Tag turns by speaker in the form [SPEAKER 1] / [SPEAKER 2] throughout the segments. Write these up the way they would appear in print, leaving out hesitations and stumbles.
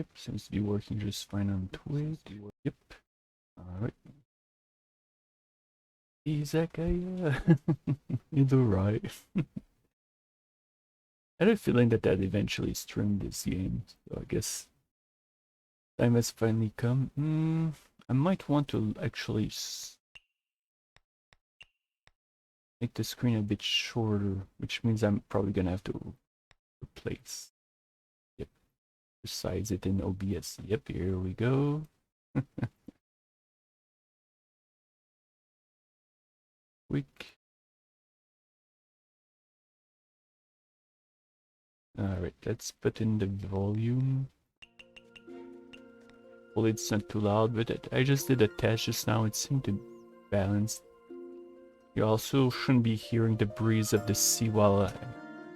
[SPEAKER 1] Yep, seems to be working just fine on Twitch. Yep. Alright. Izakaya. You do right. I had a feeling that I'd eventually stream this game, so I guess time has finally come. I might want to actually make the screen a bit shorter, which means I'm probably gonna have to replace. Yep. Resize it in OBS. Yep, here we go. Quick. Alright, let's put in the volume. Well, it's not too loud, but I just did a test just now. It seemed to balance. You also shouldn't be hearing the breeze of the sea while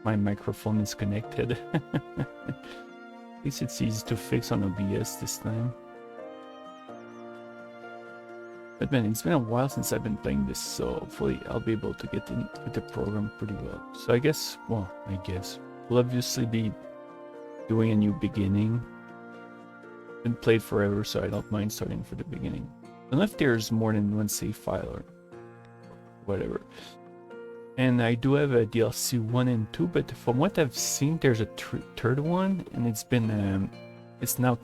[SPEAKER 1] my microphone is connected. At least it's easy to fix on OBS this time. But man, it's been a while since I've been playing this, so hopefully I'll be able to get into the program pretty well. So I guess, well, we'll obviously be doing a new beginning. Been played forever, so I don't mind starting from the beginning. Unless there's more than one save file or whatever. And I do have a DLC 1 and 2, but from what I've seen, there's a third one, and it's now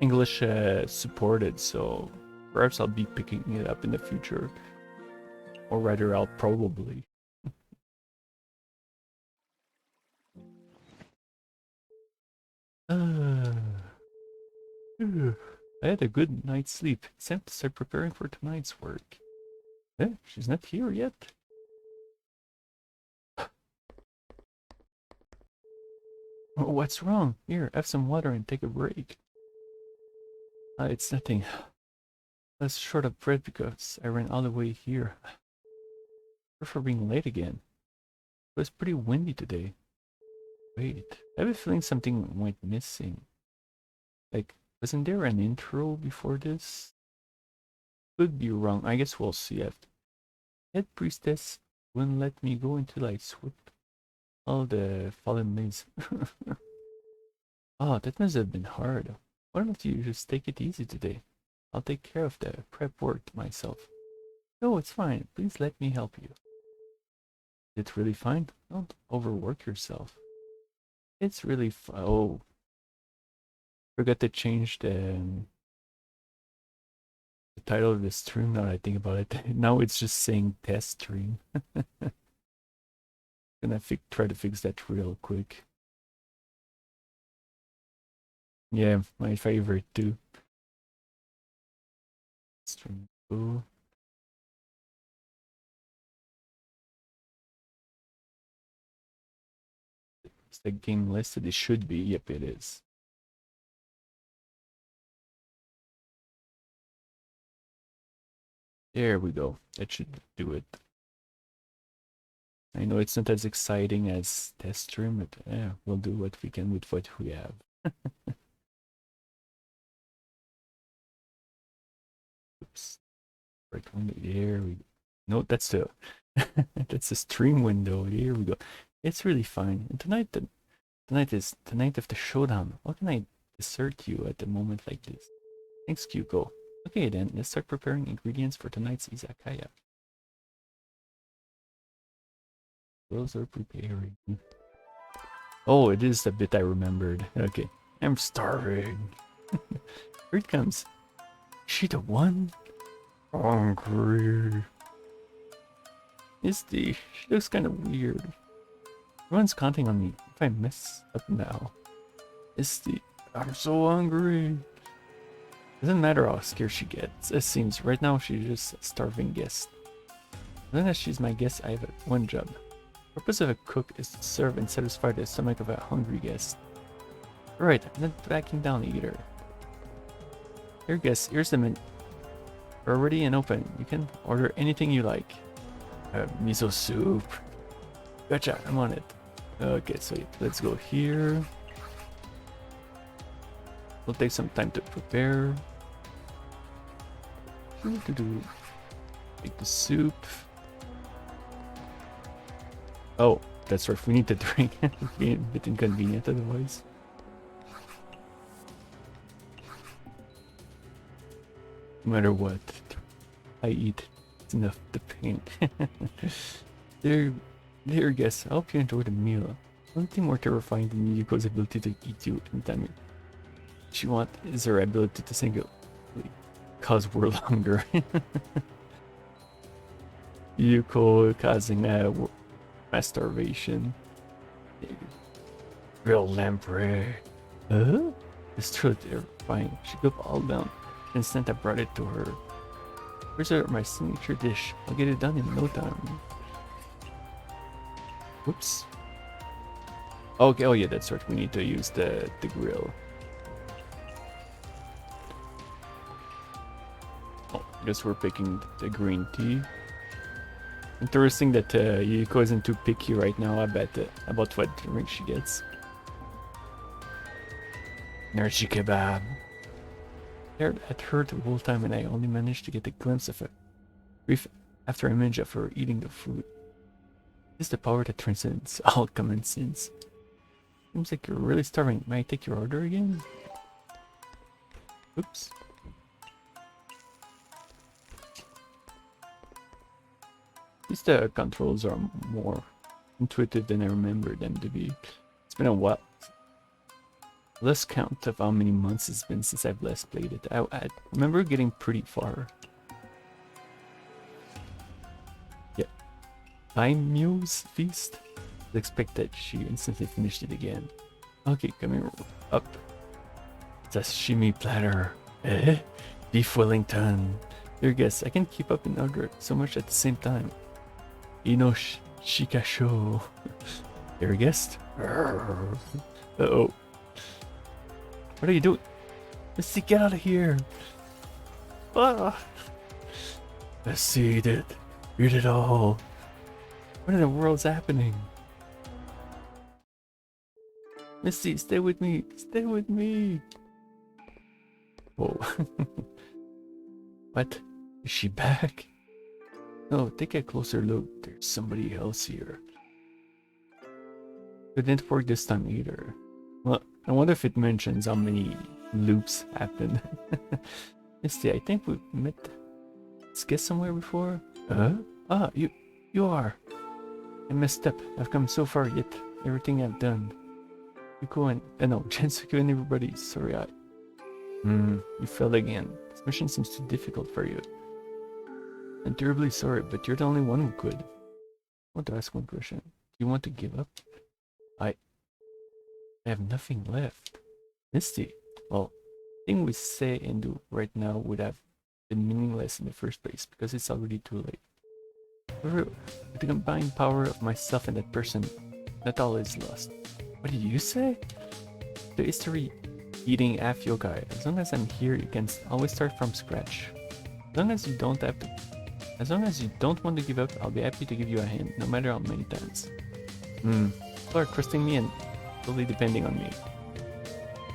[SPEAKER 1] English supported, so perhaps I'll be picking it up in the future. Or rather, I'll probably. I had a good night's sleep. It's time to start preparing for tonight's work. Eh, she's not here yet. Oh, what's wrong? Here, have some water and take a break. It's nothing. I was short of bread because I ran all the way here. Sorry for being late again. It was pretty windy today. Wait, I have a feeling something went missing. Like, wasn't there an intro before this? Could be wrong. I guess we'll see after. Head priestess wouldn't let me go until I swept all the fallen leaves. Oh, that must have been hard. Why don't you just take it easy today? I'll take care of the prep work myself. No, it's fine. Please let me help you. It's really fine. Don't overwork yourself. It's really oh. Forgot to change the title of the stream now that I think about it. Now it's just saying test stream. Gonna try to fix that real quick. Yeah, my favorite too. Stream. Ooh. Is the game listed? It should be. Yep, it is. There we go. That should do it. I know it's not as exciting as test stream, but yeah, we'll do what we can with what we have. Oops. Right window. There we go. No, that's the that's the stream window. Here we go. It's really fine. And tonight is the night of the showdown. How can I desert you at a moment like this? Thanks, Kyuko. Okay then, let's start preparing ingredients for tonight's izakaya. Those are preparing. Oh, it is the bit I remembered. Okay. I'm starving. Here it comes. Is she the one? Hungry. She looks kind of weird. Everyone's counting on me. If I mess up now. I'm so hungry. Doesn't matter how scared she gets. It seems right now she's just a starving guest. As long as she's my guest, I have one job. The purpose of a cook is to serve and satisfy the stomach of a hungry guest. Alright, I'm not backing down either. Here guests, here's the menu. We're ready and open. You can order anything you like. Miso soup. Gotcha, I'm on it. Okay, so let's go here. We'll take some time to prepare. Make the soup. Oh, that's right. We need to drink. It'd be a bit inconvenient otherwise. No matter what I eat, it's enough to pain. There, guess. I hope you enjoyed the meal. Nothing more terrifying than Yuko's ability to eat you anytime she wants is her ability to single cause world hunger. Yuko causing mass starvation. Real lamprey. Huh? It's truly terrifying. She gulped all down. The instant I brought it to her. Where's my signature dish? I'll get it done in no time. Whoops. Okay, oh yeah, that's right. We need to use the grill. Oh, I guess we're picking the green tea. Interesting that Yuko isn't too picky right now about what drink she gets. Nerchi kebab. Stared at her the whole time and I only managed to get a glimpse of a brief after image of her eating the food. This is the power that transcends all common sense. Seems like you're really starving. May I take your order again? Oops. At least the controls are more intuitive than I remember them to be. It's been a while. Let's count of how many months it's been since I've last played it. I remember getting pretty far. Yeah. Time Muse Feast? I expect that she instantly finished it again. Okay, coming up. Sashimi platter. Eh? Beef Wellington. Dear guess, I can keep up and order so much at the same time. Ino Shikasho. Dear guest. Uh-oh. What are you doing? Misty, get out of here! Ah! Let's eat it. Eat it all. What in the world's happening? Misty, stay with me. Stay with me. Whoa. What? Is she back? No, take a closer look. There's somebody else here. It didn't work this time either. Well, I wonder if it mentions how many loops happened. Misty, I think we've met this guest somewhere before. Ah, you are. I messed up. I've come so far yet. Everything I've done. Yuko and no, Gensokyo and everybody. Sorry, you failed again. This mission seems too difficult for you. I'm terribly sorry, but you're the only one who could. I want to ask one question. Do you want to give up? I have nothing left. Misty, well, anything we say and do right now would have been meaningless in the first place because it's already too late. However, with the combined power of myself and that person, not all is lost. What did you say? The history eating half yokai. As long as I'm here, you can always start from scratch. As long as you don't want to give up, I'll be happy to give you a hand, no matter how many times. People are trusting me and totally depending on me.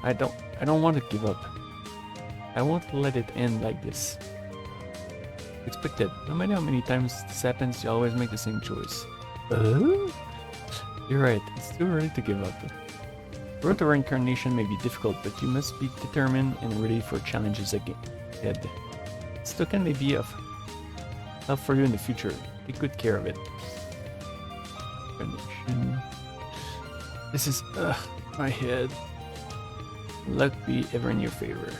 [SPEAKER 1] I don't want to give up. I won't let it end like this. Expect that no matter how many times this happens, you always make the same choice. You're right, it's too early to give up. The road to reincarnation may be difficult, but you must be determined and ready for challenges ahead. This token may be of help for you in the future. Take good care of it. This is my head. Luck be ever in your favor.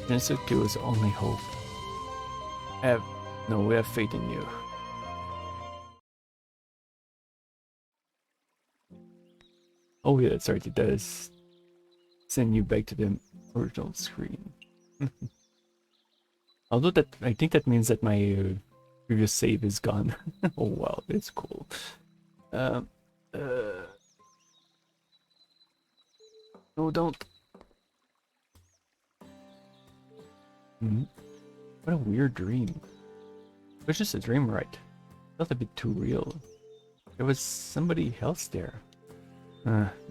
[SPEAKER 1] Gensokyo is only hope. We have faith in you. Oh yeah, that's right, it does send you back to the original screen. Although I think that means that my previous save is gone. Oh wow, it's cool. No, don't. What a weird dream. It was just a dream, right? Felt a bit too real. There was somebody else there.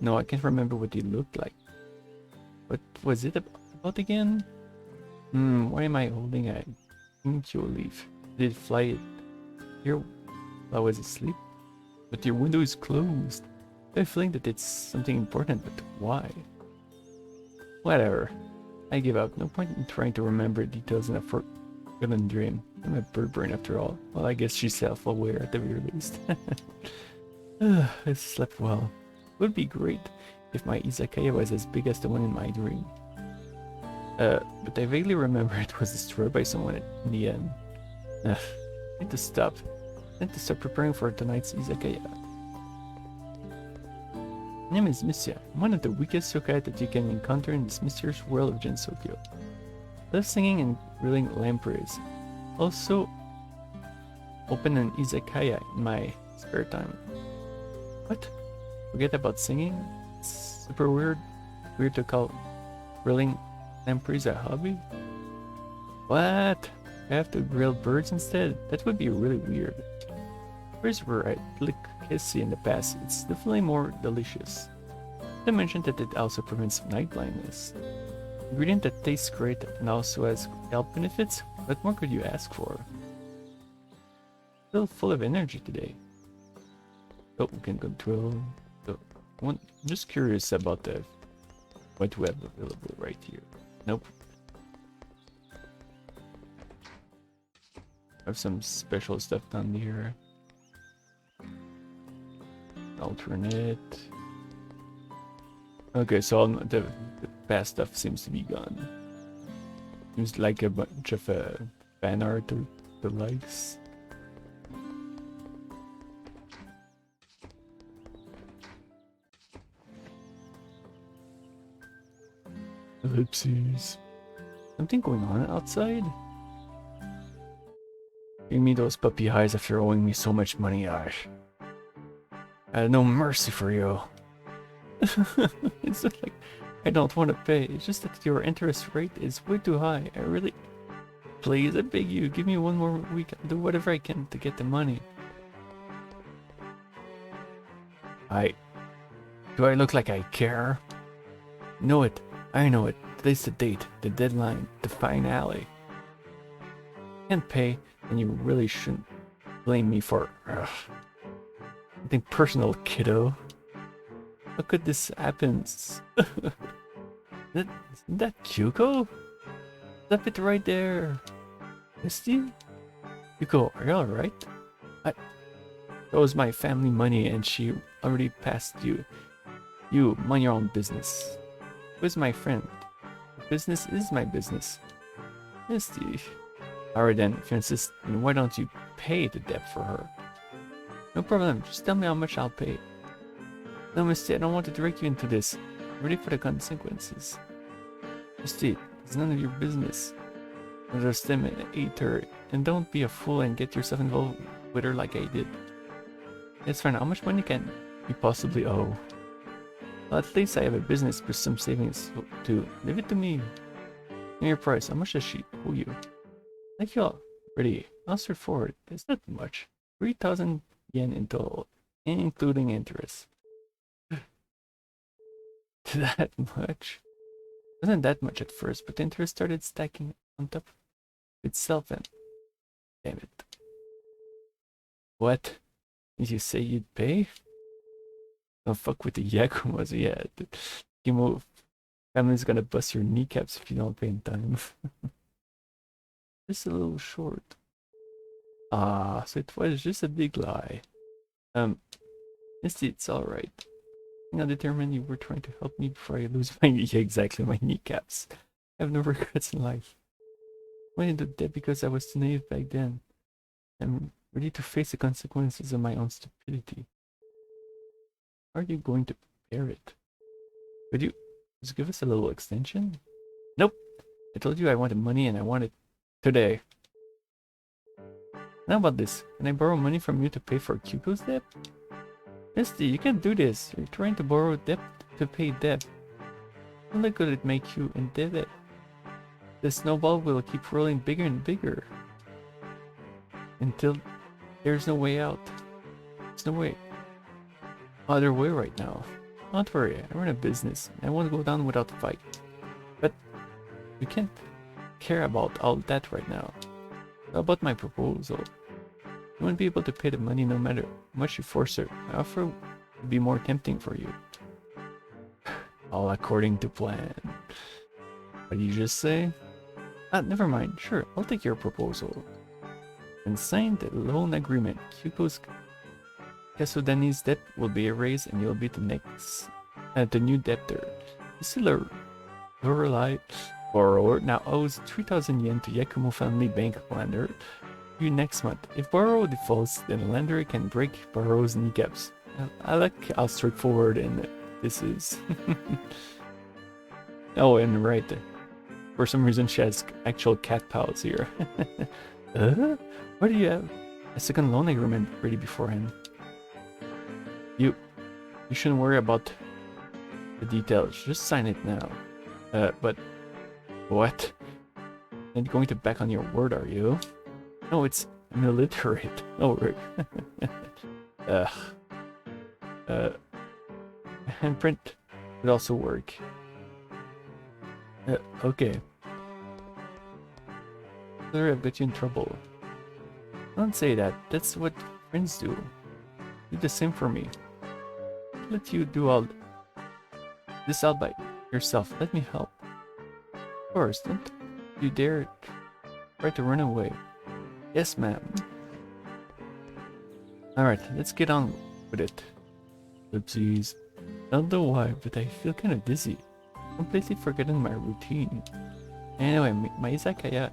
[SPEAKER 1] No, I can't remember what he looked like. What was it about again? Why am I holding a Kinkyo leaf? Did it fly here while I was asleep? But your window is closed. I have a feeling that it's something important, but why? Whatever. I give up. No point in trying to remember details in a forgotten dream. I'm a bird brain after all. Well, I guess she's self-aware at the very least. I slept well. It would be great if my Izakaya was as big as the one in my dream. But I vaguely remember it was destroyed by someone in the end. I need to stop. I need to start preparing for tonight's Izakaya. My name is Mystia. I'm one of the weakest yokai that you can encounter in this mysterious world of Gensokyo. I love singing and grilling lampreys. Also, open an Izakaya in my spare time. What? Forget about singing? It's super weird. Weird to call grilling lampreys a hobby? What? I have to grill birds instead? That would be really weird. Birds were a delicacy in the past. It's definitely more delicious. I mentioned that it also prevents night blindness. Ingredient that tastes great and also has health benefits? What more could you ask for? Still full of energy today. Oh, we can control. So, I'm just curious about what we have available right here. Nope. I have some special stuff down here. Alternate. Okay, so the past stuff seems to be gone. Seems like a bunch of fan art to the likes. Ellipses. Something going on outside? Give me those puppy eyes after owing me so much money, Ash. I had no mercy for you. It's not like I don't want to pay. It's just that your interest rate is way too high. I really... Please, I beg you, give me one more week. I'll do whatever I can to get the money. Do I look like I care? Know it. I know it. Today's the date, the deadline, the finale. Can't pay, and you really shouldn't blame me for... Nothing personal, kiddo. How could this happen? Isn't that Kyuko? Stop it right there. Misty? Kyuko, are you alright? That was my family money and she already passed you. You, mind your own business. Who's my friend? The business is my business. Misty. Alright then, if you insist, then why don't you pay the debt for her? No problem, just tell me how much I'll pay. No, Misty, I don't want to direct you into this. I'm ready for the consequences. Misty, it's none of your business. Understand and hate her, and don't be a fool and get yourself involved with her like I did. It's fine, how much money can you possibly owe? Well, at least I have a business with some savings too. Leave it to me. Give me your price, how much does she owe you? Thank you all. Ready, I'll start forward. It's not much. 3,000 yen in total, including interest. That much? Wasn't that much at first, but the interest started stacking on top of itself and... Damn it. What? Did you say you'd pay? Don't fuck with the Yakumas yet. You move. Family's gonna bust your kneecaps if you don't pay in time. Just a little short. Ah, so it was just a big lie. It's alright. I'll determine you were trying to help me before I lose my my kneecaps. I have no regrets in life. I went into debt because I was too naive back then. I'm ready to face the consequences of my own stupidity. How are you going to bear it? Could you just give us a little extension? Nope. I told you I wanted money and I want it today. How about this? Can I borrow money from you to pay for Kyuko's debt? Misty, you can't do this. You're trying to borrow debt to pay debt. How look good it make you indebted? The snowball will keep rolling bigger and bigger. Until there's no way out. There's no way. Other way right now. Don't worry, I run a business. I won't go down without a fight. But you can't care about all that right now. How about my proposal? You won't be able to pay the money no matter how much you force her. My offer would be more tempting for you. All according to plan. What did you just say? Ah, never mind. Sure, I'll take your proposal. And sign the loan agreement. Kyuko's Kasodani's debt will be erased and you'll be the new debtor. Still Lorelei borrower now owes 3,000 yen to Yakumo family bank lender due next month. If borrower defaults, then the lender can break borrower's kneecaps. I like how straightforward and this is. Oh, and right, for some reason she has actual cat pals here. Why do you have a second loan agreement ready beforehand? You shouldn't worry about the details, just sign it now. But what? Not going to back on your word, are you? No, it's I'm illiterate. Oh, right. Handprint would also work. Okay. Sorry, I've got you in trouble. Don't say that. That's what friends do. Do the same for me. Let you do all this all by yourself. Let me help. Of course, don't you dare try to run away. Yes, ma'am. Alright, let's get on with it. Oopsies. I don't know why, but I feel kind of dizzy. Completely forgotten my routine. Anyway, my Izakaya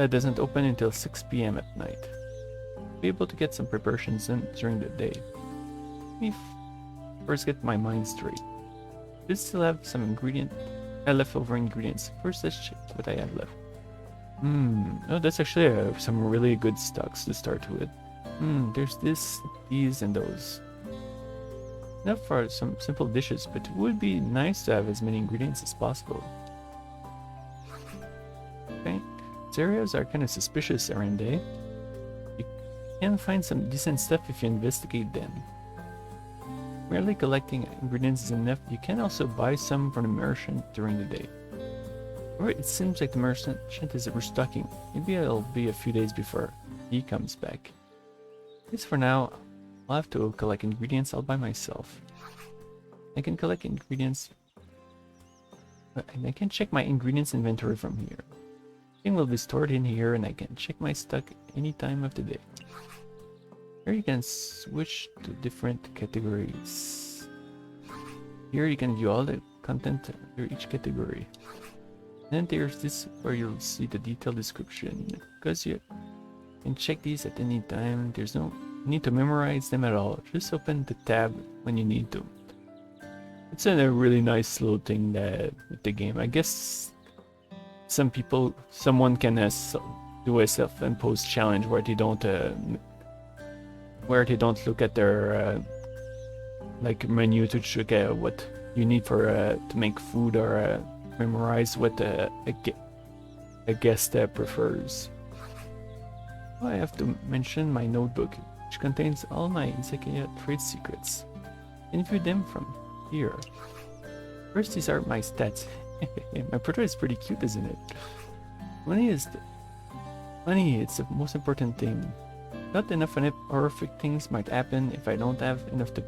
[SPEAKER 1] doesn't open until 6 p.m. at night. I'll be able to get some preparations in during the day. Let me first get my mind straight. I still have some leftover ingredients. First, let's check what I have left. Oh, that's actually some really good stocks to start with. There's this, these, and those. Enough for some simple dishes, but it would be nice to have as many ingredients as possible. Okay, these areas are kind of suspicious, aren't they? You can find some decent stuff if you investigate them. Merely collecting ingredients is enough. You can also buy some from the merchant during the day. Alright, it seems like the merchant is restocking. Maybe it'll be a few days before he comes back. At least for now, I'll have to collect ingredients all by myself. I can collect ingredients. I can check my ingredients inventory from here. Everything will be stored in here and I can check my stock any time of the day. Here you can switch to different categories. Here you can view all the content under each category. Then there's this where you'll see the detailed description. Because you can check these at any time, there's no need to memorize them at all. Just open the tab when you need to. It's a really nice little thing that with the game. I guess someone can do a self-imposed challenge where they don't look at their like menu to check what you need for to make food or memorize what a guest prefers. I have to mention my notebook, which contains all my Izakaya trade secrets. You can view them from here. First, these are my stats. My portrait is pretty cute, isn't it? Money, it's the most important thing. Not enough horrific things might happen if I don't have enough to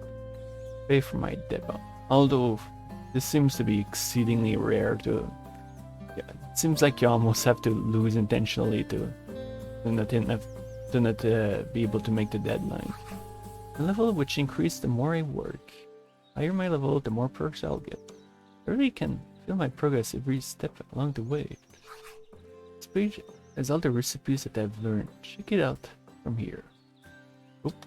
[SPEAKER 1] pay for my debt. Although this seems to be exceedingly rare to. Yeah, it seems like you almost have to lose intentionally to not be able to make the deadline. The level which increases the more I work. Higher my level, the more perks I'll get. I really can feel my progress every step along the way. This page has all the recipes that I've learned. Check it out from here. Oop.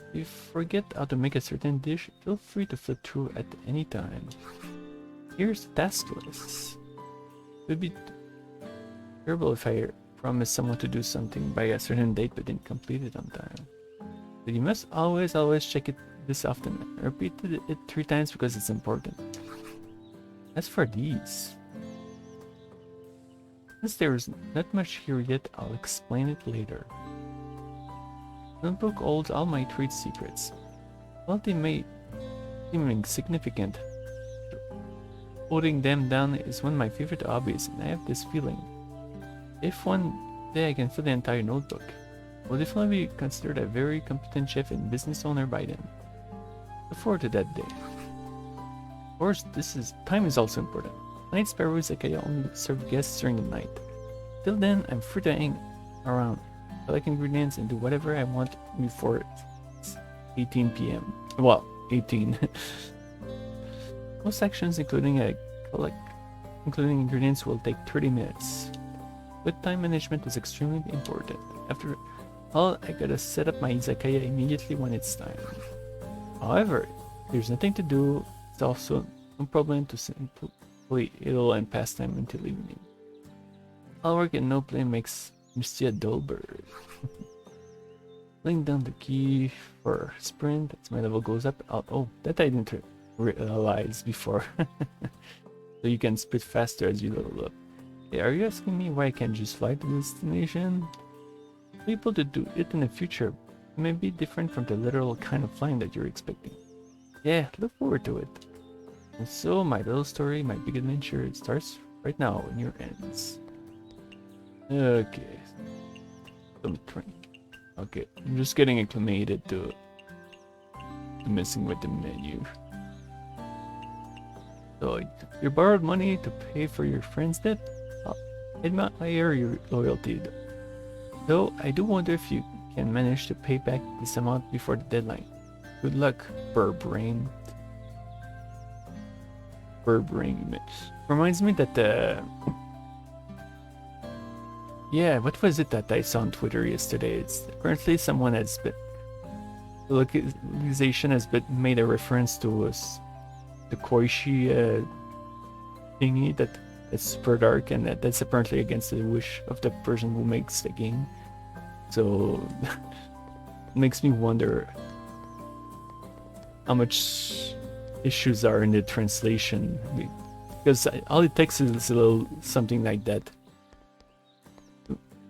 [SPEAKER 1] If you forget how to make a certain dish, feel free to flip through at any time. Here's the task list. It would be terrible if I promised someone to do something by a certain date but didn't complete it on time. But you must always check it this often. I repeated it 3 times because it's important. As for these, since there's not much here yet, I'll explain it later. The notebook holds all my trade secrets. While they may seem insignificant, holding them down is one of my favorite hobbies, and I have this feeling. If one day I can fill the entire notebook, I will definitely be considered a very competent chef and business owner by then. Look forward to that day. Of course, time is also important. Night Sparrow Izakaya only serve guests during the night. Till then, I'm free to hang around, collect ingredients, and do whatever I want before it's 18 p.m. Well, 18. Most actions, including ingredients, will take 30 minutes. But time management is extremely important. After all, I gotta set up my izakaya immediately when it's time. However, if there's nothing to do, it's also no problem to simply idle and pass time until evening. All work and no play makes Mystia a dull bird. Laying down the key for sprint as my level goes up. Oh, that I didn't realize before. So you can sprint faster as you level up. Hey, are you asking me why I can't just fly to the destination? People to do it in the future may be different from the literal kind of flying that you're expecting. Yeah, look forward to it. And so my little story, my big adventure, it starts right now in your ends. Okay. Okay, I'm just getting acclimated to messing with the menu. So you borrowed money to pay for your friend's debt? I admire your loyalty. Though I do wonder if you can manage to pay back this amount before the deadline. Good luck, Burbrain. Reminds me that yeah, what was it that I saw on Twitter yesterday? It's apparently someone has been, the localization has been made a reference to us, the Koishi thingy that's super dark, and that's apparently against the wish of the person who makes the game. So it makes me wonder how much issues are in the translation, because all it takes is a little something like that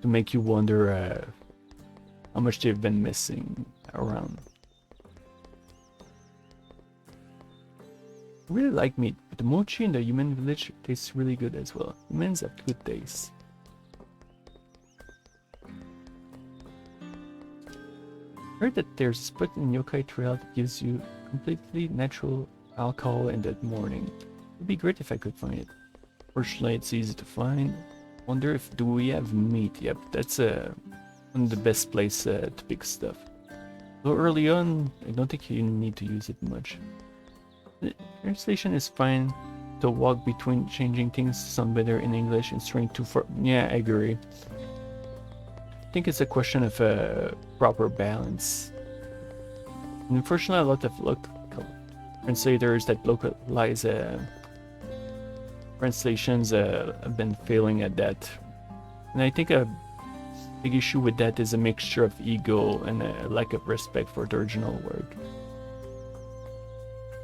[SPEAKER 1] to make you wonder how much they've been missing around. I really like meat, but the mochi in the human village tastes really good as well. Humans have good taste. Heard that there's a spot in Yokai Trail that gives you completely natural alcohol in the morning. It'd be great if I could find it. Fortunately, it's easy to find. Wonder if do we have meat? Yep, that's one of the best place to pick stuff. Though early on, I don't think you need to use it much. The translation is fine to walk between changing things to sound better in English and straying too far. Yeah, I agree. I think it's a question of proper balance. And unfortunately, a lot of local translators that localize translations have been failing at that. And I think a big issue with that is a mixture of ego and a lack of respect for the original work.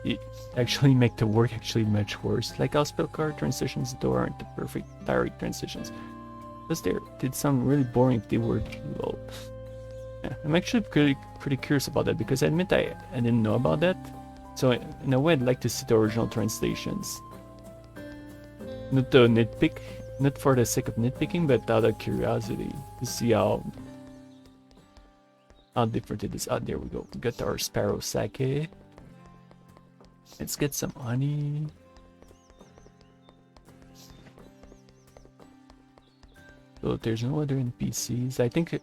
[SPEAKER 1] It actually make the work actually much worse. Like Spell card translations though aren't the perfect direct translations. Plus they did sound really boring if they were low. Yeah, I'm actually pretty curious about that because I admit I didn't know about that. So in a way I'd like to see the original translations. Not to nitpick, not for the sake of nitpicking, but out of curiosity to see how different it is. There we go. We got our Sparrow Sake. Let's get some honey. So there's no other NPCs. I think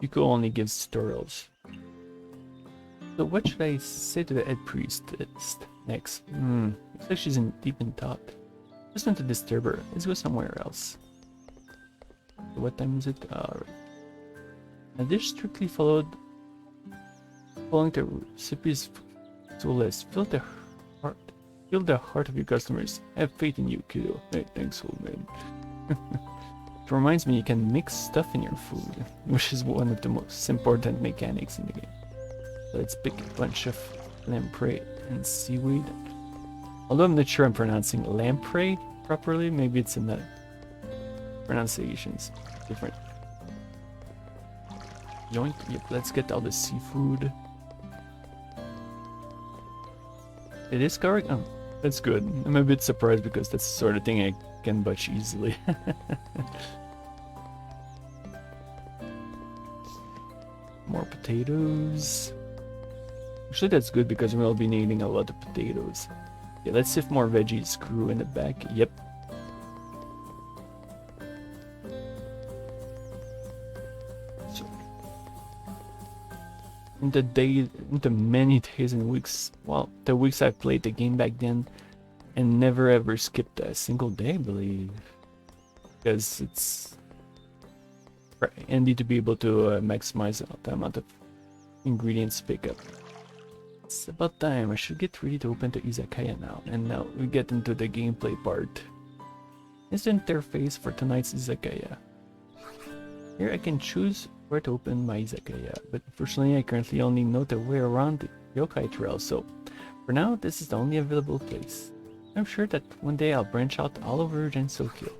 [SPEAKER 1] Yuko only gives tutorials. So what should I say to the head priest next? Looks like she's deep in thought. Just not to disturb her. Let's go somewhere else. So what time is it? Alright. Now this strictly following the recipe's tool list. Fill the heart of your customers. Have faith in you, kiddo. Hey, thanks, old man. It reminds me you can mix stuff in your food, which is one of the most important mechanics in the game. So let's pick a bunch of lamprey and seaweed. Although I'm not sure I'm pronouncing lamprey properly, maybe it's in the pronunciations different. Yoink, yep, let's get all the seafood. It is correct? Oh, that's good. I'm a bit surprised because that's the sort of thing I can butch easily. More potatoes. Actually, that's good because we'll be needing a lot of potatoes. Yeah, let's see if more veggies grew in the back. Yep. So, into many days and weeks, well, the weeks I played the game back then, and never ever skipped a single day, I believe, because it's handy to be able to maximize the amount of ingredients pick up. It's about time. I should get ready to open the Izakaya now. And now we get into the gameplay part. This is the interface for tonight's Izakaya. Here I can choose where to open my Izakaya, but unfortunately I currently only know the way around the yokai trail, so for now this is the only available place. I'm sure that one day I'll branch out all over Gensokyo.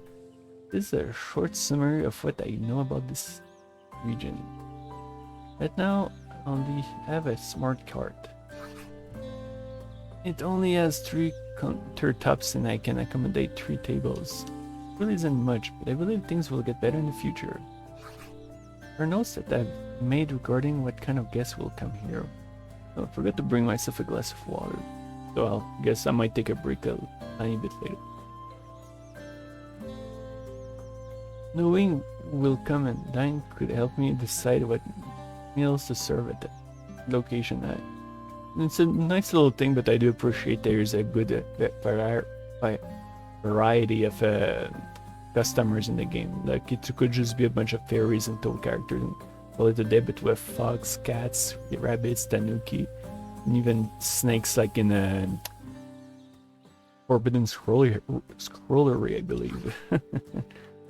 [SPEAKER 1] This is a short summary of what I know about this region. Right now I only have a smart card. It only has 3 countertops and I can accommodate 3 tables. It really isn't much, but I believe things will get better in the future. There are notes that I've made regarding what kind of guests will come here. Oh, I forgot to bring myself a glass of water, so I guess I might take a break a tiny bit later. Knowing who will come and dine could help me decide what meals to serve at the location. It's a nice little thing, but I do appreciate there's a good variety of customers in the game. Like, it could just be a bunch of fairies and toad characters and call it a day, but with fox, cats, rabbits, tanuki, and even snakes, like in a Forbidden Scrollery, I believe.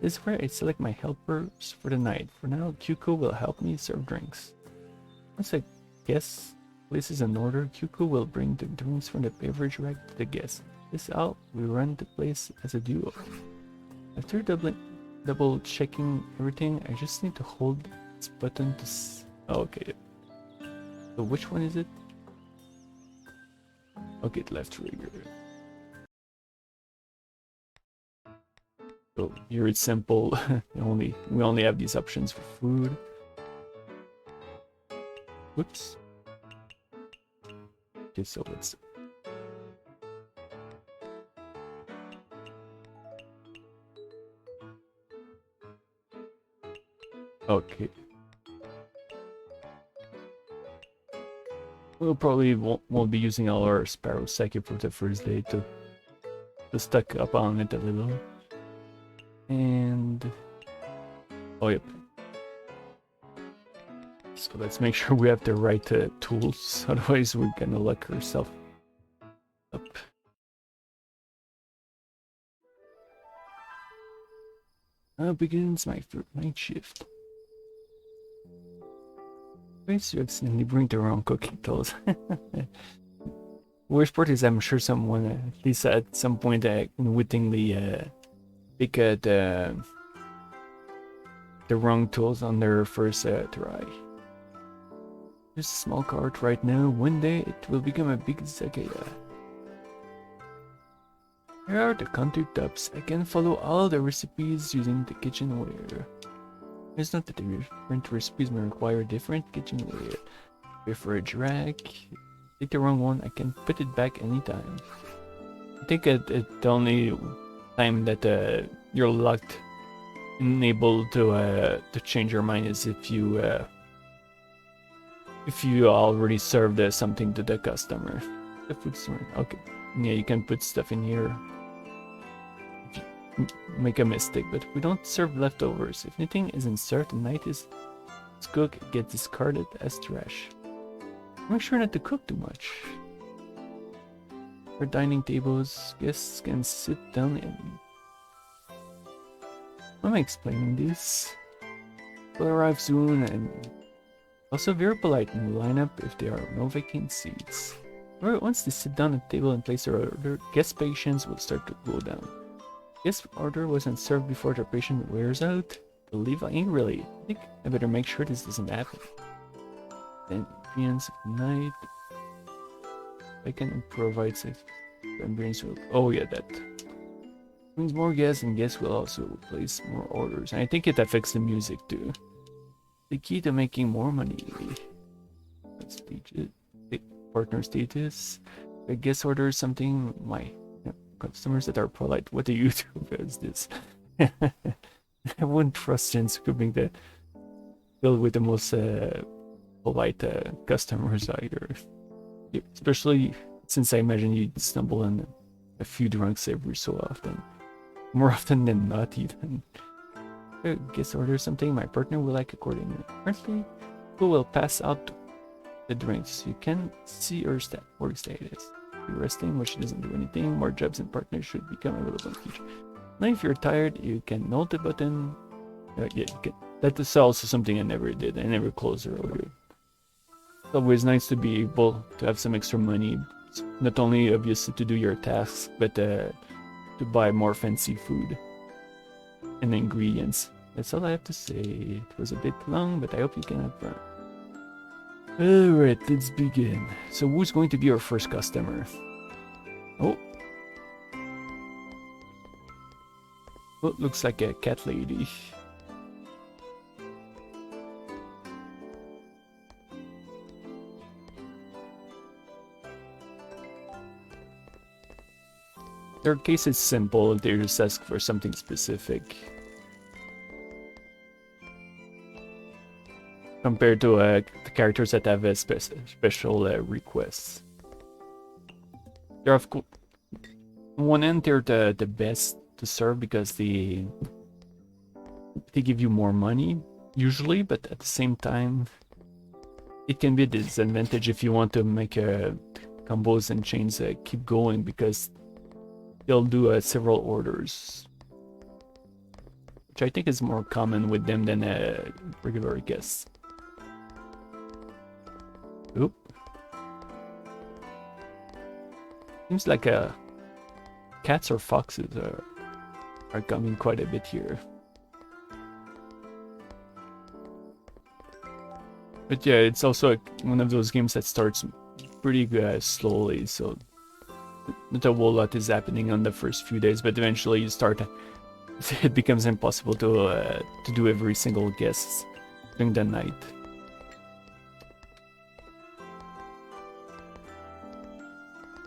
[SPEAKER 1] This is where I select my helpers for the night. For now, Kyuko will help me serve drinks. Once a guest places an order, Kyuko will bring the drinks from the beverage rack to the guest. This out, we run the place as a duo. After double checking everything, I just need to hold this button to oh, okay. So which one is it? Okay, left trigger. So here it's simple. we only have these options for food. Whoops. Okay, so let's. Okay. We'll probably won't be using all our Sparrow Sake for the first day to stock up on it a little. And oh yep. So let's make sure we have the right tools, otherwise we're gonna lock ourselves up. Now begins my night shift. Wait, you accidentally bring the wrong cooking tools. Worst part is I'm sure someone, at least at some point, unwittingly pick the wrong tools on their first try. There's a small cart right now. One day it will become a big Izakaya. Here are the countertops. I can follow all the recipes using the kitchenware. It's not that the different recipes may require different kitchenware. Beverage rack. Take the wrong one, I can put it back anytime. I think the only time that you're locked and able to change your mind is if you already served something to the customer. The food store. Okay. Yeah, you can put stuff in here if you make a mistake, but we don't serve leftovers. If anything isn't served the night is cooked, it gets discarded as trash. Make sure not to cook too much. For dining tables, guests can sit down and eat. Why am I explaining this? Will arrive soon and also very polite and line up if there are no vacant seats. However, once they sit down at the table and place their order, guest patience will start to go down. Guest order wasn't served before their patient wears out. They'll leave angrily. I think I better make sure this doesn't happen. Then ingredients of the night. I can provide safe ambience. Oh yeah, that brings more guests, and guests will also place more orders. And I think it affects the music too. The key to making more money. Let's teach it. Partner status. I guess order something. My customers that are polite. What do you do as this? I wouldn't trust Gensokyo being the filled with the most polite customers either. Especially since I imagine you'd stumble on a few drunks every so often. More often than not, even. I guess order something my partner will like accordingly. Currently, who will pass out the drinks. You can see her work status. You're resting when she doesn't do anything. More jobs and partners should become available in the future. Now, if you're tired, you can note the button. Yeah, you can. That is also something I never did. I never closed earlier. It's always nice to be able to have some extra money. Not only obviously to do your tasks, but to buy more fancy food and ingredients. That's all I have to say. It was a bit long, but I hope you can have fun. Alright, let's begin. So who's going to be our first customer? Oh. Oh, looks like a cat lady. Their case is simple, they just ask for something specific. Compared to the characters that have a special requests. They're of course, on one end they're the best to serve because they give you more money usually, but at the same time it can be a disadvantage if you want to make combos and chains keep going because they'll do several orders, which I think is more common with them than regular guests. Oop. Seems like cats or foxes are coming quite a bit here. But yeah, it's also one of those games that starts pretty slowly, so not a whole lot is happening on the first few days, but eventually you start. It becomes impossible to do every single guest during the night.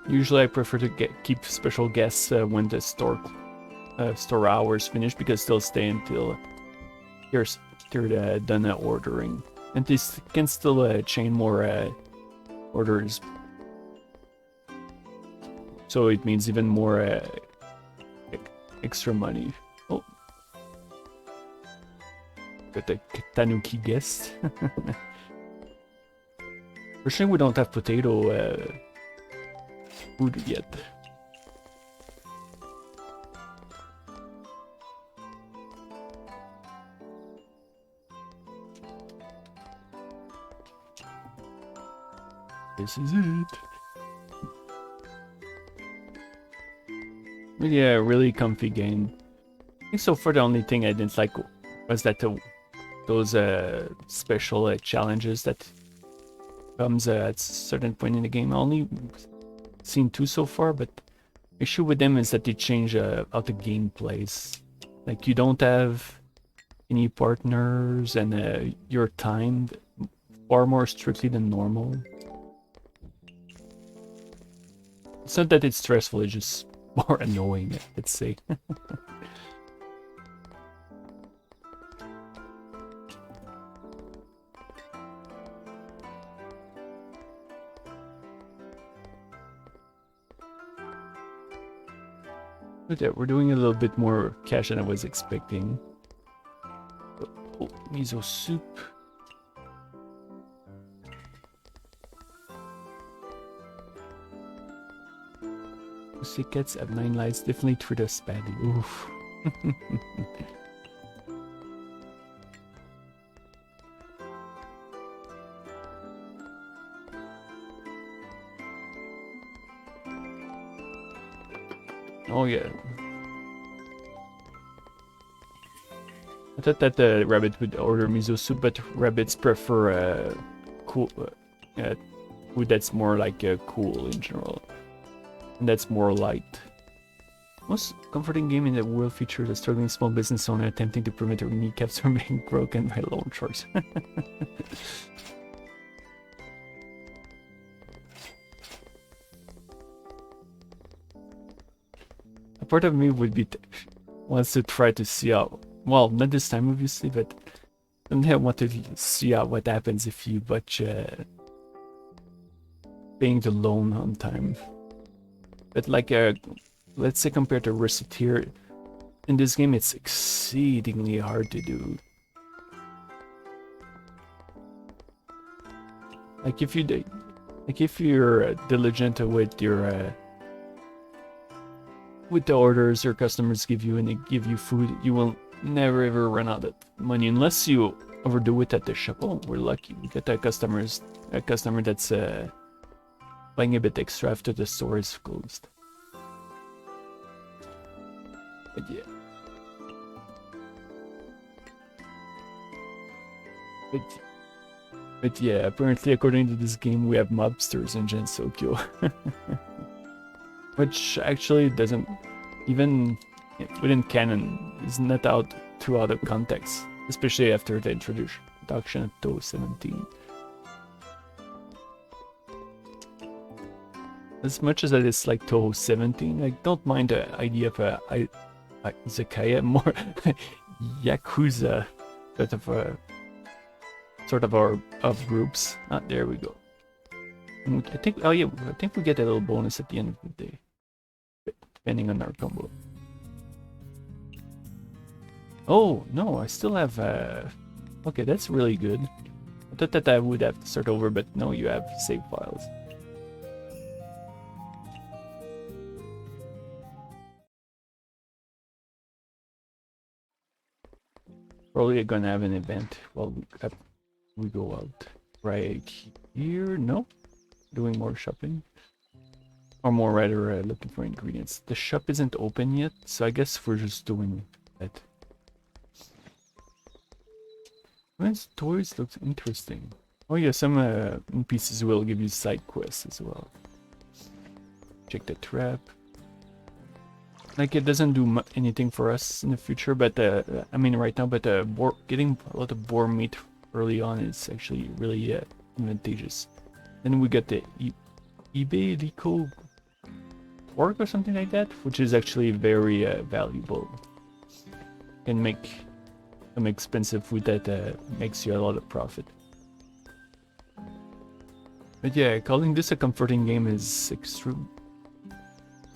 [SPEAKER 1] Usually I prefer to keep special guests when the store hours finish because they'll stay until they're done ordering. And this can still chain more orders. So it means even more extra money. Oh. Got the Tanuki guest. Fortunately we don't have potato food yet. This is it. Really a really comfy game. I think so far the only thing I didn't like was that those special challenges that comes at a certain point in the game. I only seen 2 so far, but the issue with them is that they change how the game plays. Like you don't have any partners and you're timed far more strictly than normal. It's not that it's stressful, it's just more annoying, let's say. But yeah, we're doing a little bit more cash than I was expecting. Oh, miso soup. Pussycats have 9 lives, definitely treat us badly. Oof. Oh yeah. I thought that the rabbit would order miso soup, but rabbits prefer cool food that's more like cool in general. And that's more light. Most comforting game in the world features a struggling small business owner attempting to prevent their kneecaps from being broken by loan sharks. part of me would be wants to try to see how, well, not this time obviously, but someday I want to see out what happens if you butch paying the loan on time. But like let's say compared to Reciteer, in this game it's exceedingly hard to do. Like if you're diligent with your with the orders your customers give you and they give you food, you will never ever run out of money unless you overdo it at the shop. Oh, we're lucky. We get a customer that's buying a bit extra after the store is closed. But yeah. But yeah, apparently according to this game we have mobsters in Gensokyo. Which actually doesn't, even within canon, is not out too out of context, especially after the introduction of Touhou 17. As much as I dislike Touhou 17, I don't mind the idea of Izakaya, more Yakuza sort of groups. Ah, there we go. And I think, oh yeah, I think we get a little bonus at the end of the day, depending on our combo. Oh no, I still have okay, that's really good. I thought that I would have to start over, but no, you have save files. Probably gonna have an event while we go out. Right here, no? Doing more shopping? Or more rather, looking for ingredients. The shop isn't open yet, so I guess we're just doing that. Women's toys looks interesting. Oh yeah, some pieces will give you side quests as well. Check the trap. Like, it doesn't do anything for us in the future, but I mean right now, but getting a lot of boar meat early on is actually really advantageous. Then we get the Iberico pork or something like that, which is actually very valuable. Can make some expensive food that makes you a lot of profit. But yeah, calling this a comforting game is extreme.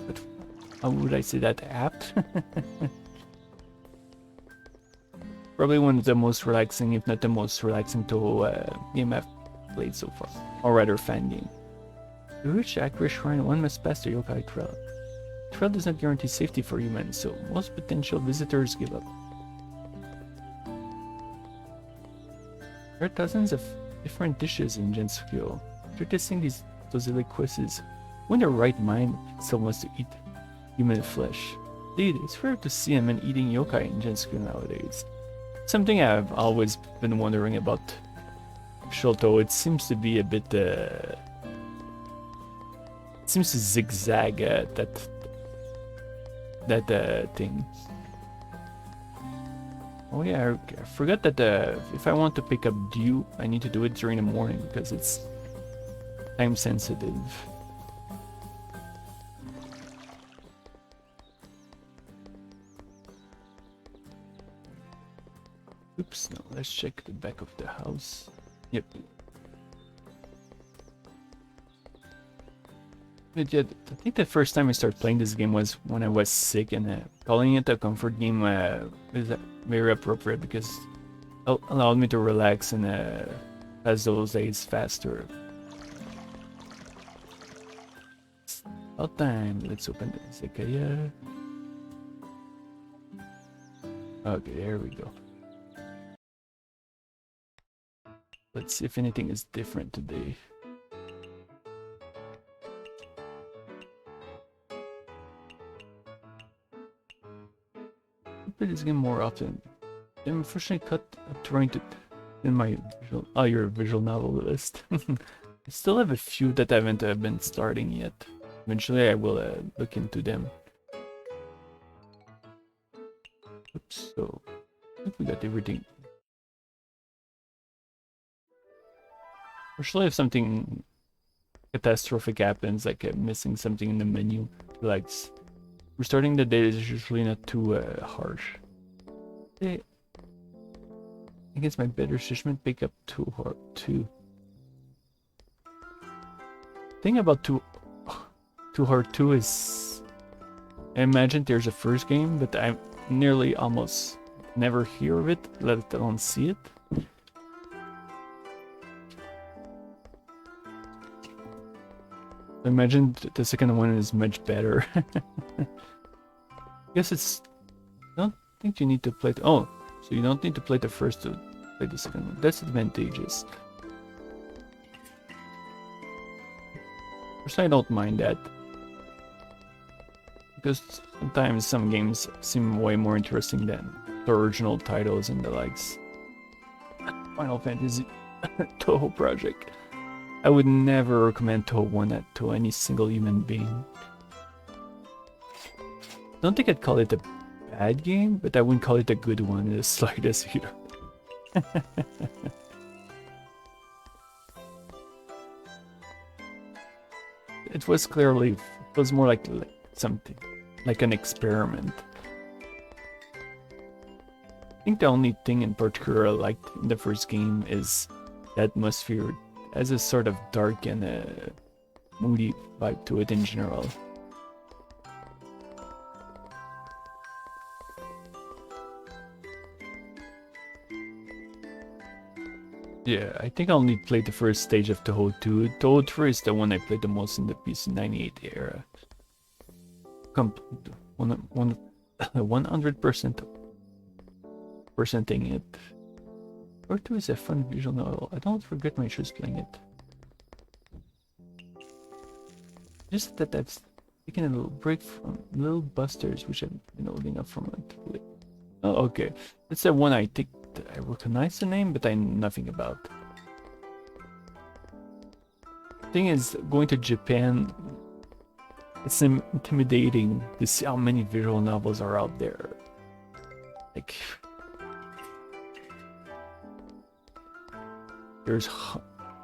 [SPEAKER 1] But how would I say that, apt? Probably one of the most relaxing, if not the most relaxing Touhou game I've played so far. Or rather, fan game. To reach the accurate shrine, one must pass the yokai trail. The trail does not guarantee safety for humans, so most potential visitors give up. There are dozens of different dishes in Gensokyo. After tasting those delicacies, when the right mind still wants to eat human flesh. Indeed, it's rare to see a man eating yokai in Gensokyo nowadays. Something I've always been wondering about Shoto. It seems to be a bit it seems to zigzag that thing. Oh yeah, I forgot that if I want to pick up dew, I need to do it during the morning because it's time sensitive. Oops, no, let's check the back of the house. Yep. But yeah, I think the first time I started playing this game was when I was sick, and calling it a comfort game is very appropriate because it allowed me to relax and pass those days faster. It's about time. Let's open the Izakaya. Okay, there we go. Let's see if anything is different today. I play this game more often. I'm unfortunately cut up trying to in my your visual novel list. I still have a few that I haven't been starting yet. Eventually I will look into them. Oops, so I think we got everything. Usually if something catastrophic happens, like missing something in the menu, like Restarting the day is usually not too harsh. Against my better judgment, pick up too hard too. Thing about too hard 2 is, I imagine there's a first game, but I nearly almost never hear of it, let alone see it. I imagine the second one is much better. I guess it's... I don't think you need to play... Oh, so you don't need to play the first to play the second one. That's advantageous. Personally, I don't mind that. Because sometimes some games seem way more interesting than the original titles and the likes. Final Fantasy Touhou project. I would never recommend Touhou 1 to any single human being. I don't think I'd call it a bad game, but I wouldn't call it a good one in the slightest either. It was clearly, it was more like something, like an experiment. I think the only thing in particular I liked in the first game is the atmosphere. Has a sort of dark and moody vibe to it in general. Yeah, I think I only played the first stage of Touhou 2. Touhou 3 is the one I played the most in the PC98 era. 100% percenting it. Touhou 2 is a fun visual novel. I don't regret my choice playing it. Just that I've taken a little break from Little Busters, which I've been holding up from it. Oh, okay. That's the one I think I recognize the name, but I know nothing about. Thing is, going to Japan, it's intimidating to see how many visual novels are out there. Like, there's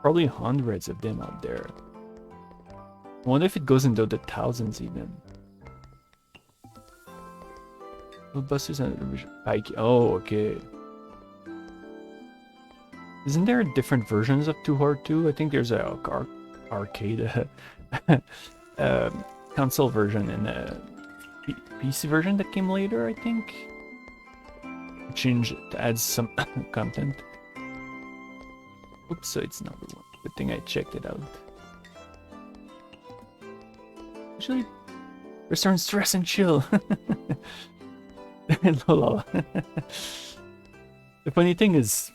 [SPEAKER 1] probably hundreds of them out there. I wonder if it goes into the thousands even. Busters and Bike. Oh, okay. Isn't there different versions of Touhou 2? I think there's a arcade console version and a PC version that came later, I think. Change to add some content. Oops, so it's not the one. Good thing I checked it out. Actually, restaurant stress and chill. Lol. The funny thing is,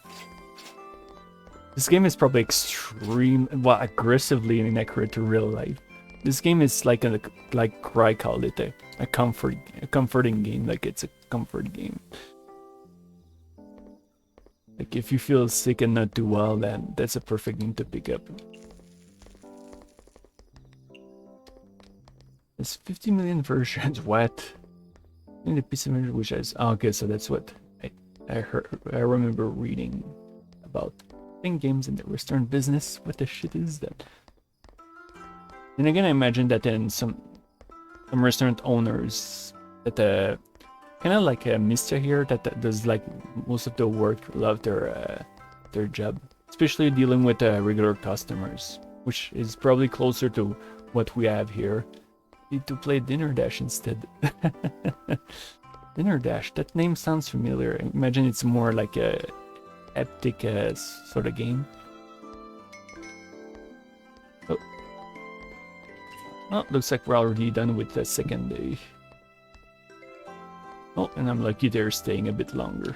[SPEAKER 1] this game is probably aggressively inaccurate to real life. This game is like Cry called it, a comforting game. Like, it's a comfort game. Like, if you feel sick and not do well, then that's a perfect game to pick up. There's 50 million versions. What? In the PC version, which is okay. So that's what I heard. I remember reading about games in the restaurant business. What the shit is that? And again, I imagine that then some restaurant owners that kind of like Mystia here that does like most of the work, love their job, especially dealing with regular customers, which is probably closer to what we have here. Need to play Dinner Dash instead. Dinner Dash, that name sounds familiar. I imagine it's more like a epic sort of game. Oh, looks like we're already done with the second day. Oh, and I'm lucky they're staying a bit longer.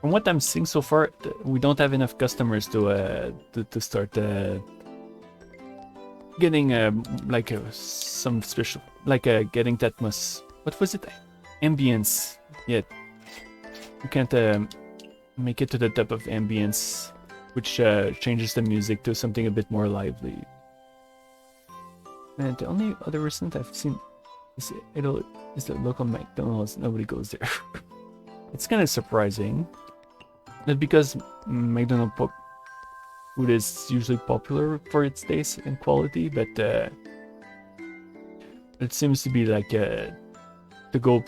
[SPEAKER 1] From what I'm seeing so far, we don't have enough customers to start getting like some special, like getting that what was it? Ambience. Yeah, you can't make it to the top of ambience, which changes the music to something a bit more lively. And the only other restaurant I've seen is the local McDonald's. Nobody goes there. It's kind of surprising. Not because McDonald's food is usually popular for its taste and quality, but it seems to be like the go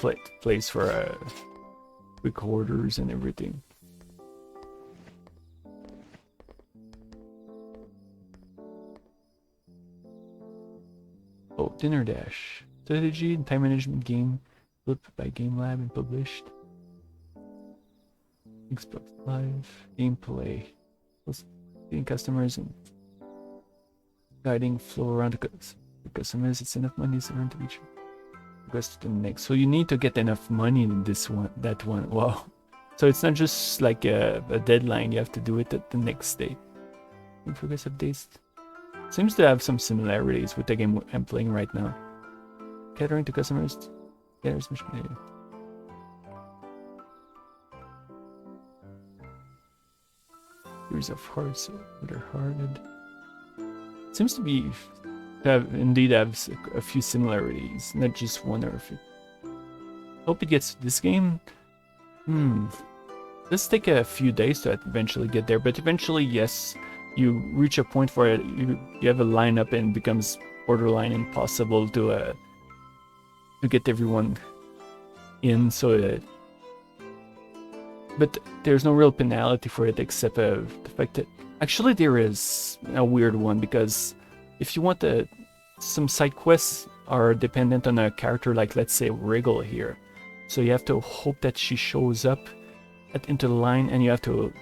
[SPEAKER 1] place for quick orders and everything. Oh, Dinner Dash. Strategy and time management game developed by Game Lab and published. Xbox Live. Gameplay. Getting customers and guiding flow around the customers. It's enough money to earn to each. Goes to the next. So you need to get enough money in this one, that one. Wow. So it's not just like a deadline. You have to do it at the next day. Progress updates. Seems to have some similarities with the game I'm playing right now. Catering to customers. Caters mission. Series of hearts that are hearted. Seems to be indeed have a few similarities, not just one or a few. Hope it gets this game. Does take a few days to eventually get there, but eventually, yes, you reach a point where you have a lineup and it becomes borderline impossible to get everyone in. So, but there's no real penalty for it except the fact that actually there is a weird one, because if you want some side quests are dependent on a character like, let's say, Wriggle here. So you have to hope that she shows up into the line, and you have to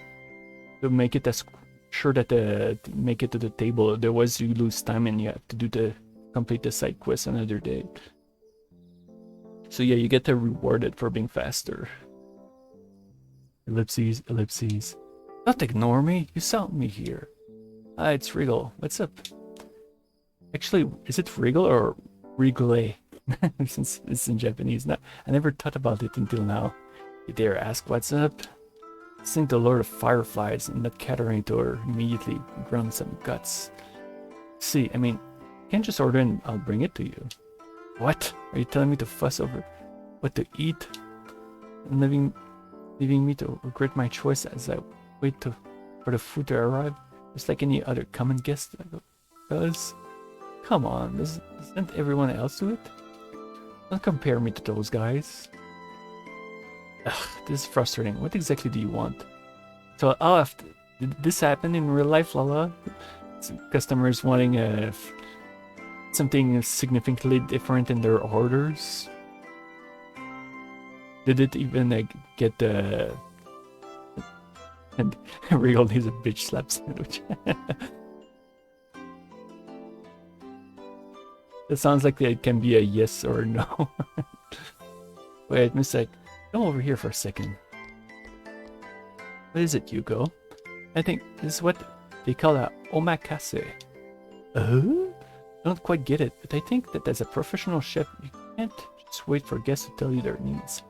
[SPEAKER 1] make it as sure that make it to the table. Otherwise you lose time and you have to complete the side quest another day. So yeah, you get rewarded for being faster. Ellipses, ellipses. Don't ignore me, you saw me here. Hi, it's Wriggle. What's up? Actually, is it Wriggle or Wriggle? Since it's in Japanese. I never thought about it until now. You dare ask what's up? Sing the Lord of Fireflies and not catering to her immediately grunt some guts. See, I mean, you can't just order and I'll bring it to you. What? Are you telling me to fuss over what to eat? And leaving me to regret my choice as I wait for the food to arrive? Just like any other common guest does? Come on, doesn't everyone else do it? Don't compare me to those guys. Ugh, this is frustrating. What exactly do you want? So I'll have to... Did this happen in real life, Lala? Customers wanting something significantly different in their orders? Did it even get the... And Regal needs a bitch slap sandwich. That sounds like it can be a yes or no. Wait, Miss Egg, come over here for a second. What is it, Yuko? I think this is what they call a omakase. I don't quite get it, but I think that as a professional chef, you can't just wait for guests to tell you their needs.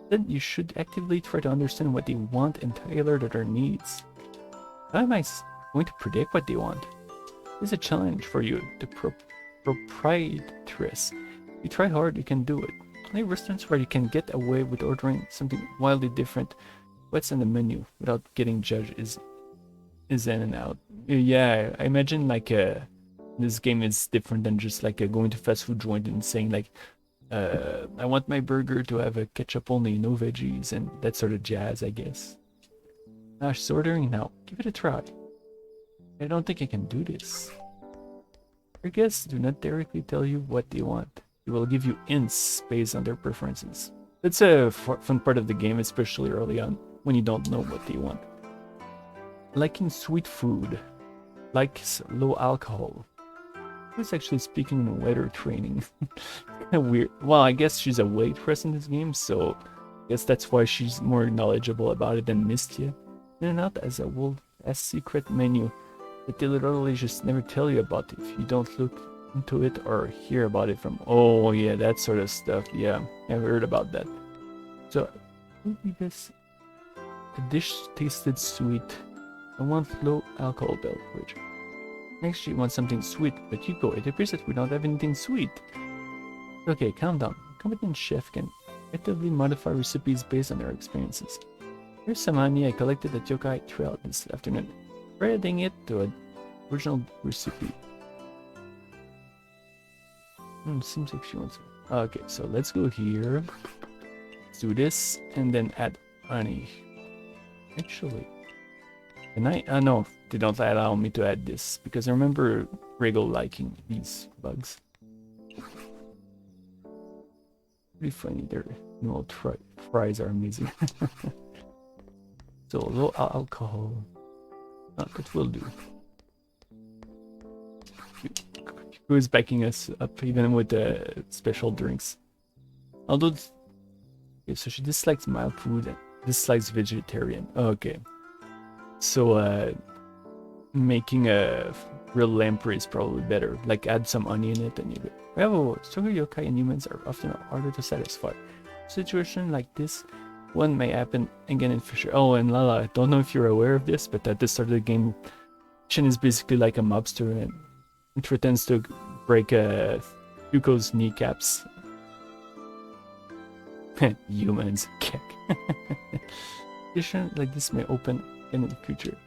[SPEAKER 1] Then you should actively try to understand what they want and tailor to their needs. How am I going to predict what they want? It's a challenge for you, the proprietress. If you try hard, you can do it. Only restaurants where you can get away with ordering something wildly different what's on the menu without getting judged is in and out. Yeah, I imagine like this game is different than just like going to fast food joint and saying like, I want my burger to have a ketchup only, no veggies, and that sort of jazz, I guess. She's ordering now. Give it a try. I don't think I can do this. Your guests do not directly tell you what they want. They will give you hints based on their preferences. It's a fun part of the game, especially early on, when you don't know what they want. Liking sweet food. Likes low alcohol. Who's actually speaking in weather training? Kinda weird. Well, I guess she's a waitress in this game, so I guess that's why she's more knowledgeable about it than Mystia. In and out as a secret menu that they literally just never tell you about if you don't look into it or hear about it from... Oh yeah, that sort of stuff. Yeah, I've heard about that. So, I guess the dish tasted sweet. I want low alcohol beverage. Next, she wants something sweet, but Yuko, it appears that we don't have anything sweet. Okay, calm down. A competent chef can effectively modify recipes based on their experiences. Here's some honey I collected at Yokai Trail this afternoon, crediting it to an original recipe. Seems like she wants to. Okay, so let's go here. Let's do this and then add honey. Actually, can I? No, they don't allow me to add this because I remember Regal liking these bugs. Pretty funny. Their little fries are amazing. So low alcohol. That will do. Who is backing us up even with the special drinks? Although, okay, so she dislikes mild food and dislikes vegetarian. Okay, so making a real lamprey is probably better. Like add some onion in it and you go. However, stronger yokai and humans are often harder to satisfy. Situation like this, one may happen again in Fisher. Oh, and Lala, I don't know if you're aware of this, but at the start of the game, Shin is basically like a mobster and it pretends to break Yuko's kneecaps. Humans, kick. Situation like this may open in the future.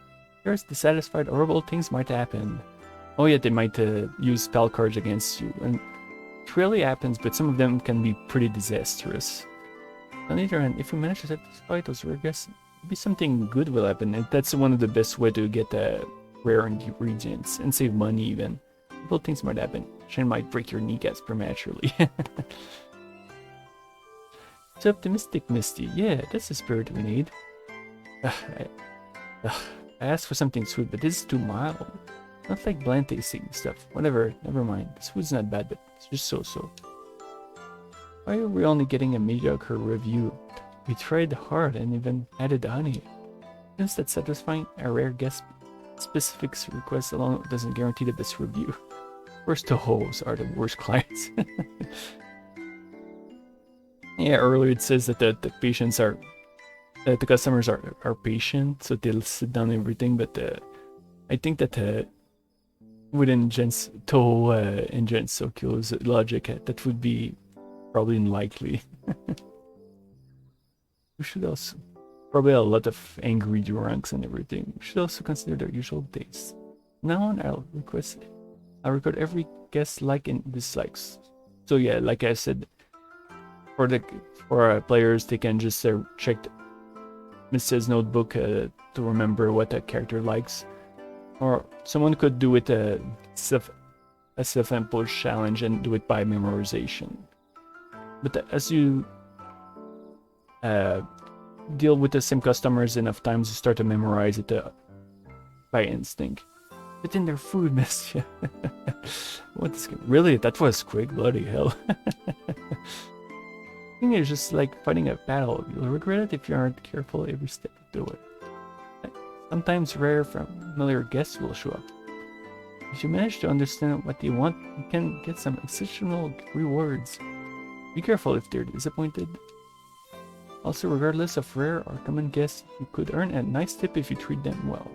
[SPEAKER 1] Here's dissatisfied, horrible things might happen. Oh yeah, they might use spell cards against you, and it rarely happens, but some of them can be pretty disastrous. On the other hand, if we manage to satisfy those rare guests, maybe something good will happen, and that's one of the best way to get rare ingredients and save money even. Little things might happen. Shin might break your kneecaps prematurely. So optimistic, Misty. Yeah, that's the spirit we need. I asked for something sweet, but this is too mild. Not like bland tasting stuff. Whatever, never mind. This food's not bad, but it's just so-so. Why are we only getting a mediocre review? We tried hard and even added honey. Since that's satisfying, a rare guest specifics request alone doesn't guarantee the best review. Worst Touhous are the worst clients. Yeah, earlier it says that the patients are, the customers are patient, so they'll sit down and everything. But I think that within Touhou and Gensokyo's logic, that would be probably unlikely. We should also probably a lot of angry drunks and everything. We should also consider their usual tastes. Now on, I'll record every guest like and dislikes. So yeah, like I said, for players, they can just check Misty's notebook to remember what a character likes, or someone could do it a self-imposed challenge and do it by memorization. But as you deal with the same customers enough times, you start to memorize it by instinct. But in their food, Mystia. What is really? That was quick, bloody hell. I think it's just like fighting a battle. You'll regret it if you aren't careful every step of the way. Sometimes rare familiar guests will show up. If you manage to understand what they want, you can get some exceptional rewards. Be careful if they're disappointed. Also, regardless of rare or common guests, you could earn a nice tip if you treat them well.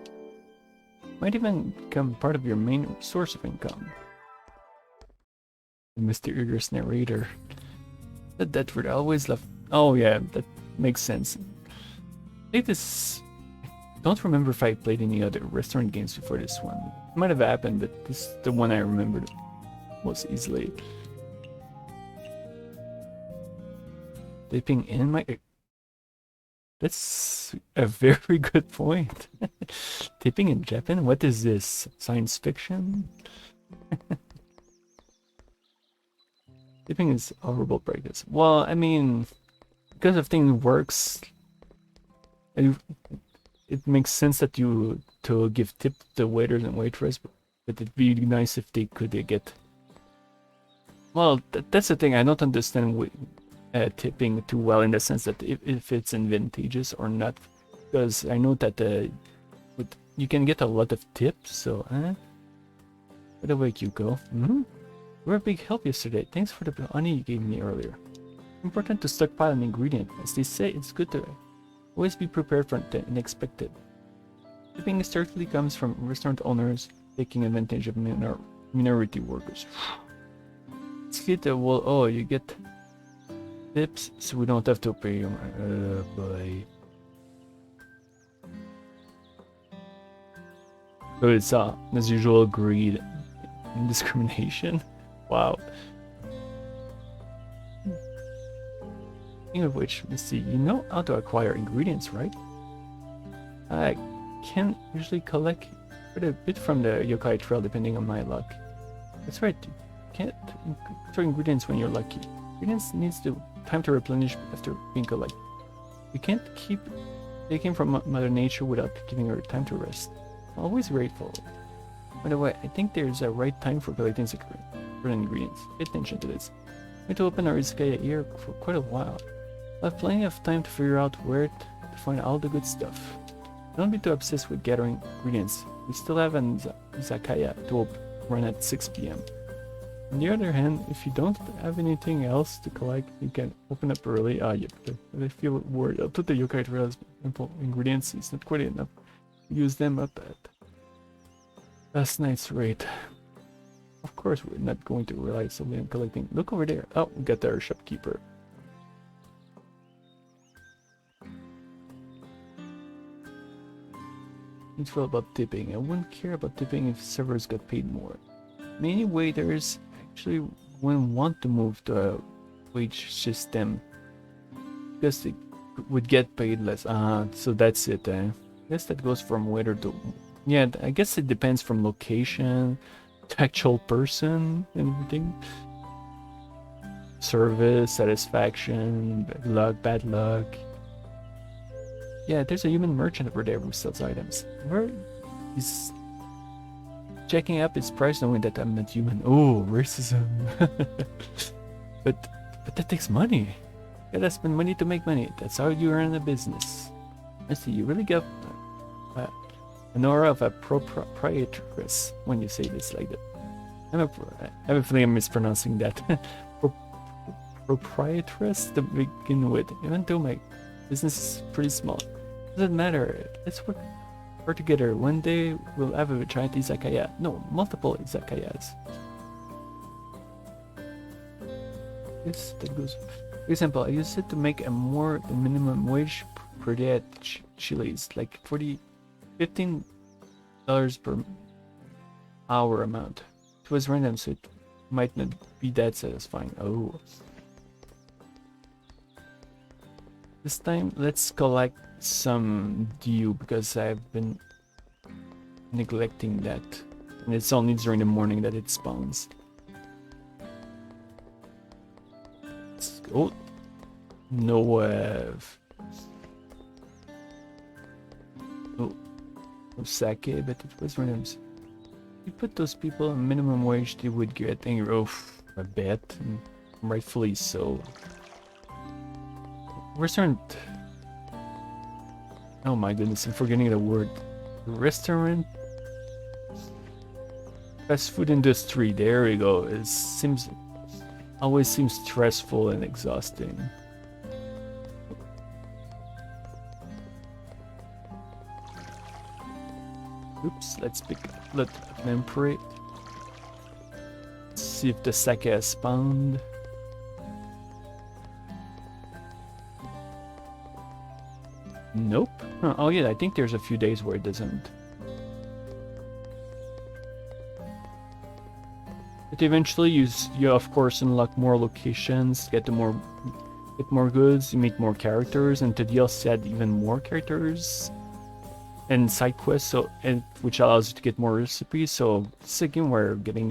[SPEAKER 1] Might even become part of your main source of income. The mysterious narrator. That word I always love. Oh yeah, that makes sense. I think this. Don't remember if I played any other restaurant games before this one. It might have happened, but this is the one I remembered most easily. Dipping in my. That's a very good point. Tipping in Japan? What is this? Science fiction? Tipping is a horrible practice. Well, I mean, because if things works, it makes sense that you to give tip to waiters and waitress, but it'd be nice if they could get. Well, that's the thing. I don't understand tipping too well in the sense that if it's advantageous or not, because I know that you can get a lot of tips. So, by the way, Kyuko, you were a big help yesterday. Thanks for the honey you gave me earlier. Important to stockpile an ingredient. As they say, it's good to always be prepared for the unexpected. Tipping historically comes from restaurant owners taking advantage of minority workers. It's good that you get tips, so we don't have to pay them. Boy. So it's as usual, greed and discrimination. Wow. Speaking of which, let's see, you know how to acquire ingredients, right? I can usually collect quite a bit from the yokai trail depending on my luck. That's right, you can't store ingredients when you're lucky. Ingredients needs time to replenish after being collected. You can't keep taking from Mother Nature without giving her time to rest. Always grateful. By the way, I think there's a right time for collecting certain ingredients. Pay attention to this. I'm going to open our Izakaya here for quite a while. I'll have plenty of time to figure out where to find all the good stuff. Don't be too obsessed with gathering ingredients. We still have an Izakaya to run at 6 p.m. On the other hand, if you don't have anything else to collect, you can open up early. Yep, I feel worried. I'll put the yokai trails ingredients. It's not quite enough. Use them up at last night's rate. Of course, we're not going to rely solely on collecting. Look over there. Oh, we got our shopkeeper. It's all about tipping. I wouldn't care about tipping if servers got paid more. Many waiters actually wouldn't want to move to a wage system because they would get paid less. So that's it. I guess that goes from waiter to... Yeah, I guess it depends from location, to actual person, and everything. Service, satisfaction, bad luck. Yeah, there's a human merchant over there who sells items. Where he's checking up his price knowing that I'm not human. Oh, racism. but that takes money. You gotta spend money to make money. That's how you earn a business. I see, you really got an aura of a proprietress when you say this like that. I have a feeling I'm mispronouncing that. Proprietress to begin with, even though my business is pretty small. Doesn't matter. Let's work together. One day we'll have a giant izakaya. No, multiple izakayas. Yes, that goes. For example, I used it to make a more than minimum wage per day at Chili's, like $15 per hour amount. It was random, so it might not be that satisfying. Oh. This time, let's collect some dew because I've been neglecting that. And it's only during the morning that it spawns. Let's go. No sake, but it was random. You put those people on minimum wage, they would get angry. Oh, I bet. And rightfully so. Restaurant. Oh my goodness, I'm forgetting the word. Restaurant. Fast food industry. There we go. It always seems stressful and exhausting. Oops, let's let Lamprey. See if the sake has spawned. Nope. Huh. Oh yeah, I think there's a few days where it doesn't. But eventually you of course unlock more locations, get more goods, you meet more characters, and the DLC add even more characters and side quests, which allows you to get more recipes. So it's a game where getting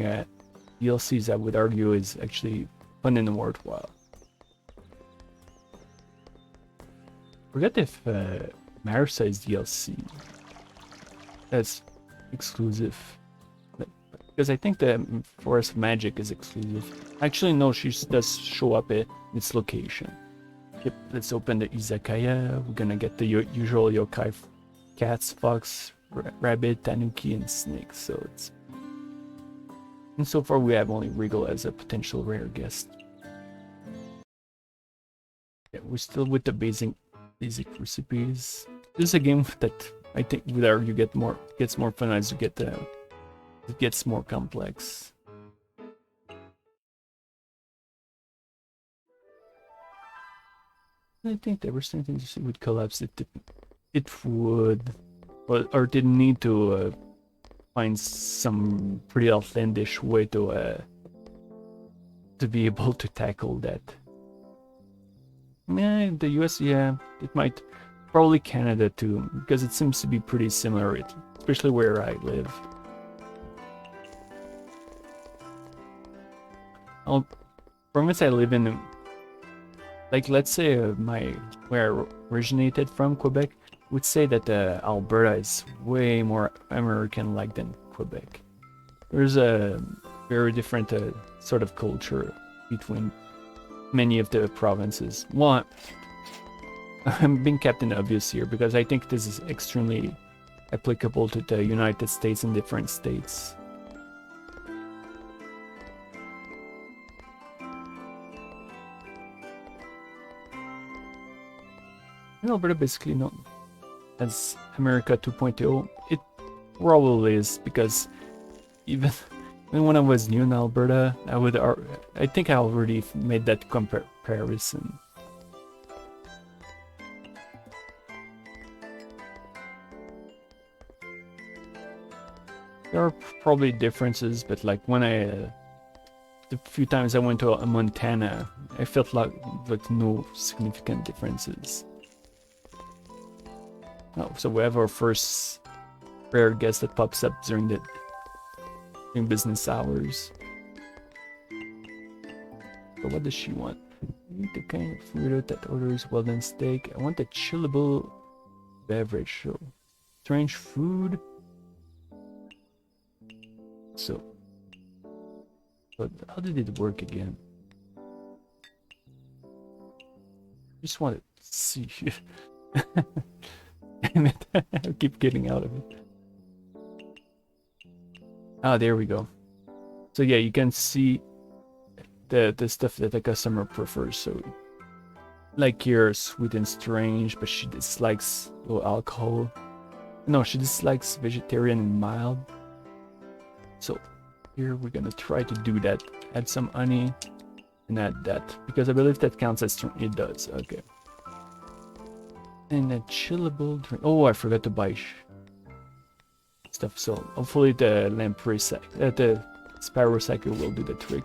[SPEAKER 1] DLCs, I would argue, is actually fun and worthwhile. Forget if Marisa is DLC. That's exclusive. Because I think the Forest of Magic is exclusive. Actually, no, she does show up at its location. Yep, let's open the Izakaya. We're gonna get the usual yokai: cats, fox, rabbit, tanuki, and snake. So it's... And so far we have only Regal as a potential rare guest. Yeah, we're still with the basic recipes. This is a game that I think would argue gets more fun as you get it gets more complex. I think there was something to see would collapse. It would, or didn't need to find some pretty outlandish way to be able to tackle that. Yeah, the US, yeah, it might. Probably Canada too, because it seems to be pretty similar, especially where I live. Province I live in, like let's say where I originated from, Quebec, would say that Alberta is way more American-like than Quebec. There's a very different sort of culture between many of the provinces. Well, I'm being Captain Obvious here because I think this is extremely applicable to the United States and different states. And Alberta basically known as America 2.0. It probably is because even when I was new in Alberta, I think I already made that comparison. There are probably differences, but like when the few times I went to Montana, I felt like no significant differences. Oh, so we have our first rare guest that pops up during business hours. So what does she want? I need the kind of food that orders well done steak. I want a chillable beverage. So strange food. So, but how did it work again? Just want to see. Damn it! I keep getting out of it. Ah, there we go. So yeah, you can see the stuff that the customer prefers. So, like here, sweet and strange, but she dislikes low alcohol. No, she dislikes vegetarian and mild. So here we're gonna try to do that. Add some honey and add that because I believe that counts as it does. Okay. And a chillable drink. Oh, I forgot to buy stuff. So hopefully the lamprey sack, the sparrow sacker will do the trick.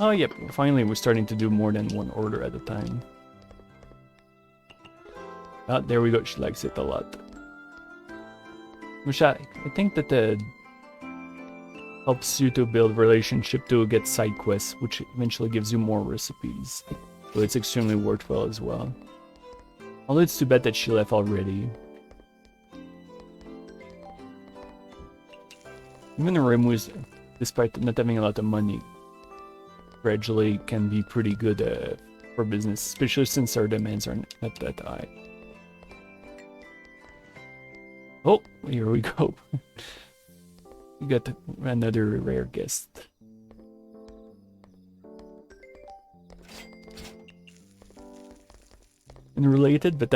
[SPEAKER 1] Oh yep, finally we're starting to do more than one order at a time. Ah, there we go. She likes it a lot. Which I think that helps you to build relationship to get side quests, which eventually gives you more recipes. So it's extremely worthwhile as well. Although it's too bad that she left already. Even Remus, despite not having a lot of money, gradually can be pretty good for business, especially since our demands are not that high. Oh, here we go. We got another rare guest. Unrelated, but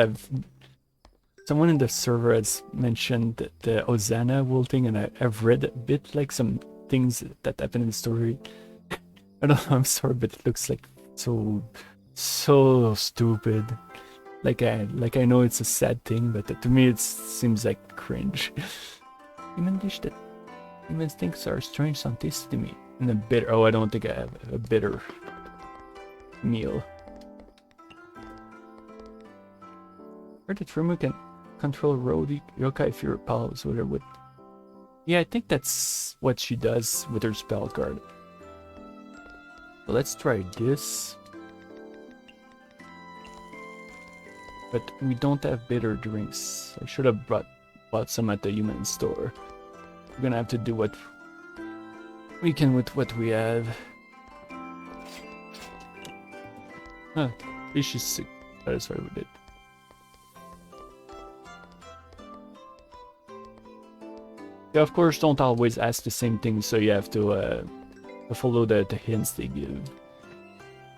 [SPEAKER 1] someone in the server has mentioned the Hosanna wilting, and I've read a bit like some things that happened in the story. I don't know, I'm sorry, but it looks like so stupid. Like I know it's a sad thing, but to me it seems like cringe. Human dish that humans think are strange sound tasty to me. And a bitter. Oh, I don't think I have a bitter meal. Heard that Fumu can control road yokai if you're pals with her with. Yeah, I think that's what she does with her spell card. So let's try this. But we don't have bitter drinks. I should have bought some at the human store. We're gonna have to do what we can with what we have. Huh, at least she's satisfied with it. Yeah, of course, don't always ask the same thing, so you have to follow the hints they give.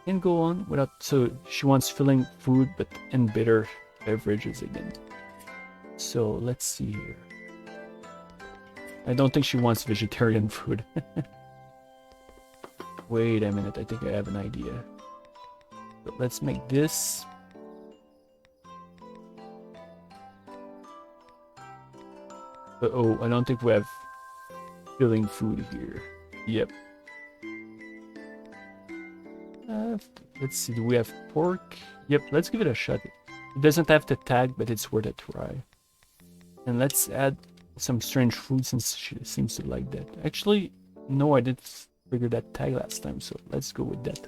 [SPEAKER 1] And go on without. So she wants filling food, and bitter beverages again. So let's see here. I don't think she wants vegetarian food. Wait a minute, I think I have an idea. So let's make this. Oh, I don't think we have filling food here. Yep. Let's see, do we have pork? Yep, let's give it a shot. It doesn't have the tag, but it's worth a try. And let's add some strange food since she seems to like that. Actually, no, I didn't figure that tag last time, so let's go with that.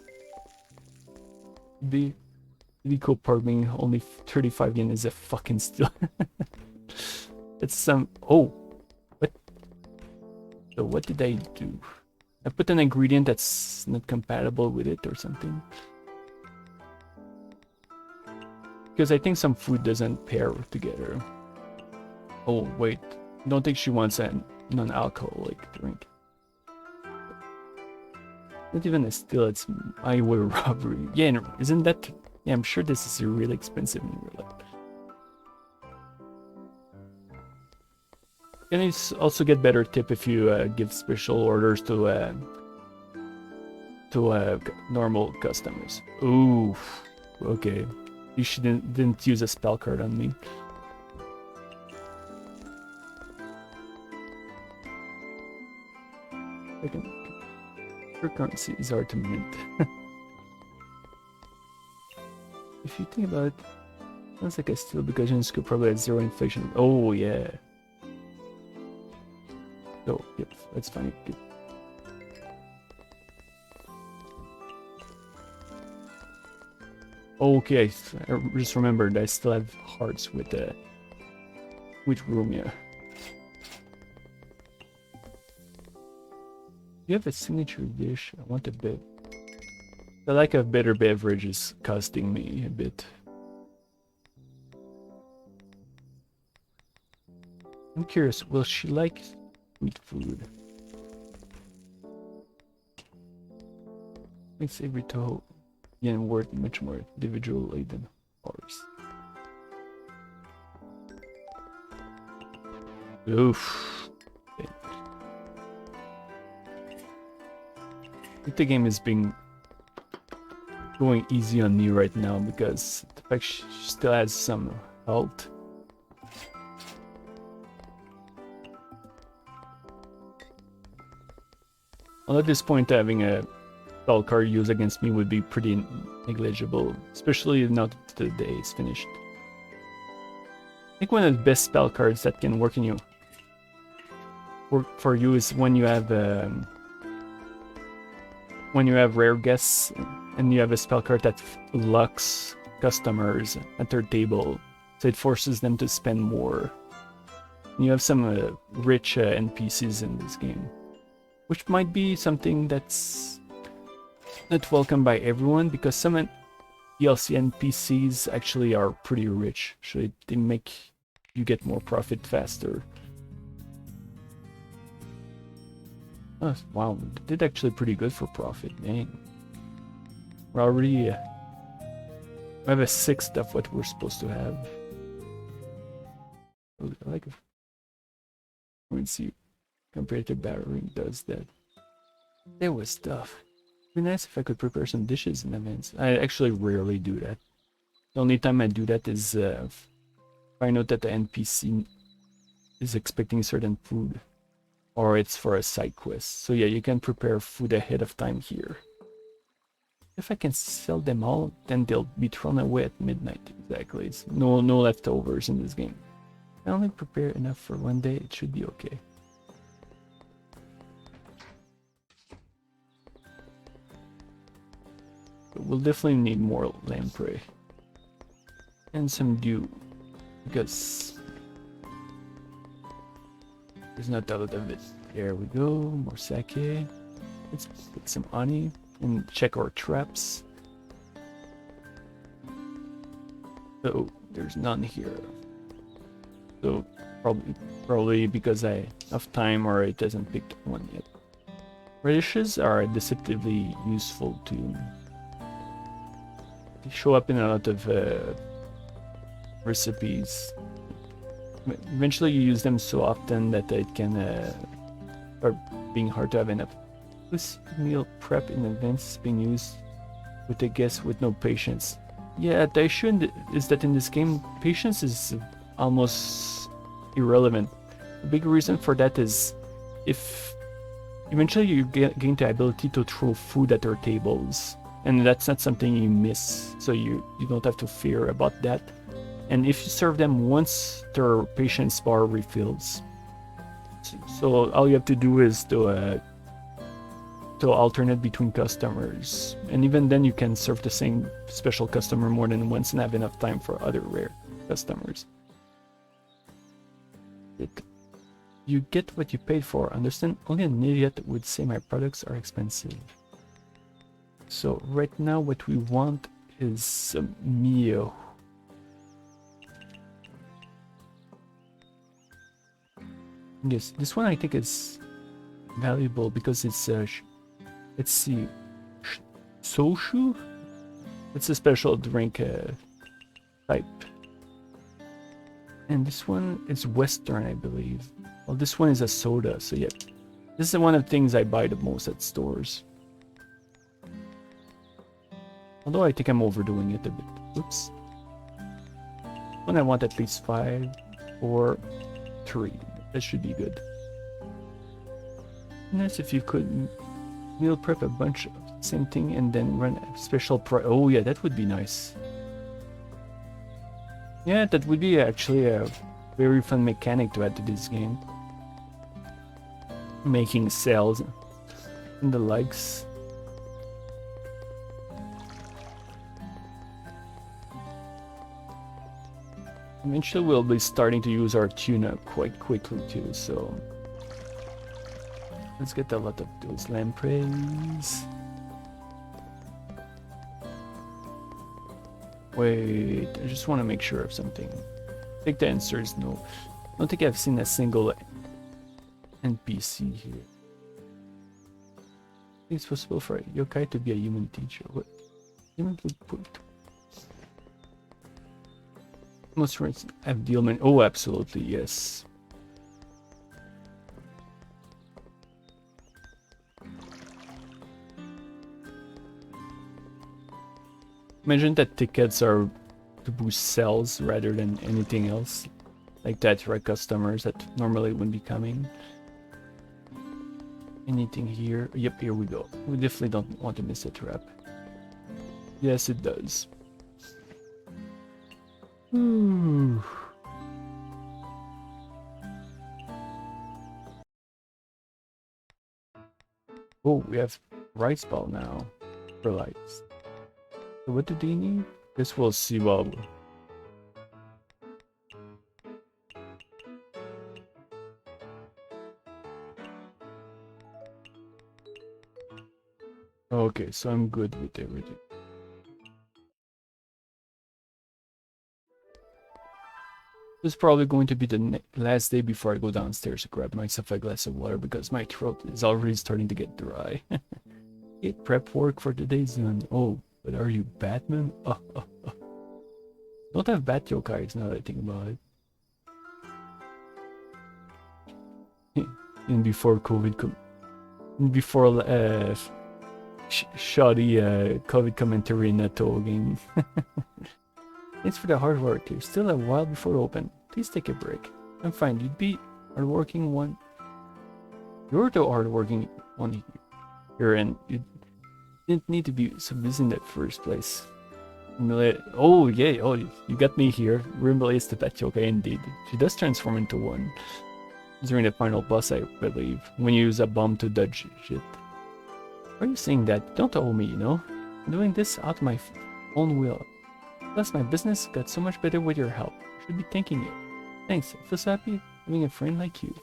[SPEAKER 1] The cool part being only 35 yen is a fucking steal. It's some... Oh! What? So what did I do? I put an ingredient that's not compatible with it or something. Because I think some food doesn't pair together. Oh, wait. I don't think she wants a non-alcoholic drink. Not even a steal, it's highway robbery. Yeah, isn't that... Yeah, I'm sure this is really expensive in real life. And you also get better tip if you give special orders to normal customers. Ooh, okay. You didn't use a spell card on me. Your currency is hard to mint. If you think about it, sounds like I steal because Gensokyo probably has 0 inflation. Oh yeah. Oh, yep, that's fine. Good. Okay, I just remembered I still have hearts with Rumia. You have a signature dish. I want a bit. The lack of bitter beverage is costing me a bit. I'm curious, will she like sweet food? Makes every Touhou yen worth much more individually than ours. Oof. Okay. I think the game is going easy on me right now because the fact she still has some health. Well, at this point, having a spell card used against me would be pretty negligible, especially now that the day is finished. I think one of the best spell cards that can work for you is when you have rare guests and you have a spell card that locks customers at their table, so it forces them to spend more. And you have some rich NPCs in this game, which might be something that's not welcome by everyone, because some DLC NPCs actually are pretty rich, so they make you get more profit faster. Oh, wow, they did actually pretty good for profit, dang. We're already... we have a sixth of what we're supposed to have. I like it. Currency compared to battering does that. There was stuff. It'd be nice if I could prepare some dishes in advance. I actually rarely do that. The only time I do that is if I note that the NPC is expecting certain food, or it's for a side quest. So yeah, you can prepare food ahead of time here. If I can sell them all, then they'll be thrown away at midnight. Exactly. It's no leftovers in this game. If I only prepare enough for one day, it should be okay. But we'll definitely need more lamprey. And some dew. Because there's not a lot of it. There we go. More sake. Let's put some honey and check our traps. So there's none here. So probably because I have time or it hasn't picked one yet. Radishes are deceptively useful too. They show up in a lot of recipes. Eventually you use them so often that it can start being hard to have enough. This meal prep in advance is being used with a guest with no patience. Yeah, the issue is that in this game, patience is almost irrelevant. The big reason for that is if eventually you gain the ability to throw food at their tables, and that's not something you miss, so you don't have to fear about that. And if you serve them once, their patience bar refills. So all you have to do is to alternate between customers, and even then you can serve the same special customer more than once and have enough time for other rare customers. You get what you paid for. Understand? Only an idiot would say my products are expensive. So right now what we want is a meal. Yes, this one I think is valuable because it's let's see, Soushu? It's a special drink type. And this one is Western, I believe. Well, this one is a soda, so yeah. This is one of the things I buy the most at stores. Although I think I'm overdoing it a bit. Oops. When I want at least 5 or 3. That should be good. Nice if you could meal prep a bunch of the same thing and then run a special oh yeah, that would be nice. Yeah, that would be actually a very fun mechanic to add to this game. Making sales and the likes. Eventually we'll be starting to use our tuna quite quickly too, so let's get a lot of those lampreys. Wait, I just want to make sure of something. I think the answer is no. I don't think I've seen a single NPC here. I think it's possible for a yokai to be a human teacher. What? Human would put. Most friends have dealman. Oh, absolutely, yes. Imagine that tickets are to boost sales rather than anything else. Like that, right? Customers that normally wouldn't be coming. Anything here? Yep, here we go. We definitely don't want to miss a trap. Yes, it does. Ooh. Oh, we have rice ball now for lights. So what do they need? Guess we'll see. Well, okay, so I'm good with everything. This is probably going to be the last day before I go downstairs to grab myself a glass of water because my throat is already starting to get dry. Get prep work for today's done. Oh, but are you Batman? Don't have bat yokais now that I think about it. And before COVID, before shoddy COVID commentary in a TOwLG game. Thanks for the hard work. You're still a while before open. Please take a break. I'm fine. You'd be hardworking one. You're the hardworking one here, and you didn't need to be so busy in the first place. Oh yeah, oh you got me here. Rimble is the pet yokai indeed. She does transform into one during the final boss, I believe, when you use a bomb to dodge shit. Why are you saying that? You don't owe me, you know? I'm doing this out of my own will. Plus, my business got so much better with your help. I should be thanking you. Thanks, I feel so happy having a friend like you.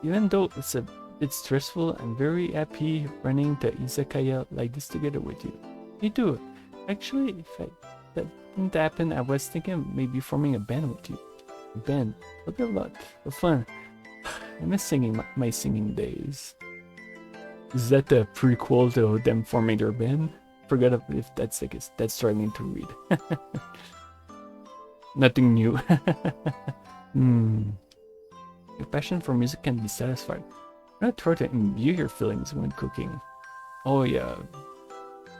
[SPEAKER 1] Even though it's a bit stressful, I'm very happy running the Izakaya like this together with you. Me too. Actually, if that didn't happen, I was thinking of maybe forming a band with you. A band. It'll be a lot of fun. I miss singing my singing days. Is that a prequel to them forming their band? Forgot if that's the case. That's struggling to read. Nothing new. Your passion for music can be satisfied. Not try to imbue your feelings when cooking. Oh yeah.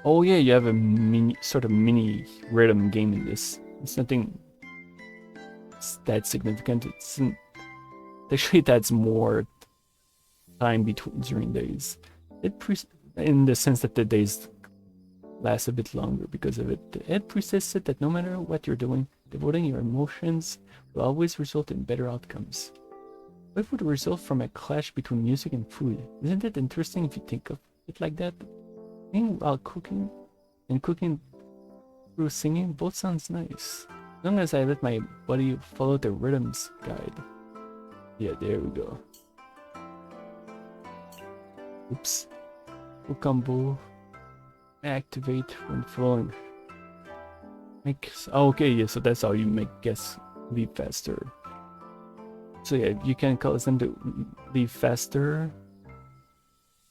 [SPEAKER 1] Oh yeah, you have a mini rhythm game in this. It's nothing that significant. It's Actually, that's more time between during days. In the sense that the days last a bit longer because of it. The Ed priestess said that no matter what you're doing, devoting your emotions will always result in better outcomes. What would result from a clash between music and food? Isn't it interesting if you think of it like that? Singing while cooking and cooking through singing both sounds nice. As long as I let my body follow the rhythm's guide. Yeah, there we go. Oops. Full combo. Activate when flowing. Okay, yeah, so that's how you make guests leave faster. So yeah, you can cause them to leave faster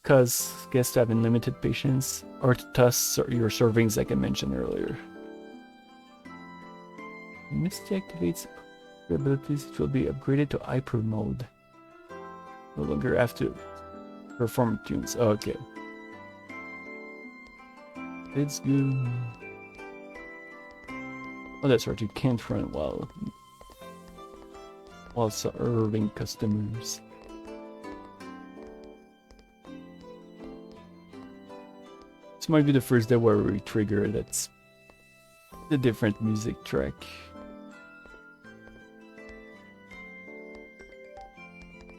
[SPEAKER 1] because guests have unlimited patience, or to toss your servings like I mentioned earlier. Mystia activates your abilities, it will be upgraded to hyper mode. No longer have to perform tunes. Oh, okay. It's good. Oh, that's right, you can't run while serving customers. This might be the first day where we trigger that's the different music track.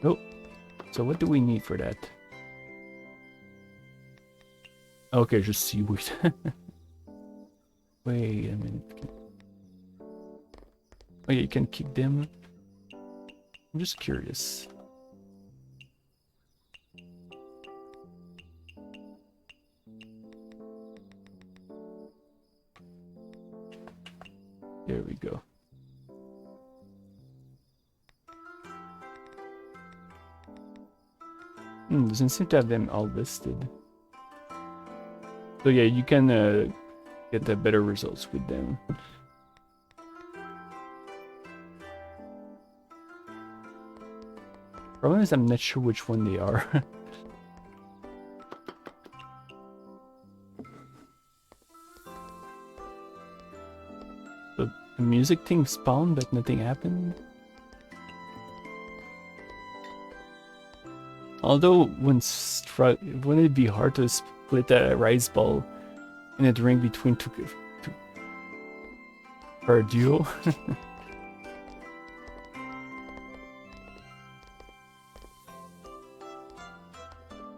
[SPEAKER 1] Oh, so what do we need for that? Okay, just seaweed. Wait a minute. Oh yeah, you can kick them. I'm just curious. There we go. Doesn't seem to have them all listed. So yeah, you can get the better results with them. Problem is I'm not sure which one they are. The music thing spawned but nothing happened. Although wouldn't it be hard to split a rice ball in a ring between two for a duo?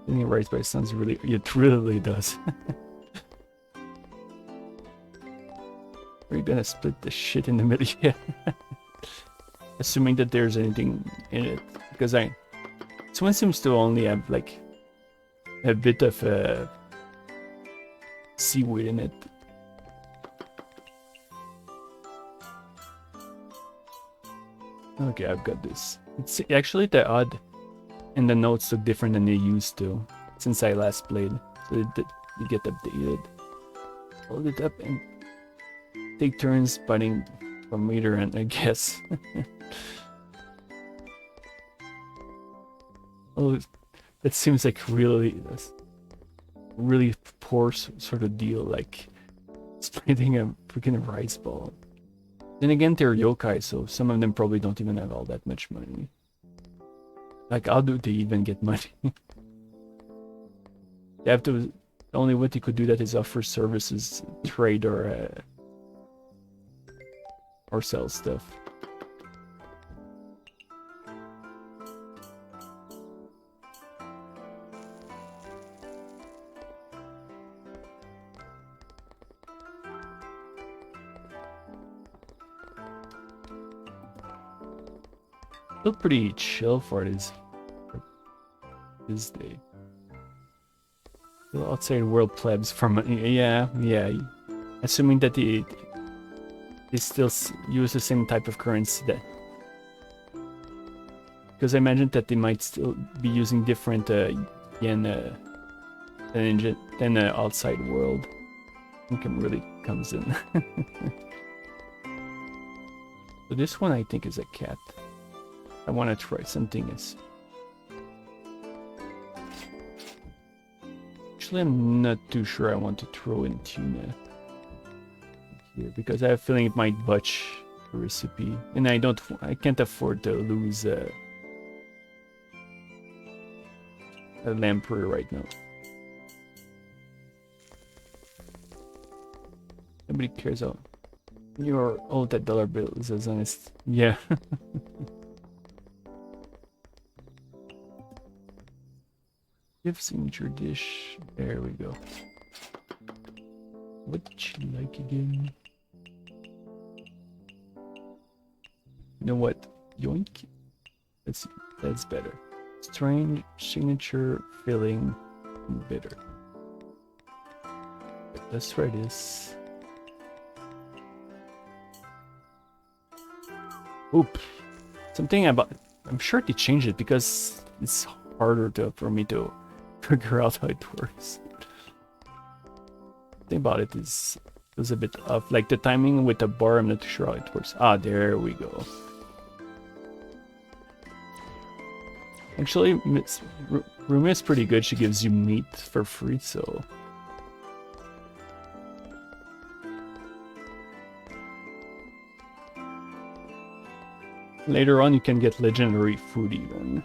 [SPEAKER 1] Getting rice by sounds really, it really does. Are you gonna split the shit in the middle? Yeah. Assuming that there's anything in it, because this one seems to only have like a bit of seaweed in it. Okay, I've got this. It's actually the odd and the notes look different than they used to since I last played, so you get updated. Hold it up and take turns biting from either end, I guess. Oh, that seems like really poor sort of deal, like splitting a freaking rice ball. Then again, they're yokai, so some of them probably don't even have all that much money. Like, how do they even get money? They have to. The only way they could do that is offer services, trade, or sell stuff. Still pretty chill for this day. Still outside world plebs from yeah. Assuming that they still use the same type of currency that, because I imagine that they might still be using different yen than outside world. Income really comes in. So this one I think is a cat. I want to try something else. Actually, I'm not too sure I want to throw in tuna here because I have a feeling it might botch the recipe, and I can't afford to lose a lamprey right now. Nobody cares how you're old that dollar bill is as honest. Yeah. Give signature dish. There we go. What did she like again? You know what? Yoink. Let's see. That's better. Strange signature filling bitter. Let's try this. Oop. Something about. I'm sure they changed it because it's harder for me to figure out how it works. The thing about it is a bit off. Like the timing with the bar, I'm not too sure how it works. Ah, there we go. Actually, Rumi is pretty good. She gives you meat for free, so. Later on, you can get legendary food even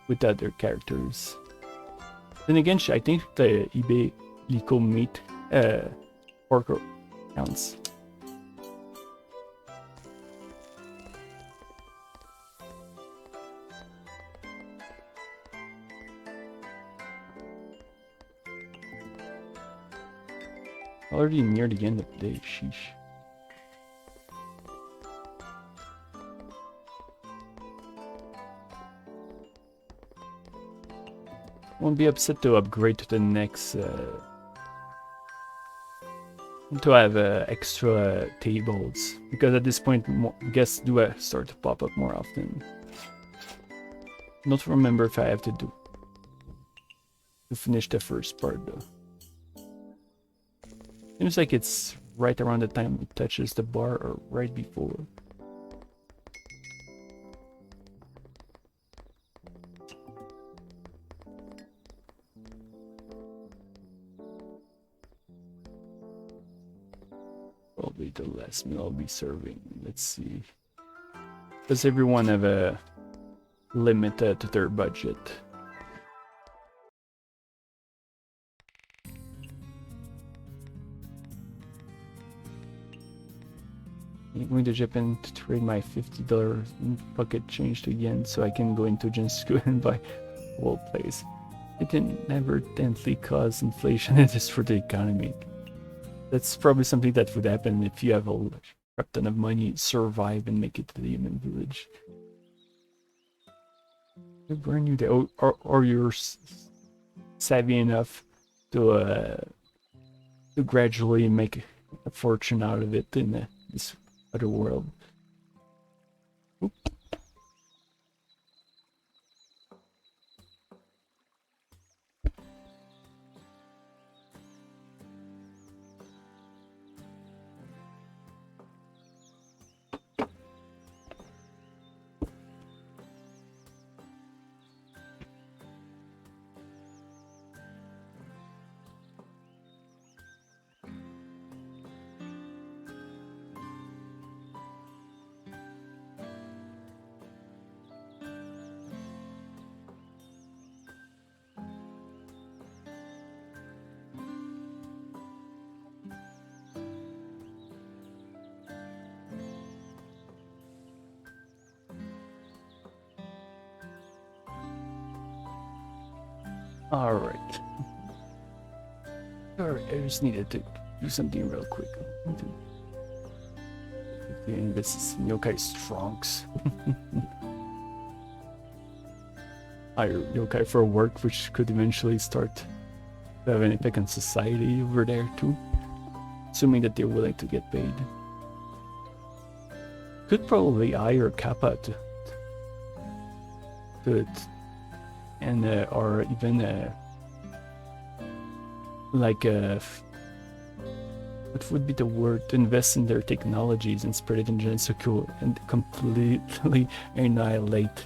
[SPEAKER 1] with other characters. Then again, I think the eBay Lico meat pork counts. Already near the end of the day, sheesh. Won't be upset to upgrade to the next to have extra tables, because at this point guests do start to pop up more often. Not remember if I have to finish the first part though. Seems like it's right around the time it touches the bar or right before. Probably the last meal I'll be serving. Let's see. Does everyone have a limit to their budget? I'm going to Japan to trade my $50 pocket change to yen so I can go into Gensokyo and buy a whole place. It can never gently cause inflation. It is for the economy. That's probably something that would happen if you have a crap ton of money, survive and make it to the human village. They burn you there, or you're savvy enough to gradually make a fortune out of it in this other world. Oop. Alright. Alright, I just needed to do something real quick. This is Yokai Strongs. Hire Yokai for work, which could eventually start to have an effect on society over there too. Assuming that they're willing to get paid. Could probably hire Kappa to it. And or even like what would be the word, to invest in their technologies and spread it in Gensokyo and completely annihilate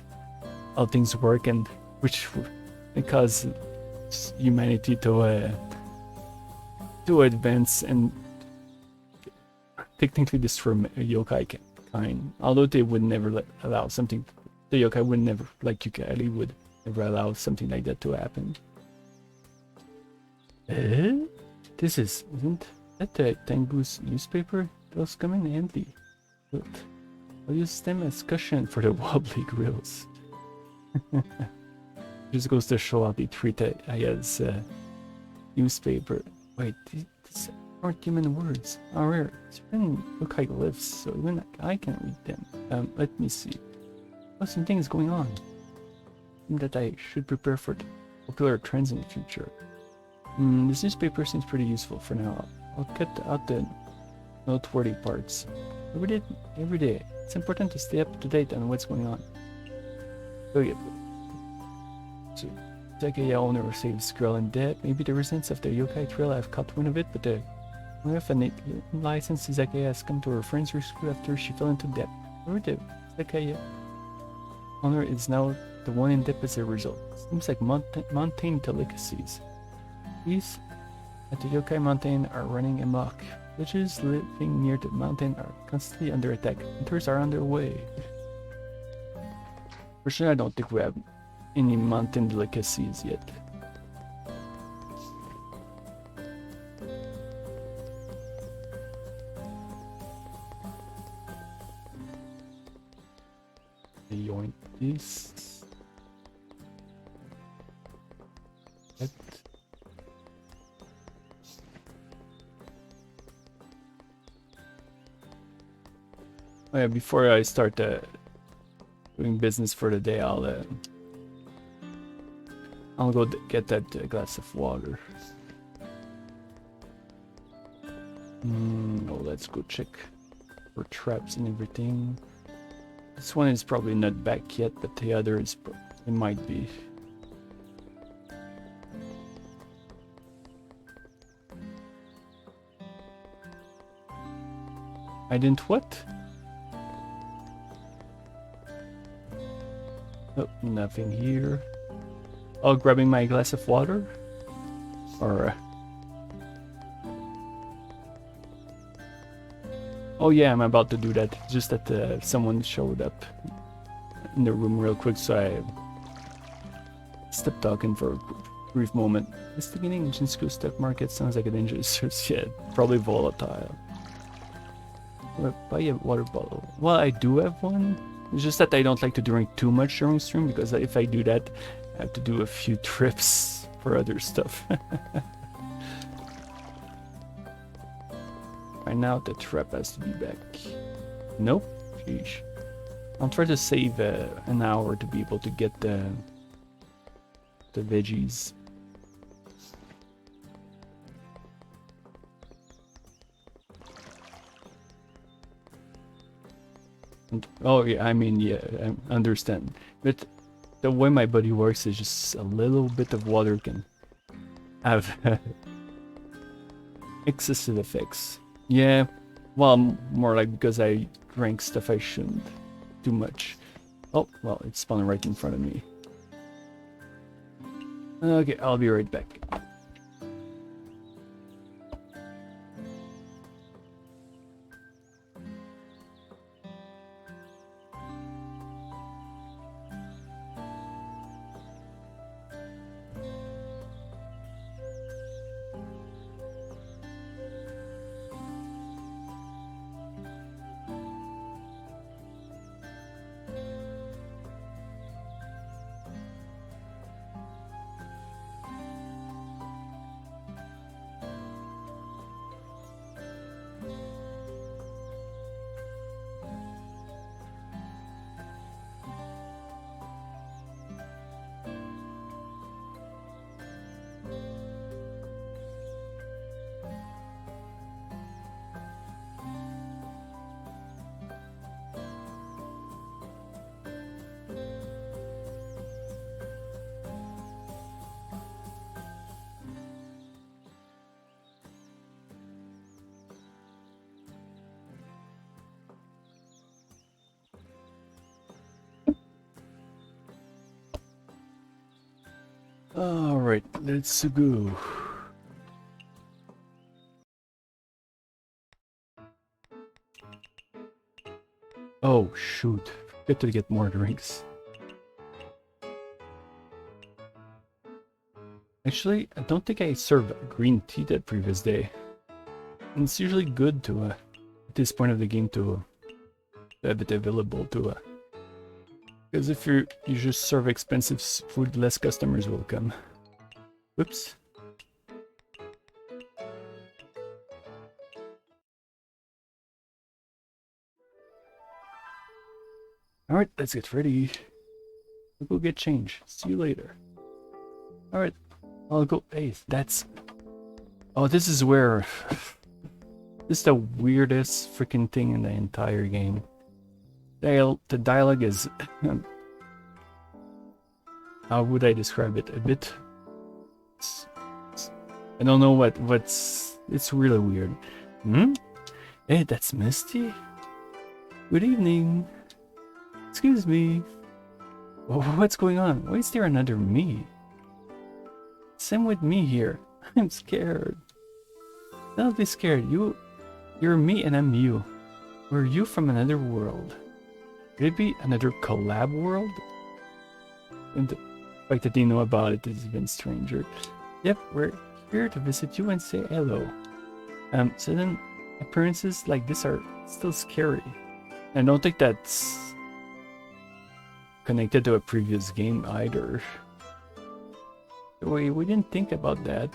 [SPEAKER 1] how things work, and which would cause humanity to advance and technically destroy yokai kind. Although they would never allow something, the yokai would never, like Yukari would, Never allow something like that to happen. Eh? This isn't that the Tengu's newspaper? Those come in handy. Good. I'll use them as cushion for the wobbly grills. Just goes to show how they treat Aya's newspaper. Wait, these aren't human words. Oh, rare. It's written look like glyphs, so even I can't read them. Let me see. Oh, some things going on. That I should prepare for the popular trends in the future. This newspaper seems pretty useful for now. I'll cut out the noteworthy parts. I read it every day. It's important to stay up to date on what's going on. Oh yeah. So, Izakaya owner saves girl in debt. Maybe the residents of the yokai trail have caught wind of it, but the owner of a licensed Izakaya has come to her friend's rescue after she fell into debt. Where the Izakaya owner is now the one in debt as a result. Seems like mountain delicacies. These at the Yokai Mountain are running amok. Villages living near the mountain are constantly under attack. Hunters are on their way. For sure, I don't think we have any mountain delicacies yet. Yoink this. That. Oh yeah, before I start doing business for the day, I'll go get that glass of water. Oh, let's go check for traps and everything. This one is probably not back yet, but the other is it might be. I didn't what? Oh, nothing here. Oh, grabbing my glass of water? Or... Oh yeah, I'm about to do that. Just that someone showed up in the room real quick, so I stopped talking for a brief moment. Investigating Gensokyo stock market sounds like a dangerous source. Yeah, probably volatile. Buy a water bottle. Well, I do have one. It's just that I don't like to drink too much during stream, because if I do that, I have to do a few trips for other stuff. Right now, the trap has to be back. Nope. Sheesh. I'll try to save an hour to be able to get the veggies. Oh yeah, I mean, yeah, I understand. But the way my body works is just a little bit of water can have excessive effects. Yeah, well, more like because I drank stuff I shouldn't too much. Oh, well, it spawned right in front of me. Okay, I'll be right back. Alright, let's go. Oh shoot, get to get more drinks. Actually, I don't think I served green tea that previous day. And it's usually good to, at this point of the game, to have it available to, because if you just serve expensive food, less customers will come. Whoops. Alright, let's get ready. We'll go get change. See you later. Alright, I'll go. Hey, that's. Oh, this is where. This is the weirdest freaking thing in the entire game. The dialogue is. How would I describe it? A bit. I don't know what's. It's really weird. Hmm? Hey, that's Misty? Good evening. Excuse me. What's going on? Why is there another me? Same with me here. I'm scared. Don't be scared. You're me and I'm you. We're you from another world. Could it be another collab world? And the fact that they know about it is even stranger. Yep, we're here to visit you and say hello. Sudden appearances like this are still scary. I don't think that's connected to a previous game either. We didn't think about that.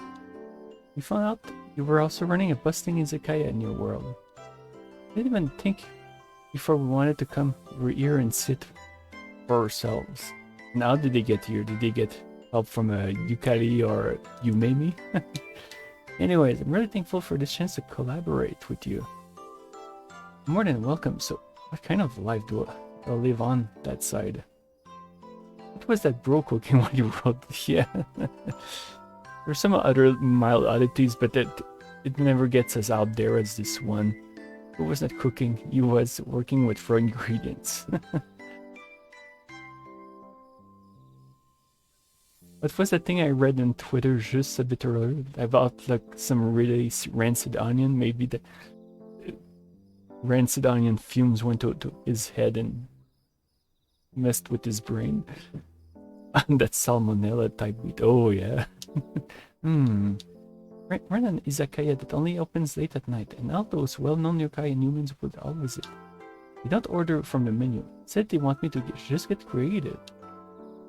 [SPEAKER 1] We found out you were also running a busting izakaya in your world. I didn't even think before we wanted to come over here and sit for ourselves. And how did they get here? Did they get help from a Yukari or Yumemi? Anyways, I'm really thankful for this chance to collaborate with you. More than welcome. So, what kind of life do I live on that side? What was that bro cooking when you wrote? Yeah. There's some other mild oddities, but it never gets as out there as this one. Who was not cooking? He was working with raw ingredients. What was that thing I read on Twitter just a bit earlier about like some really rancid onion? Maybe the rancid onion fumes went to his head and messed with his brain. That salmonella type meat. Oh yeah. Run an izakaya that only opens late at night, and all those well-known yokai and humans would all visit. They don't order from the menu. Said they want me to just get creative.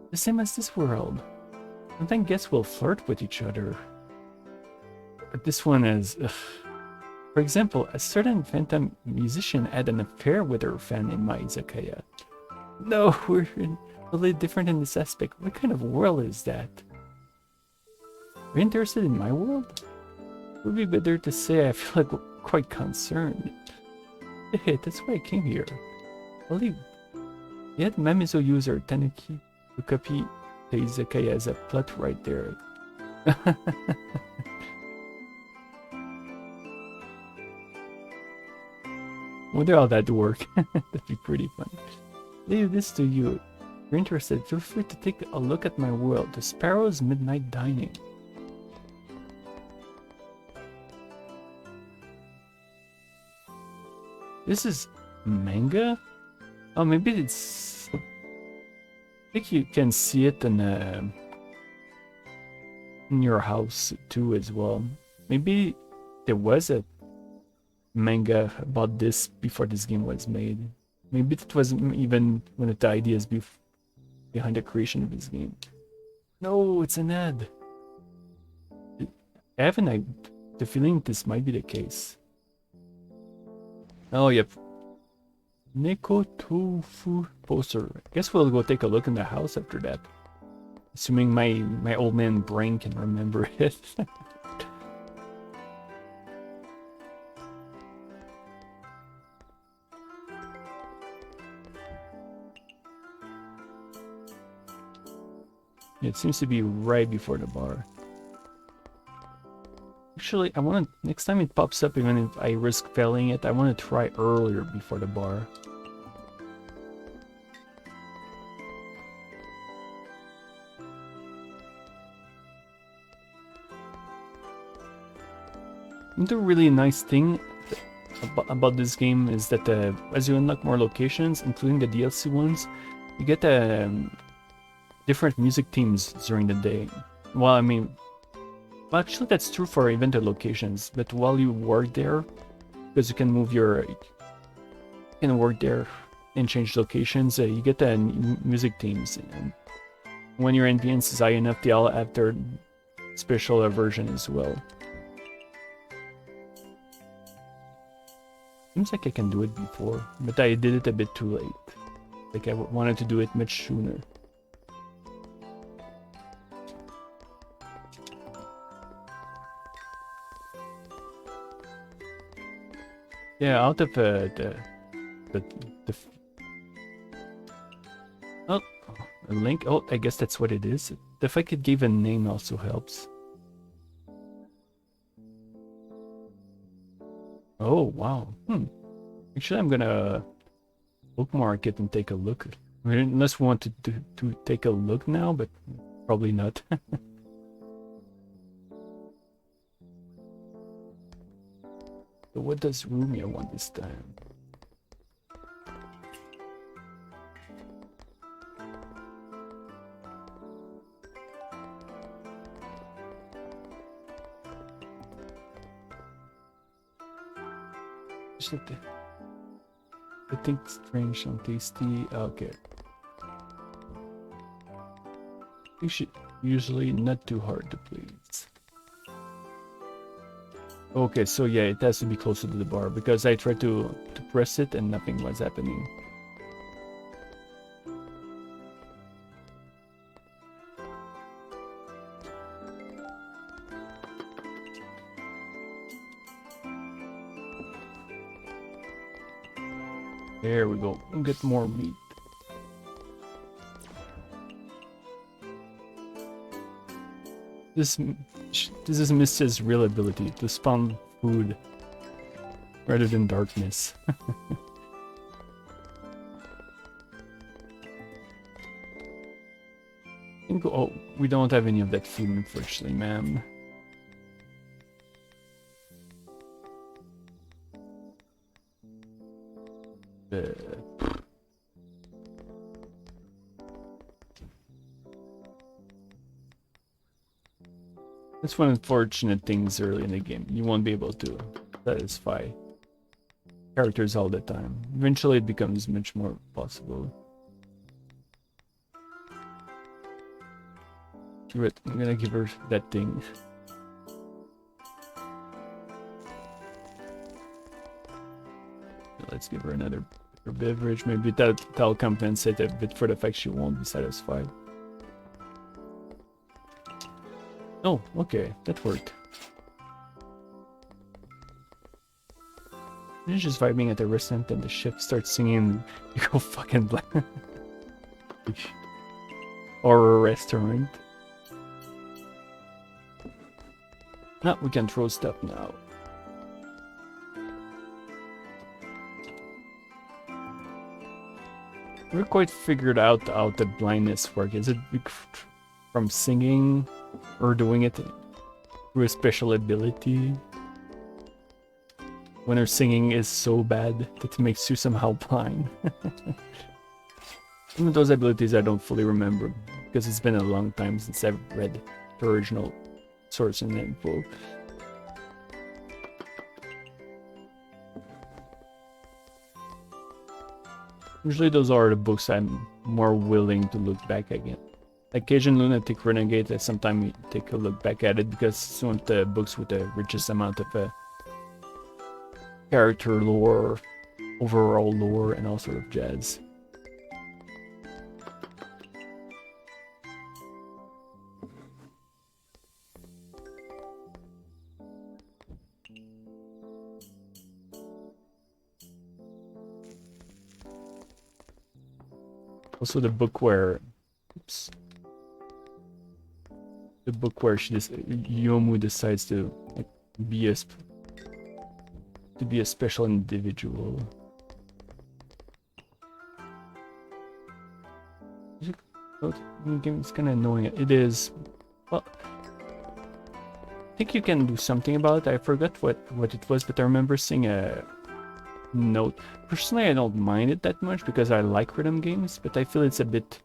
[SPEAKER 1] The same as this world. Sometimes guests will flirt with each other. But this one is... For example, a certain phantom musician had an affair with her fan in my izakaya. No, we're totally different in this aspect. What kind of world is that? Are you interested in my world? It would be better to say I feel like quite concerned. Hey, that's why I came here. I'll leave. Yet Mamizo user Tanuki to copy the izakaya as a plot right there. Wonder how that'd work. That'd be pretty fun. Leave this to you. If you're interested, feel free to take a look at my world, the Sparrow's Midnight Dining. This is manga? Oh, maybe it's... I think you can see it in your house too as well. Maybe there was a manga about this before this game was made. Maybe it wasn't even one of the ideas behind the creation of this game. No, it's an ad. I have the feeling this might be the case. Oh, yep. Neko Tofu poster. I guess we'll go take a look in the house after that. Assuming my old man brain can remember it. It seems to be right before the bar. Actually, I want to, next time it pops up, even if I risk failing it, I want to try earlier before the bar. The really nice thing about this game is that as you unlock more locations, including the DLC ones, you get different music themes during the day. Well, I mean, Well, actually, that's true for even the locations. But while you work there, because you can move your, you can work there and change locations, you get the music themes. And when your NPCs is high enough, they all have their special version as well. Seems like I can do it before, but I did it a bit too late. Like I wanted to do it much sooner. Yeah, out of the oh, a link. Oh, I guess that's what it is. The fact it gave a name also helps. Oh wow. Actually, I'm gonna bookmark it and take a look. I mean, unless we want to take a look now, but probably not. So what does Rumia want this time? I think strange and tasty. Okay. Usually not too hard to please. Okay, so yeah, it has to be closer to the bar because I tried to press it and nothing was happening. There we go. We'll get more meat. This is Mistia's real ability to spawn food rather than darkness. Oh, we don't have any of that food, unfortunately, ma'am. That's one unfortunate things early in the game. You won't be able to satisfy characters all the time. Eventually it becomes much more possible. I'm gonna give her that thing. Let's give her another beverage. Maybe that'll compensate a bit for the fact she won't be satisfied. Oh, okay, that worked. You're just vibing at the restaurant and the chef starts singing, you go fucking blank. Or a restaurant. No, we can throw stuff now. We're quite figured out how the blindness work. Is it from singing or doing it through a special ability? When her singing is so bad that it makes you somehow blind. Some of those abilities I don't fully remember because it's been a long time since I've read the original source and info. Usually those are the books I'm more willing to look back again. Like Cajun Lunatic Renegade, I sometimes take a look back at it because it's one of the books with the richest amount of character lore, overall lore, and all sort of jazz. Also the book where, oops, the book where Yomu decides to like, be a special individual. It's kind of annoying. It is. Well, I think you can do something about it. I forgot what it was, but I remember seeing a note. Personally, I don't mind it that much because I like rhythm games, but I feel it's a bit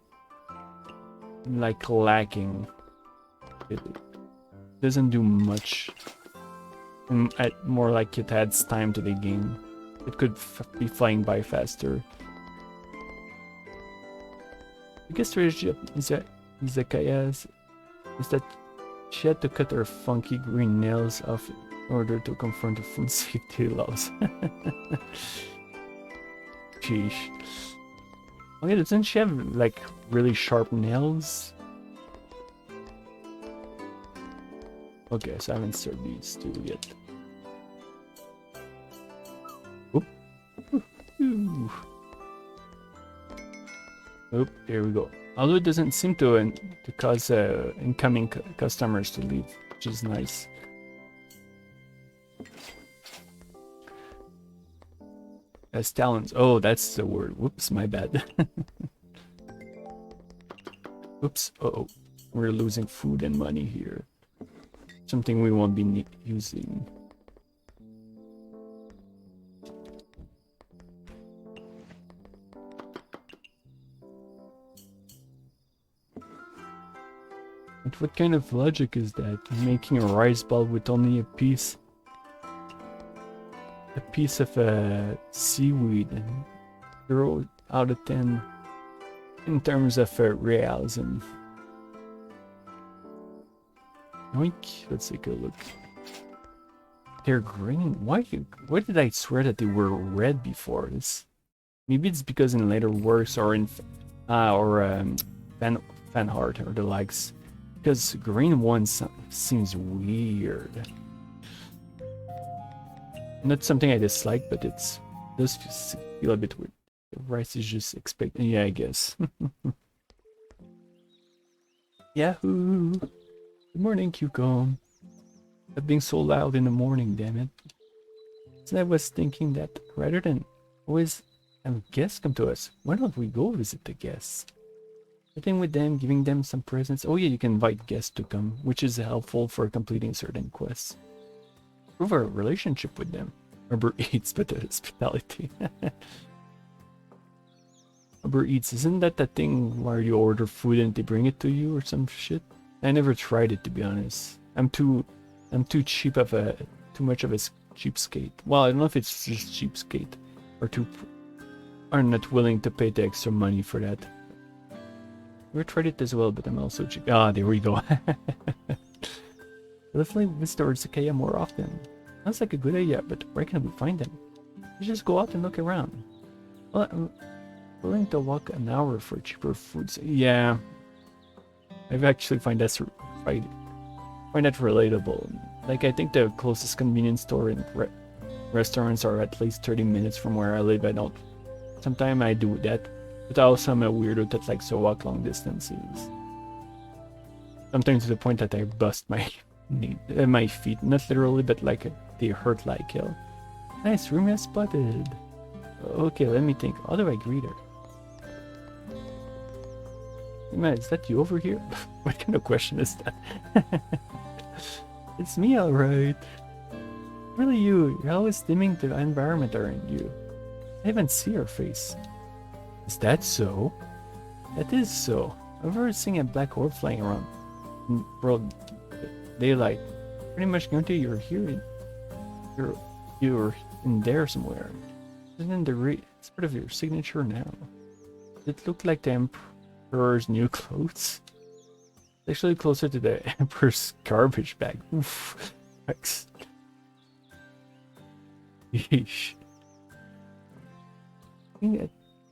[SPEAKER 1] like lacking. doesn't do much. More like it adds time to the game. It could be flying by faster. The biggest strategy of Izakaya is that she had to cut her funky green nails off in order to confront the food safety laws. Sheesh. Okay, doesn't she have like really sharp nails? Okay, so I haven't served these two yet. Oop. Ooh. Oop, there we go. Although it doesn't seem to cause incoming customers to leave, which is nice. As talents. Oh, that's the word. Whoops, my bad. Oops. Uh-oh. We're losing food and money here. Something we won't be using. But what kind of logic is that? Making a rice ball with only a piece of seaweed and 0 out of 10 in terms of realism. Yoink, let's take a look. They're green. Why did I swear that they were red before this? Maybe it's because in later works or in fan art or the likes. Because green ones seems weird. Not something I dislike, but it does feel a bit weird. The rice is just expecting. Yeah, I guess. Yahoo! Good morning, Cucumb. Stop being so loud in the morning, damn it. So I was thinking that rather than always have guests come to us, why don't we go visit the guests? Sitting with them, giving them some presents. Oh yeah, you can invite guests to come, which is helpful for completing certain quests. Prove our relationship with them. Uber Eats, but the hospitality. Uber Eats, isn't that the thing where you order food and they bring it to you or some shit? I never tried it, to be honest. I'm too much of a cheapskate. Well, I don't know if it's just cheapskate or not willing to pay the extra money for that. Never tried it as well, but I'm also cheap. Ah, there we go. Definitely visit Izakaya more often. Sounds like a good idea, but where can we find them? We just go out and look around. Well, I'm willing to walk an hour for cheaper foods. Yeah. I actually find that relatable. Like, I think the closest convenience store and restaurants are at least 30 minutes from where I live. Sometimes I do that, but also I'm a weirdo that likes to walk long distances. Sometimes to the point that I bust my feet, not literally, but like they hurt like hell. Nice, room spotted. Okay, let me think. How do I greet her? Man, is that you over here? What kind of question is that? It's me, alright. Really you. You're always dimming the environment, aren't you? I haven't seen your face. Is that so? That is so. I've ever seen a black orb flying around in broad daylight. Pretty much guarantee you're here. You're in there somewhere. Isn't it's part of your signature now? Does it look like the Emperor's new clothes? It's actually closer to the Emperor's garbage bag. Oof. Thanks. Yeesh.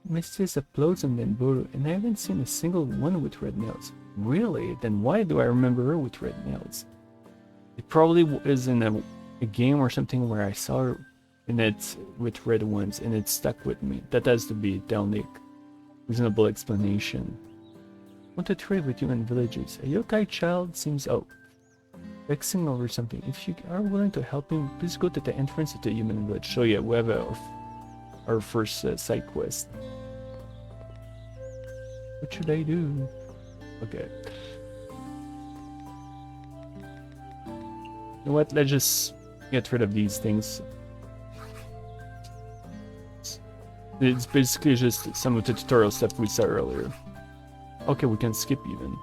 [SPEAKER 1] Mistress uploads on Denboro, and I haven't seen a single one with red nails. Really? Then why do I remember her with red nails? It probably is in a game or something where I saw her and it's with red ones and it stuck with me. That has to be the only reasonable explanation. I want to trade with you in villages. A yokai child seems vexing over something. If you are willing to help him, please go to the entrance to the human village. So yeah, we have our first side quest. What should I do? Okay. You know what? Let's just get rid of these things. It's basically just some of the tutorial stuff we saw earlier. Okay, we can skip even.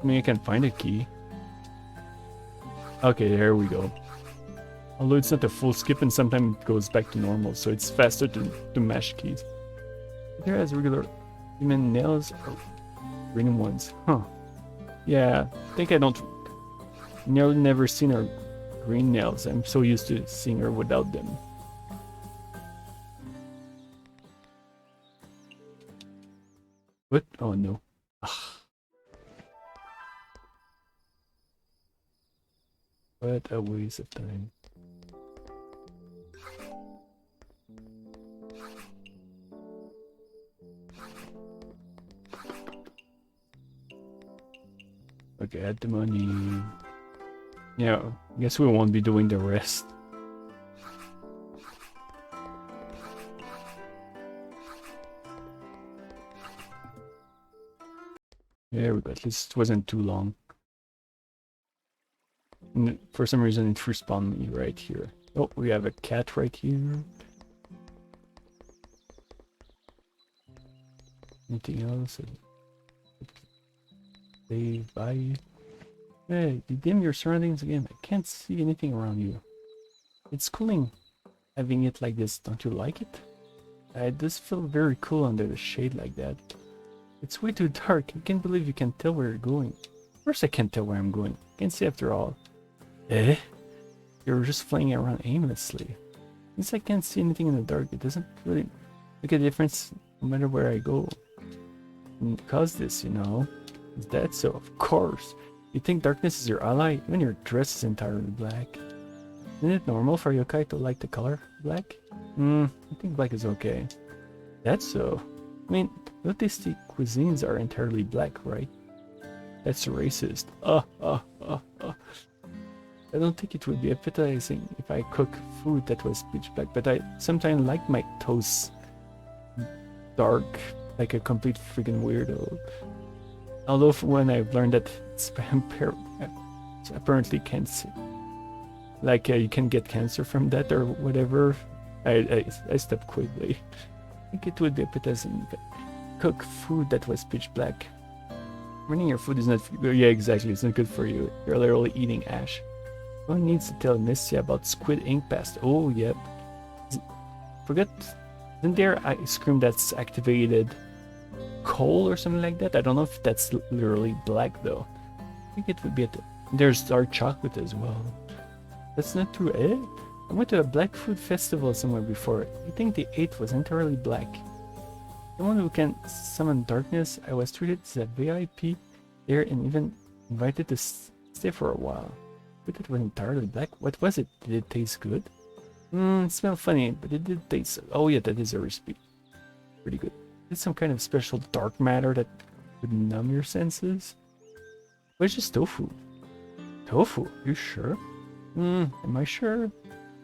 [SPEAKER 1] I mean, I can find a key. Okay, there we go. Although it's not a full skip and sometimes it goes back to normal, so it's faster to mash keys. There has regular human nails or green ones. Huh. Yeah, I think I don't nearly never seen her green nails. I'm so used to seeing her without them. What? Oh no. Ugh. What a waste of time. Okay, add the money. Yeah, I guess we won't be doing the rest. There we go. At least it wasn't too long. And for some reason it respawned me right here. Oh, we have a cat right here. Anything else? Say bye. Hey, you dim your surroundings again. I can't see anything around you. It's cooling having it like this. Don't you like it? It does feel very cool under the shade like that. It's way too dark. I can't believe you can tell where you're going. Of course I can't tell where I'm going. I can't see after all. Eh? You're just flying around aimlessly. Since I can't see anything in the dark, it doesn't really make a difference no matter where I go. Because this, you know. Is that so? Of course. You think darkness is your ally? Even your dress is entirely black. Isn't it normal for yokai to like the color black? I think black is okay. That's so. I mean, no tasty cuisines are entirely black, right? That's racist. I don't think it would be appetizing if I cook food that was pitch black, but I sometimes like my toast dark, like a complete freaking weirdo. Although when I've learned that it's apparently cancer, like you can get cancer from that or whatever, I stopped quickly. I think it would be appetizing if I cook food that was pitch black. Burning your food is not, yeah, exactly, it's not good for you. You're literally eating ash. No one needs to tell Mystia about squid ink pasta. Oh, yep. Forget, isn't there ice cream that's activated coal or something like that? I don't know if that's literally black though. I think it would be there's dark chocolate as well. That's not true, eh? I went to a black food festival somewhere before. I think the 8th was entirely black. Someone who can summon darkness, I was treated as a VIP there and even invited to stay for a while. But it was entirely black. What was it? Did it taste good? It smelled funny, but it did taste... Oh yeah, that is a recipe. Pretty good. It's some kind of special dark matter that would numb your senses. But it's just tofu. Tofu? You sure? Am I sure?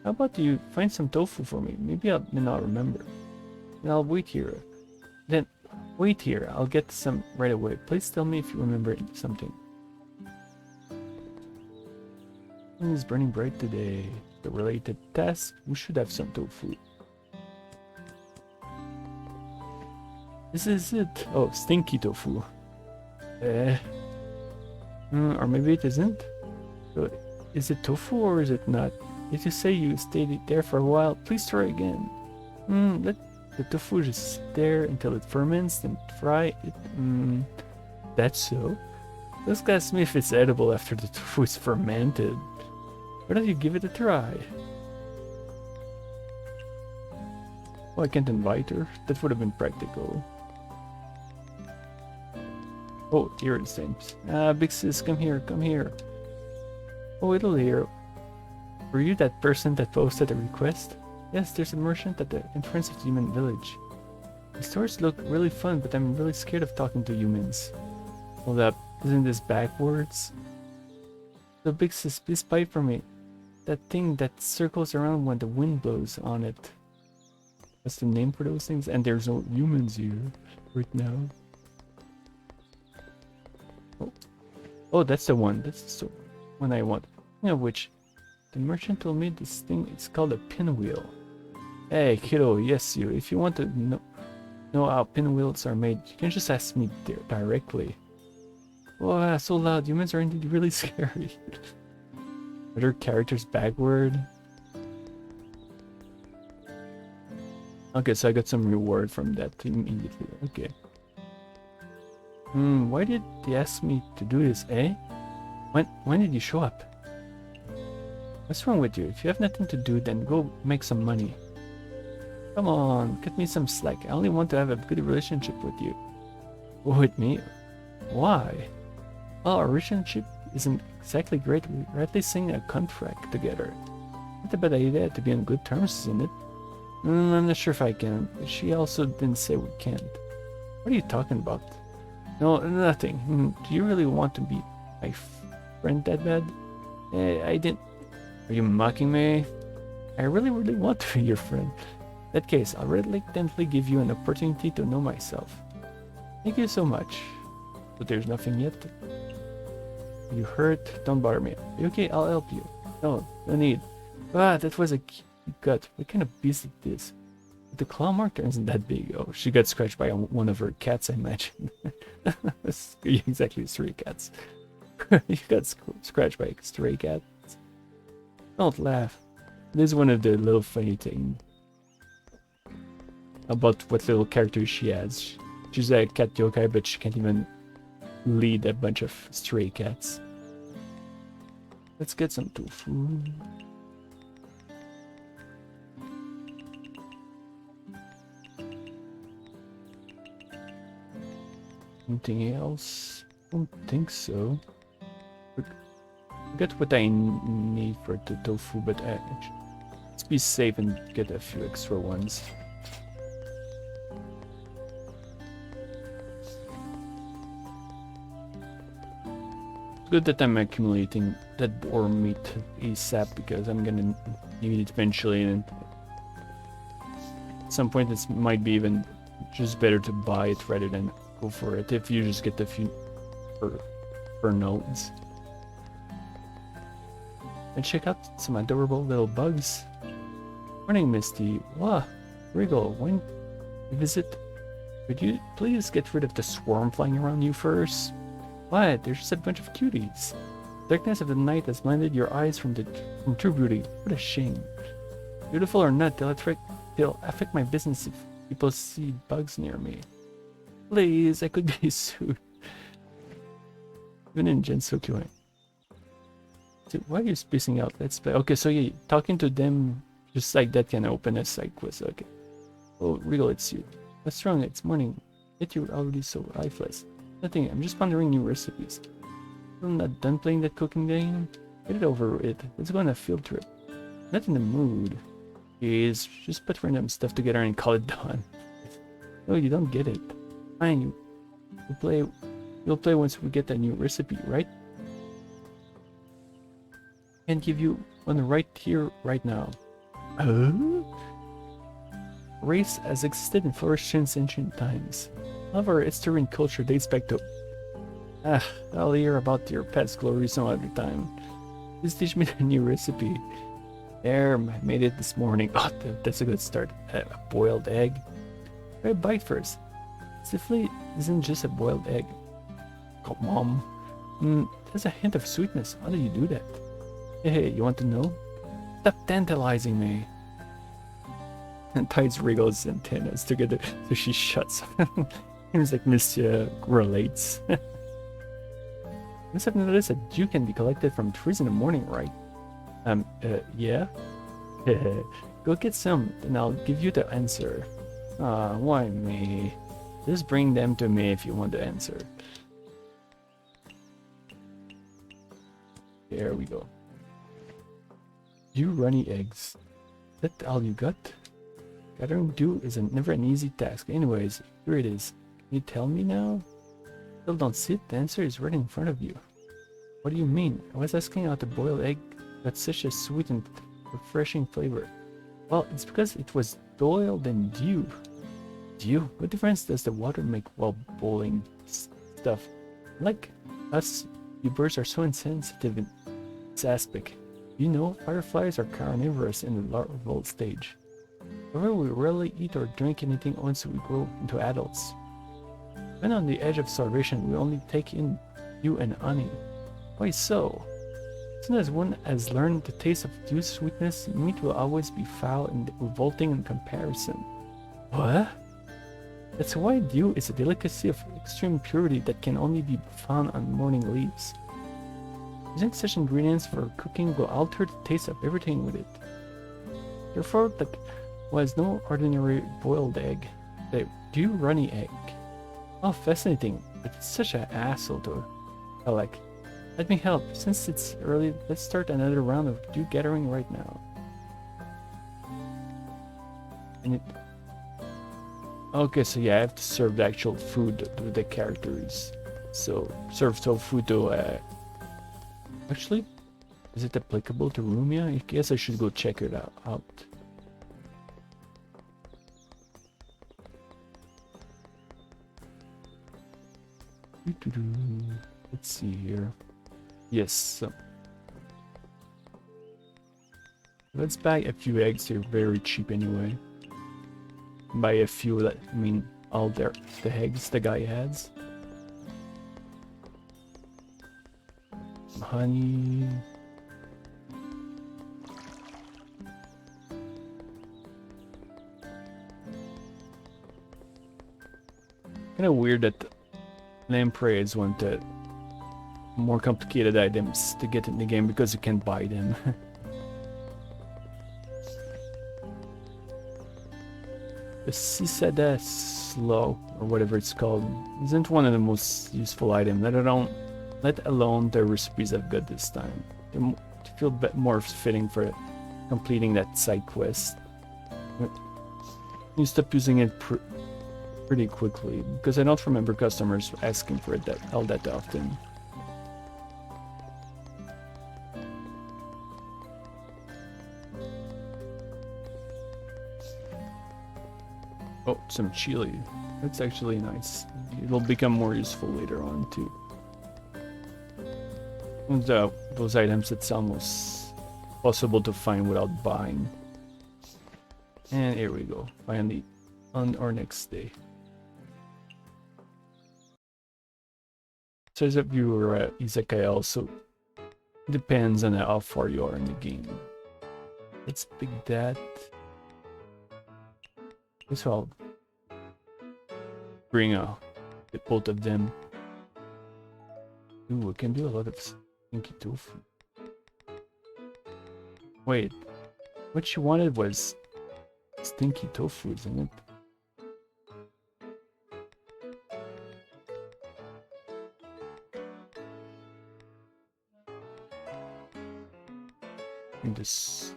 [SPEAKER 1] How about you find some tofu for me? Maybe I'll remember. And I'll wait here. Then, wait here. I'll get some right away. Please tell me if you remember something. The sun is burning bright today. The related task, we should have some tofu. This is it. Oh, stinky tofu. Or maybe it isn't. So, is it tofu or is it not? If you say you stayed there for a while, please try again. Let the tofu just sit there until it ferments, then fry it. That's so. Just ask me if it's edible after the tofu is fermented. Why don't you give it a try? Oh, I can't invite her. That would have been practical. Oh, here it seems. Big sis, come here, come here. Oh, it'll here. Were you that person that posted a request? Yes, there's a merchant at the entrance of the human village. The stores look really fun, but I'm really scared of talking to humans. Hold up, isn't this backwards? So big sis, please buy for me. That thing that circles around when the wind blows on it. What's the name for those things? And there's no humans here right now. Oh, that's the one. That's the one I want. You know which? The merchant told me this thing is called a pinwheel. Hey, kiddo, yes you. If you want to know how pinwheels are made, you can just ask me directly. Oh, so loud. Humans are indeed really scary. Are their characters backward? Okay, so I got some reward from that immediately. Okay. Why did they ask me to do this, eh? When did you show up? What's wrong with you? If you have nothing to do, then go make some money. Come on, cut me some slack. I only want to have a good relationship with you. With me? Why? Well, our relationship isn't exactly great. We're at least signing a contract together. Not a bad idea to be on good terms, isn't it? I'm not sure if I can. She also didn't say we can't. What are you talking about? No, nothing. Do you really want to be my friend that bad? I didn't. Are you mocking me? I really want to be your friend. In that case, I'll reluctantly give you an opportunity to know myself. Thank you so much. But there's nothing yet. You hurt? Don't bother me. Okay, I'll help you. No need. Ah, that was a gut. What kind of beast is this? The claw marker isn't that big. Oh, she got scratched by one of her cats, I imagine. Exactly, stray cats. You got scratched by a stray cat. Don't laugh. This is one of the little funny things about what little character she has. She's a cat yokai, but she can't even lead a bunch of stray cats. Let's get some tofu. Anything else? Don't think so. Forget what I need for the tofu, but let's be safe and get a few extra ones. Good that I'm accumulating that boar meat ASAP because I'm gonna need it eventually, and at some point it might be even just better to buy it rather than go for it if you just get a few per nodes. And check out some adorable little bugs. Morning, Misty. Wow, Wriggle, when you visit, could you please get rid of the swarm flying around you first? What? There's just a bunch of cuties. The darkness of the night has blinded your eyes from true beauty. What a shame. Beautiful or not, they'll affect my business if people see bugs near me. Please, I could be sued. Even in Gensokyo. Why are you spacing out? Let's play. Okay, so yeah, talking to them just like that can open a side quest. Okay. Oh, Regal, it's you. What's wrong? It's morning. Yet you're already so lifeless. Nothing. I'm just pondering new recipes. I'm not done playing that cooking game. Get it over with. Let's go on a field trip. Not in the mood. Please, just put random stuff together and call it done. No, you don't get it. Fine, you'll play once we get a new recipe, right? Can give you one right here, right now. Race has existed and flourished since ancient times. However, its history and culture dates back to... I'll hear about your past glory some other time. Please teach me the new recipe. There, I made it this morning. Oh, that's a good start. A boiled egg. Try a bite first. Definitely isn't just a boiled egg. Come on. There's a hint of sweetness. How do you do that? Hey, you want to know? Stop tantalizing me. And ties Wriggle's antennas together so she shuts. Seems like Mystia relates. Must have noticed that dew can be collected from trees in the morning, right? Yeah? Go get some, and I'll give you the answer. Why me? Just bring them to me if you want the answer. There we go. You runny eggs. Is that all you got? Gathering dew is never an easy task. Anyways, here it is. Can you tell me now? Still don't see it? The answer is right in front of you. What do you mean? I was asking how the boiled egg got such a sweet and refreshing flavor. Well, it's because it was boiled in dew. Dew? What difference does the water make while boiling stuff? Like us, you birds are so insensitive in this aspect. You know, fireflies are carnivorous in the larval stage. However, we rarely eat or drink anything once we grow into adults. When on the edge of starvation, we only take in You and honey. Why so? As soon as one has learned the taste of due sweetness, meat will always be foul and revolting in comparison. What? That's why dew is a delicacy of extreme purity that can only be found on morning leaves. Using such ingredients for cooking will alter the taste of everything with it. Therefore, that was no ordinary boiled egg. The dew runny egg. Oh, fascinating, but it's such an asshole to collect. Let me help. Since it's early, let's start another round of dew gathering right now. And it... Okay, so yeah, I have to serve the actual food to the characters. So, serve food to, Actually, is it applicable to Rumia? I guess I should go check it out. Let's see here. Yes, so let's buy a few eggs here, very cheap anyway. Buy a few, I mean all the eggs the guy has. Honey. Kind of weird that lampreys want the more complicated items to get in the game because you can't buy them. The Sisada Slow, or whatever it's called, isn't one of the most useful items, let alone the recipes I've got this time. They feel a bit more fitting for completing that side quest. You stop using it pretty quickly, because I don't remember customers asking for it all that often. Oh, some chili. That's actually nice. It'll become more useful later on too. Those items it's almost possible to find without buying. And here we go. Finally, on our next day. Says that you were at Izakaya also depends on how far you are in the game. Let's pick that. Guess I'll bring both of them. Ooh, I can do a lot of stinky tofu. Wait, what she wanted was stinky tofu, isn't it? In this.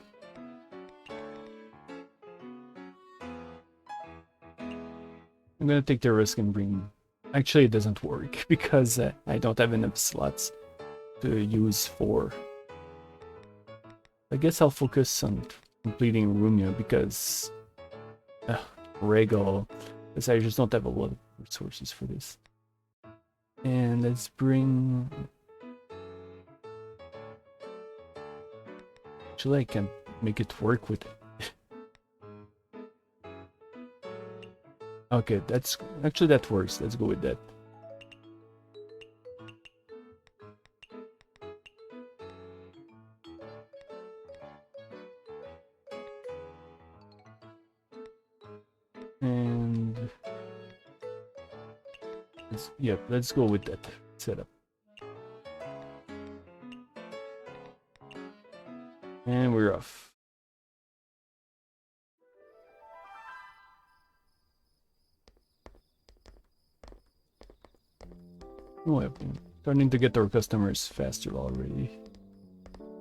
[SPEAKER 1] I'm gonna take the risk and bring... Actually, it doesn't work because I don't have enough slots to use for... I guess I'll focus on completing Rumia because... Regal, because I just don't have a lot of resources for this. And let's bring... Actually, I can make it work with it. Okay, that works. Let's go with that. And let's go with that setup. And we're off. Oh, I'm starting to get our customers faster already.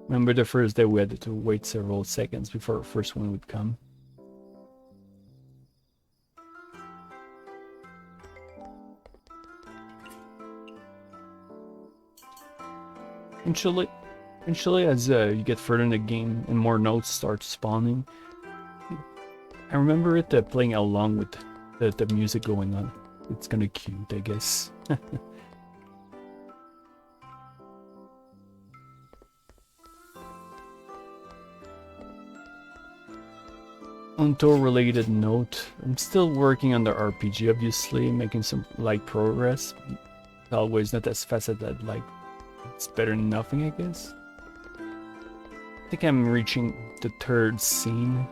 [SPEAKER 1] Remember the first day we had to wait several seconds before our first one would come. Eventually, as you get further in the game and more notes start spawning, I remember it playing along with the music going on. It's kind of cute, I guess. On to a related note, I'm still working on the RPG, obviously, making some light progress. always not as fast as I'd like. It's better than nothing, I guess. I think I'm reaching the 3rd scene.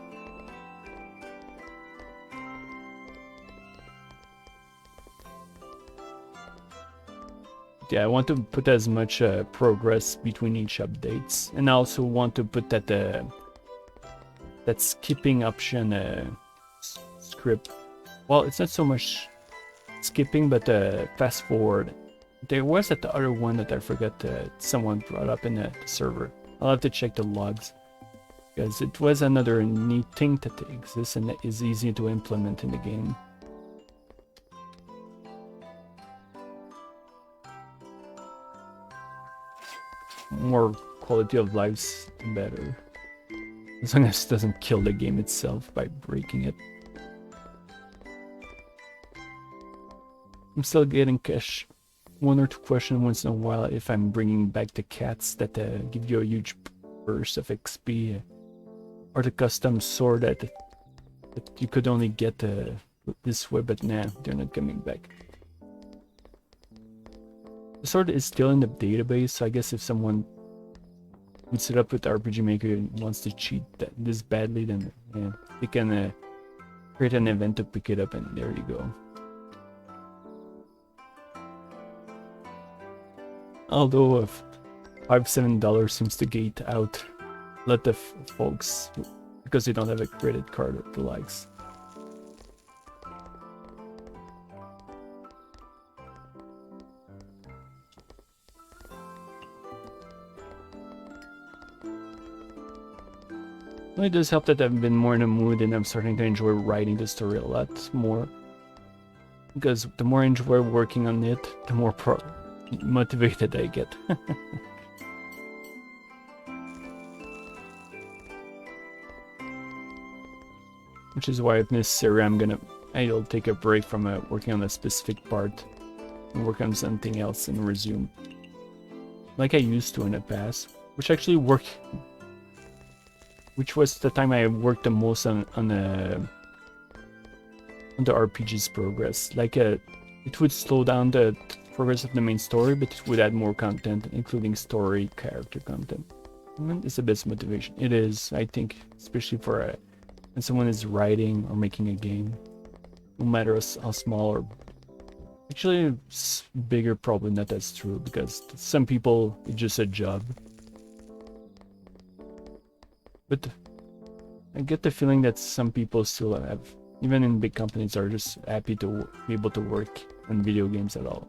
[SPEAKER 1] Yeah, I want to put as much progress between each updates, and I also want to put that that skipping option script. Well, it's not so much skipping, but fast forward. There was that other one that I forgot someone brought up in the server. I'll have to check the logs, because it was another neat thing that exists and that is easy to implement in the game. More quality of life's better, as long as it doesn't kill the game itself by breaking it. I'm still getting cash. 1 or 2 questions once in a while if I'm bringing back the cats that give you a huge burst of XP, or the custom sword that you could only get this way, but nah, they're not coming back. The sword is still in the database, so I guess if someone boots it up with RPG Maker and wants to cheat this badly, then yeah, they can create an event to pick it up, and there you go. Although if $5-7 seems to gate out a lot of folks because they don't have a credit card or the likes. Well, it does help that I've been more in the mood and I'm starting to enjoy writing the story a lot more. Because the more I enjoy working on it, the more motivated I get. Which is why if necessary I'll take a break from working on a specific part and work on something else and resume. Like I used to in the past, which actually worked. Which was the time I worked the most on the RPG's progress. Like it would slow down the progress of the main story, but it would add more content, including story, character content. I mean, it's the best motivation. It is, I think, especially for when someone is writing or making a game, no matter how small or actually bigger, probably not as true, because some people it's just a job. But I get the feeling that some people still have, even in big companies, are just happy to be able to work on video games at all.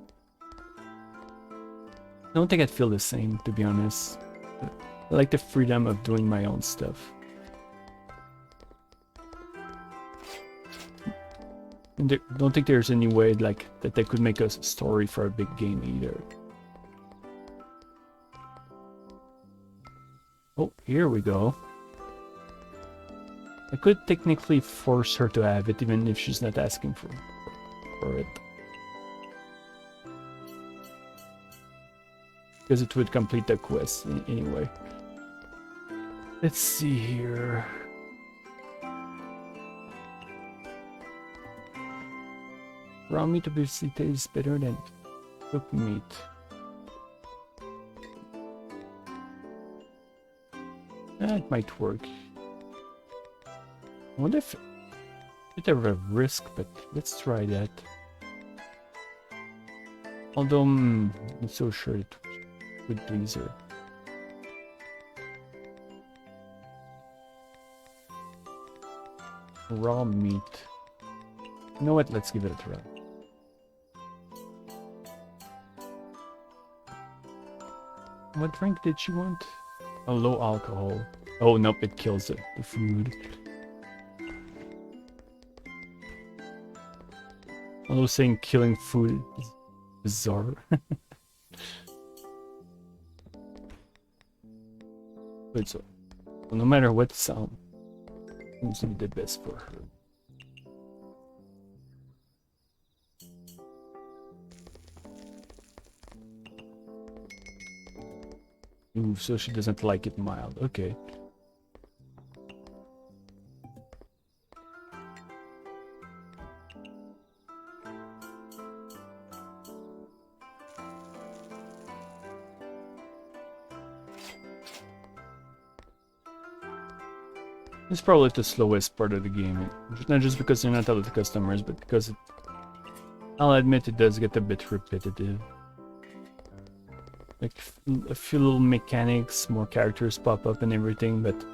[SPEAKER 1] I don't think I'd feel the same, to be honest. I like the freedom of doing my own stuff. And I don't think there's any way like that they could make a story for a big game either. Oh, here we go. I could technically force her to have it even if she's not asking for it. Because it would complete the quest anyway. Let's see here. Raw meat obviously tastes better than cooked meat. That might work. I wonder if it's a bit of a risk, but let's try that. Although I'm not so sure it would please her. Raw meat. You know what? Let's give it a try. What drink did she want? A low alcohol. Oh nope, it kills the food. Although saying killing food is bizarre. But so no matter what sound, seems to be the best for her. Ooh, so she doesn't like it mild. Okay. It's probably the slowest part of the game. Not just because they're not all the customers, but because I'll admit it does get a bit repetitive. Like a few little mechanics, more characters pop up and everything, but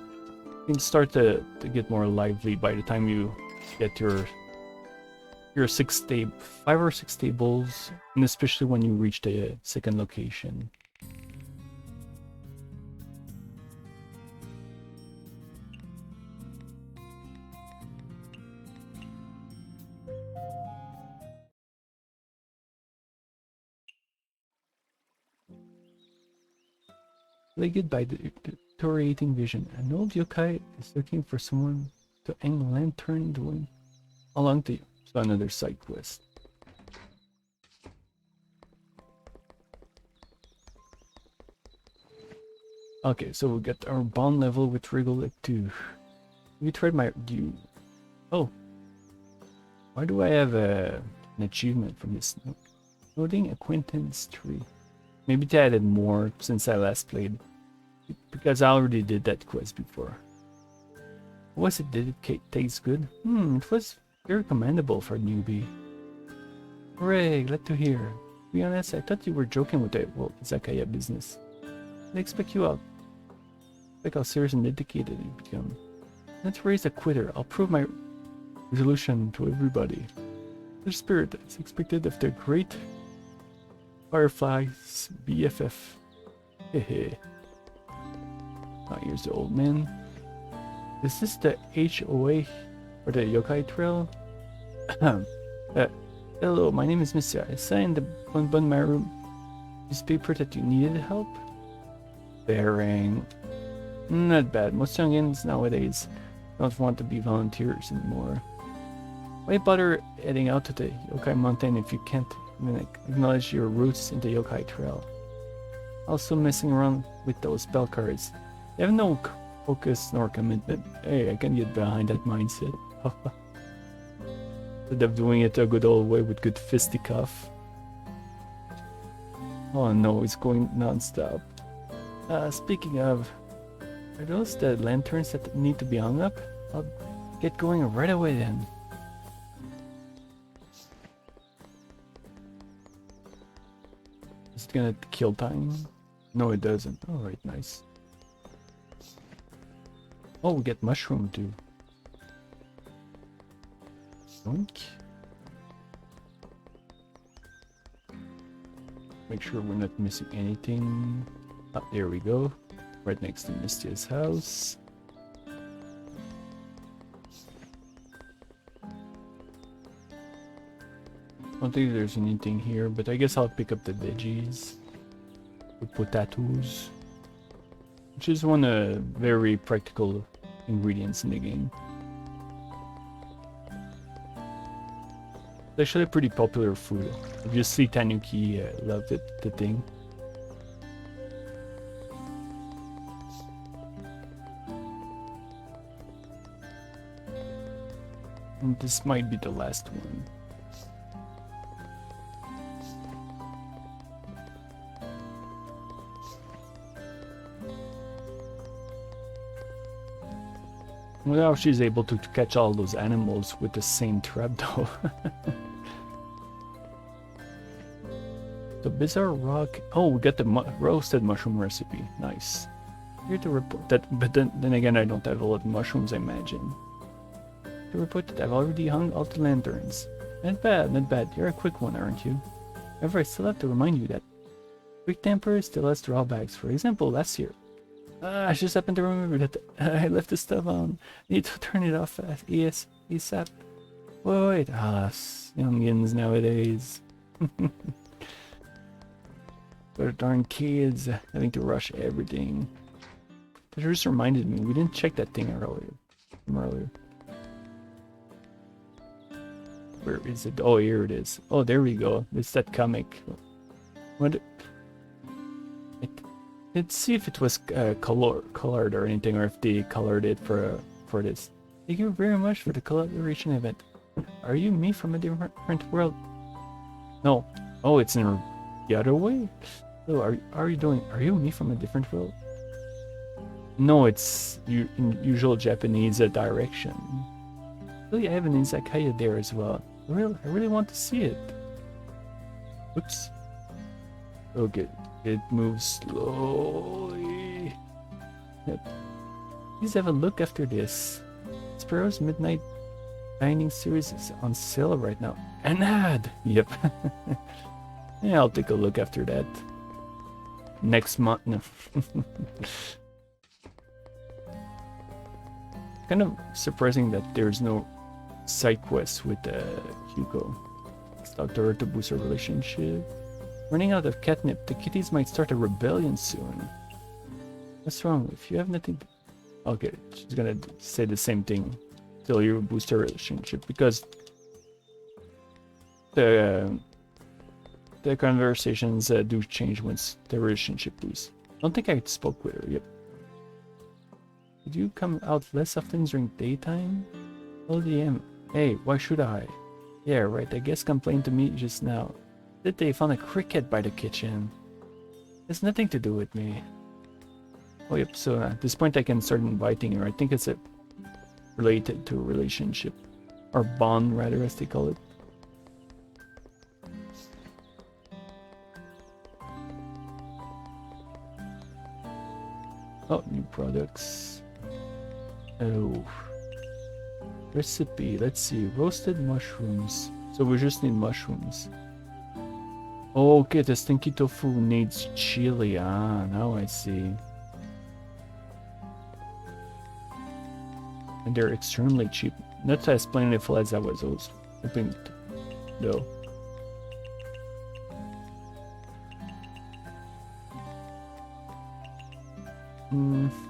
[SPEAKER 1] things start to get more lively by the time you get your 5 or 6 tables, and especially when you reach the second location. Plagued by the deteriorating vision, an old yokai is looking for someone to hang a lantern doing along to you. So another side quest. Okay, so we got our bond level with Wriggle 2. We tried my Oh, why do I have an achievement from this note? Noting acquaintance tree. Maybe they added more since I last played. Because I already did that quest before. What was it? Did it taste good? It was very commendable for a newbie. Hooray, glad to hear. To be honest, I thought you were joking with the Izakaya business. I expect you out. Like how serious and dedicated you become. Let's raise a quitter. I'll prove my resolution to everybody. The spirit is expected of the great Firefly's BFF. Hehe. Oh, here's the old man. Is this the HOA or the Yokai Trail? Hello, my name is Mystia. I saw in the my room newspaper that you needed help. Bearing. Not bad. Most youngins nowadays don't want to be volunteers anymore. Why bother heading out to the Yokai Mountain if you can't acknowledge your roots in the Yokai Trail? Also messing around with those spell cards. They have no focus nor commitment. Hey, I can get behind that mindset. Instead of doing it a good old way with good fisticuff. Oh no, it's going non-stop. Speaking of, are those the lanterns that need to be hung up? I'll get going right away then. Is it gonna kill time? No, it doesn't. Alright, nice. Oh, we get mushroom too. Doink. Make sure we're not missing anything. Ah, there we go. Right next to Mystia's house. I don't think there's anything here, but I guess I'll pick up the veggies. The potatoes. Which is one very practical ingredients in the game. It's actually a pretty popular food. Obviously Tanuki loved it, the thing. And this might be the last one. Well, she's able to catch all those animals with the same trap though. The bizarre rock. Oh, we got the roasted mushroom recipe. Nice. Here to report that, but then again, I don't have a lot of mushrooms, I imagine. To report that I've already hung all the lanterns. Not bad, not bad. You're a quick one, aren't you? However, I still have to remind you that quick temper still has drawbacks. For example, last year. I just happened to remember that I left the stove on. I need to turn it off ASAP. Wait, youngins nowadays. But darn kids having to rush everything. That just reminded me, we didn't check that thing earlier. Where is it? Oh, here it is. Oh, there we go. It's that comic. What? Let's see if it was colored or anything, or if they colored it for this. Thank you very much for the collaboration event. Are you me from a different world? No. Oh, it's in the other way. So are you me from a different world? No, it's in usual Japanese direction. Really, I have an Izakaya there as well. I really want to see it. Oops. Okay, it moves slowly. Yep. Please have a look after this. Sparrow's Midnight Dining Series is on sale right now. An ad! Yep. Yeah, I'll take a look after that. Next month. No. Kind of surprising that there's no side quest with Hugo. Start her to boost her relationship. Running out of catnip, the kitties might start a rebellion soon. What's wrong? If you have nothing... Okay, she's gonna say the same thing till you boost her relationship, because the conversations do change once the relationship boosts. I don't think I spoke with her. Yep. Did you come out less often during daytime? LDM. Hey, why should I? Yeah, right, I guess complained to me just now. That they found a cricket by the kitchen. It's nothing to do with me. Oh yep, so at this point I can start inviting her. I think it's related to a relationship. Or bond, rather, as they call it. Oh, new products. Oh. Recipe, let's see. Roasted mushrooms. So we just need mushrooms. Okay, the stinky tofu needs chili. Ah, now I see. And they're extremely cheap. Not as plentiful as I was hoping to, though.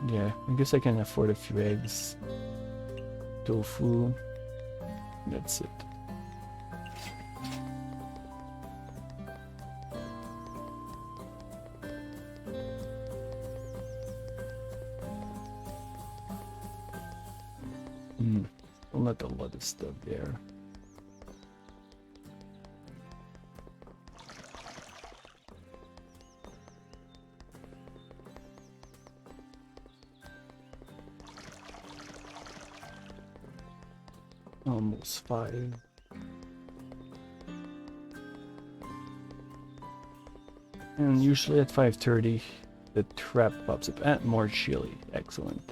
[SPEAKER 1] Yeah, I guess I can afford a few eggs. Tofu. That's it. Well, not a lot of stuff there. Almost 5. And usually at 5:30, the trap pops up. And more chili. Excellent.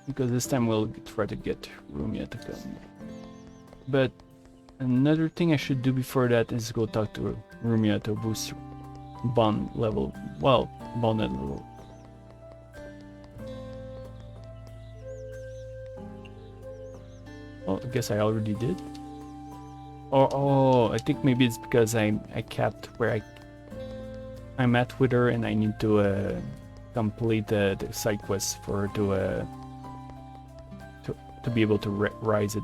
[SPEAKER 1] Because this time we'll try to get Rumia to come. But another thing I should do before that is go talk to Rumia to boost bond level. Well, bond level. Oh, I guess I already did. Oh, I think maybe it's because I capped where I'm at with her, and I need to complete the side quest for her to be able to rise it.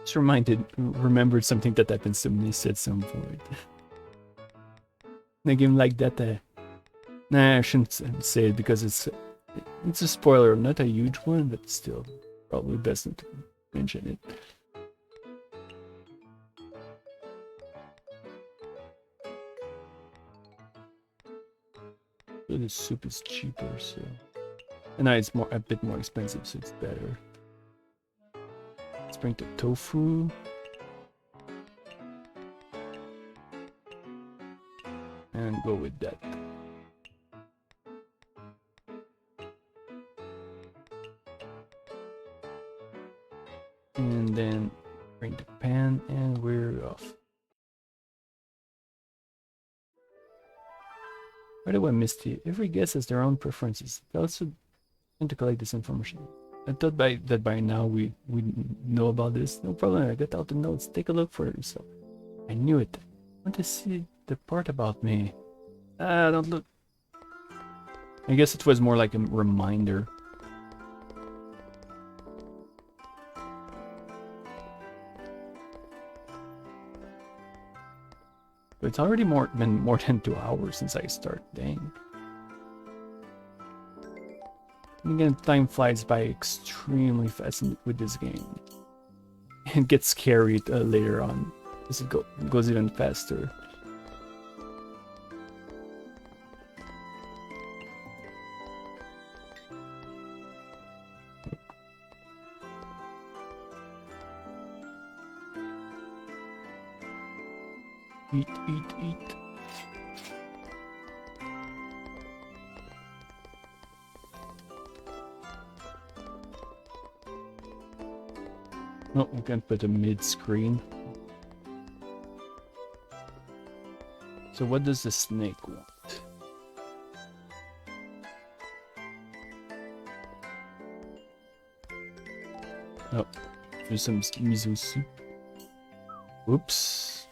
[SPEAKER 1] Just remembered something that happened to me at some point. In a game like that, nah, I shouldn't say it because it's a spoiler, not a huge one, but still, probably best not to mention it. But the soup is cheaper, so... And now it's a bit more expensive, so it's better. Let's bring the tofu. And go with that. And then bring the pan, and we're off. By the way, Misty, every guest has their own preferences. I also tend to collect this information. I thought that by now we know about this. No problem, I got out the notes. Take a look for yourself. I knew it. I want to see the part about me. Don't look. I guess it was more like a reminder. But it's already been more than 2 hours since I started. Dang. And again, time flies by extremely fast with this game. It gets scary later on as it goes even faster. Eat, eat, eat. Oh, we can put a mid-screen. So what does the snake want? Oh, there's some miso soup. Oops.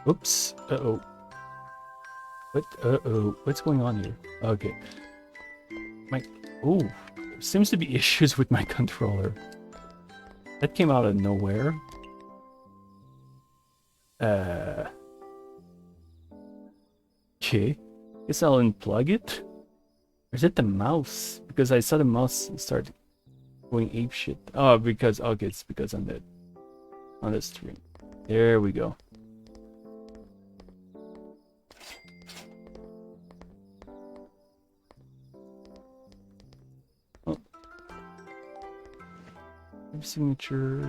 [SPEAKER 1] Oops. Uh-oh. What? Uh-oh. What's going on here? Okay. Oh, there seems to be issues with my controller. That came out of nowhere. Okay. Guess I'll unplug it. Or is it the mouse? Because I saw the mouse start going apeshit. Oh, because okay, it's because on the stream. There we go. Signature.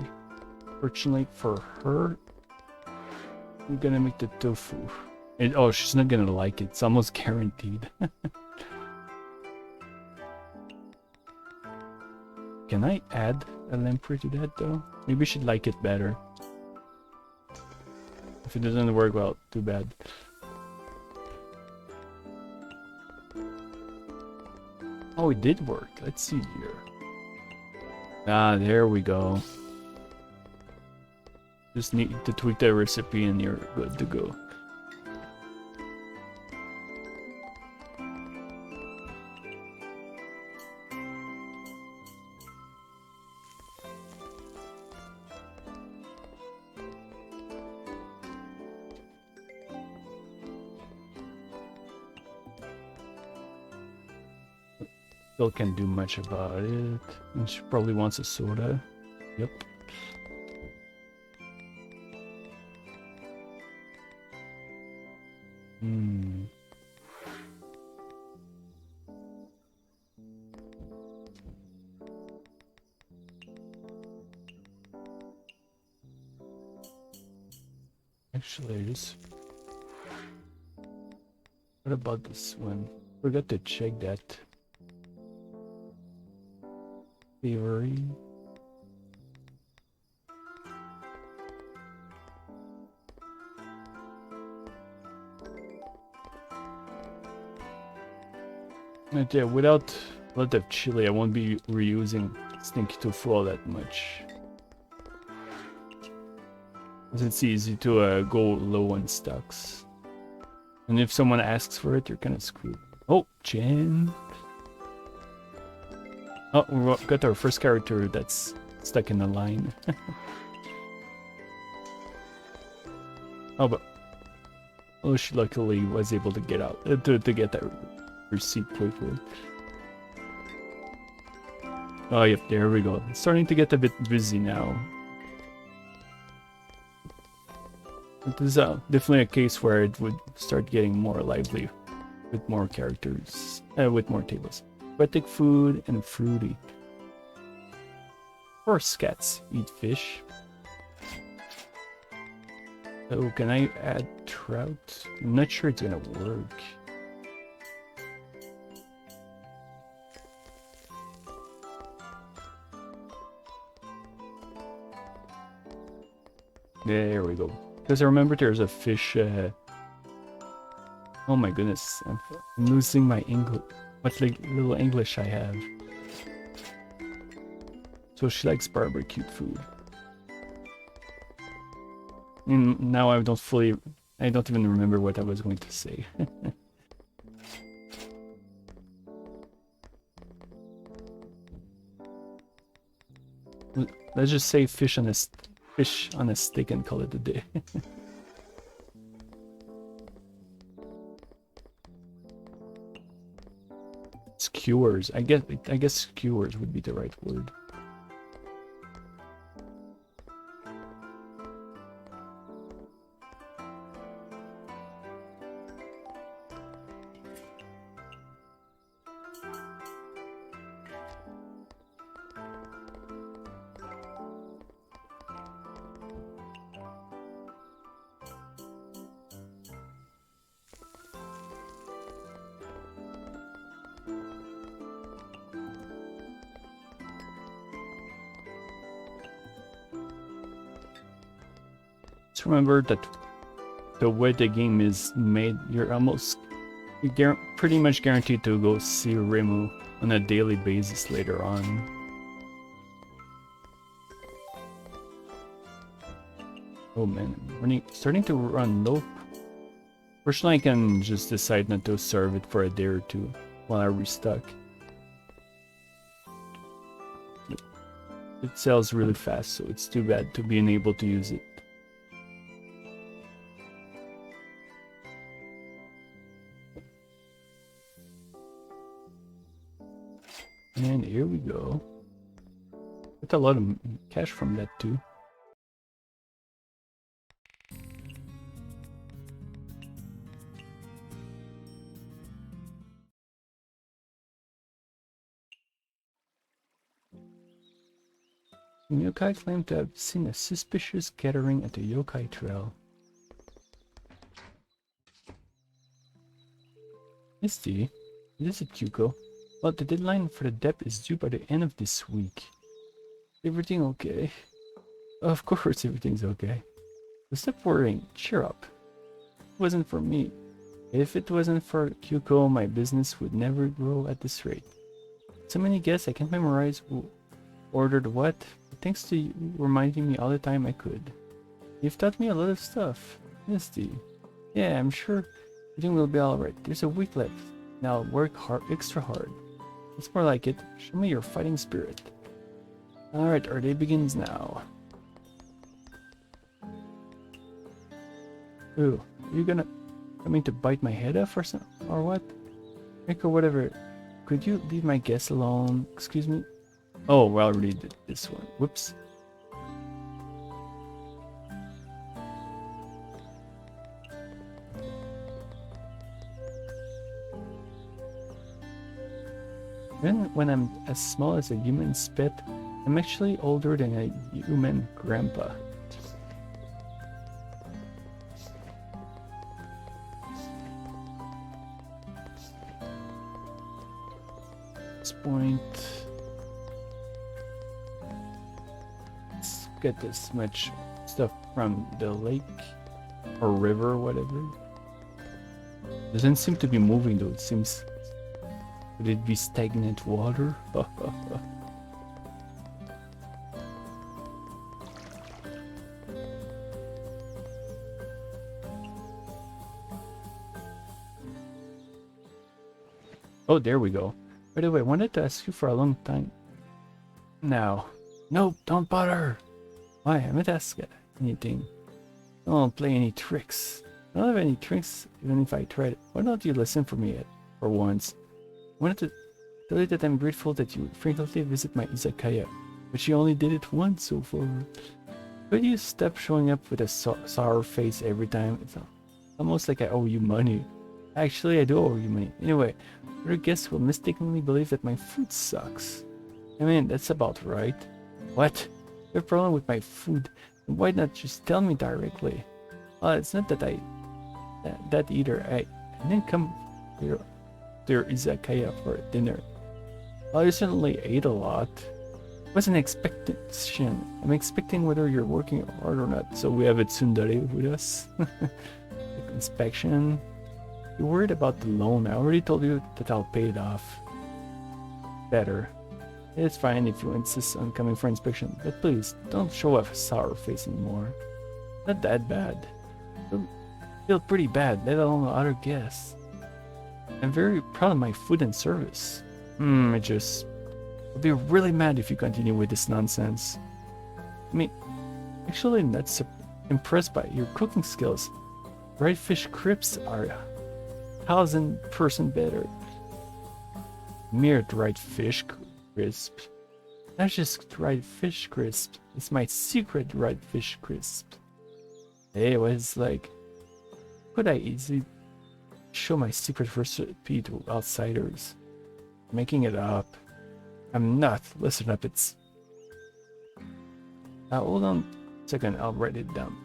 [SPEAKER 1] Fortunately for her, I'm gonna make the tofu. And, oh, she's not gonna like it. It's almost guaranteed. Can I add a lamprey to that though? Maybe she'd like it better. If it doesn't work, well, too bad. Oh, it did work. Let's see here. Ah, there we go. Just need to tweak the recipe and you're good to go. Still can't do much about it. And she probably wants a soda. Yep. Actually, what about this one? Forgot to check that. Savory. And yeah, without a lot of chili, I won't be reusing stinky tofu all that much. It's easy to go low on stocks. And if someone asks for it, you're kind of screwed. Oh, Jen. Oh, we got our first character that's stuck in the line. Oh, but she luckily was able to get out to get that receipt quickly. Oh, yep, there we go. It's starting to get a bit busy now. This is definitely a case where it would start getting more lively with more characters, with more tables. Aquatic food and fruity. Of course, cats eat fish. Oh, can I add trout? I'm not sure it's gonna work. There we go. Because I remember there's a fish. Oh my goodness, I'm losing my English. What little English I have. So she likes barbecued food. And now I don't even remember what I was going to say. Let's just say fish on a fish on a stick and call it a day. Skewers. I guess skewers would be the right word. Just remember that the way the game is made, you're pretty much guaranteed to go see Rimu on a daily basis later on. Oh man, I'm starting to run low. Fortunately, I can just decide not to serve it for a day or two while I restock. It sells really fast, so it's too bad to be unable to use it. And here we go. Got a lot of cash from that too. Yokai claimed to have seen a suspicious gathering at the Yokai Trail. Misty, this is Kyuko. Well, the deadline for the dep is due by the end of this week. Everything okay? Of course everything's okay. But stop worrying, cheer up. It wasn't for me. If it wasn't for Kyuko, my business would never grow at this rate. So many guests I can't memorize who ordered what, but thanks to you reminding me all the time I could. You've taught me a lot of stuff. Misty. Yeah, I'm sure everything will be alright. There's a week left. Now work hard, extra hard. It's more like it. Show me your fighting spirit. Alright, our day begins now. Ooh, are you coming to bite my head off or something? Or what? Rick or whatever. Could you leave my guests alone? Excuse me? Oh, we already did this one. Whoops. Even when I'm as small as a human spit, I'm actually older than a human grandpa. At this point, let's get this much stuff from the lake or river or whatever. Doesn't seem to be moving though, it seems. Would it be stagnant water? Oh, there we go. By the way, I wanted to ask you for a long time now. Nope, don't bother. Why? I haven't asked anything. Don't play any tricks. I don't have any tricks, even if I tried. Why don't you listen for me for once? I wanted to tell you that I'm grateful that you frequently visit my Izakaya, but you only did it once so far. Could you stop showing up with a sour face every time? It's almost like I owe you money. Actually, I do owe you money. Anyway, your guests will mistakenly believe that my food sucks. I mean, that's about right. What? You have a problem with my food? Then why not just tell me directly? Well, it's not that that either. I didn't come here to your Izakaya for dinner. Well, you certainly ate a lot. It was an expectation. I'm expecting whether you're working hard or not. So we have a tsundere with us. Inspection. You're worried about the loan. I already told you that I'll pay it off. Better. It's fine if you insist on coming for inspection, but please don't show a sour face anymore. Not that bad. I feel pretty bad, let alone the other guests. I'm very proud of my food and service. I'll be really mad if you continue with this nonsense. I mean, Actually, not impressed by your cooking skills. Dried fish crisps are 1000% better. Mere dried fish crisp. Not just dried fish crisp. It's my secret dried fish crisp. Hey, what is like? Could I easily show my secret recipe to outsiders? Making it up. I'm not. Listen up, it's... hold on a second, I'll write it down.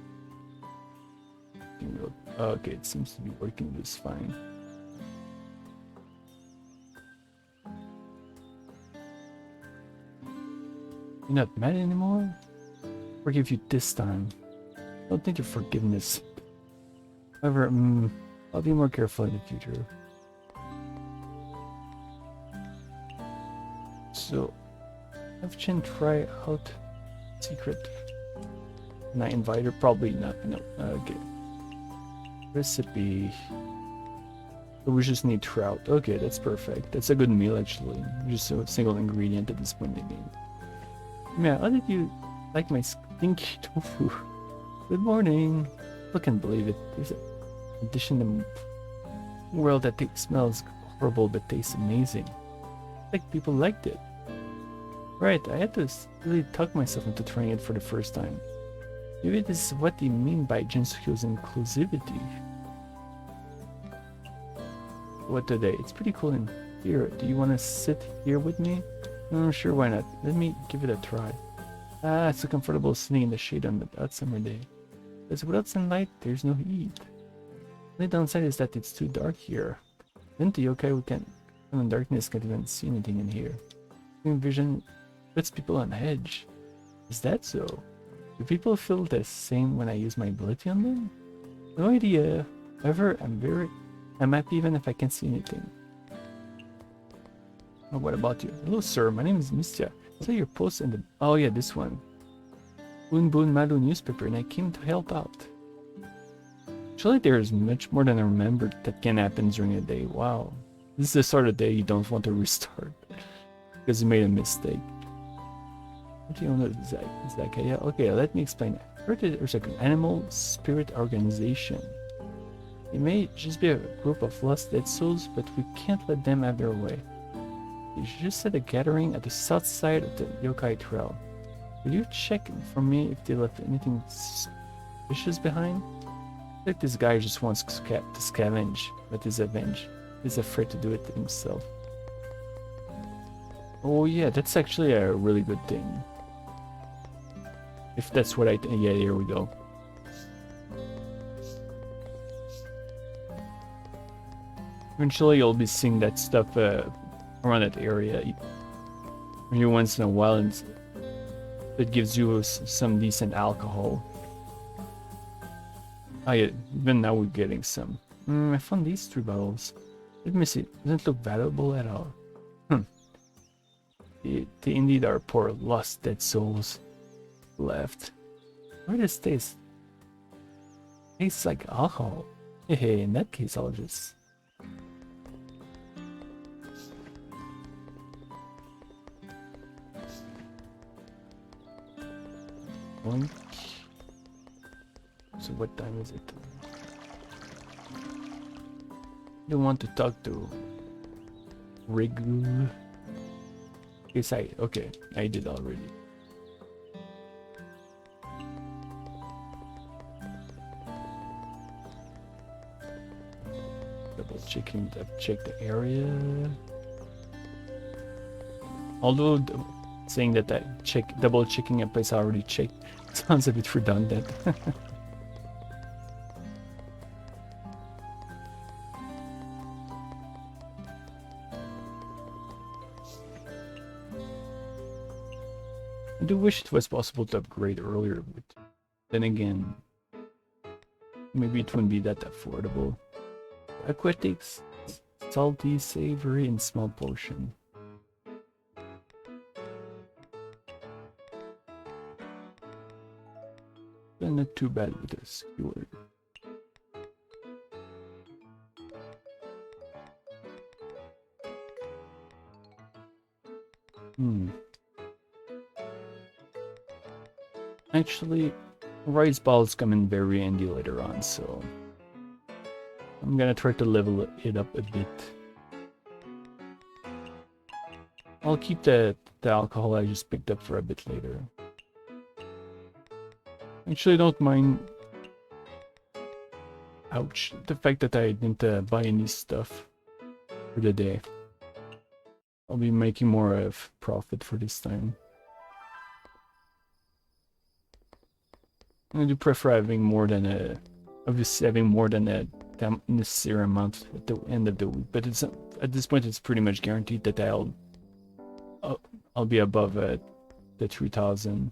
[SPEAKER 1] Okay, it seems to be working just fine. You're not mad anymore? Forgive you this time. Don't need your forgiveness. However, I'll be more careful in the future. So, have Chen try out secret. Can I invite her? Probably not. No. Okay. Recipe. So we just need trout. Okay, that's perfect. That's a good meal actually. Just a single ingredient at this point in the game. Yeah, how did you like my stinky tofu? Good morning. I can't believe it. There's an addition in the world that smells horrible but tastes amazing. Like people liked it. Right, I had to really talk myself into trying it for the first time. Maybe this is what they mean by Gensokyo's inclusivity. What today? It's pretty cool in here. Do you want to sit here with me? No, sure, why not? Let me give it a try. Ah, it's so comfortable sitting in the shade on the hot summer day. Because without sunlight, there's no heat. The only downside is that it's too dark here. Then the yokai we can't, in darkness, can't even see anything in here. Vision puts people on edge. Is that so? Do people feel the same when I use my ability on them? No idea. However, I'm happy even if I can't see anything. Oh, what about you? Hello, sir. My name is Mystia. I saw your post in the... Oh, yeah, this one. Bunbun Malu newspaper, and I came to help out. Actually, there's much more than I remembered that can happen during a day. Wow. This is the sort of day you don't want to restart. Because you made a mistake. What do you know, Izakaya? Okay, let me explain. I heard that there's like an animal spirit organization. It may just be a group of lost dead souls, but we can't let them have their way. You just said a gathering at the south side of the yokai trail. Will you check for me if they left anything suspicious behind? I think this guy just wants to scavenge, but is avenged. He's afraid to do it himself. Oh yeah, that's actually a really good thing. If that's what yeah, here we go. Eventually you'll be seeing that stuff around that area every once in a while, and it gives you some decent alcohol. Oh yeah, even now we're getting some. I found these 3 bottles. Let me see, doesn't look valuable at all. They indeed are poor lost dead souls left. Where does it taste? Tastes like alcohol. Hey, in that case I'll just... Boink. So what time is it? I don't want to talk to Rigu. Yes, okay, I did already. Double checking, check the area. Although saying that I double checking a place I already checked sounds a bit redundant. I do wish it was possible to upgrade earlier, but then again, maybe it wouldn't be that affordable. Aquatics, salty, savory, in small portion. But not too bad with a skewer. Actually, Rice balls come in very handy later on, so I'm gonna try to level it up a bit. I'll keep the alcohol I just picked up for a bit later. Actually, I don't mind. Ouch, the fact that I didn't buy any stuff for the day. I'll be making more of profit for this time. I do prefer having more than a, obviously having more than a necessary amount at the end of the week, but it's at this point it's pretty much guaranteed that I'll be above the 3,000.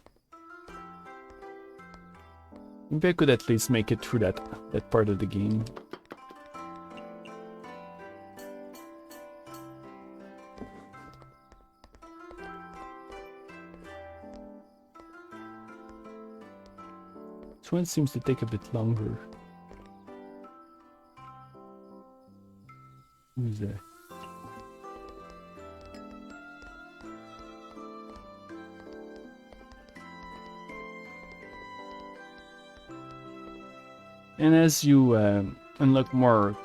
[SPEAKER 1] Maybe I could at least make it through that part of the game. This one seems to take a bit longer. Who's that? And as you unlock more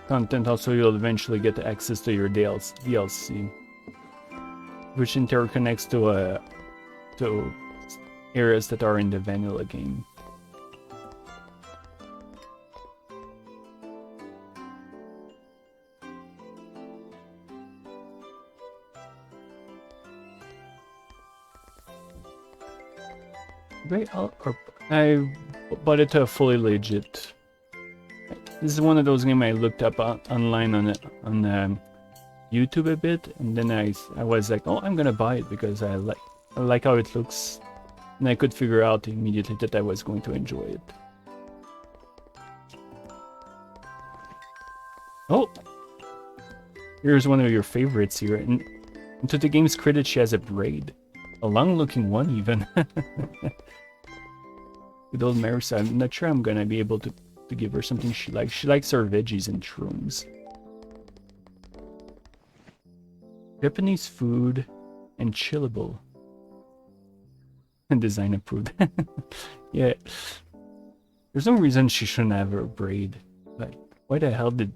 [SPEAKER 1] content, also you'll eventually get access to your DLC, which interconnects to areas that are in the vanilla game. I bought it fully legit. This is one of those games I looked up online on YouTube a bit, and then I was like, oh, I'm gonna buy it because I like how it looks, and I could figure out immediately that I was going to enjoy it. Oh, here's one of your favorites here, and to the game's credit, she has a braid, a long-looking one even. Good old Marisa. I'm not sure I'm gonna be able to give her something she likes. She likes her veggies and shrooms. Japanese food and chillable. And design approved. Yeah. There's no reason she shouldn't have her braid. Like, why the hell did...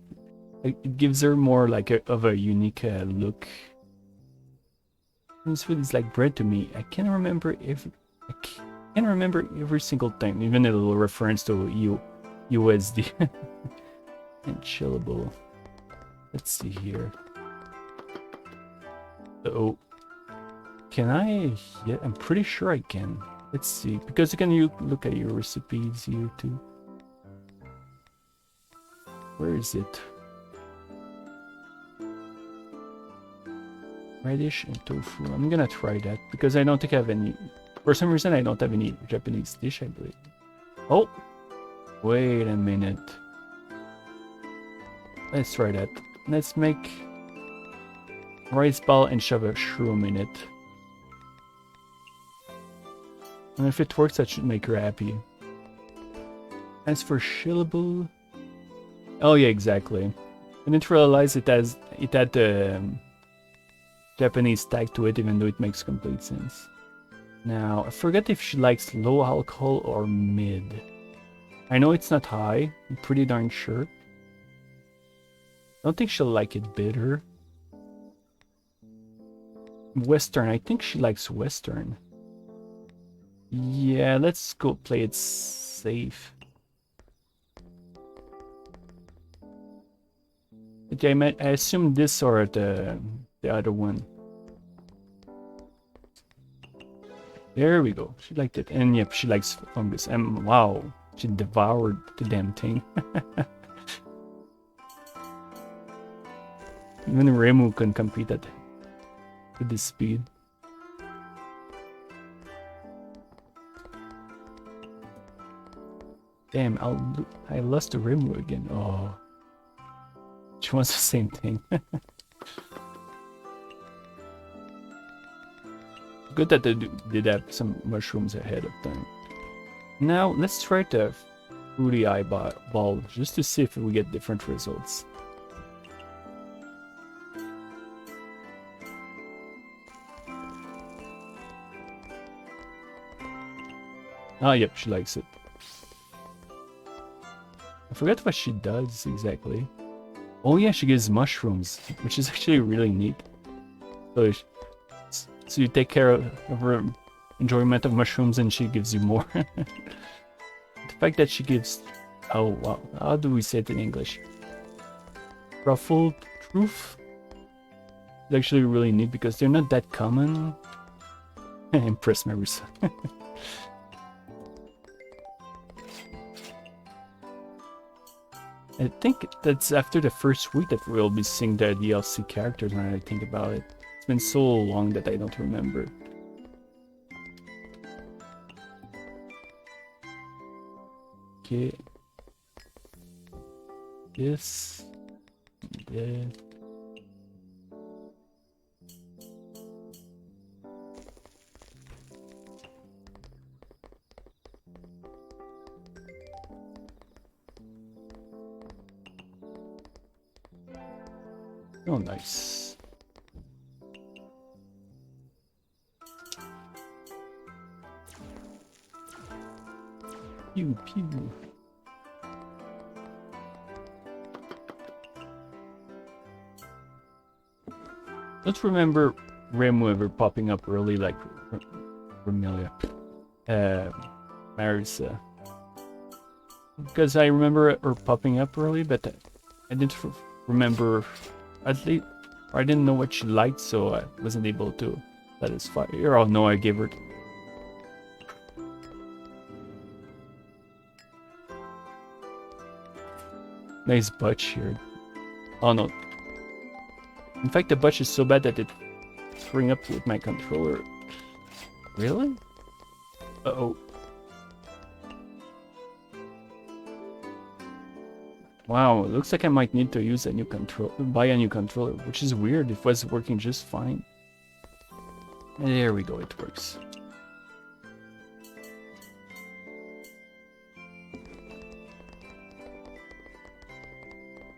[SPEAKER 1] Like, it gives her more like of a unique look. This food is like bread to me. I can't remember every single thing, even a little reference to USD. And chillable. Let's see here. Oh, can I? Yeah, I'm pretty sure I can. Let's see, because you look at your recipes here too. Where is it? Radish and tofu. I'm gonna try that because I don't think I have any. For some reason, I don't have any Japanese dish, I believe. Oh, wait a minute. Let's try that. Let's make rice ball and shove a shroom in it. And if it works, that should make her happy. As for chillable, oh yeah, exactly. I didn't realize it had the Japanese tag to it, even though it makes complete sense. Now, I forget if she likes low alcohol or mid. I know it's not high, I'm pretty darn sure. I don't think she'll like it bitter. Western, I think she likes Western. Yeah, let's go play it safe. Okay, I assume this or the other one. There we go. She liked it. And yep, she likes fungus. And wow, she devoured the damn thing. Even Remu can compete at this speed. Damn, I lost to Remu again. Oh. She wants the same thing. Good that they did have some mushrooms ahead of time. Now, let's try the fruity eyeball just to see if we get different results. Ah, yep, she likes it. I forgot what she does exactly. Oh yeah, she gives mushrooms, which is actually really neat. So, so you take care of her enjoyment of mushrooms and she gives you more. The fact that she gives... Oh wow, how do we say it in English? Ruffled truth? It's actually really neat because they're not that common. Impress Marissa. I think that's after the first week that we'll be seeing the DLC characters when I think about it. It's been so long that I don't remember. Okay. This. That. Oh, nice. Pew, pew. Don't remember Remu ever popping up early like Remilia. Marissa. Because I remember her popping up early, but I didn't remember, at least, or I didn't know what she liked, so I wasn't able to satisfy her. Oh no, I gave her. Nice butt here. Oh no. In fact, the butt is so bad that it's screwing up with my controller. Really? Uh-oh. Wow, it looks like I might need to use a new buy a new controller, which is weird. It was working just fine. There we go, it works.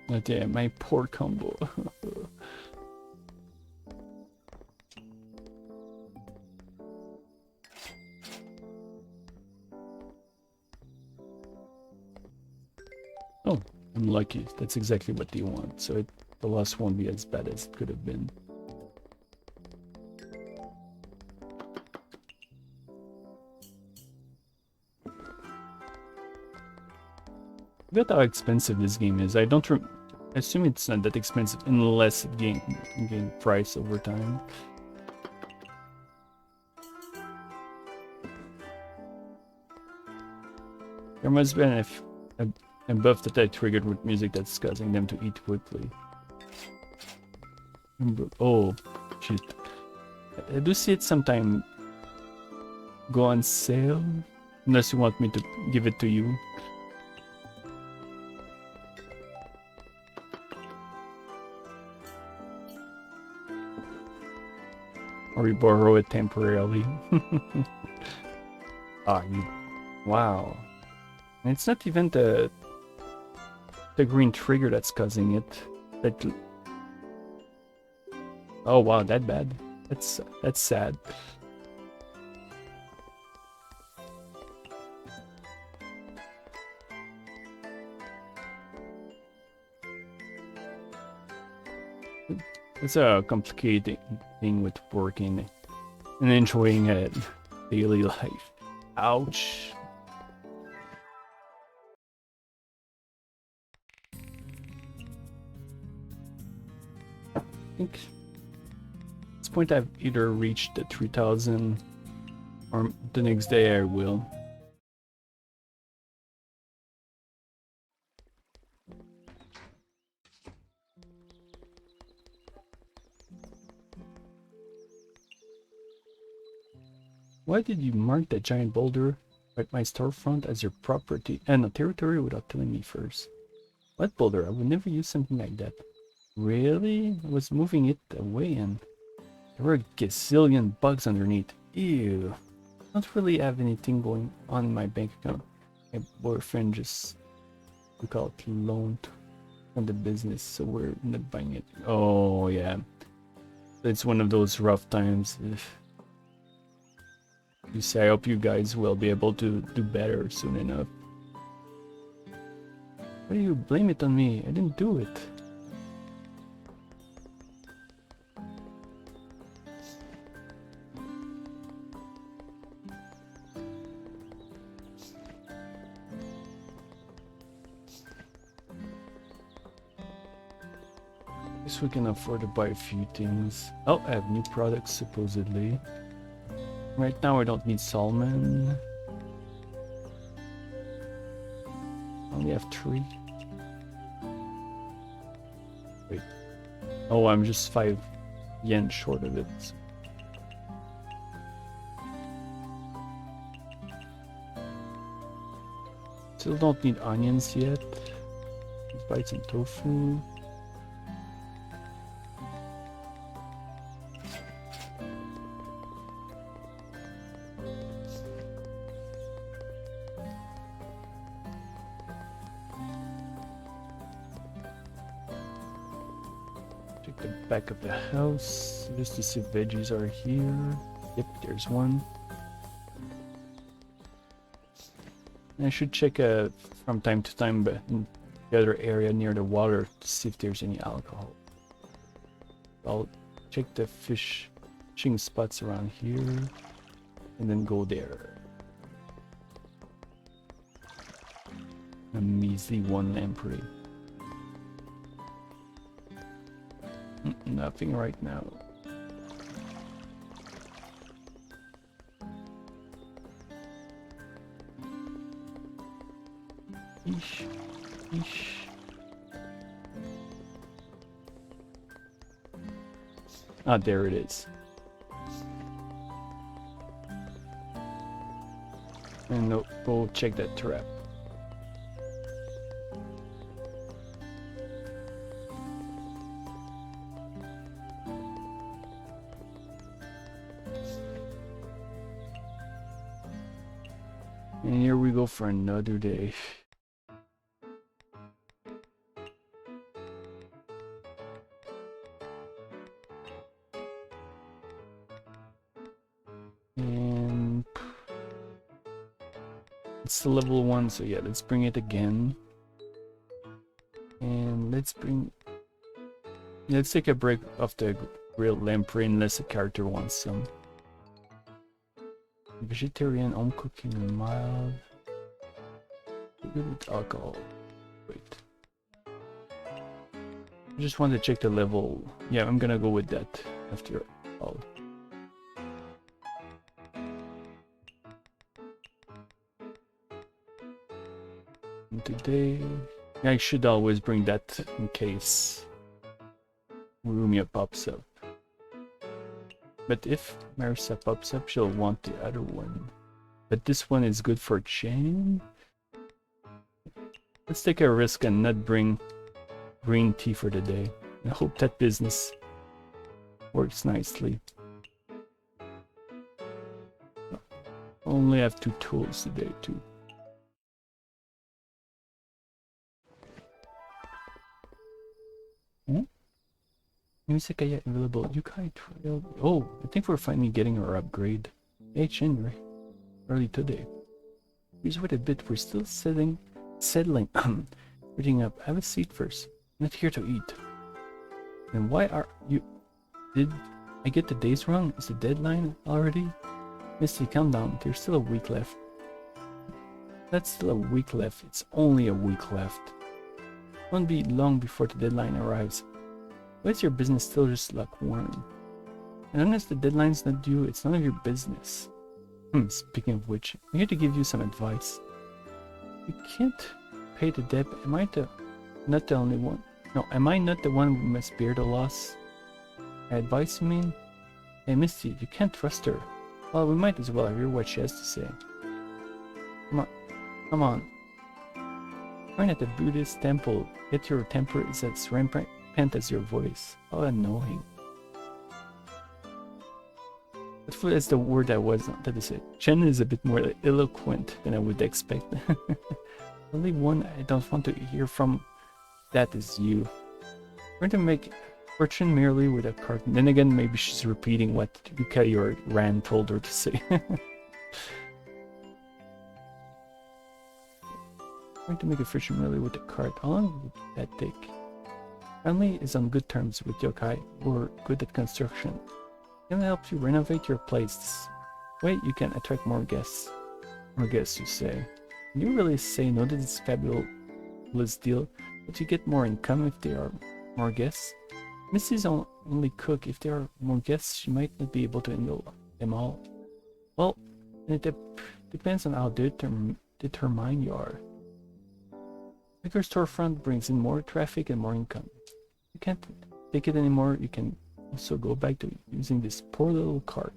[SPEAKER 1] But yeah, my poor combo. Oh, I'm lucky. That's exactly what you want. So the loss won't be as bad as it could have been. Look at how expensive this game is. I don't assume it's not that expensive unless it gain price over time. There must be a buff that I triggered with music that's causing them to eat quickly. Oh, shit. I do see it sometime go on sale. Unless you want me to give it to you. Or you borrow it temporarily. Wow. And it's not even the green trigger that's causing it. Oh wow, that bad. That's sad. It's a complicated thing with working and enjoying daily life. Ouch. I think at this point I've either reached the 3000 or the next day I will. Why did you mark that giant boulder at my storefront as your property and territory without telling me first? What boulder? I would never use something like that. Really? I was moving it away and there were a gazillion bugs underneath. Ew. I don't really have anything going on in my bank account. My boyfriend just, we call it, loaned from the business, so we're not buying it. Oh yeah. It's one of those rough times. You say I hope you guys will be able to do better soon enough. Why do you blame it on me? I didn't do it. Guess we can afford to buy a few things. Oh, I have new products supposedly. Right now I don't need salmon. I only have 3. Wait. Oh, I'm just 5 yen short of it. Still don't need onions yet. Let's buy some tofu. Check the back of the house just to see if veggies are here. Yep, there's one. And I should check from time to time in the other area near the water to see if there's any alcohol. I'll check the fishing spots around here and then go there. A measly 1 lamprey. Nothing right now. Eesh. Eesh. Ah, there it is. And no, go check that trap. And here we go for another day. And it's the level 1, so yeah, let's bring it again. And let's take a break off the grilled lamprey unless a character wants some. Vegetarian, home cooking, and mild. Good with alcohol. Wait. I just want to check the level. Yeah, I'm gonna go with that after all. And today, I should always bring that in case Rumia pops up. But if Marissa pops up, she'll want the other one. But this one is good for Jane. Let's take a risk and not bring green tea for the day. I hope that business works nicely. Only have 2 tools today too. Izakaya available. Yukai trail. Oh, I think we're finally getting our upgrade. Chin, early today. Please wait a bit. We're still settling. Reading up. Have a seat first. I'm not here to eat. And why are you? Did I get the days wrong? Is the deadline already? Misty, calm down. There's still a week left. That's still a week left. It's only a week left. Won't be long before the deadline arrives. Why is your business still just lukewarm? And unless the deadline's not due, it's none of your business. Speaking of which, I'm here to give you some advice. You can't pay the debt. Am I not the only one? No, am I not the one who must bear the loss? Advice, you mean? Hey, Misty, you can't trust her. Well, we might as well hear what she has to say. Come on. Join at the Buddhist temple. Get your temper is as rampant as your voice. How annoying. But food is the word I was not to say. Chen is a bit more eloquent than I would expect. Only one I don't want to hear from, that is you. We're going to make fortune merely with a carton. Then again, maybe she's repeating what Yukai or Ran told her to say. Trying to make a fishing reel with the cart. How long would that take? Family is on good terms with yokai who are good at construction. Can help you renovate your place. This way you can attract more guests. More guests, you say. Can you really say no to this fabulous deal? But you get more income if there are more guests. Missy's only cook. If there are more guests, she might not be able to handle them all. Well, it depends on how determined you are. Bigger storefront brings in more traffic and more income. You can't take it anymore, you can also go back to using this poor little cart.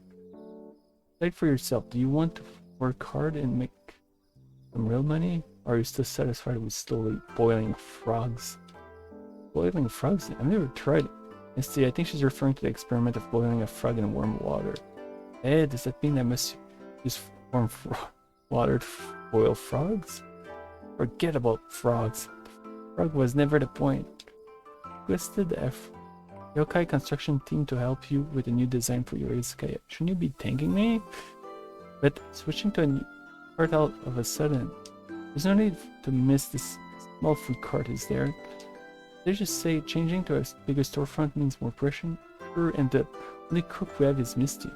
[SPEAKER 1] Decide for yourself, do you want to work hard and make some real money? Or are you still satisfied with slowly boiling frogs? Boiling frogs? I've never tried it. Misty, I think she's referring to the experiment of boiling a frog in warm water. Eh, does that mean I must use warm water to boil frogs? Forget about frogs. Frog was never the point. Requested the yokai construction team to help you with a new design for your Izakaya. Shouldn't you be thanking me? But switching to a new cart all of a sudden. There's no need to miss this small food cart, is there? They just say changing to a bigger storefront means more pressure, and the only cook we have is Misty.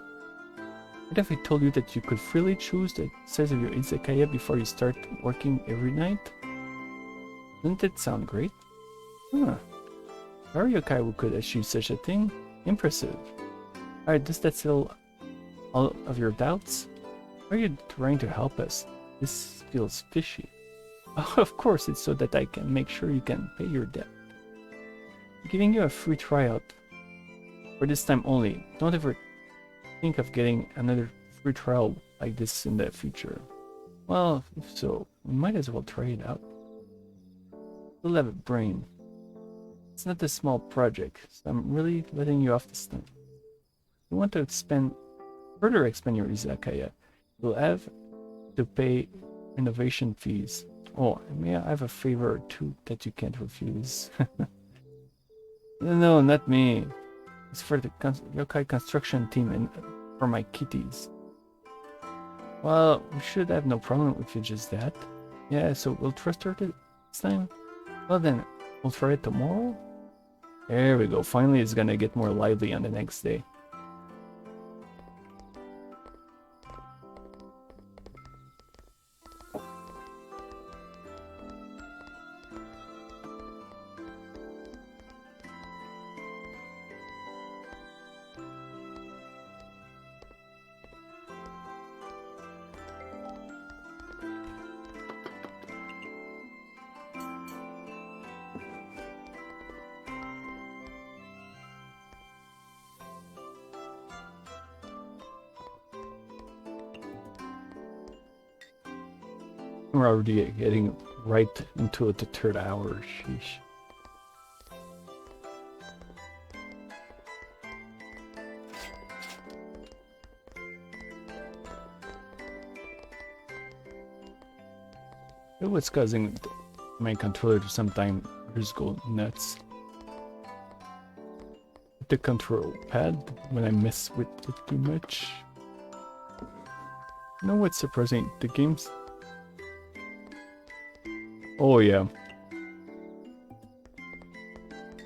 [SPEAKER 1] What if I told you that you could freely choose the size of your Izakaya before you start working every night? Doesn't that sound great? Huh. Are yokai could achieve such a thing? Impressive. Alright, does that settle all of your doubts? Are you trying to help us? This feels fishy. Oh, of course, it's so that I can make sure you can pay your debt. I'm giving you a free tryout. For this time only. Don't ever think of getting another free trial like this in the future. Well, if so, we might as well try it out. Still have a brain. It's not a small project, so I'm really letting you off this thing. If you want to further expand your Izakaya, you'll have to pay renovation fees. Oh, may I have a favor or two that you can't refuse? No, not me. It's for the yokai construction team and for my kitties. Well, we should have no problem if it's just that. Yeah, so we'll trust her this time? Well then, we'll try it tomorrow? There we go, finally it's gonna get more lively on the next day. We're already getting right into the third hour, sheesh. What's causing my controller to sometimes just go nuts? The control pad when I mess with it too much. You know what's surprising? The game's... Oh yeah.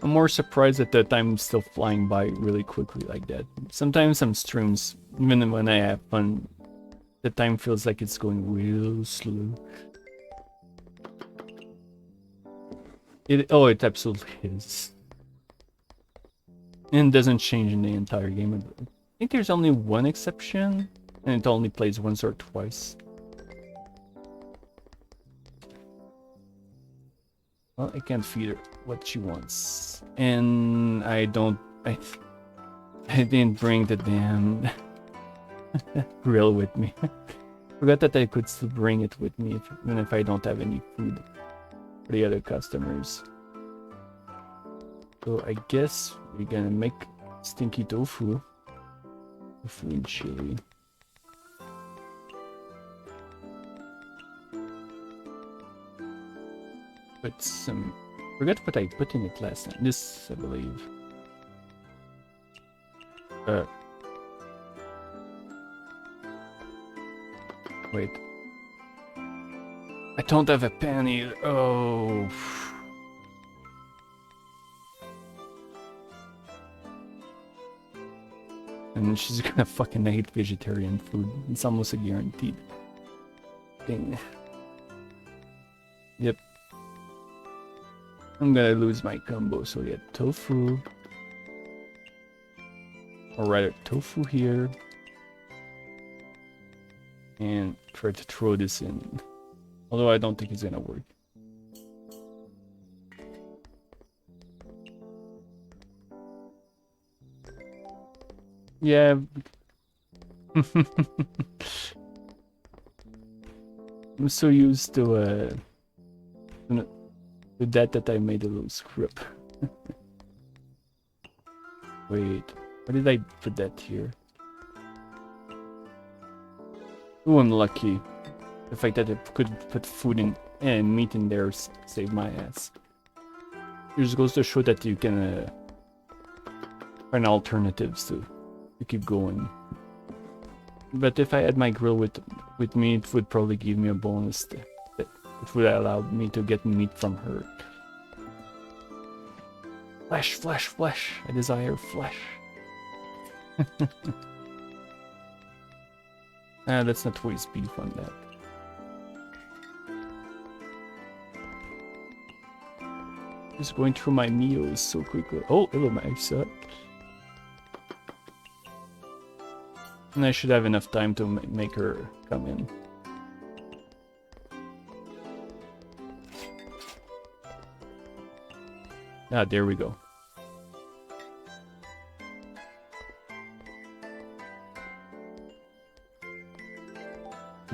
[SPEAKER 1] I'm more surprised that the time's still flying by really quickly like that. Sometimes some streams, even when I have fun, the time feels like it's going real slow. It absolutely is. And it doesn't change in the entire game. I think there's only one exception, and it only plays once or twice. Well, I can't feed her what she wants. And I didn't bring the damn grill with me. Forgot that I could still bring it with me even if I don't have any food for the other customers. So I guess we're gonna make stinky tofu. Tofu and chili. Put some... Forgot what I put in it last time. This, I believe. Wait. I don't have a pen either. Oh. And she's gonna fucking hate vegetarian food. It's almost a guaranteed thing. Yep. I'm gonna lose my combo, so we get tofu. Or rather, tofu here. And try to throw this in. Although I don't think it's gonna work. Yeah. I'm so used to that I made a little screw up. Wait, why did I put that here? Ooh, I'm lucky. The fact that I could put food in and meat in there saved my ass. It just goes to show that you can find alternatives to keep going. But if I had my grill with meat, it would probably give me a bonus that it would allow me to get meat from her. Flesh, flesh, flesh. I desire flesh. Let's not waste beef on that. Just going through my meals so quickly. Oh, hello, Maisa. And I should have enough time to make her come in. Ah, there we go.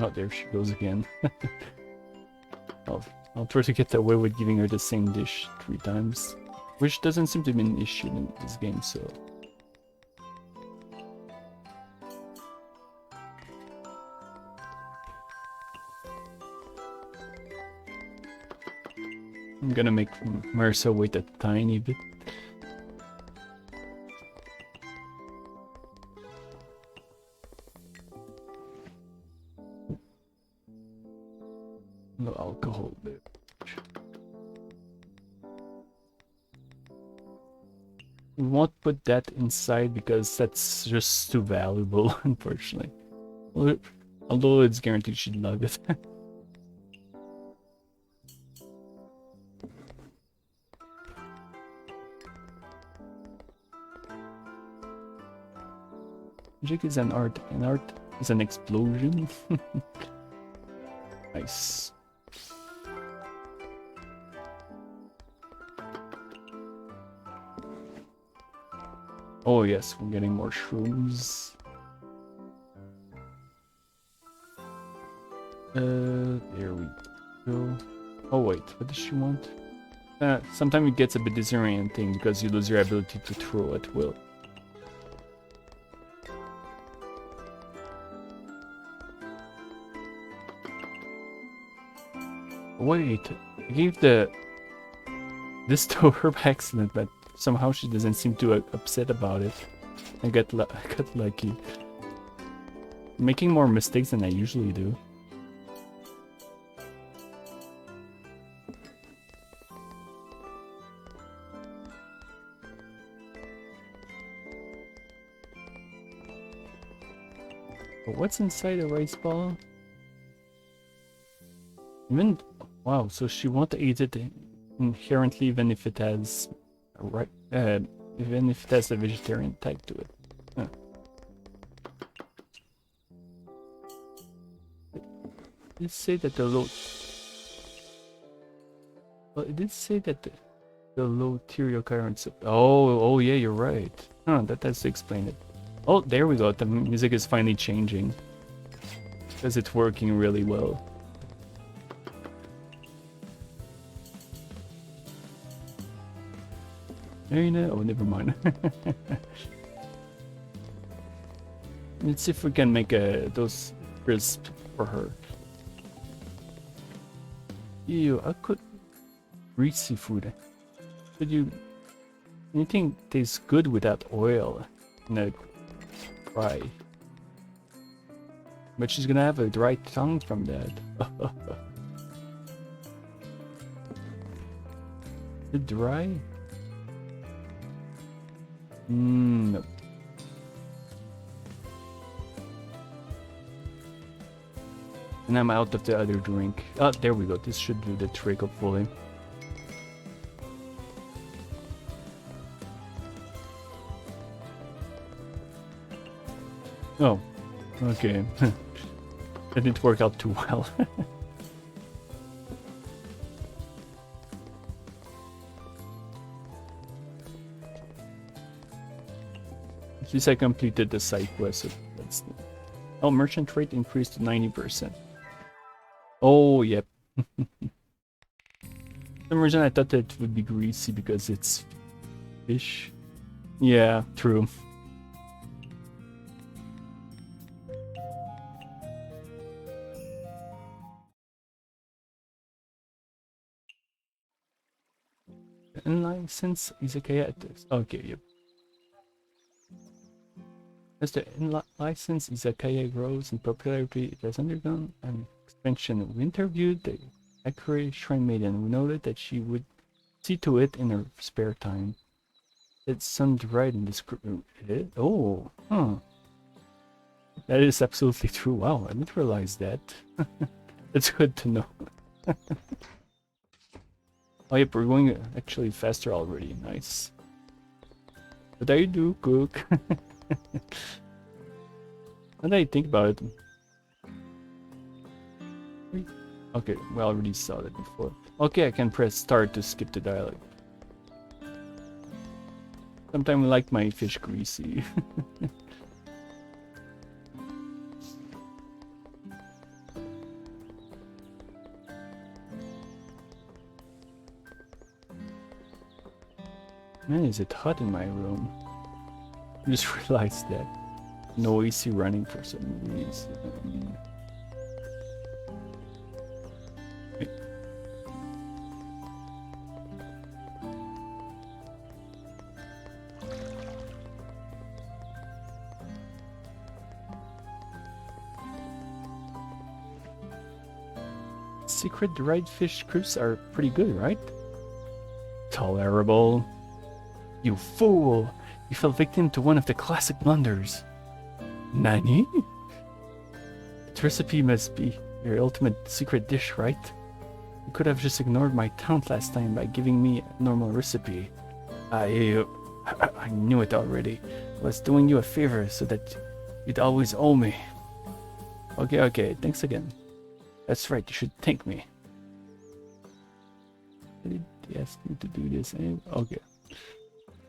[SPEAKER 1] Oh, there she goes again. I'll try to get away with giving her the same dish 3 times. Which doesn't seem to be an issue in this game, so... I'm gonna make Marissa wait a tiny bit. No alcohol there. We won't put that inside because that's just too valuable, unfortunately. Although it's guaranteed she'd love it. Magic is an art, and art is an explosion. Nice. Oh yes, we're getting more shrooms. There we go. Oh wait, what does she want? Sometimes it gets a bit disorienting because you lose your ability to throw at will. Wait, I gave this to her by accident, but somehow she doesn't seem too upset about it. I got lucky. Making more mistakes than I usually do. But what's inside a rice ball? Wow, so she won't eat it inherently, even if it has a even if it has a vegetarian type to it. Huh. It did say that the low. Well, it did say that the low tier currents. Oh yeah, you're right. Huh, that has to explain it. Oh, there we go. The music is finally changing because it's working really well. Oh, never mind. Let's see if we can make those crisps for her. Ew, I could greasy food. Could anything tastes good without oil in a fry? But she's gonna have a dry tongue from that. Is it dry? Nope. And I'm out of the other drink. Oh, there we go. This should do the trick, hopefully. Oh, okay. That didn't work out too well. At least I completed the side quest. So that's the... Oh, merchant rate increased to 90%. Oh, yep. For some reason I thought that it would be greasy because it's fish. Yeah, true. Unlicensed Izakaya at this. Okay, yep. As the unlicensed Izakaya grows in popularity, it has undergone an expansion. We interviewed the Akure Shrine Maiden. We noted that she would see to it in her spare time. It sounded right in this group. Oh, huh. That is absolutely true. Wow, I didn't realize that. It's good to know. Oh, yep, we're going actually faster already. Nice. What I do, cook. Now that I think about it. Okay, we already saw that before. Okay, I can press start to skip the dialogue. Sometimes I like my fish greasy. Man, is it hot in my room? I just realized that. No AC running for some reason. Wait. Secret dried fish crisps are pretty good, right? Tolerable. You fool! You fell victim to one of the classic blunders. Nani? That recipe must be your ultimate secret dish, right? You could have just ignored my taunt last time by giving me a normal recipe. I knew it already. I was doing you a favor so that you'd always owe me. Okay, thanks again. That's right, you should thank me. Did he ask me to do this anyway? Okay.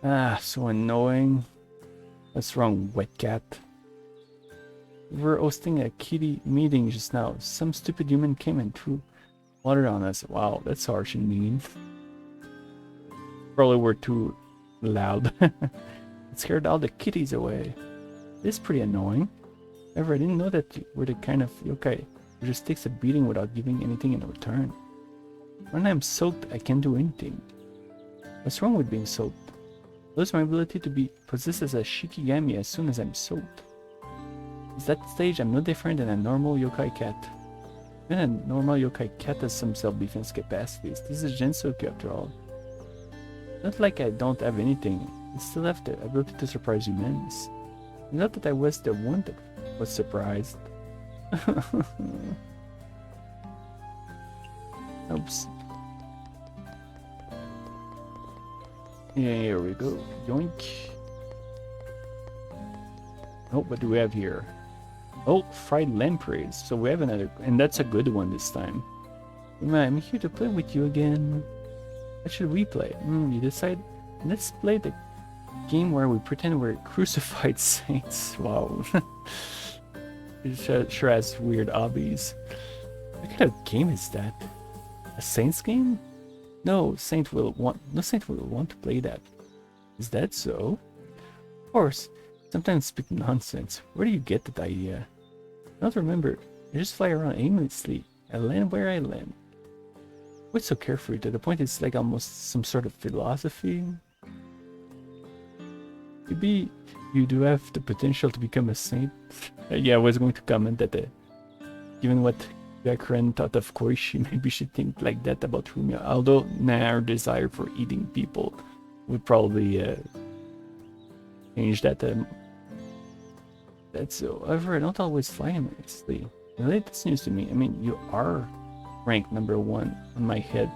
[SPEAKER 1] Ah, so annoying. What's wrong, wet cat? We were hosting a kitty meeting just now. Some stupid human came and threw water on us. Wow, that's harsh and mean. Probably were too loud. It scared all the kitties away. This is pretty annoying. However, I didn't know that you were the kind of yokai who just takes a beating without giving anything in return. When I'm soaked, I can't do anything. What's wrong with being soaked? I lose my ability to be possessed as a Shikigami as soon as I'm soaked. At that stage, I'm no different than a normal yokai cat. Even a normal yokai cat has some self-defense capacities. This is Gensokyo after all. Not like I don't have anything. I still have the ability to surprise humans. Not that I was the one that was surprised. Oops. Yeah, here we go. Yoink. Oh, what do we have here? Oh, fried lampreys. So we have another, and that's a good one this time. I'm here to play with you again. What should we play? You decide. Let's play the game where we pretend we're crucified saints. Wow. It sure has weird hobbies. What kind of game is that? A saints game? No saint will want to play that. Is that so? Of course. Sometimes speak nonsense. Where do you get that idea? I don't remember. I just fly around aimlessly. I land where I land. What's so carefree to the point it's like almost some sort of philosophy? Maybe you do have the potential to become a saint. Yeah, I was going to comment that the given what Gakren thought of Koichi, maybe she'd think like that about Rumia. Although, her desire for eating people would probably change that. That's however, I don't always fly nicely. That's news to me. I mean, you are ranked number 1 on my head.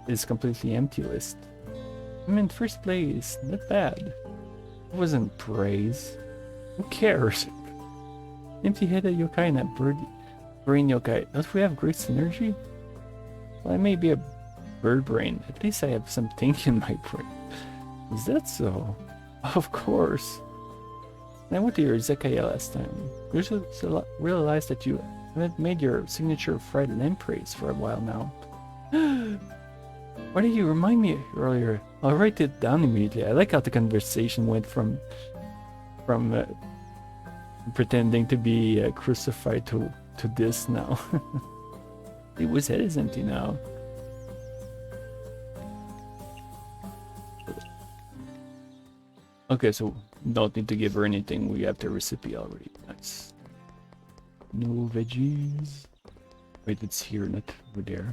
[SPEAKER 1] It's completely empty list. I mean, first place, not bad. It wasn't praise. Who cares? Empty-headed yokai and a brain yokai. Don't we have great synergy? Well, I may be a bird brain. At least I have something in my brain. Is that so? Of course. I went to your Izakaya last time. You should realize that you haven't made your signature fried lampreys for a while now. Why did you remind me earlier? I'll write it down immediately. I like how the conversation went from pretending to be crucified to this now. His head is empty now. Okay, so don't need to give her anything. We have the recipe already. Nice. No veggies. Wait, it's here, not over there.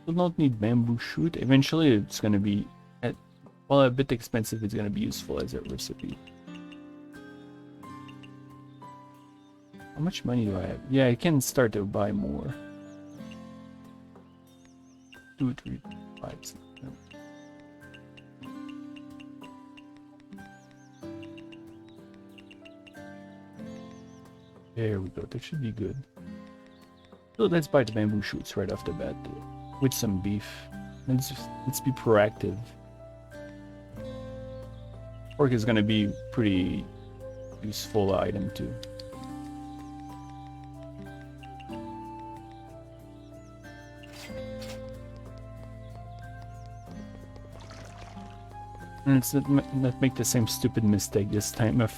[SPEAKER 1] We don't need bamboo shoot. Eventually, it's gonna be a bit expensive. It's gonna be useful as a recipe. How much money do I have? Yeah, I can start to buy more. 2, 3, 5, 6, 7. There we go. That should be good. So let's buy the bamboo shoots right off the bat with some beef. Let's be proactive. Pork is gonna be pretty useful item too. And let's not make the same stupid mistake this time of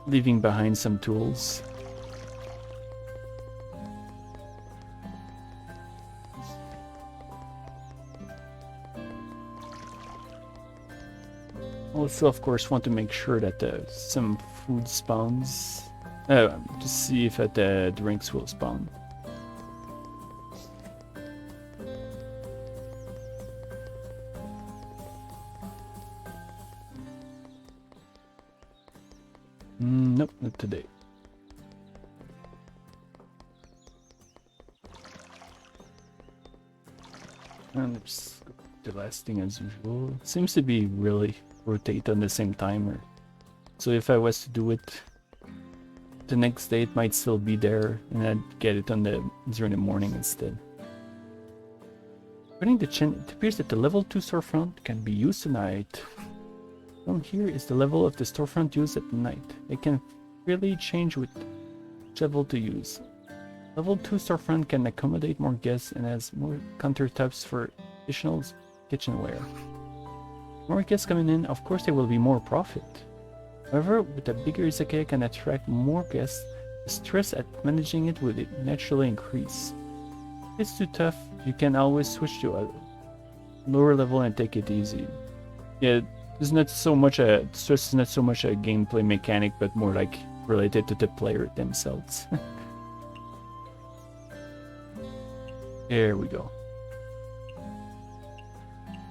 [SPEAKER 1] leaving behind some tools. Also, of course, want to make sure that some food spawns to see if the drinks will spawn. Nope, not today. And let's go the last thing as usual. It seems to be really rotate on the same timer. So if I was to do it the next day, it might still be there, and I'd get it on during the morning instead. According to Chen, it appears that the level 2 storefront can be used tonight. From here is the level of the storefront used at night. It can really change with which level to use. Level 2 storefront can accommodate more guests and has more countertops for additional kitchenware. More guests coming in, of course there will be more profit. However, with a bigger izakaya can attract more guests, the stress at managing it will naturally increase. If it's too tough, you can always switch to a lower level and take it easy. Yeah, it's not so much stress is not so much a gameplay mechanic, but more like related to the player themselves. There we go.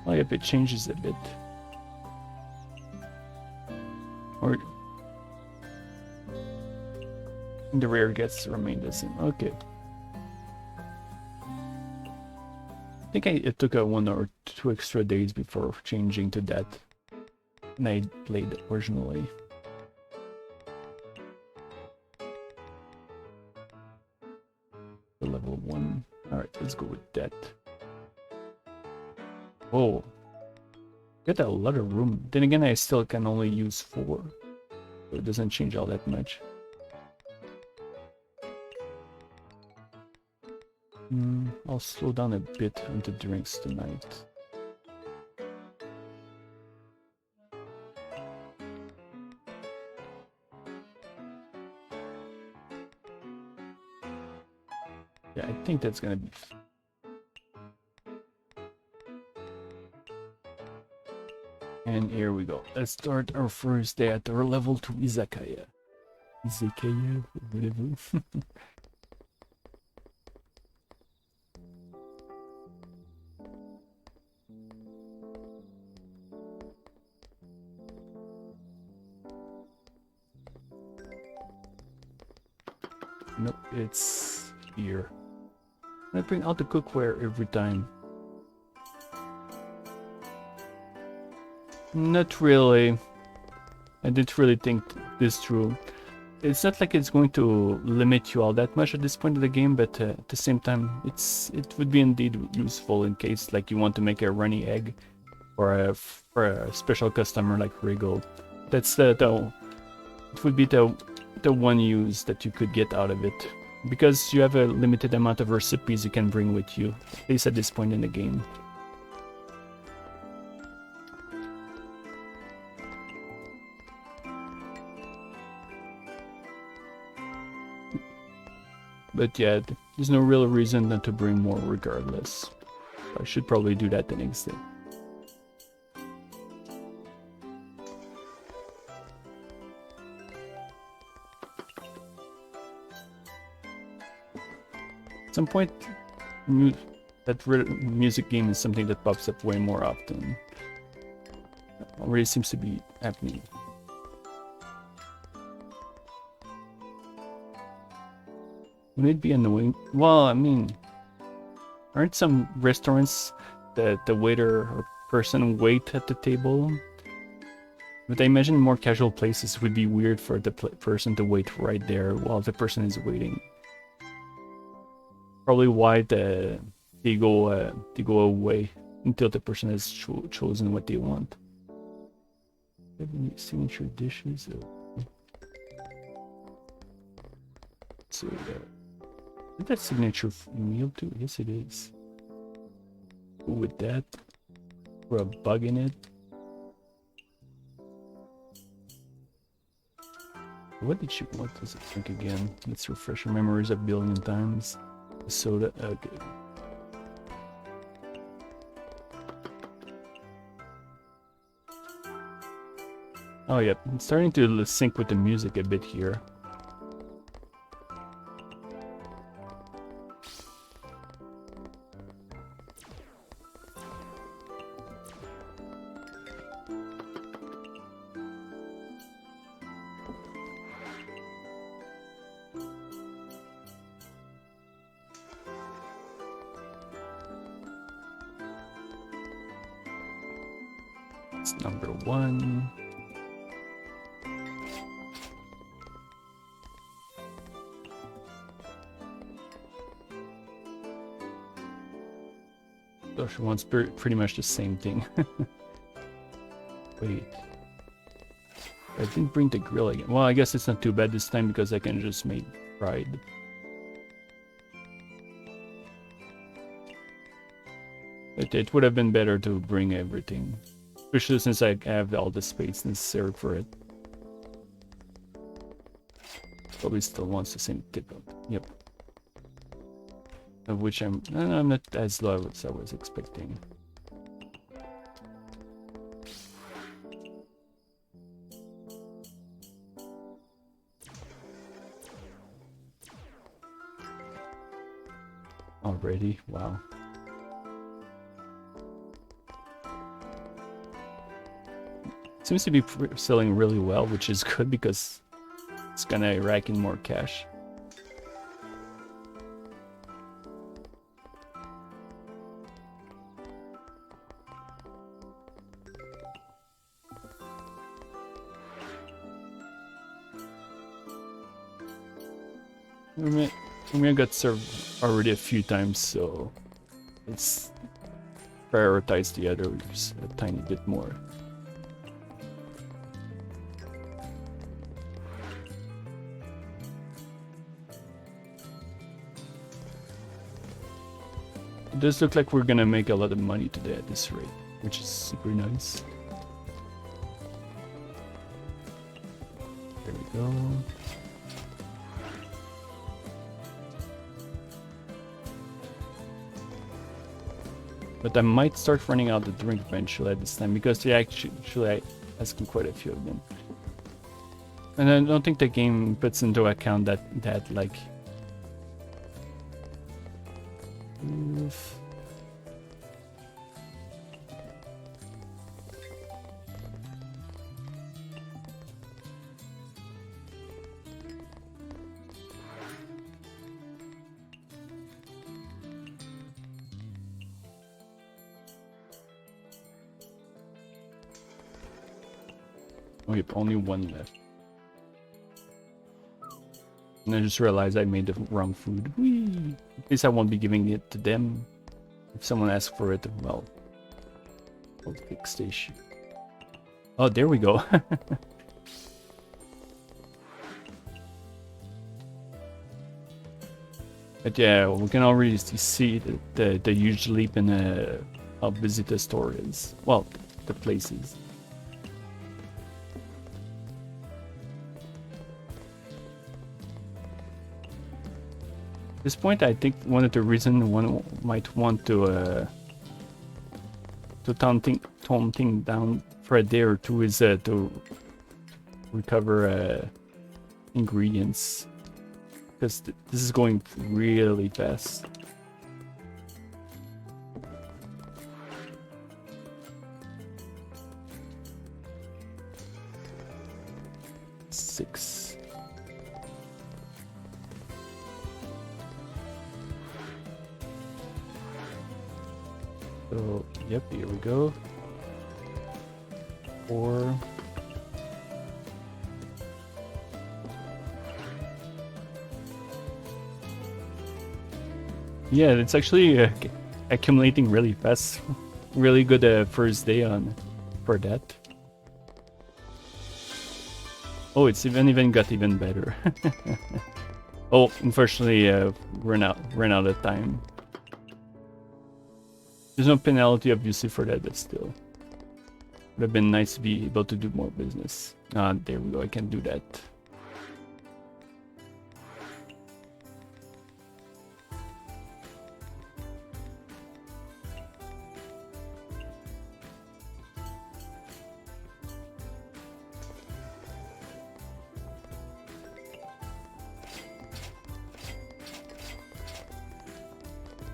[SPEAKER 1] Well, if it changes a bit. Or the rare gets to remain the same. Okay. I think it took 1 or 2 extra days before changing to that. And I played originally. The level 1. Alright, let's go with that. Oh. Got a lot of room. Then again, I still can only use 4. So it doesn't change all that much. I'll slow down a bit on the drinks tonight. Yeah, I think that's gonna be... And here we go. Let's start our first day at our level 2 izakaya. Izakaya, whatever. Nope, it's here. I bring out the cookware every time. Not really. I didn't really think this through. It's not like it's going to limit you all that much at this point of the game, but at the same time, it would be indeed useful in case like you want to make a runny egg for a special customer like Regal. That's it would be the one use that you could get out of it, because you have a limited amount of recipes you can bring with you, at least at this point in the game. But yeah, there's no real reason not to bring more regardless. I should probably do that the next day. At some point, that music game is something that pops up way more often. Already seems to be happening. Would it be annoying? Well, I mean, aren't some restaurants that the waiter or person wait at the table? But I imagine more casual places would be weird for the person to wait right there while the person is waiting. Probably why they go away until the person has chosen what they want. Any signature dishes? So is that signature meal too? Yes, it is. With that, for a bug in it. What did she want us to drink again? Let's refresh our memories a billion times. The soda. Okay. Oh yeah, it's starting to sync with the music a bit here. It's number 1. So she wants pretty much the same thing. Wait. I didn't bring the grill again. Well, I guess it's not too bad this time because I can just make fried. But it would have been better to bring everything. Especially since I have all the space necessary for it. Probably still wants the same tip of it. Yep. Of which I'm not as low as I was expecting. Already? Wow. Seems to be selling really well, which is good because it's gonna rack in more cash. I got served already a few times, so let's prioritize the others a tiny bit more. It does look like we're gonna make a lot of money today at this rate, which is super nice. There we go. But I might start running out the drink eventually at this time because they actually asking quite a few of them. And I don't think the game puts into account that like... Oh, yep, only one left. And I just realized I made the wrong food. Whee! At least I won't be giving it to them. If someone asks for it, well, I'll fix the issue. Oh, there we go. But yeah, we can already see the huge leap in how busy the store is. Well, the places. At this point, I think one of the reasons one might want to tone things down for a day or two is to recover ingredients, because this is going really fast. Six. So, yep, here we go. 4. Yeah, it's actually accumulating really fast. Really good first day for that. Oh, it's even got even better. Oh, unfortunately, ran out of time. There's no penalty obviously for that, but still. Would have been nice to be able to do more business. Ah, there we go, I can do that.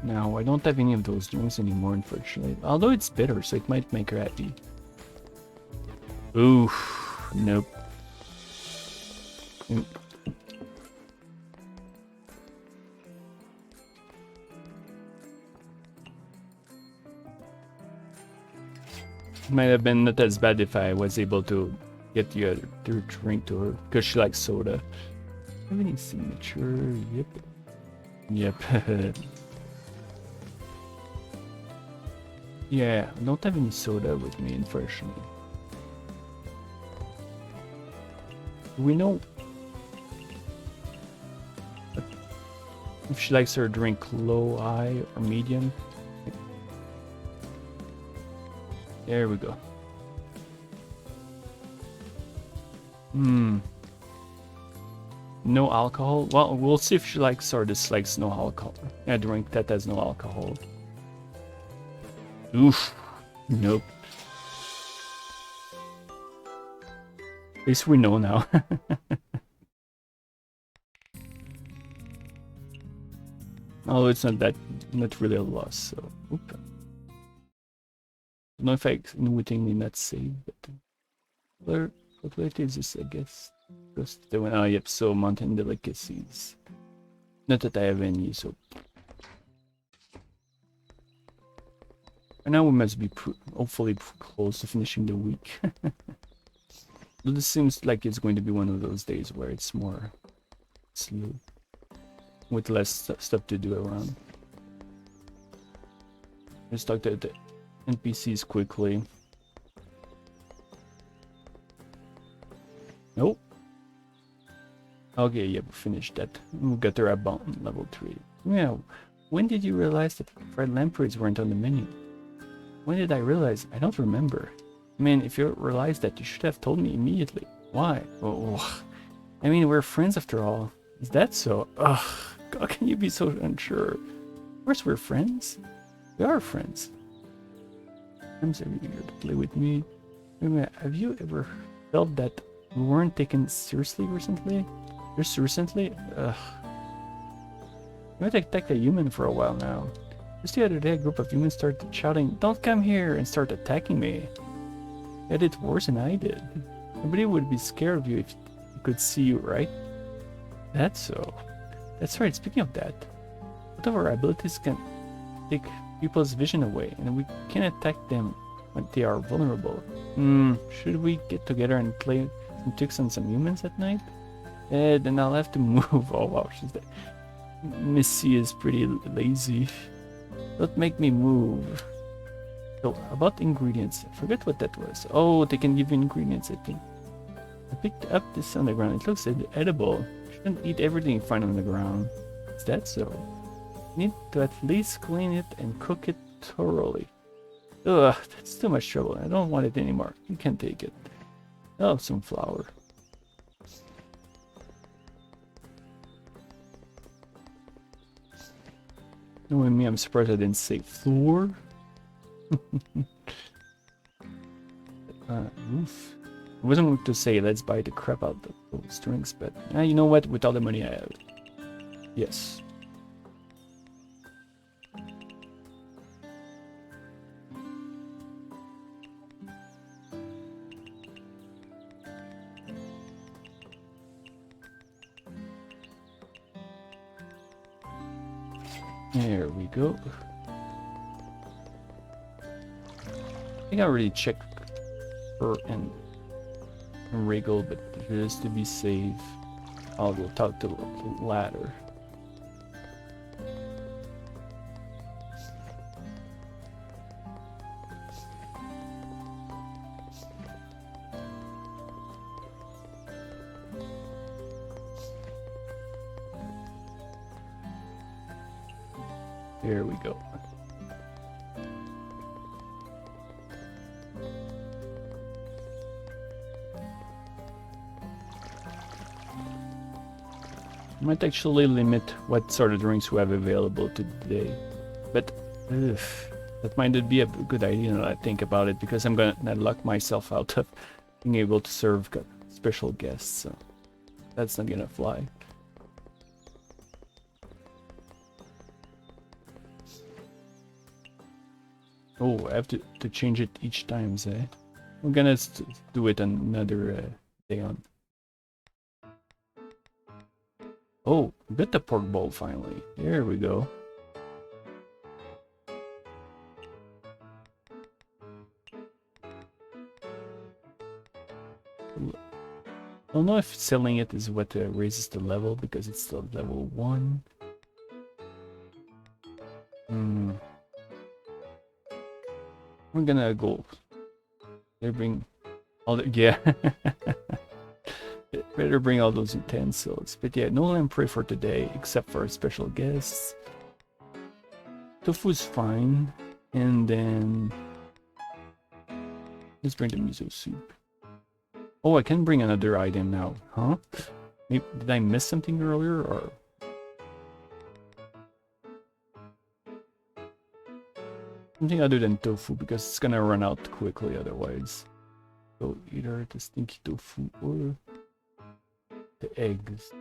[SPEAKER 1] Now, I don't have any of those drinks anymore, unfortunately. Although it's bitter, so it might make her happy. Ooh, nope. It might have been not as bad if I was able to get the other drink to her, because she likes soda. Have any signature? Yep. Yep. Yeah, I don't have any soda with me, unfortunately. Do we know if she likes her drink low, high, or medium? There we go. No alcohol? Well, we'll see if she likes or dislikes no alcohol. A drink that has no alcohol. Oof. Nope. At least we know now. Although it's not really a loss, so oop. I don't know if I unwittingly not save, but what is this, I guess? Just the one. Oh, yep, so mountain delicacies. Not that I have any, so. And now we must be hopefully close to finishing the week. But this seems like it's going to be one of those days where it's more slow, with less stuff to do around. Let's talk to the NPCs quickly. Nope. Okay, yeah, we finished that. We got her about level 3. Yeah, when did you realize that fried lampreys weren't on the menu? When did I realize? I don't remember. I mean, if you realized that, you should have told me immediately. Why? Oh, I mean, we're friends after all. Is that so? Ugh, how can you be so unsure? Of course we're friends. We are friends. I'm so eager to play with me. Wait a minute, have you ever felt that We weren't taken seriously recently? Just recently? Ugh. We might attack a human for a while now. Just the other day, a group of humans started shouting, "Don't come here!" and started attacking me. They did worse than I did. Nobody would be scared of you if you could see you, right? That's so. That's right, speaking of that, both of our abilities can take people's vision away, and we can attack them when they are vulnerable. Should we get together and play some tricks on some humans at night? Then I'll have to move. Oh wow, she's there. Missy is pretty lazy. Don't make me move. So, about ingredients. I forget what that was. Oh, they can give you ingredients, I think. I picked up this on the ground. It looks edible. You shouldn't eat everything you find on the ground. Is that so? You need to at least clean it and cook it thoroughly. Ugh, that's too much trouble. I don't want it anymore. You can take it. I'll have some flour. Knowing me, I'm surprised I didn't say floor. Oof. I wasn't going to say let's buy the crap out of those drinks, but you know what? With all the money I have. Yes. There we go. I think I already checked her and Regal, but just to be safe, I'll go talk to the ladder. There we go. Might actually limit what sort of drinks we have available today, but that might be a good idea now that I think about it, because I'm gonna lock myself out of being able to serve special guests, so that's not gonna fly. Oh, I have to change it each time, eh? I'm gonna do it another day on. Oh, got the pork bowl finally. There we go. I don't know if selling it is what raises the level, because it's still level 1. We're gonna go. They bring all the better bring all those utensils. But yeah, no lamprey for today, except for special guests. Tofu's fine, and then let's bring the miso soup. Oh, I can bring another item now, huh? Maybe, did I miss something earlier, or? Something other than tofu, because it's gonna run out quickly otherwise. So either the stinky tofu or the eggs.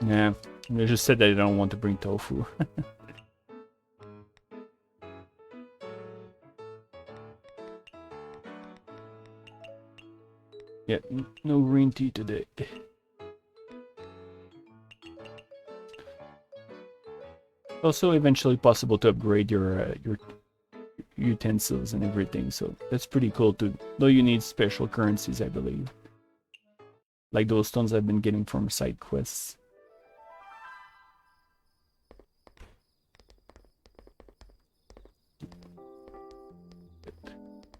[SPEAKER 1] Yeah, they just said that they don't want to bring tofu. Yeah, no green tea today. Also eventually possible to upgrade your utensils and everything, so that's pretty cool too. Though you need special currencies, I believe. Like those stones I've been getting from side quests.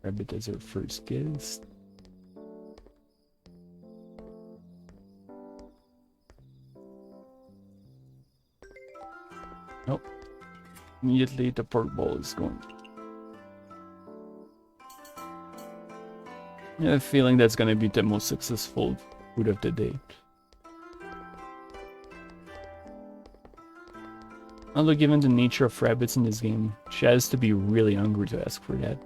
[SPEAKER 1] Rabbit as our first guest. Nope. Immediately the pork bowl is going. I have a feeling that's gonna be the most successful food of the day. Although given the nature of rabbits in this game, she has to be really hungry to ask for that.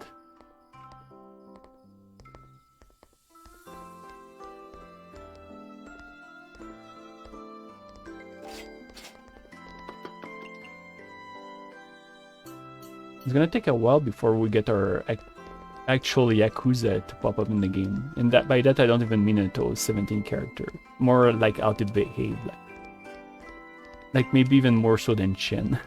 [SPEAKER 1] It's gonna take a while before we get our actual Yakuza to pop up in the game. And that by that I don't even mean a total 17 character. More like how to behave. Like maybe even more so than Chen.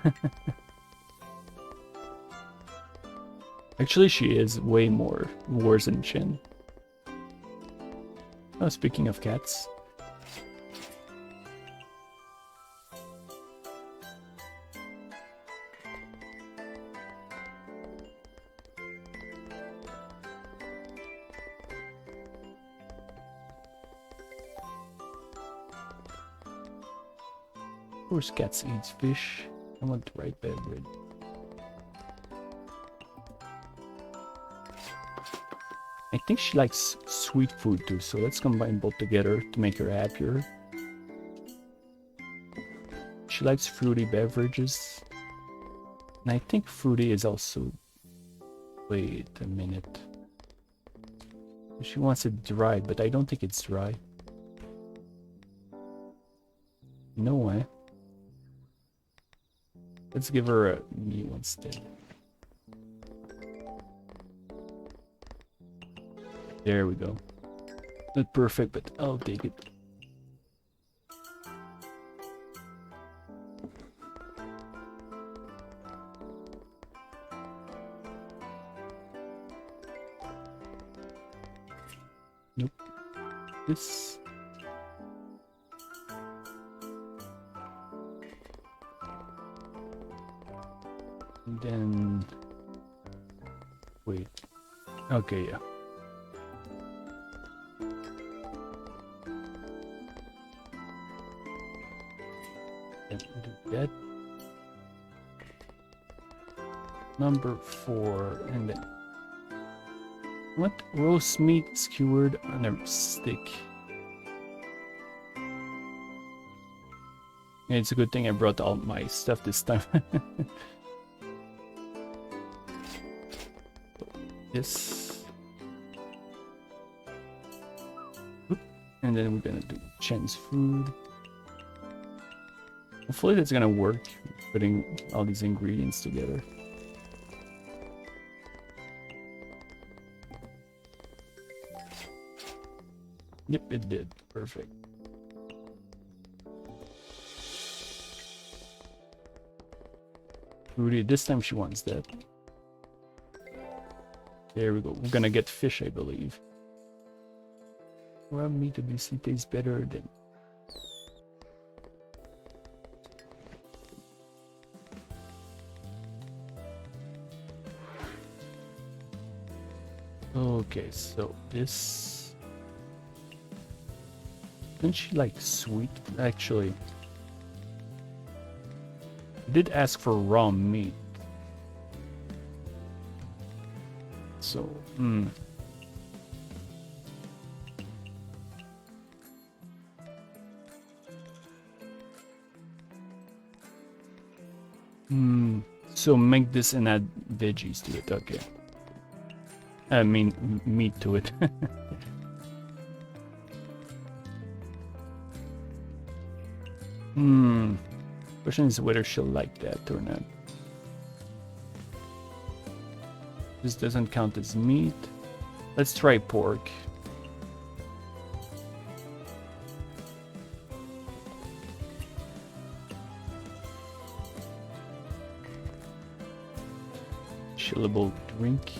[SPEAKER 1] Actually, she is way more worse than Chen. Oh, speaking of cats. Of course, cats eats fish. I want the right beverage. I think she likes sweet food too, so let's combine both together to make her happier. She likes fruity beverages. And I think fruity is also... Wait a minute. She wants it dry, but I don't think it's dry. No way. Let's give her a meal instead. There we go. Not perfect, but I'll take it. Nope. This. And then... Wait. Okay, yeah. Do that. Number 4, and then what? Roast meat skewered on a stick. Yeah, it's a good thing I brought all my stuff this time. This. Oop. And then we're gonna do Chen's food. Hopefully that's gonna work, putting all these ingredients together. Yep, it did. Perfect. Rudy, this time she wants that. There we go. We're gonna get fish, I believe. Well, meat obviously tastes better than... Okay, so this... Didn't she like sweet? Actually, I did ask for raw meat. So, So make this and add veggies to it, okay. I mean, meat to it. Question is whether she'll like that or not. This doesn't count as meat. Let's try pork. Chillable drink.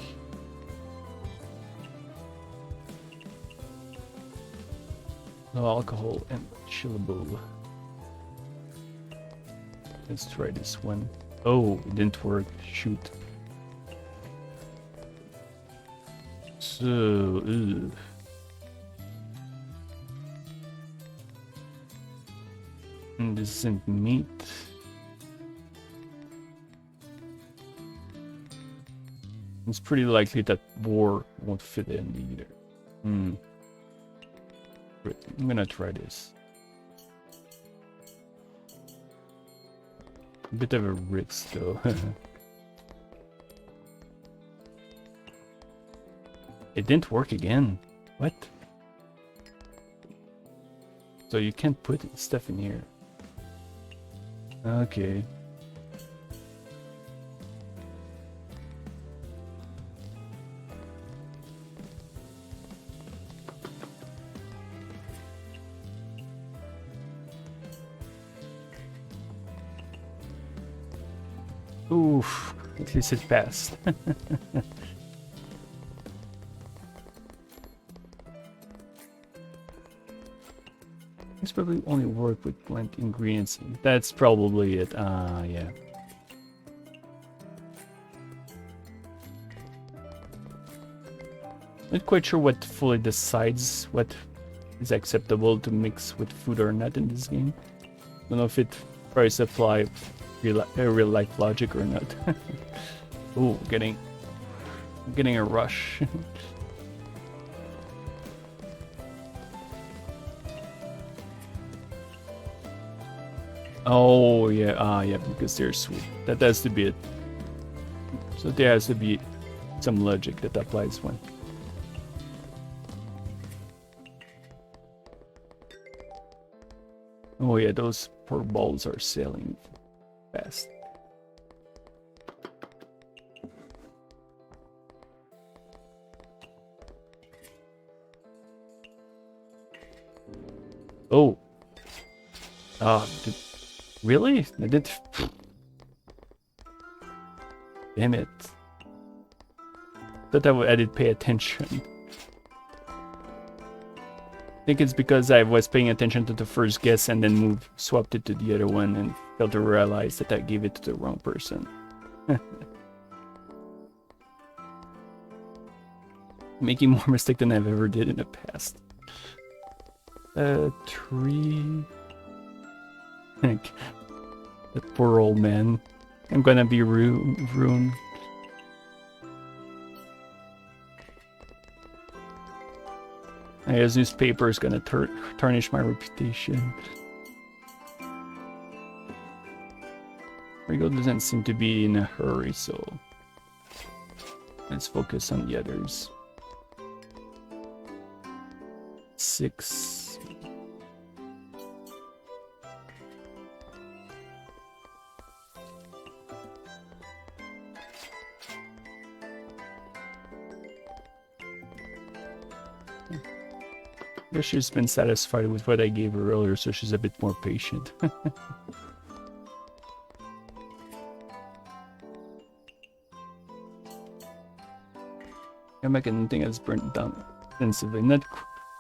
[SPEAKER 1] No alcohol and chillable. Let's try this one. Oh, it didn't work. Shoot. So, and this isn't meat. It's pretty likely that boar won't fit in either. Great. I'm gonna try this. A bit of a risk though. It didn't work again. What? So you can't put stuff in here. Okay. Oof, at least it passed. It's probably only work with blunt ingredients. That's probably it. Yeah. Not quite sure what fully decides what is acceptable to mix with food or not in this game. Don't know if it tries to apply real life logic or not. Ooh, getting a rush. Oh yeah, yeah, because they're sweet. That has to be it. So there has to be some logic that applies when. Oh yeah, those poor balls are sailing fast. Oh. Really? I did. Damn it. Thought I did pay attention. I think it's because I was paying attention to the first guess and then swapped it to the other one and failed to realize that I gave it to the wrong person. Making more mistake than I've ever did in the past. 3. That poor old man. I'm gonna be ruined. I guess newspaper is gonna tarnish my reputation. Rigo doesn't seem to be in a hurry, so let's focus on the others. 6. I guess she's been satisfied with what I gave her earlier, so she's a bit more patient. I'm making anything that's burnt down extensively.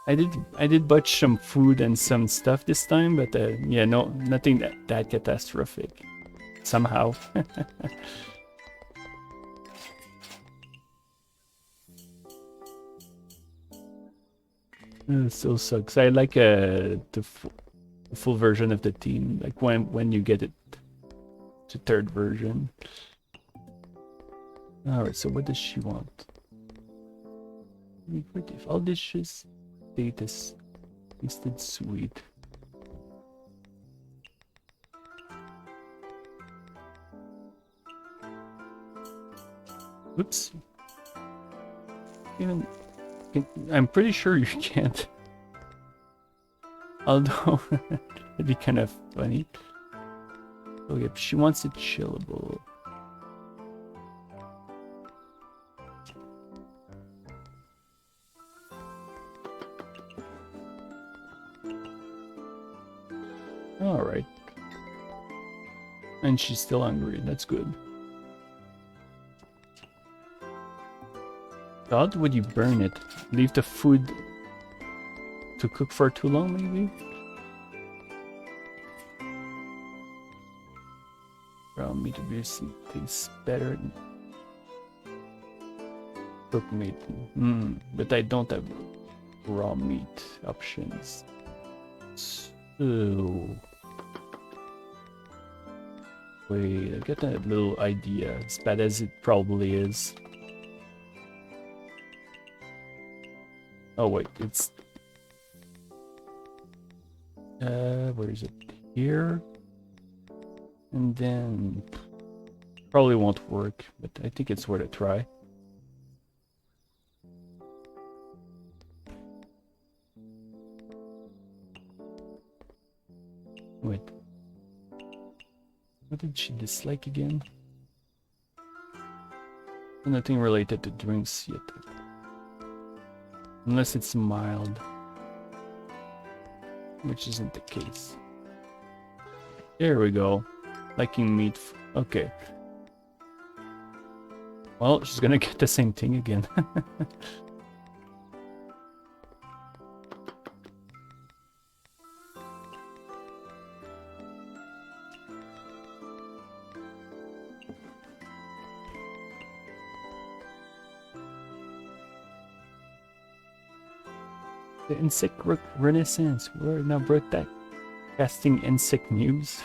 [SPEAKER 1] I did butch some food and some stuff this time, but yeah, no, nothing that catastrophic. Somehow. It still sucks. I like the full version of the team, like when you get it to third version. Alright, so what does she want? If all dishes tasted sweet. Oops. I'm pretty sure you can't. Although, it'd be kind of funny. Oh yeah, she wants it chillable. Alright. And she's still hungry, that's good. How would you burn it? Leave the food to cook for too long, maybe? Raw meat obviously tastes better than cooked meat. But I don't have raw meat options. So... wait, I got a little idea, as bad as it probably is. Oh wait, it's... where is it? Here? And then... probably won't work, but I think it's worth a try. Wait. What did she dislike again? Nothing related to drinks yet. Unless it's mild. Which isn't the case. There we go. Liking meat. Okay. Well, she's gonna get the same thing again. The insect renaissance. We're now broadcasting insect news.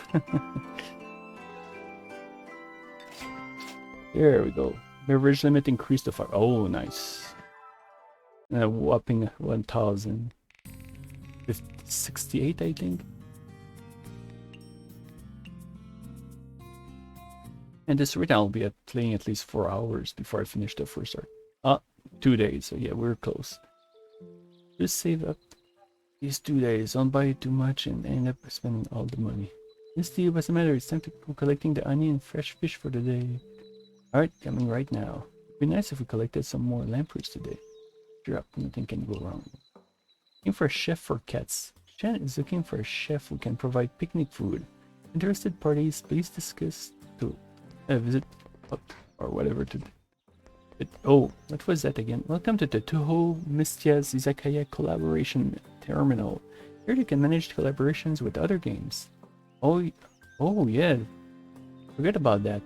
[SPEAKER 1] There we go. Beverage limit increased to 5. Oh, nice. And a whopping 1,068, I think. And this right now I'll be playing at least 4 hours before I finish the first arc. 2 days. So yeah, we're close. Just save up these 2 days. Don't buy too much and end up spending all the money. Misty, what's the matter? It's time to go collecting the onion and fresh fish for the day. Alright, coming right now. It'd be nice if we collected some more lampreys today. Sure up, nothing can go wrong. Looking for a chef for cats. Shan is looking for a chef who can provide picnic food. Interested parties, please discuss to visit or whatever to. Oh, what was that again? Welcome to the Touhou Mystia's Izakaya collaboration terminal. Here you can manage collaborations with other games. Oh yeah. Forget about that.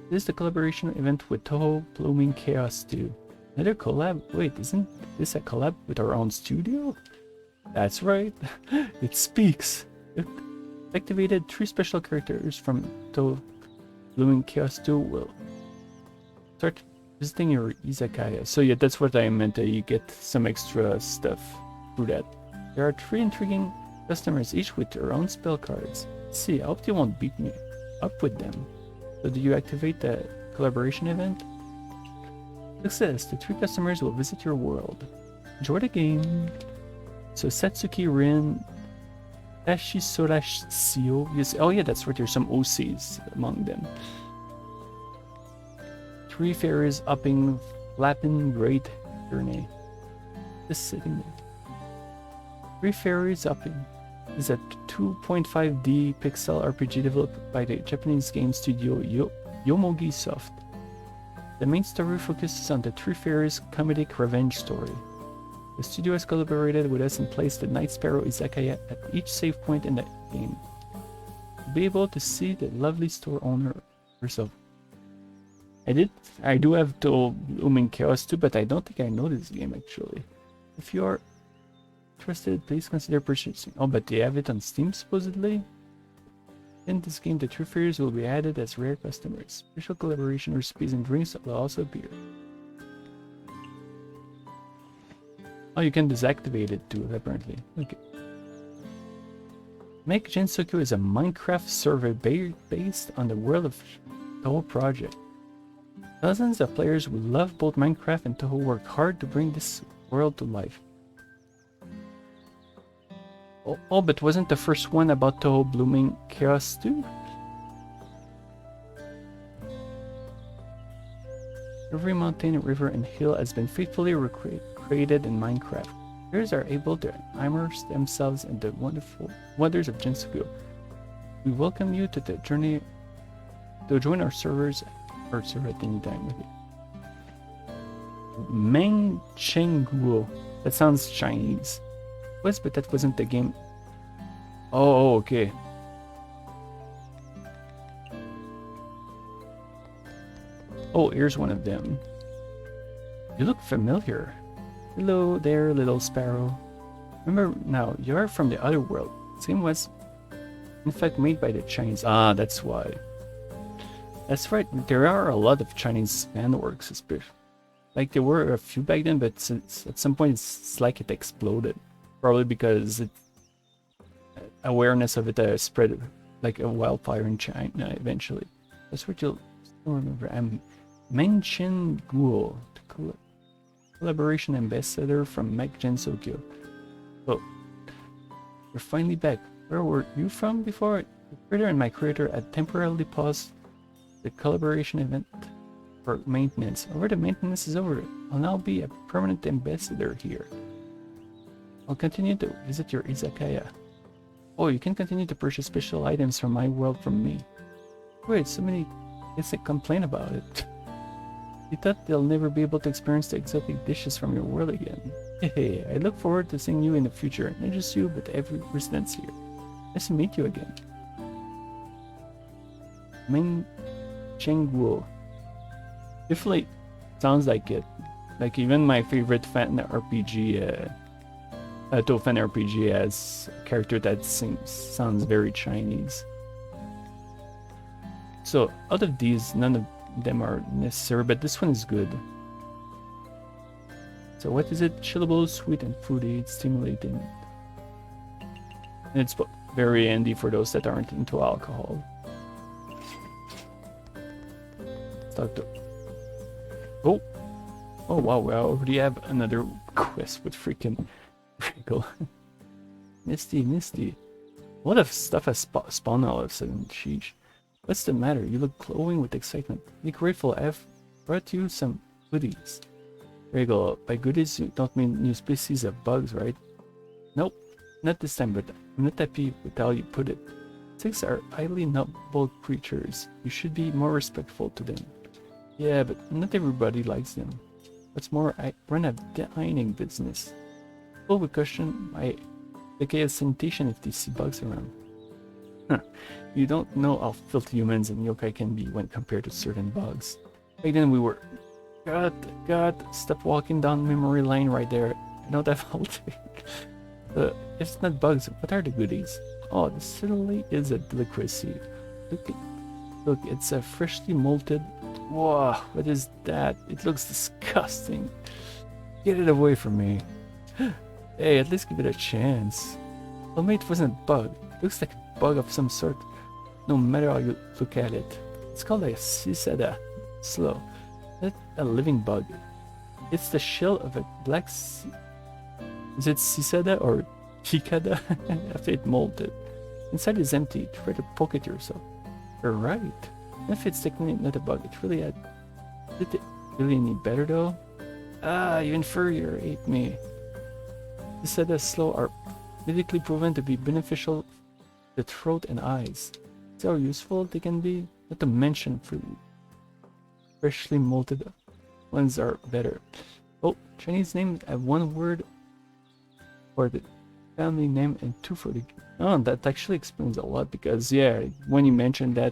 [SPEAKER 1] This is the collaboration event with Touhou Blooming Chaos 2. Another collab? Wait, isn't this a collab with our own studio? That's right. It speaks. It activated 3 special characters from Touhou Blooming Chaos 2 will start visiting your Izakaya. So yeah, that's what I meant. You get some extra stuff through that. There are 3 intriguing customers, each with their own spell cards. Let's see, I hope you won't beat me up with them. So do you activate the collaboration event? Success! The 3 customers will visit your world. Enjoy the game. So Satsuki Rin, Tashisora Sio. Oh yeah, that's right, there's some OCs among them. 3 fairies upping flapping great journey. Just sitting there. 3 fairies upping is a 2.5D pixel RPG developed by the Japanese game studio Yomogi Soft. The main story focuses on the 3 fairies' comedic revenge story. The studio has collaborated with us and placed the Night Sparrow Izakaya at each save point in the game. You'll be able to see the lovely store owner herself. I do have Touhou Blooming Chaos too, but I don't think I know this game actually. If you are interested, please consider purchasing. Oh, but they have it on Steam supposedly? In this game, the 3 fairies will be added as rare customers. Special collaboration recipes and drinks will also appear. Oh, you can deactivate it too, apparently. Okay. Loved Gensokyo is a Minecraft server based on the world of Touhou project. Dozens of players who love both Minecraft and Touhou worked hard to bring this world to life. Oh, but wasn't the first one about Touhou Blooming Chaos too? Every mountain, river, and hill has been faithfully recreated in Minecraft. Players are able to immerse themselves in the wonderful wonders of Gensokyo. We welcome you to the journey to join our servers or server at any time with you. Mengchenguo. That sounds Chinese. But that wasn't the game. Oh, okay. Oh, here's one of them. You look familiar. Hello there, little sparrow. Remember now, you're from the other world. This game was, in fact, made by the Chinese. Ah, that's why. That's right, there are a lot of Chinese fanworks, especially. Like, there were a few back then, but since at some point it's like it exploded. Probably because awareness of it spread like a wildfire in China eventually. That's what you'll still remember. I'm Mengchen Guo, collaboration ambassador from Loved Gensokyo. Oh, you're finally back. Where were you from before? The creator and my creator had temporarily paused the collaboration event for maintenance. However, the maintenance is over. I'll now be a permanent ambassador here. I'll continue to visit your Izakaya. Oh, you can continue to purchase special items from my world from me. Wait, so many kids that complain about it.
[SPEAKER 2] You thought they'll never be able to experience the exotic dishes from your world again. Hey, I look forward to seeing you in the future. Not just you, but every resident here. Nice to meet you again. Ming Chengguo. Definitely sounds like it. Like even my favorite fan RPG, Touhou fan RPG has a character that sounds very Chinese. So out of these, none of them are necessary, but this one is good. So what is it? Chillable, sweet and fruity, it's stimulating. And it's very handy for those that aren't into alcohol. Let's talk to... Oh! Oh wow, we already have another quest with freaking Wrinkle. Misty. A lot of stuff has spawned all of a sudden, sheesh. What's the matter? You look glowing with excitement. Be grateful, I've brought you some goodies. Wrinkle, by goodies you don't mean new species of bugs, right? Nope, not this time, but I'm not happy with how you put it. Insects are highly noble creatures. You should be more respectful to them. Yeah, but not everybody likes them. What's more, I run a dining business. People would question my Izakaya sanitation if they see bugs around. Huh. You don't know how filthy humans and yokai can be when compared to certain bugs. Back then we were... God, stop walking down memory lane right there. I don't have all day. If it's not bugs, what are the goodies? Oh, this certainly is a delicacy. Look, it's a freshly malted... Whoa, what is that? It looks disgusting. Get it away from me. Hey, at least give it a chance. Well, mate, it wasn't a bug. It looks like a bug of some sort, no matter how you look at it. It's called a cicada. Slow. Not a living bug. It's the shell of a black Is it cicada or cicada? After it molted. Inside is empty. Try to poke it yourself. You're right. If it's technically not a bug, it really had... Did it really any better though? Ah, you infuriate me. Cicada slow are medically proven to be beneficial to the throat and eyes. See how useful they can be? Not to mention food. Freshly malted ones are better. Oh, Chinese names have one word for the family name and two for the... Oh, that actually explains a lot because, yeah, when you mentioned that,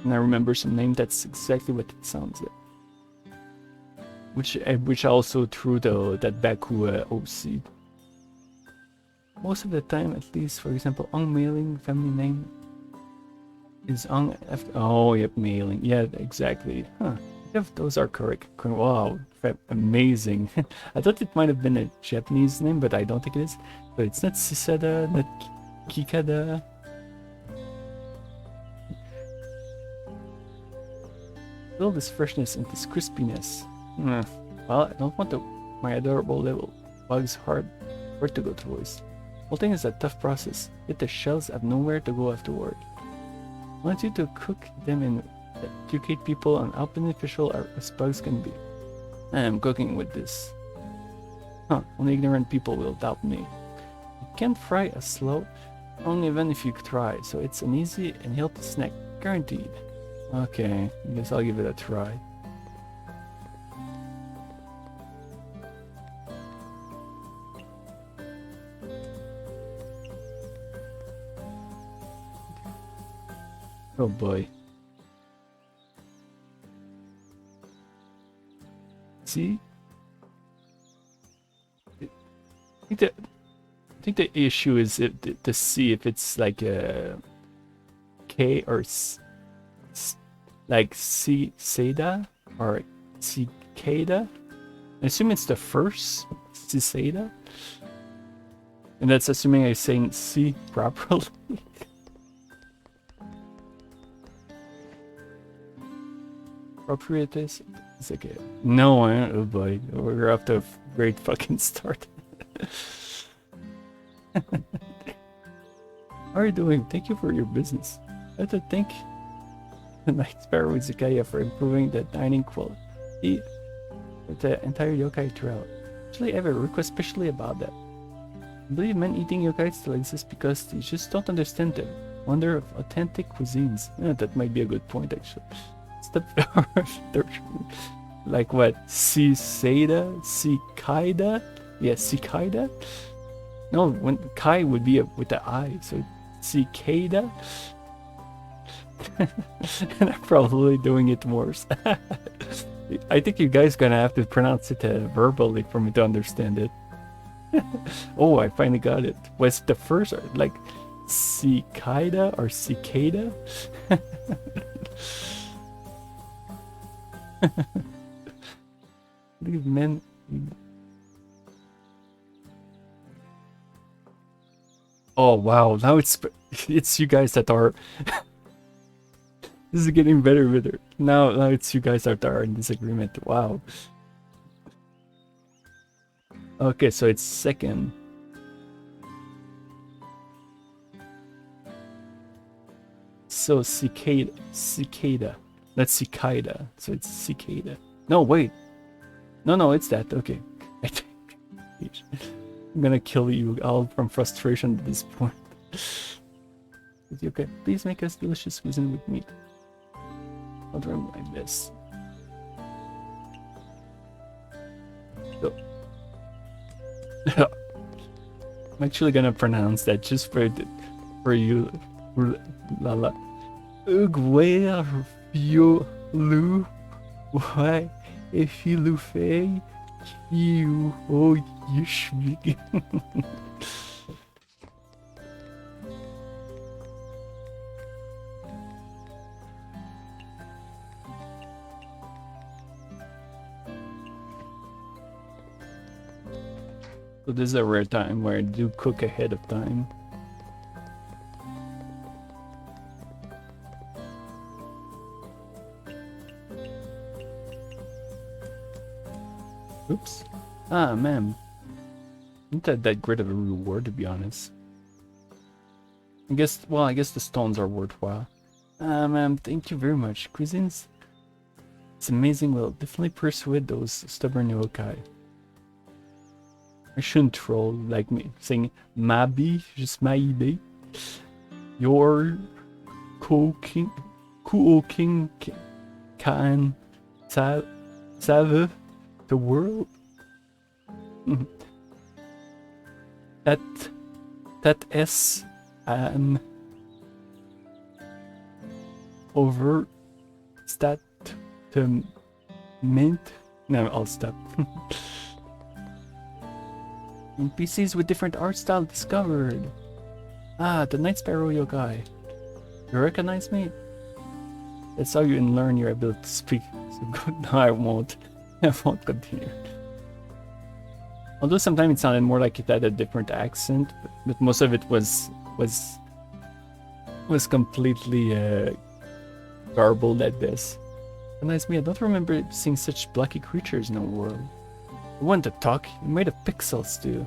[SPEAKER 2] and I remember some name, that's exactly what it sounds like. Which also true though, that Baku OC. Most of the time, at least, for example, Ong Mailing family name is Ong after... Oh, yep, Mailing. Yeah, exactly. Huh. If those are correct. Wow, amazing. I thought it might have been a Japanese name, but I don't think it is. But it's not Cicada, not Kikada. Feel this freshness and this crispiness. Well, I don't want my adorable little bugs hard to go through this. Whole thing is a tough process, yet the shells have nowhere to go afterward. I want you to cook them and educate people on how beneficial as bugs can be. I am cooking with this. Huh, only ignorant people will doubt me. You can't fry a slow, only even if you try, so it's an easy and healthy snack, guaranteed. Okay, I guess I'll give it a try. Oh boy. See? I think the issue is to see if it's like a K or like Cicada or Cicada. I assume it's the first Cicada. And that's assuming I'm saying C properly. Proprietus is okay. No, oh boy, we're off to a great fucking start. How are you doing? Thank you for your business. I have to thank the Night Sparrow Izakaya for improving the dining quality with the entire yokai trail. Actually, I have a request specially about that. I believe men eating yokai still exist because they just don't understand the wonder of authentic cuisines. Yeah, that might be a good point, actually. Step
[SPEAKER 1] Like what? Cicada? Cicada? Yeah, cicada? No, when Kai would be with the I, so cicada? And I'm probably doing it worse. I think you guys gonna have to pronounce it verbally for me to understand it. Oh, I finally got it. Was the first like cicada or cicada? These men. Oh wow! Now it's you guys that are. This is getting better and better. Now it's you guys that are in disagreement. Wow. Okay, so it's second. So cicada. That's cicada. So it's cicada. No, wait. No, it's that. Okay. I think I'm gonna kill you all from frustration at this point. Okay, please make us delicious cuisine with meat. I'll try my best. So. I'm actually gonna pronounce that just for you. Lala. Ugwea fiolu why if you lufe you oh yushmig. So this is a rare time where I do cook ahead of time. Oops. Ah, man. Not that great of a reward, to be honest. I guess the stones are worthwhile. Ah, man, thank you very much. Cuisines, it's amazing. Will definitely persuade those stubborn yokai. I shouldn't troll like me, saying Mabi, just Maibe. Your Kuo-King can save the world. That is an over stat to mint. No, I'll stop. NPCs with different art style discovered. Ah, the Night Sparrow yokai. You recognize me? That's how you learn your ability to speak. So good. No, I won't. I won't continue. Although sometimes it sounded more like it had a different accent, but most of it was completely garbled at best. Recognize me? I don't remember seeing such blocky creatures in the world. I want to talk. You're made of pixels, too.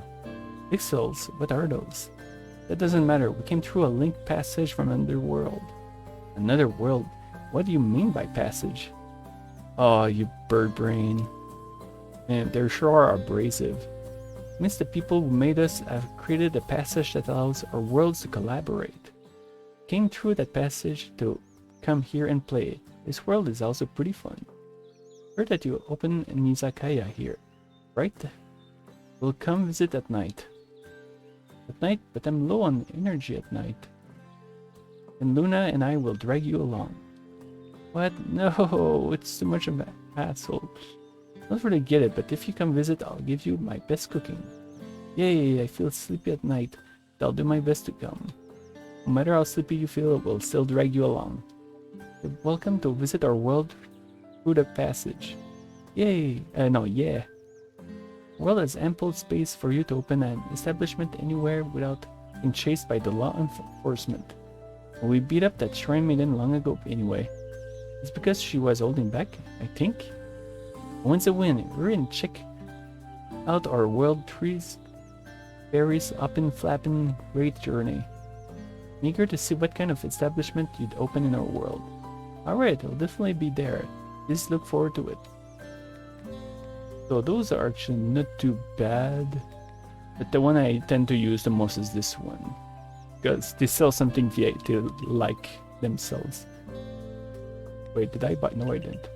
[SPEAKER 1] Pixels? What are those? That doesn't matter. We came through a linked passage from another world. Another world? What do you mean by passage? Oh, you bird brain. Man, they sure are abrasive. It means the people who made us have created a passage that allows our worlds to collaborate. Came through that passage to come here and play. This world is also pretty fun. Heard that you open an Izakaya here. Right? We'll come visit at night. At night, but I'm low on energy at night. And Luna and I will drag you along. What? No, it's too much of an asshole. Don't really get it, but if you come visit, I'll give you my best cooking. Yay, I feel sleepy at night, but I'll do my best to come. No matter how sleepy you feel, we'll still drag you along. You're welcome to visit our world through the passage. Yay! Yeah. World has ample space for you to open an establishment anywhere without being chased by the law enforcement. We beat up that shrine maiden long ago anyway. It's because she was holding back, I think. Once a win, hurry and check out our world trees, berries, up and flapping, great journey. I'm eager to see what kind of establishment you'd open in our world. Alright, I'll definitely be there. Just look forward to it. So those are actually not too bad, but the one I tend to use the most is this one, because they sell something they like themselves. Wait, did I buy? No, I didn't.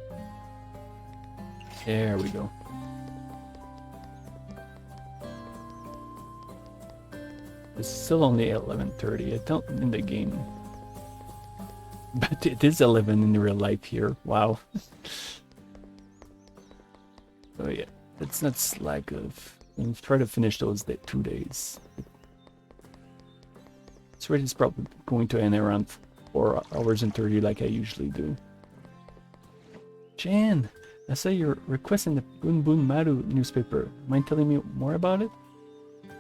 [SPEAKER 1] There we go. It's still only 11:30. I don't in the game. But it is 11 in real life here. Wow. Oh yeah, it's not slack of. We'll try to finish those 2 days. This race is probably going to end around 4 hours and 30 like I usually do. Jan, I saw your request in the Bunbun Maru newspaper. Mind telling me more about it?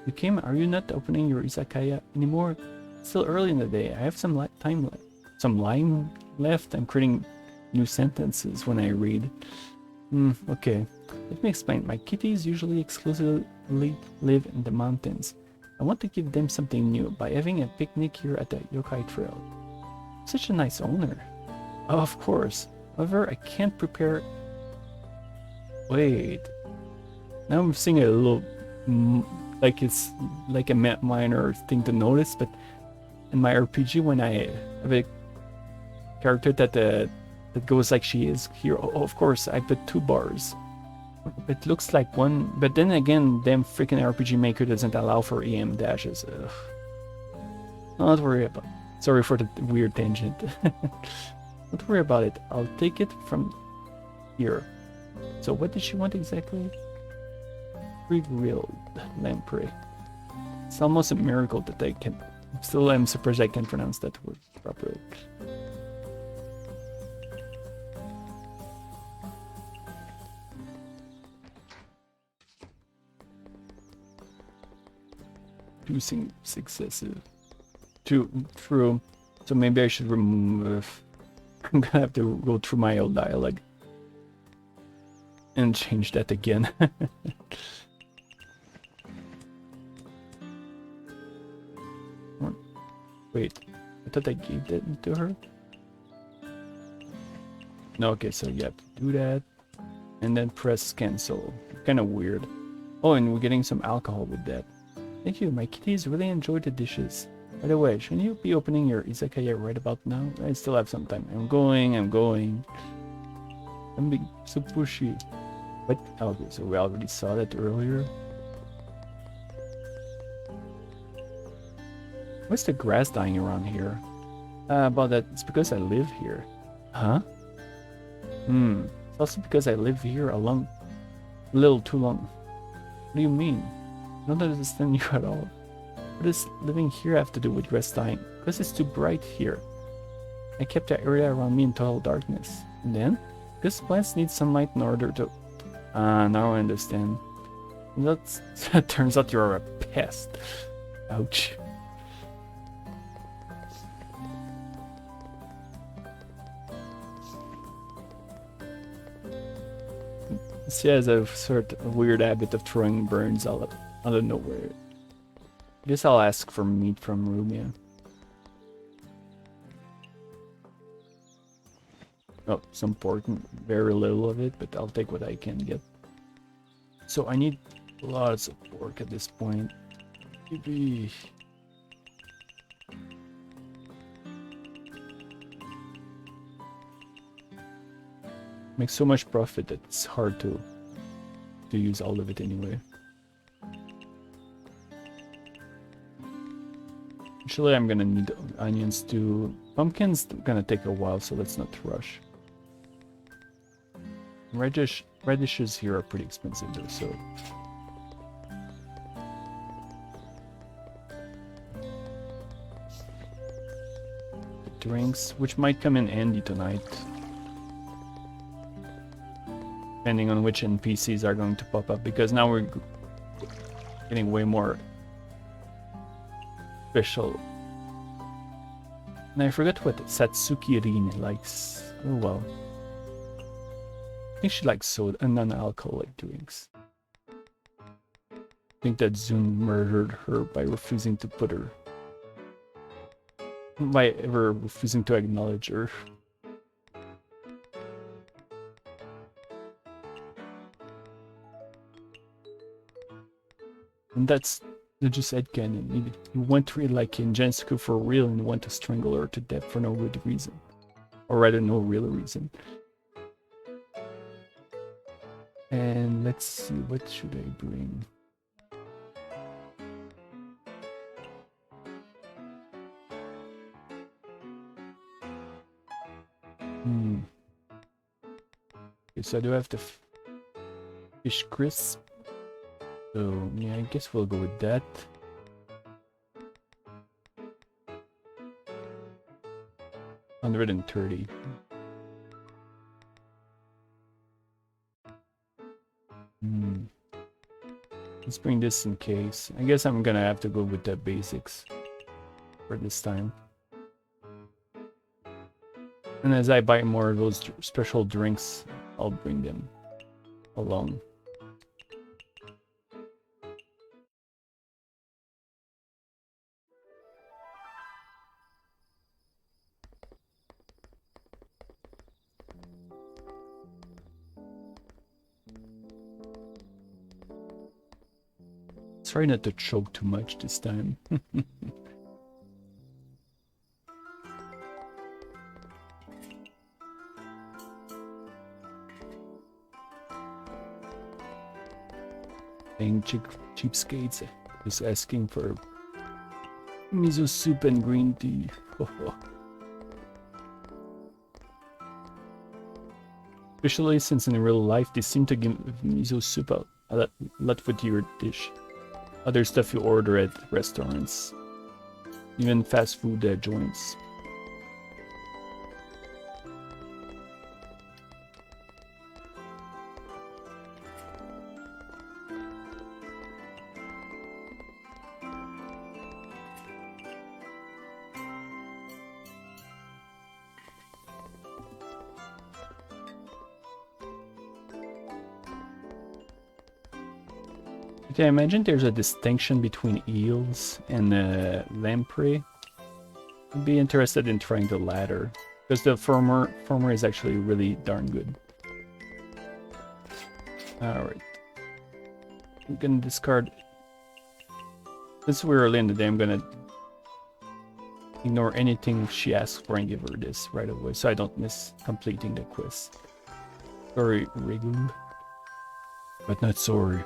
[SPEAKER 1] You came, are you not opening your Izakaya anymore? It's still early in the day. I have some time left. Some lime left. I'm creating new sentences when I read. Okay. Let me explain. My kitties usually exclusively live in the mountains. I want to give them something new by having a picnic here at the Yokai Trail. Such a nice owner. Oh, of course. However, I can't prepare... Wait. Now I'm seeing a little... like it's like a minor thing to notice, but in my RPG when I have a character that goes like she is here, of course I put 2 bars. It looks like one, but then again, damn freaking RPG Maker doesn't allow for EM dashes. Ugh. Don't worry about it. Sorry for the weird tangent. Don't worry about it. I'll take it from here. So what did she want exactly? Pre-grilled lamprey. It's almost a miracle that I can. Still, I'm surprised I can pronounce that word properly. Two successive. True. So maybe I should remove. I'm gonna have to go through my old dialogue and change that again. Wait, I thought I gave that to her. No, okay, so you have to do that and then press cancel. Kind of weird. Oh, and we're getting some alcohol with that. Thank you, my kitties really enjoyed the dishes. By the way, shouldn't you be opening your Izakaya right about now? I still have some time. I'm going. I'm being so pushy. But, okay, so we already saw that earlier. Why's the grass dying around here? About that, it's because I live here. Huh? It's also because I live here a little too long. What do you mean? I don't understand you at all. What does living here have to do with grass dying? Because it's too bright here. I kept the area around me in total darkness. And then? Because plants need sunlight in order to... now I understand. That turns out you're a pest. Ouch. She has a sort of weird habit of throwing burns out of nowhere. I guess I'll ask for meat from Rumia. Oh, some pork, very little of it, but I'll take what I can get. So I need lots of pork at this point. Maybe... Makes so much profit that it's hard to use all of it anyway. Actually, I'm gonna need onions too. Pumpkin's gonna take a while, so let's not rush. Radishes here are pretty expensive though, so... The drinks, which might come in handy tonight. Depending on which NPCs are going to pop up, because now we're getting way more special. And I forgot what Satsuki Rin likes. Oh well. I think she likes soda and non-alcoholic drinks. I think that Zun murdered her by refusing to put her... by ever refusing to acknowledge her. And that's just Ed Cannon. He went real like in Gensokyo for real and went to strangle her to death for no good reason. Or rather, no real reason. And let's see, what should I bring? Okay, so I do have the fish crisp. So yeah, I guess we'll go with that. $130. Let's bring this in case. I guess I'm gonna have to go with the basics for this time. And as I buy more of those special drinks, I'll bring them along. Try not to choke too much this time. Dang cheapskates is asking for miso soup and green tea. Especially since in real life they seem to give miso soup a lot with your dish. Other stuff you order at restaurants, even fast food joints. Okay, I imagine there's a distinction between eels and lamprey. I'd be interested in trying the latter, because the former is actually really darn good. Alright. I'm gonna discard... Since we're early in the day, I'm gonna ignore anything she asks for and give her this right away, so I don't miss completing the quest. Sorry, Rigu. But not sorry.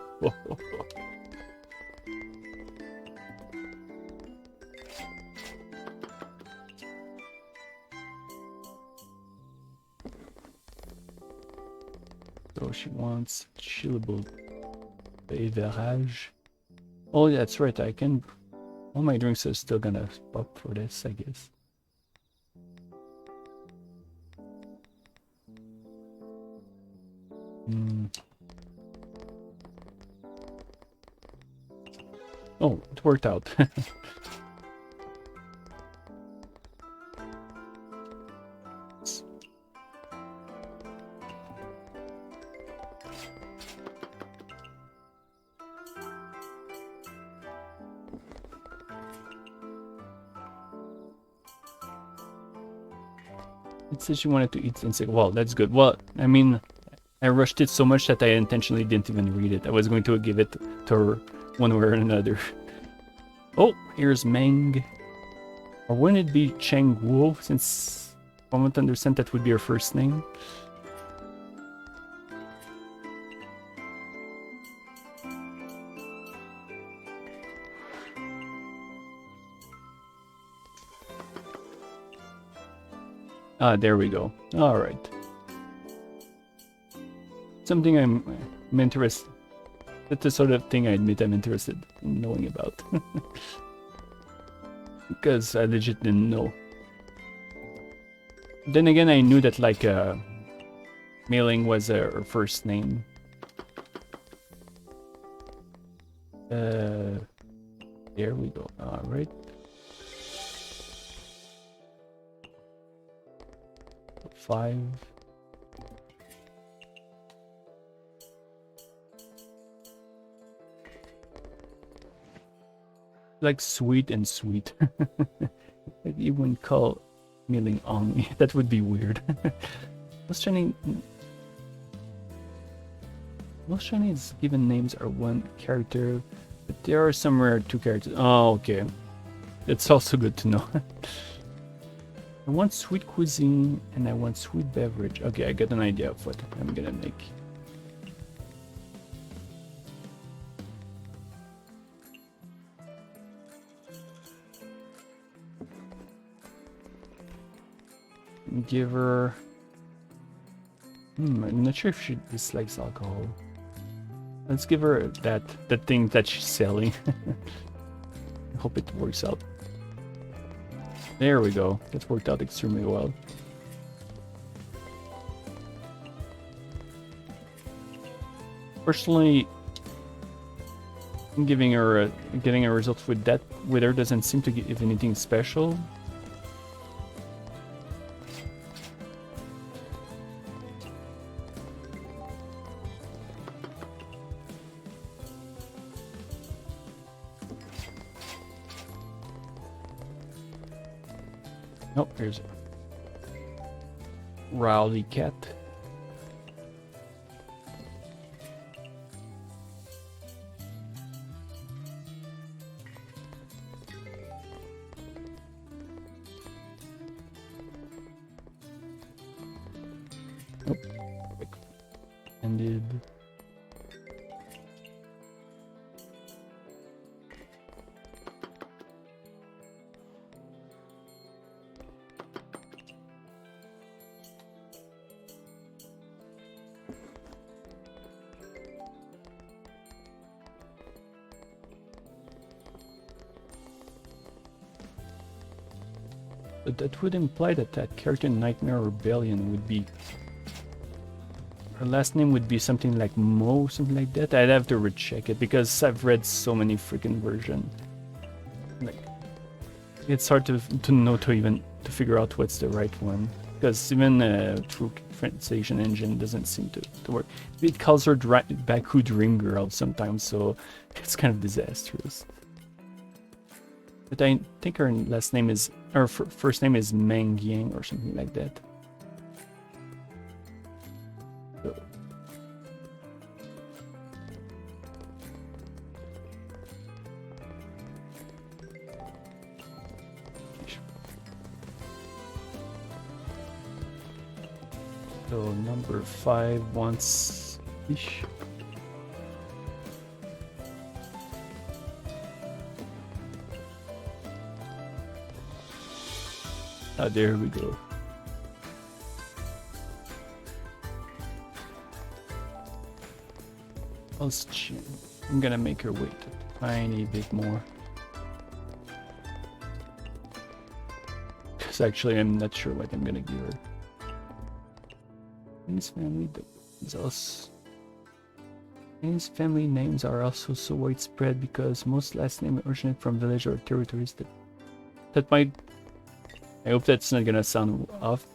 [SPEAKER 1] So she wants chillable beverage. Oh, that's right. I can. All my drinks are still gonna pop for this, I guess. Oh, it worked out. It says she wanted to eat insect. Well, that's good. Well, I mean, I rushed it so much that I intentionally didn't even read it. I was going to give it to her one way or another. Oh, here's Meng. Or wouldn't it be Cheng Wu, since I won't understand that would be her first name? Ah, there we go. Alright. Something I'm interested. That's the sort of thing I admit I'm interested in knowing about. Because I legit didn't know. Then again, I knew that like Mailing was her first name. There we go. Alright. Five. Like sweet and sweet. Like you wouldn't call Mailing Ong. That would be weird. Most Chinese given names are one character, but there are somewhere two characters. Oh, okay. That's also good to know. I want sweet cuisine and I want sweet beverage. Okay, I got an idea of what I'm gonna make. give her... I'm not sure if she dislikes alcohol. Let's give her that thing that she's selling. I hope it works out. There we go. That worked out extremely well. Personally, giving her getting a result with that with her doesn't seem to give anything special. Nope, there's a rowdy cat. Nope. Ended. But that would imply that that character in Nightmare Rebellion would be... her last name would be something like Mo, something like that. I'd have to recheck it because I've read so many freaking versions. Like, it's hard to know to figure out what's the right one. Because even True Translation Engine doesn't seem to work. It calls her Baku Dream Girl sometimes, so it's kind of disastrous. But I think her last name is, or first name is Meng Yang or something like that. So number 5 wants fish. Ah, there we go. I'm gonna make her wait a tiny bit more. Because actually I'm not sure what I'm gonna give her. His family names are also so widespread because most last names originate from village or territories that might... I hope that's not gonna sound off.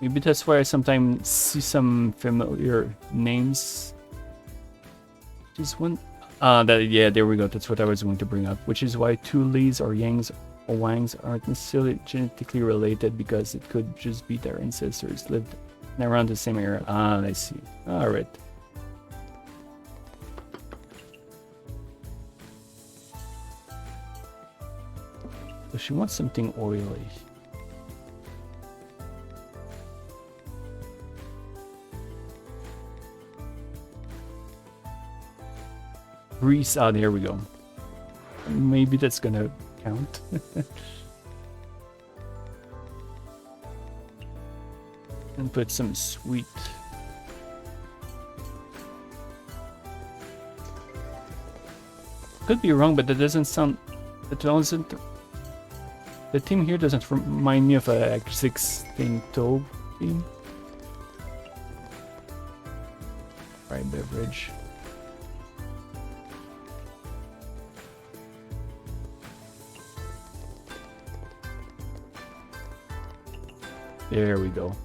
[SPEAKER 1] Maybe that's why I sometimes see some familiar names. Just one... yeah, there we go. That's what I was going to bring up. Which is why two Lees or Yangs or Wangs aren't necessarily genetically related, because it could just be their ancestors lived around the same area. Ah, I see. Alright. So she wants something oily. Grease. Ah, there we go. Maybe that's gonna count. And put some sweet. Could be wrong, but that doesn't sound. That doesn't. The theme here doesn't remind me of a Act 16 Touhou theme. Right, beverage. There we go.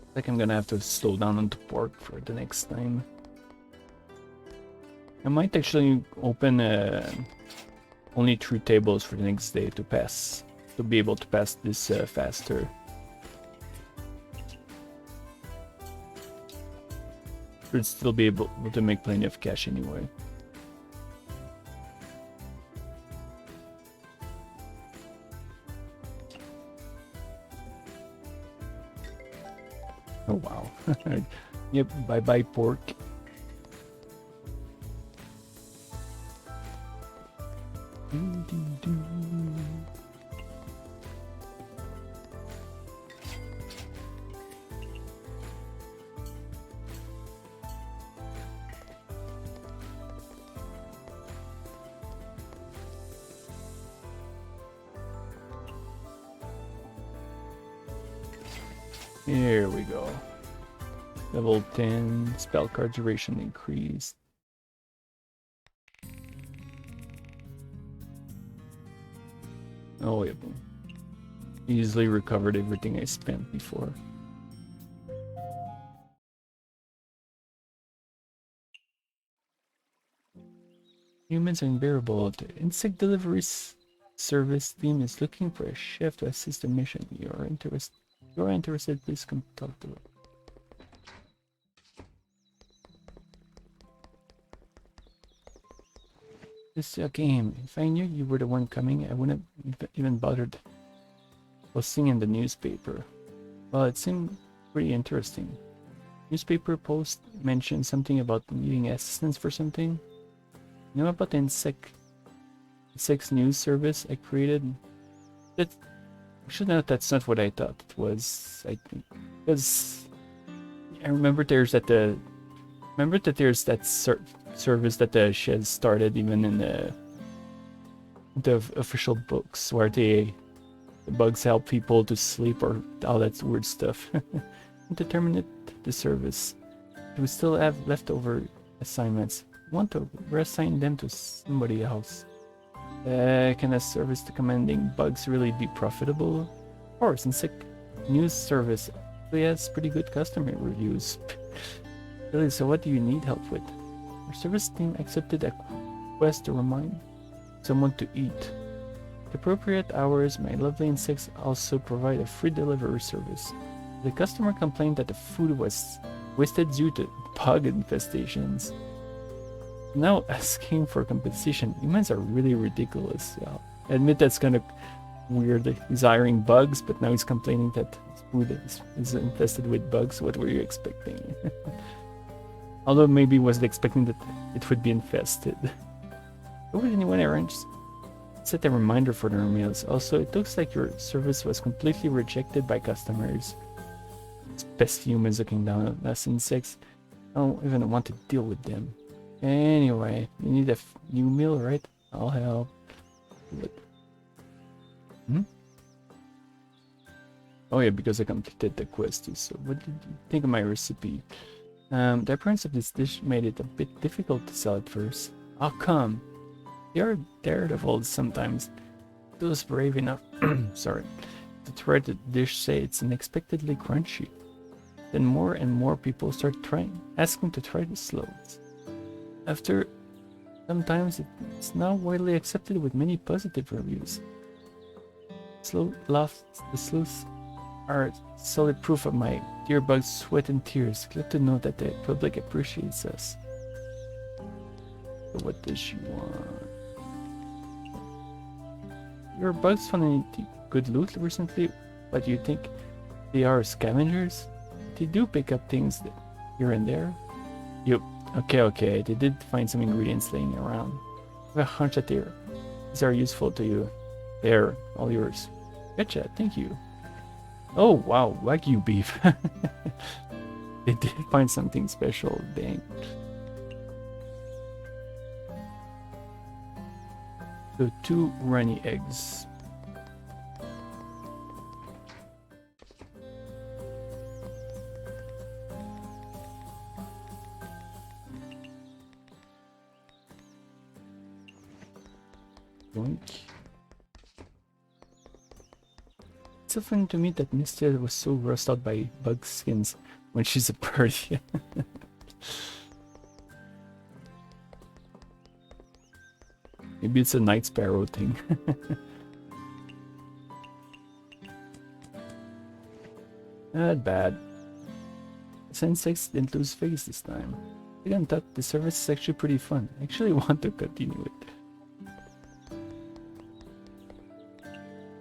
[SPEAKER 1] I think I'm gonna have to slow down on the pork for the next time. I might actually open only 3 tables for the next day to be able to pass this faster. Should still be able to make plenty of cash anyway. Oh wow. Yep, bye-bye pork. Here we go. Level 10, spell card duration increased. Oh, yeah. Easily recovered everything I spent before. Humans are unbearable. The insect delivery service team is looking for a chef to assist the mission. If you are interested, please come talk to her. This is a game. If I knew you were the one coming, I wouldn't even bothered posting in the newspaper. Well, it seemed pretty interesting. Newspaper post mentioned something about needing assistance for something. You know about the insects news service I created? That I should note that's not what I thought it was. I think because I remember there's that service that the Shed started even in the official books where the bugs help people to sleep or all that weird stuff. To terminate the service, we still have leftover assignments. I want to reassign them to somebody else. Can a service to commanding bugs really be profitable? Of course, insect news service actually has pretty good customer reviews. Really, so what do you need help with? Our service team accepted a quest to remind someone to eat. At appropriate hours, my lovely insects also provide a free delivery service. The customer complained that the food was wasted due to bug infestations. Now asking for compensation. Humans are really ridiculous. Yeah. I admit that's kind of weird. He's hiring bugs, but now he's complaining that his food is infested with bugs. What were you expecting? Although maybe was expecting that it would be infested. Would anyone arrange set a reminder for their meals? Also, it looks like your service was completely rejected by customers. It's best humans looking down at us insects. I don't even want to deal with them. Anyway, you need a new meal, right? I'll help. Oh yeah, because I completed the quest too. So what did you think of my recipe? The appearance of this dish made it a bit difficult to sell at first. How come? They are daredevils sometimes. Those brave enough sorry, to try the dish say it's unexpectedly crunchy. Then more and more people start asking to try the slows. After sometimes it's now widely accepted with many positive reviews. The slows are solid proof of my dear bug's sweat and tears. Glad to know that the public appreciates us. So what does she want? Your bugs found any good loot recently, but you think they are scavengers? They do pick up things here and there. Yup. Okay, they did find some ingredients laying around. I have a hunch that these are useful to you. There, all yours. Gotcha, thank you. Oh wow, Wagyu beef. They did find something special, dang. So 2 runny eggs. Yoink. It's so funny to me that Mystia was so grossed out by bug skins when she's a party. Maybe it's a Night Sparrow thing. Not bad.
[SPEAKER 2] The insects didn't lose face this time. I thought the service is actually pretty fun. I actually want to continue it.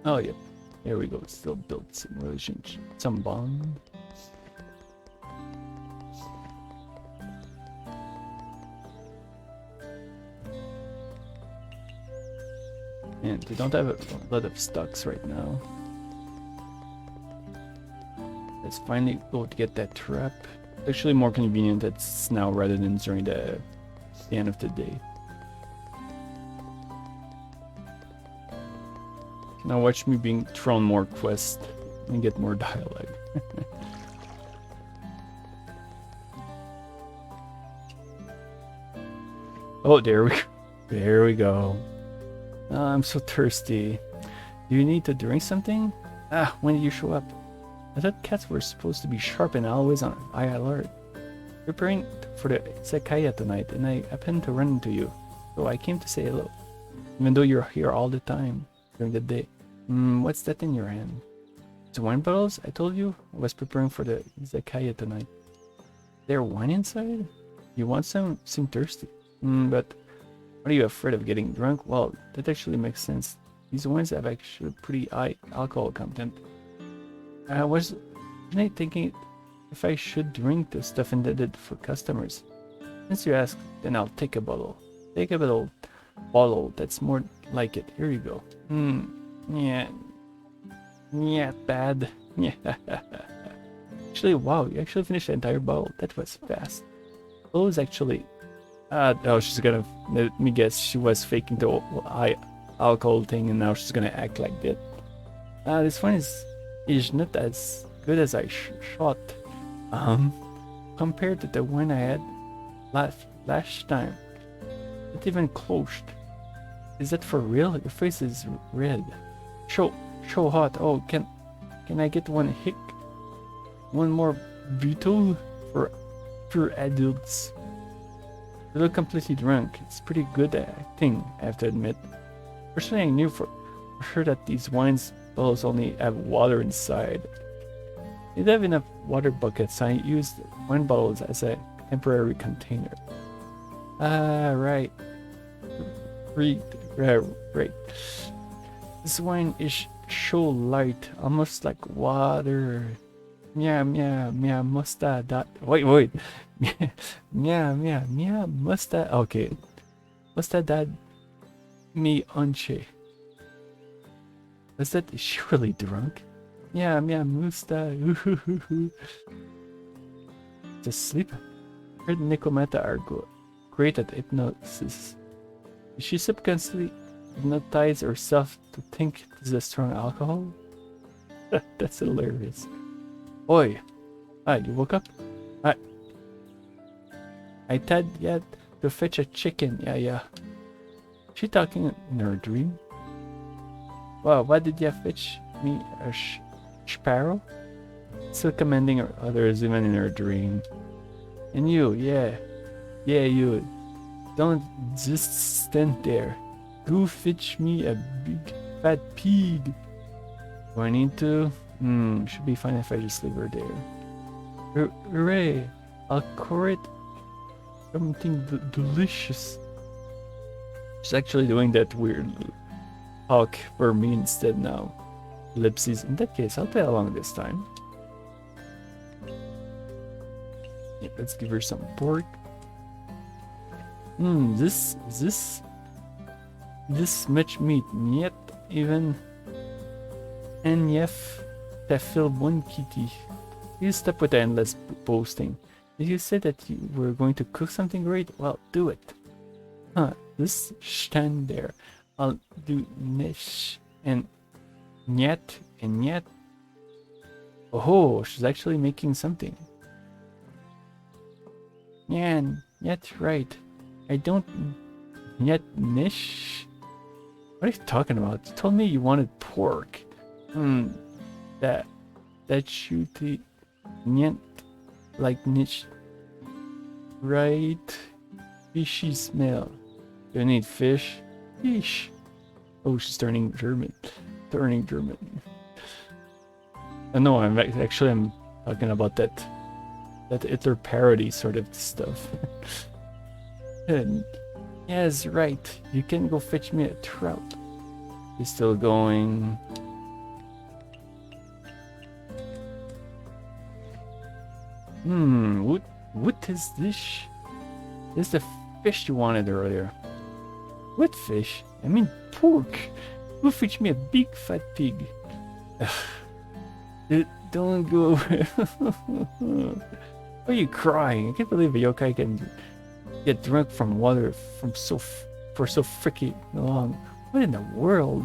[SPEAKER 2] Oh, yep. Here we go. Still built some relationship, some bond. And we don't have a lot of stocks right now. Let's finally go to get that trap. It's actually more convenient that's now rather than during the end of the day. Now watch me being thrown more quests and get more dialogue. Oh, there we go. Oh, I'm so thirsty. Do you need to drink something? Ah, when did you show up? I thought cats were supposed to be sharp and always on high alert. Preparing for the Izakaya tonight, and I happened to run into you, so I came to say hello. Even though you're here all the time during the day. What's that in your hand? It's wine bottles? I told you I was preparing for the Izakaya tonight. Is there wine inside? You want some? Seem thirsty. But are you afraid of getting drunk? Well, that actually makes sense. These wines have actually pretty high alcohol content. I was thinking if I should drink the stuff intended for customers. Since you asked, then I'll take a bottle. Take a bottle, that's more like it. Here you go. Yeah, bad. Yeah. Actually, wow, you actually finished the entire bottle. That was fast. What was actually... oh, she's gonna... Let me guess, she was faking the high alcohol thing and now she's gonna act like that. This one is not as good as I thought. Compared to the one I had last time. Not even close. Is that for real? Your face is red. So hot. Oh, can I get one hick? One more Vito for pure adults. You look completely drunk. It's pretty good acting, I have to admit. Personally, I knew for sure that these wines bottles only have water inside. You'd have enough water buckets. I used wine bottles as a temporary container. Right. Right. This wine is so light, almost like water. Meow, musta that. Wait. Meow, musta. Okay. Musta that me onche. Was that? Is she really drunk? Yeah, musta. Just sleep. Her Nikomata are great at hypnosis. She subconsciously hypnotized herself to think this is a strong alcohol? That's hilarious. Oi! You woke up? I had yet to fetch a chicken. Yeah. She talking in her dream? Wow, why did you fetch me a sparrow? Still commanding others even in her dream. And you, yeah, you. Don't just stand there. Go fetch me a big fat pig. Do I need to? Should be fine if I just leave her there. Hooray! I'll create something delicious. She's actually doing that weird talk for me instead now. Ellipses. In that case, I'll play along this time. Yeah, let's give her some pork. This much meat, yet even NF Tefil 1 kitty. You stop with the endless boasting. Did you say that you were going to cook something great? Well, do it. This stand there. I'll do nish and nyet and nyet. Oh, she's actually making something. Yeah, nyet, right. I don't yet niche. What are you talking about? You told me you wanted pork. That shooty nyet like niche. Right. Fishy smell. You need fish? Fish. Oh, she's turning German. I know. I'm talking about that
[SPEAKER 1] that Hitler parody sort of stuff. And, yes, right. You can go fetch me a trout. He's still going. What is this? This is the fish you wanted earlier. What fish? I mean pork. Go fetch me a big fat pig. Don't go. Why are you crying? I can't believe a yokai can get drunk from water for so freaking long. What in the world?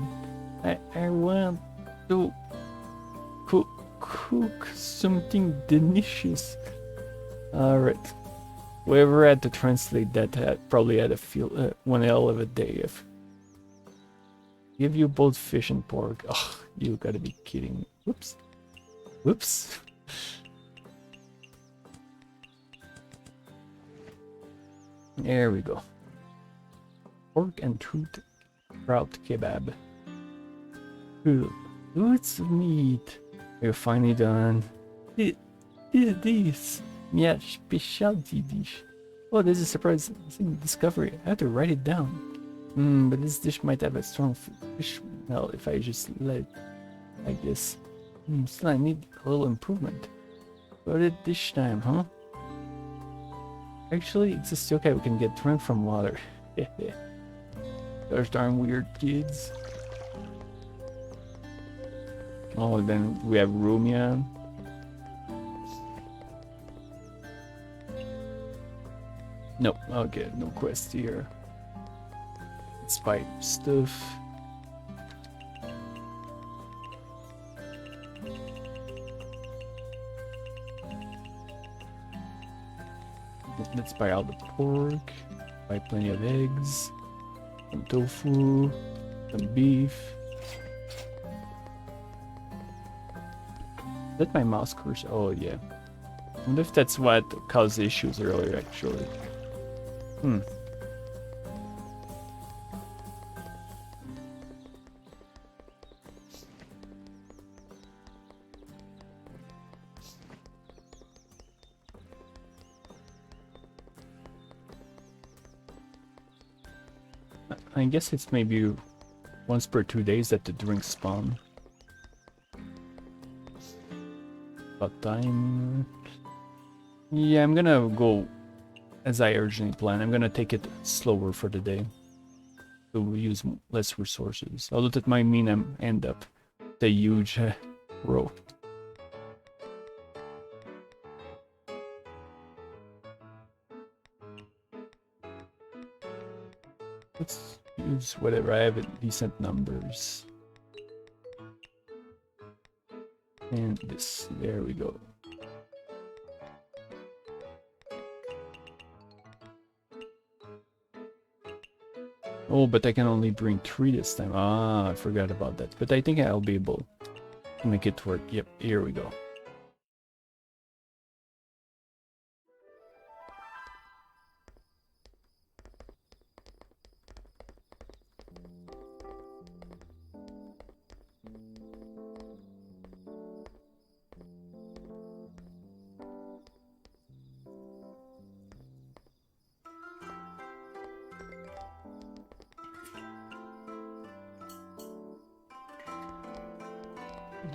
[SPEAKER 1] I want to cook something delicious. Alright. Whoever had to translate that probably had a feel one hell of a day. If give you both fish and pork. Oh, you gotta be kidding me. Whoops. Whoops. There we go. Pork and trout kebab. Loads of meat. We're finally done. This. Yeah, specialty dish. Oh, this is a surprising discovery. I have to write it down. But this dish might have a strong fish smell if I just let it, I guess. Still, I need a little improvement. But it dish time, huh? Actually, it's just okay. We can get drunk from water. Those darn weird kids. Oh, then we have Rumia. Nope, okay, no quest here. It's pipe stuff. Let's buy all the pork, buy plenty of eggs, some tofu, some beef. Let my mouse cursor. Oh yeah. I wonder if that's what caused issues earlier actually. I guess it's maybe once per 2 days that the drinks spawn. About time. Yeah, I'm gonna go as I originally planned. I'm gonna take it slower for the day. So we'll use less resources. Although that might mean I end up with a huge row. Let's use whatever. I have decent numbers. And this. There we go. Oh, but I can only bring 3 this time. Ah, I forgot about that. But I think I'll be able to make it work. Yep, here we go.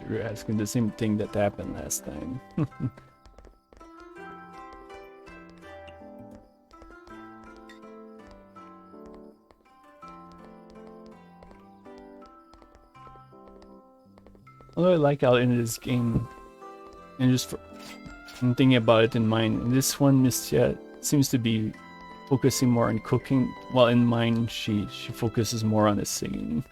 [SPEAKER 1] You're asking the same thing that happened last time. Although I like how in this game, and just I'm thinking about it in mine, in this one Mystia seems to be focusing more on cooking, while in mine she focuses more on the singing.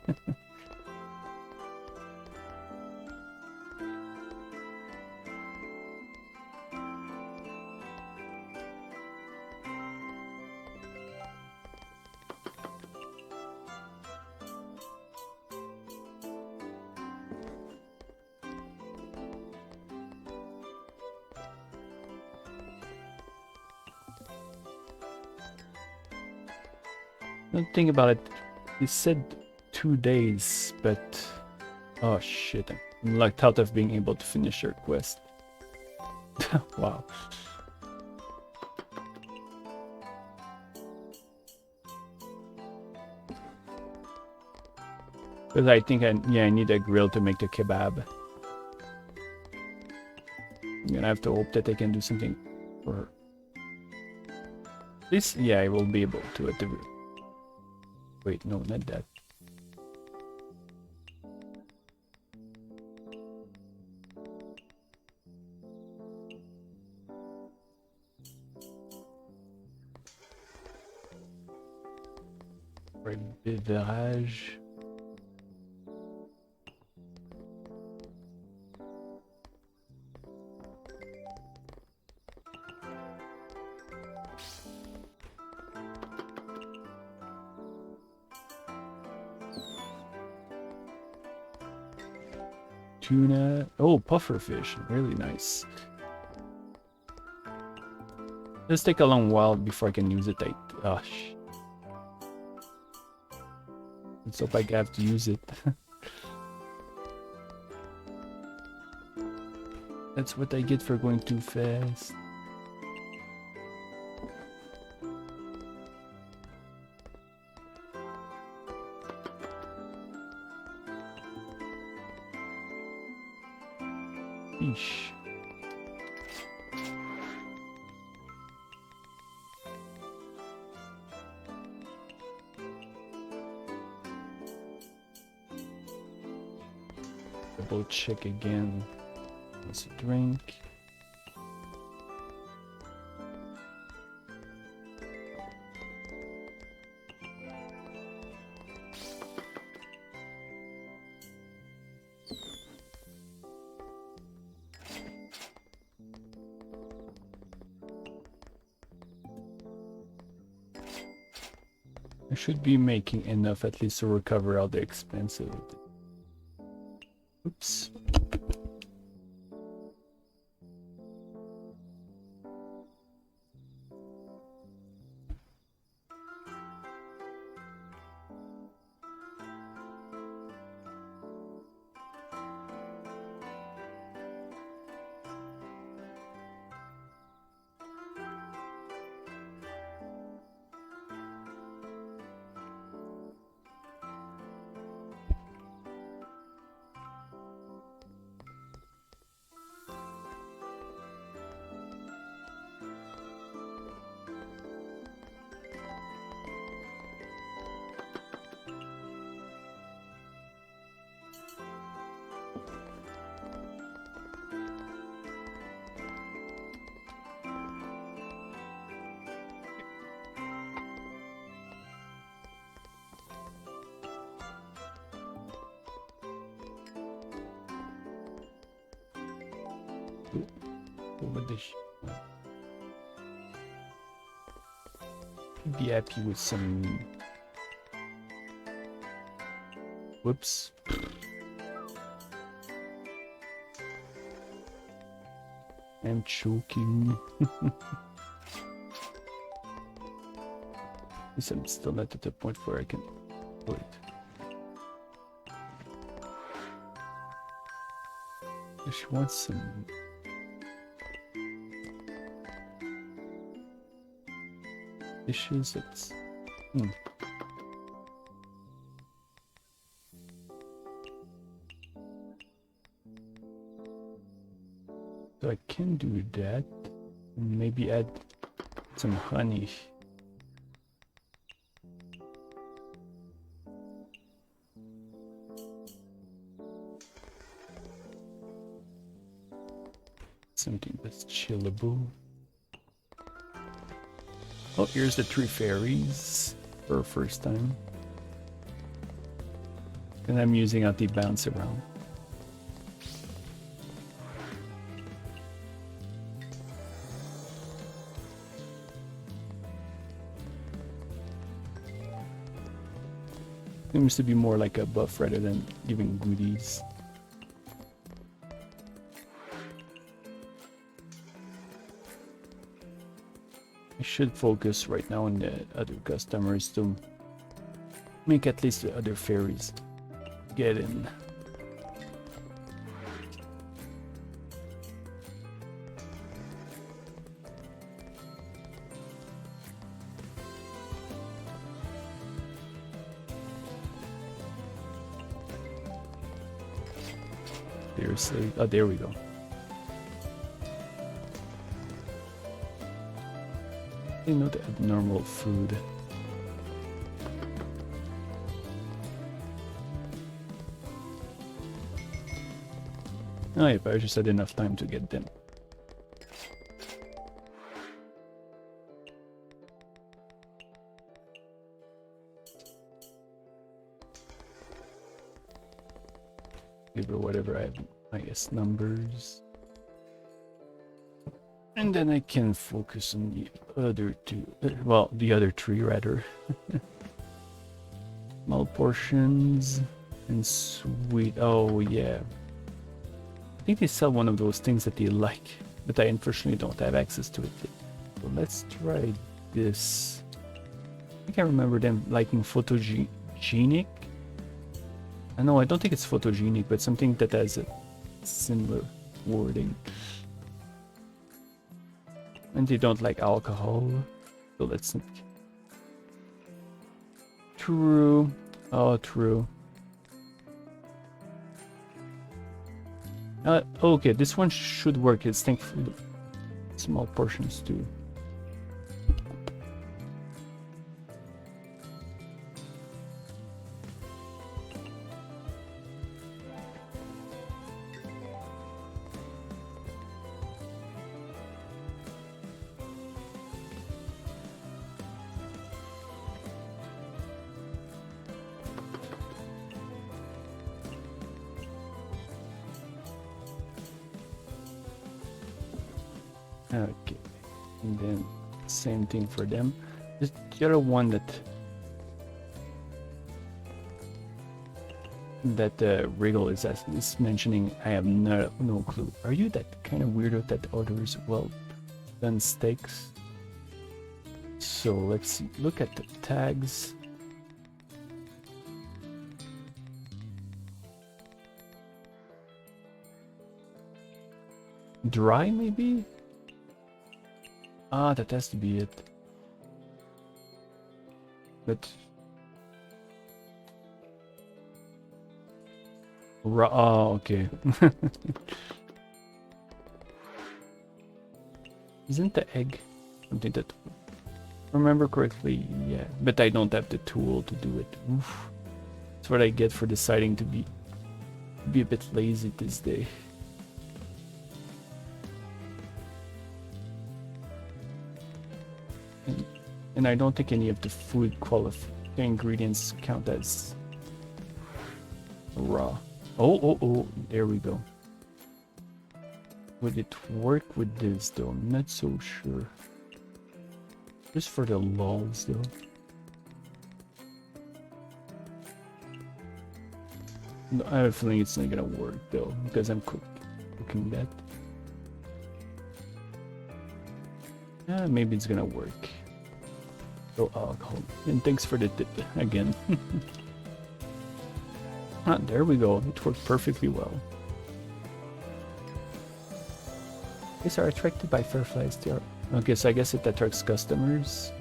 [SPEAKER 1] Don't think about it. He said 2 days, but oh shit! I'm locked out of being able to finish your quest. Wow.
[SPEAKER 2] Because I think I need a grill to make the kebab. I'm gonna have to hope that I can do something for her. This, yeah, I will be able to at the... Wait, no, not that. For beverage. Tuna. Oh, puffer fish. Really nice. This take a long while before I can use it. Gosh. Let's hope I have to use it. That's what I get for going too fast. Eesh. Double check again. Let's drink. I should be making enough at least to recover all the expensive. Oops. Over this. Be happy with some. Whoops. I'm choking. At least I'm still not at the point where I can do it. She wants some. Dishes. It's. So I can do that. And maybe add some honey. Something that's chillable. Oh, here's the 3 fairies for first time. And I'm using out the bounce around. Seems to be more like a buff rather than giving goodies. I should focus right now on the other customers to make at least the other fairies get in.
[SPEAKER 1] seriously. Oh, there we go. Not abnormal food. Oh, yeah, but I just had enough time to get them. Give her whatever I have, I guess, numbers. And then I can focus on the other two. Well, the other three, rather. Small portions and sweet. Oh, yeah. I think they sell one of those things that they like, but I unfortunately don't have access to it yet. So let's try this. I can't remember them liking photogenic. I know, I don't think it's photogenic, but something that has a similar wording. And they don't like alcohol, so let's think. True. Oh, true. Okay, this one should work. It's thankful small portions too. Okay, and then same thing for them. The other one that Wriggle is mentioning, I have no clue. Are you that kind of weirdo that orders well done steaks? So let's see. Look at the tags. Dry, maybe? Ah, that has to be it. But raw. Oh, okay. Isn't the egg something that, remember correctly? Yeah, but I don't have the tool to do it. Oof. That's what I get for deciding to be a bit lazy this day. And I don't think any of the food ingredients count as raw. Oh, there we go. Would it work with this though? I'm not so sure. Just for the lulz though. No, I have a feeling it's not gonna work though, because I'm cooking that. Yeah, maybe it's gonna work. Oh, alcohol. And thanks for the tip again. Ah, there we go. It worked perfectly well. These are attracted by fireflies. Okay, so I guess it attracts customers.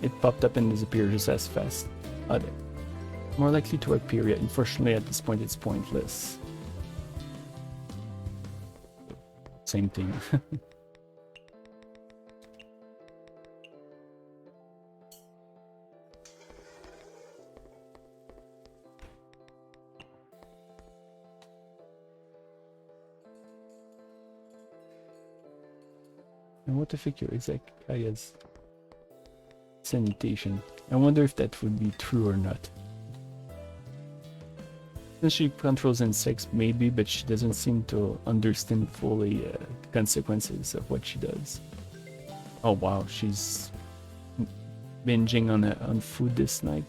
[SPEAKER 1] It popped up and disappeared just as fast. More likely to appear, yet unfortunately at this point it's pointless. Same thing. And what to figure Izakaya's sanitation. I wonder if that would be true or not. Since she controls insects, maybe, but she doesn't seem to understand fully the consequences of what she does. Oh wow, she's binging on food this night.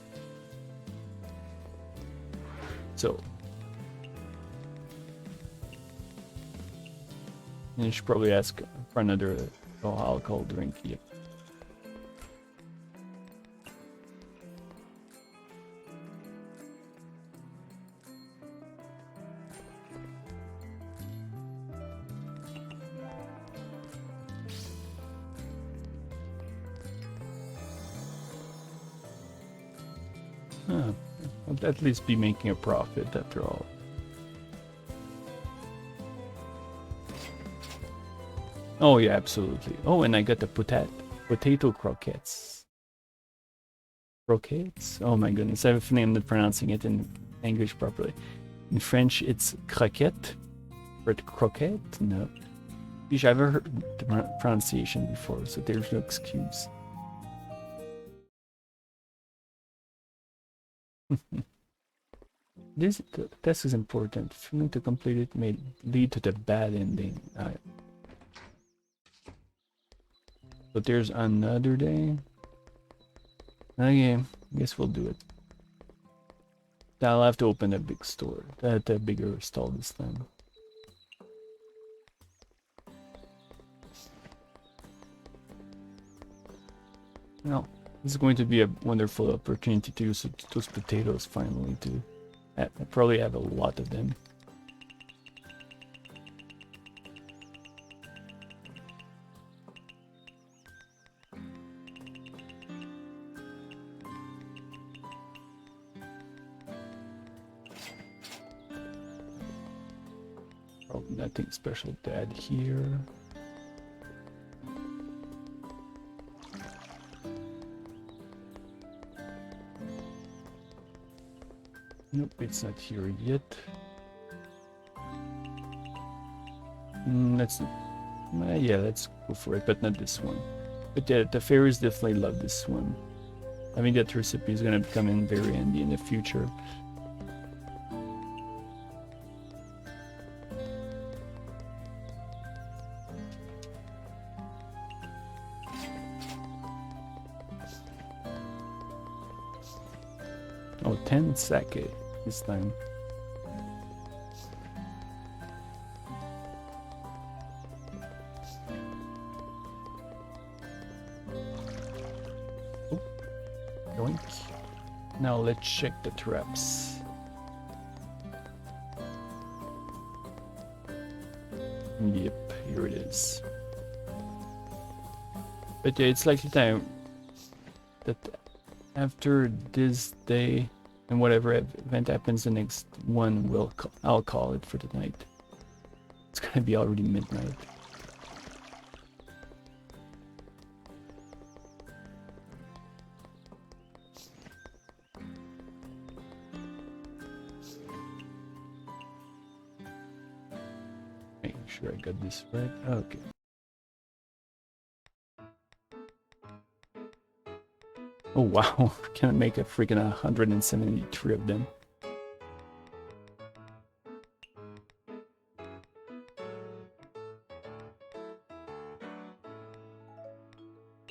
[SPEAKER 1] So, and you should probably ask for another alcohol drink. Yep. I'll at least be making a profit after all. Oh yeah, absolutely. Oh, and I got the potato croquettes. Croquettes? Oh my goodness, I have a feeling I'm not pronouncing it in English properly. In French, it's croquette. Or croquette? No. I've ever heard the pronunciation before, so there's no excuse. This test is important. Failing to complete it may lead to the bad ending. But there's another day. Okay, I guess we'll do it. I'll have to open a big store. A bigger stall this time. Well, this is going to be a wonderful opportunity to use those potatoes finally to I probably have a lot of them. Oh, nothing special to add here. Nope, it's not here yet. Let's go for it, but not this one. But yeah, the fairies definitely love this one. I think that recipe is gonna come in very handy in the future. Oh, 10 sake this time. Oh, yoink. Now let's check the traps. Yep, here it is. But yeah, it's likely time that after this day and whatever event happens, the next one I'll call it for the night. It's gonna be already midnight. Making sure I got this right. Okay. Oh wow, can I make a freaking 173 of them?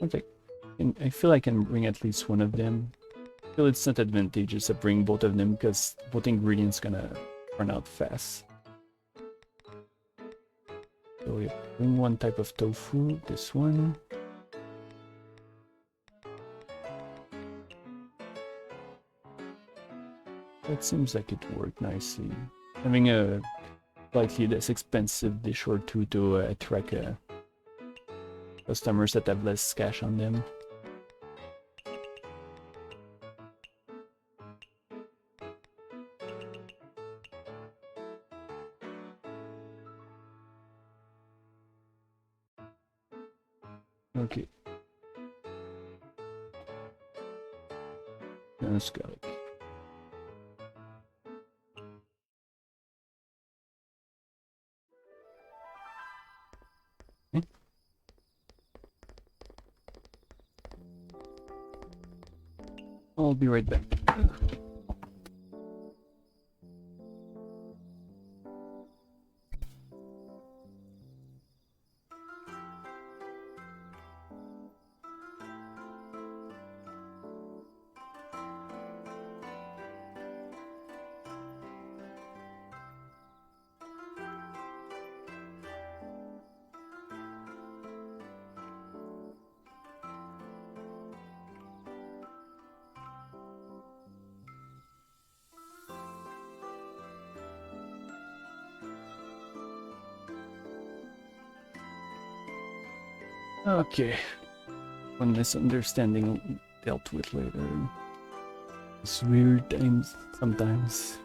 [SPEAKER 1] Okay, and I feel I can bring at least one of them. I feel it's not advantageous to bring both of them because both ingredients gonna run out fast. So we bring one type of tofu, this one. That seems like it worked nicely. Having a slightly less expensive dish or two to attract customers that have less cash on them. Okay. Let's go. I'll be right back. Okay. One misunderstanding dealt with later. It's weird times sometimes.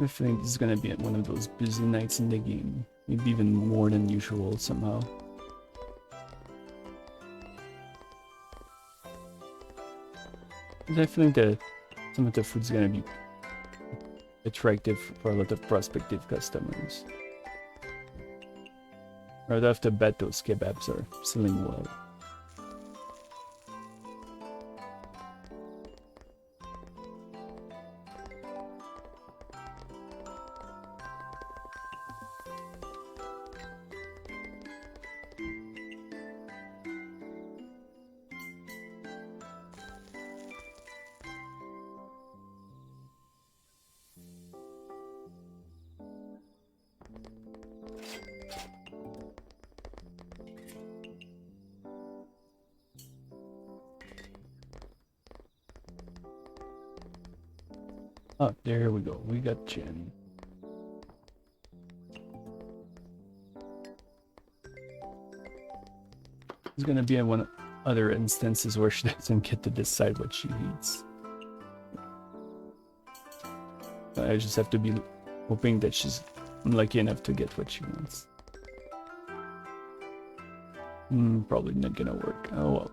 [SPEAKER 2] I think this is gonna be one of those busy nights in the game. Maybe even more than usual somehow. I think that some of the food's gonna be attractive for a lot of prospective customers. Right off the bat, those kebabs are selling well. Oh, there we go. We got Jen. There's gonna be one other instances where she doesn't get to decide what she eats. I just have to be hoping that she's lucky enough to get what she wants. Probably not gonna work. Oh well.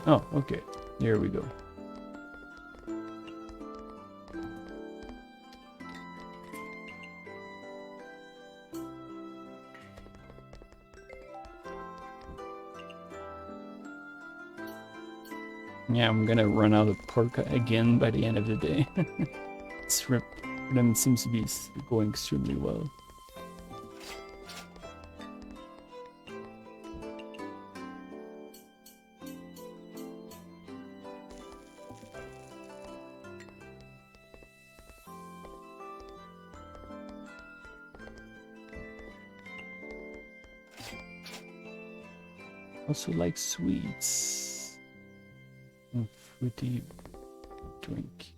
[SPEAKER 2] Oh, okay. Here we go. Yeah, I'm gonna run out of pork again by the end of the day. This rhythm seems to be going extremely well. Also like sweets and fruity drink.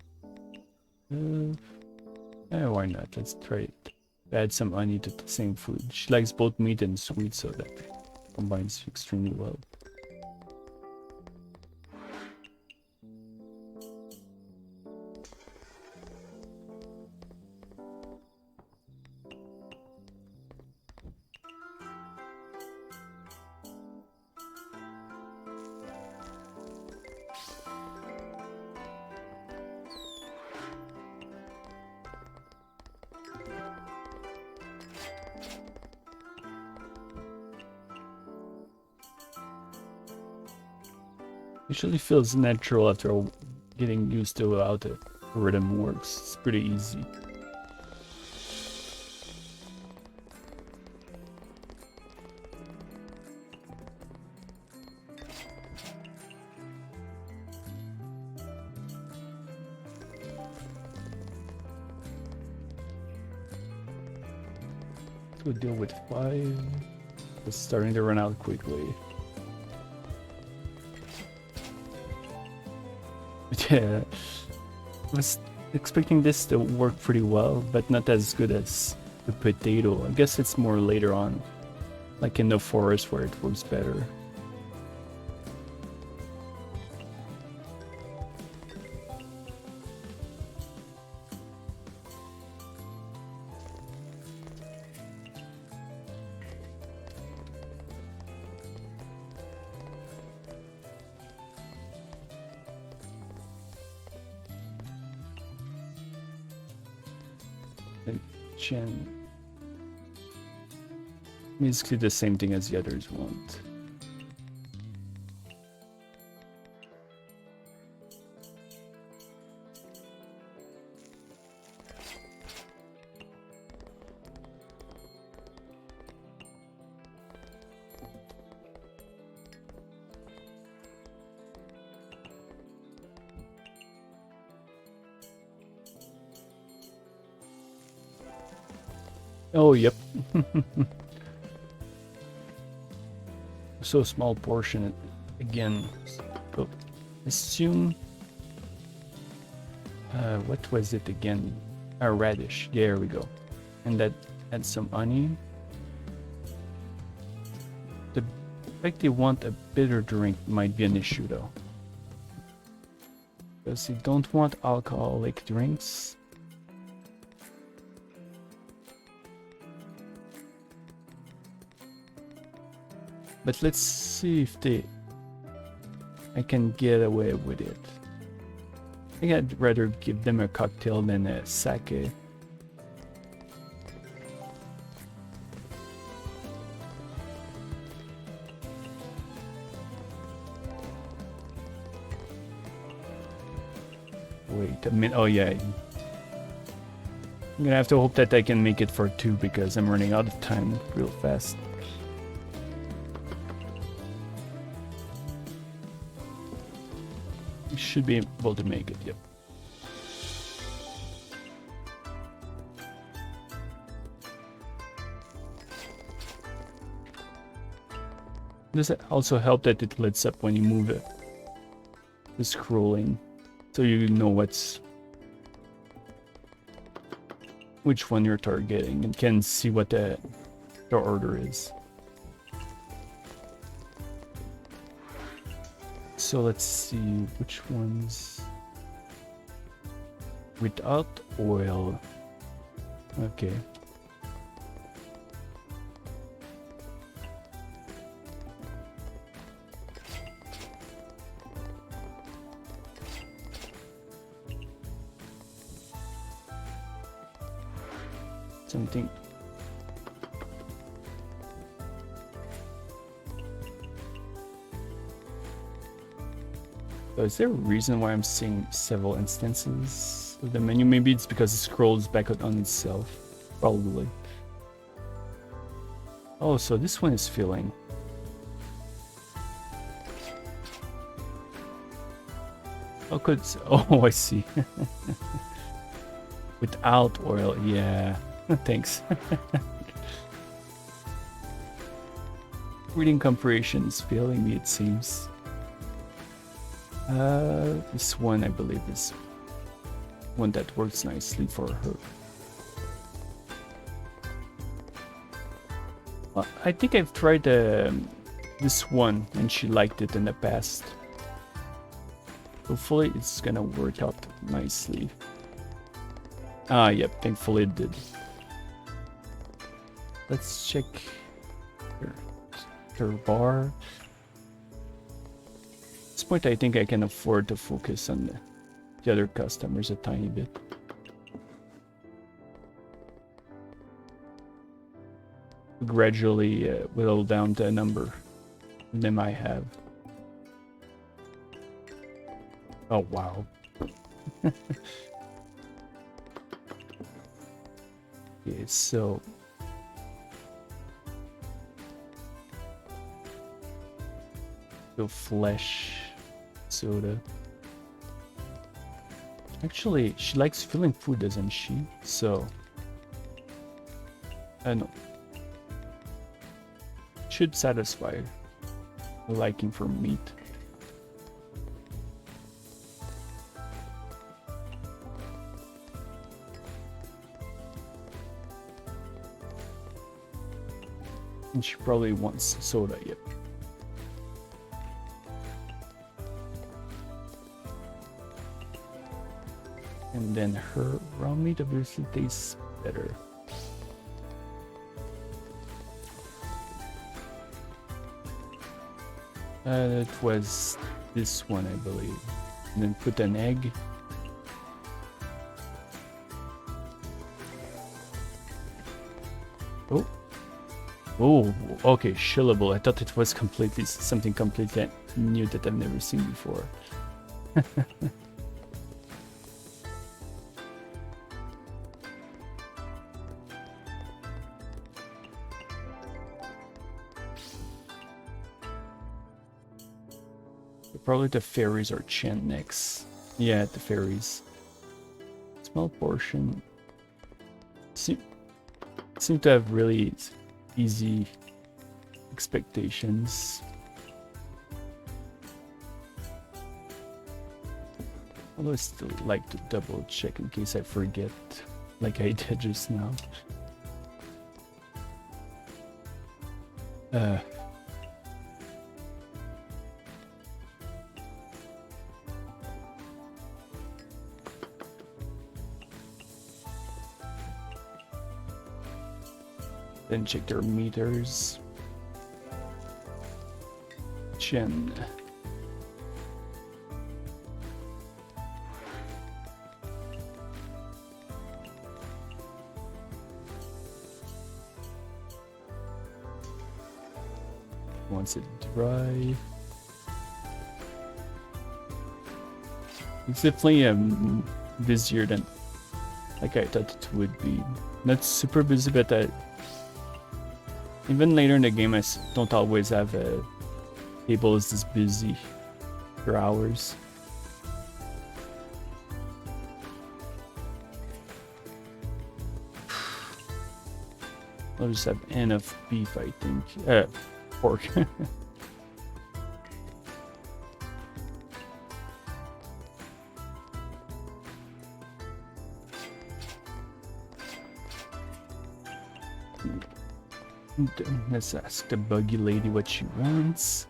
[SPEAKER 2] Why not? Let's try it. Add some honey to the same food. She likes both meat and sweet, so that combines extremely well. Usually feels natural after getting used to how the rhythm works. It's pretty easy. Let's go deal with 5. It's starting to run out quickly. Yeah, I was expecting this to work pretty well, but not as good as the potato. I guess it's more later on, like in the forest where it works better. Chen. Basically the same thing as the others want. Oh, yep. So small portion again. So assume what was it again? A radish. There we go. And that add some onion. The fact they want a bitter drink might be an issue though. Because they don't want alcoholic drinks. But let's see if I can get away with it. I think I'd rather give them a cocktail than a sake. Wait a minute. Oh yeah. I'm gonna have to hope that I can make it for 2 because I'm running out of time real fast. Should be able to make it, yep. Does it also help that it lights up when you move it? The scrolling, so you know which one you're targeting and can see what the order is. So let's see which ones without oil. Okay. Something. Is there a reason why I'm seeing several instances of the menu? Maybe it's because it scrolls back on itself. Probably. Oh, so this one is filling. How could... Oh, I see. Without oil, yeah. Thanks. Reading comprehension is failing me, it seems. This one I believe is one that works nicely for her. Well, I think I've tried this one and she liked it in the past. Hopefully it's gonna work out nicely. Ah, yep, thankfully it did. Let's check her bar. At this point I think I can afford to focus on the other customers a tiny bit. Gradually whittle down to a number of them I have. Oh wow. Okay, so flesh soda. Actually, she likes filling food, doesn't she? So I know. Should satisfy her liking for meat. And she probably wants soda, yep. And then her raw meat obviously tastes better. It was this one, I believe. And then put an egg. Oh. Oh, okay, shillable. I thought it was completely something completely new that I've never seen before. Probably the fairies or Chen next. Yeah, the fairies. Small portion. Seem to have really easy expectations. Although I still like to double check in case I forget, like I did just now.
[SPEAKER 1] Then check their meters. Chen. Wants it dry. It's definitely busier than like I thought it would be. Not super busy, but even later in the game I don't always have tables this busy for hours. I'll just have enough beef, I think. Pork. Let's ask the buggy lady what she wants.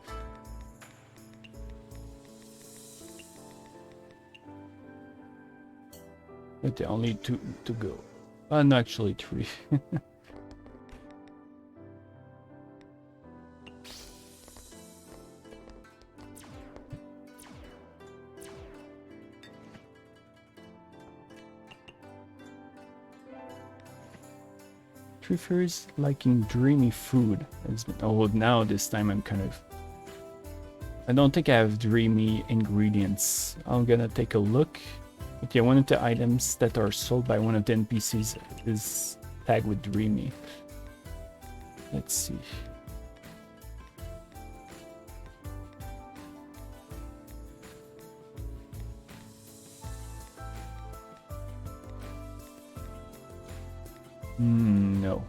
[SPEAKER 1] But there are only two to go. No, actually 3. Prefers liking dreamy food. Oh, now this time I'm kind of... I don't think I have dreamy ingredients. I'm gonna take a look. Okay, one of the items that are sold by one of the NPCs is tagged with dreamy. Let's see. No,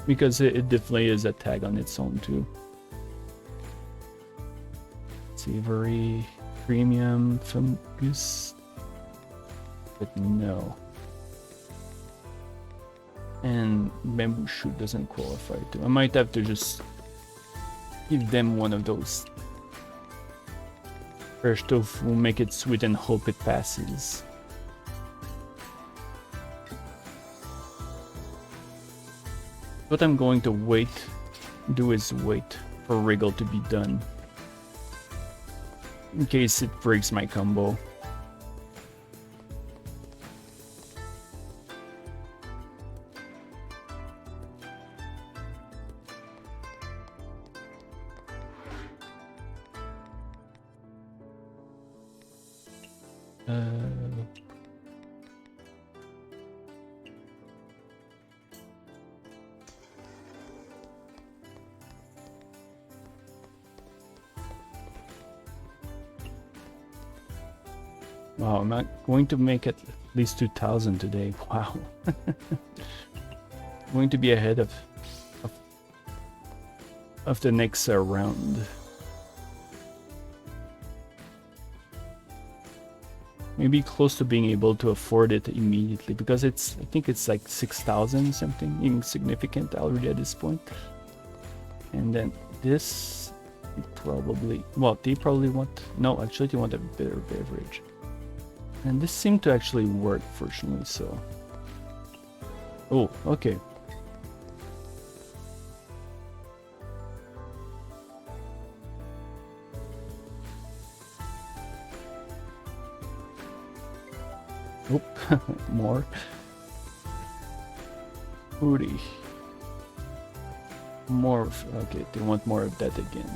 [SPEAKER 1] because it definitely is a tag on its own too. Savory, premium, fungus, but no. And bamboo shoot doesn't qualify too. I might have to just give them one of those. Fresh tofu, make it sweet and hope it passes. What I'm going to do is wait for Wriggle to be done. In case it breaks my combo. Wow, I'm not going to make at least 2,000 today. Wow. Going to be ahead of the next round. Maybe close to being able to afford it immediately because I think it's like 6,000 something, insignificant already at this point. And then this, probably, well, they probably want, no, actually they want a bitter beverage. And this seemed to actually work, fortunately, so... Oh, okay. Oop, more. Booty. More of, okay, they want more of that again.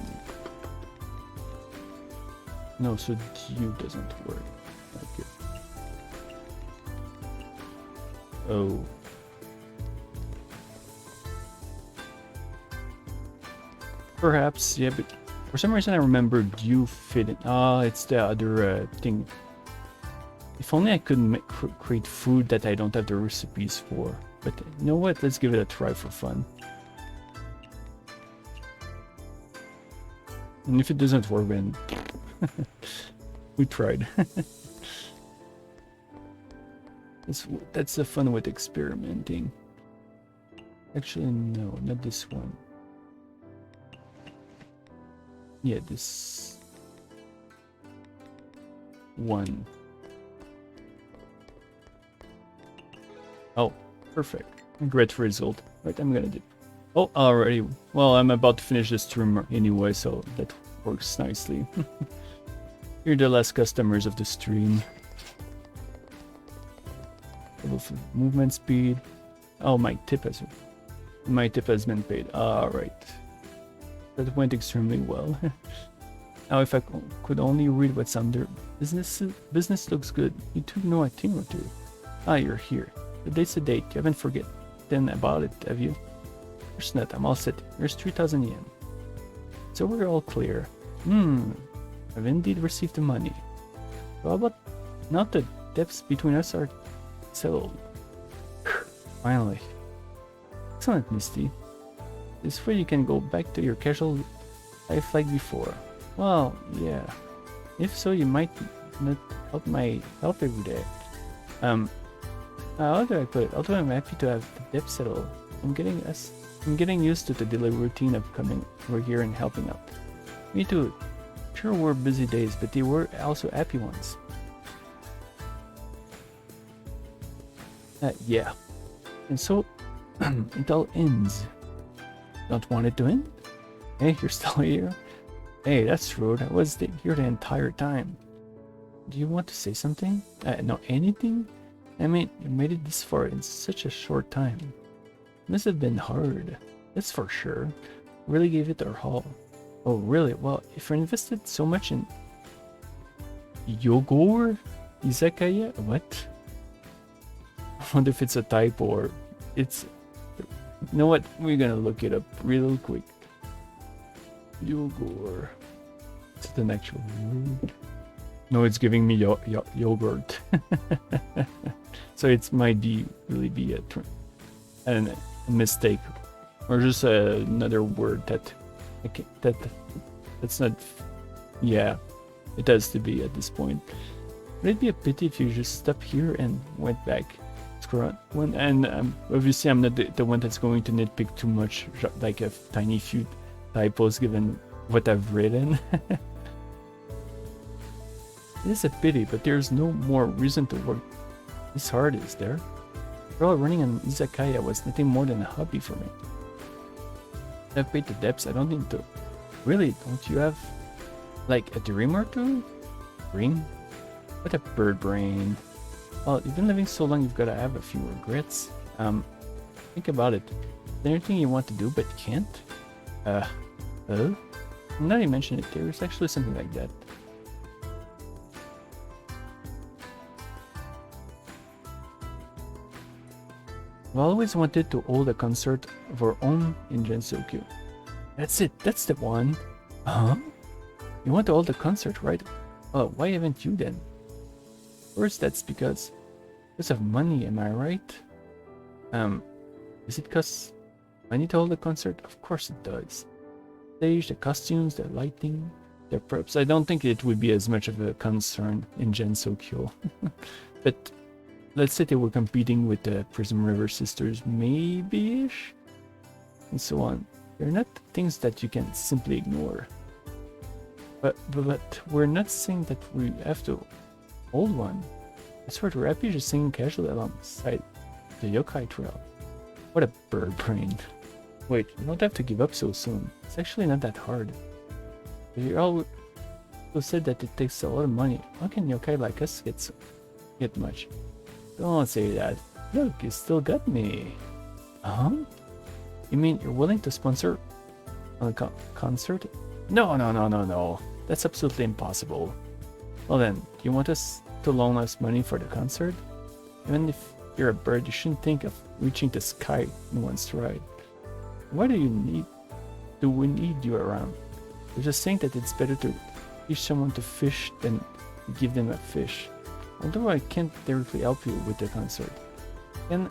[SPEAKER 1] No, so U doesn't work. Okay. Oh. Perhaps, yeah, but for some reason I remember you fit it. Ah, it's the other thing. If only I could create food that I don't have the recipes for. But you know what? Let's give it a try for fun. And if it doesn't work, then we tried. That's the fun with experimenting. Actually, no, not this one. Yeah, this one. Oh, perfect. Great result. Right, I'm gonna do Oh, already. Well, I'm about to finish this stream anyway, so that works nicely. You're the last customers of the stream. Movement speed. Oh, my tip has been paid. Alright. That went extremely well. Now if I could only read what's under business looks good. You two know a thing or two. Ah, you're here. The date's a date. You haven't forgotten about it, have you? There's not. I'm all set. Here's 3,000 yen. So we're all clear. I've indeed received the money. So how about not the depths between us are settled? Finally. Excellent, Misty. This way you can go back to your casual life like before. Well, yeah. If so, you might not help my help every day. How do I put it? Although I'm happy to have the debt settled, I'm getting used to the daily routine of coming over here and helping out. Me too. Sure were busy days, but they were also happy ones. Yeah. And so, it all ends. Don't want it to end? Hey, you're still here? Hey, that's rude. I was here the entire time. Do you want to say something? No, anything? I mean, you made it this far in such a short time. It must have been hard. That's for sure. Really gave it our all. Oh, really? Well, if you invested so much in Yogor? Izakaya? What? I wonder if it's a typo or it's... You know what? We're gonna look it up real quick. Yogor. Is it an actual word? No, it's giving me yogurt. So it might really be a mistake, or just another word that's not. Yeah, it has to be at this point. Would it be a pity if you just stopped here and went back? And obviously I'm not the one that's going to nitpick too much, like a tiny few typos given what I've written. It is a pity, but there's no more reason to work this hard, is there? After all, running an izakaya was nothing more than a hobby for me. I've paid the debts, I don't need to. Really, don't you have, like, a dream or two? Dream? What a bird brain. Well, you've been living so long, you've got to have a few regrets. Think about it. Is there anything you want to do but can't? Now you mention it, there's actually something like that. I've always wanted to hold a concert of our own in Gensokyo. That's it, that's the one. Huh? You want to hold a concert, right? Well, why haven't you then? First, that's because of money, am I right? Is it because money to hold a concert? Of course it does. Stage, the costumes, the lighting, the props. I don't think it would be as much of a concern in Gensokyo. But let's say they were competing with the Prism River Sisters, maybe-ish, and so on. They're not things that you can simply ignore. But we're not saying that we have to hold one. I swear we're happy just singing casually alongside the yokai trail. What a bird brain. Wait, you don't have to give up so soon. It's actually not that hard. You all said that it takes a lot of money. How can yokai like us get much? Don't say that. Look, you still got me. Huh? You mean you're willing to sponsor a concert? No. That's absolutely impossible. Well then, you want us to loan us money for the concert? Even if you're a bird, you shouldn't think of reaching the sky in one stride. Why do we need you around? We're just saying that it's better to teach someone to fish than give them a fish. Although I can't directly help you with the concert. Can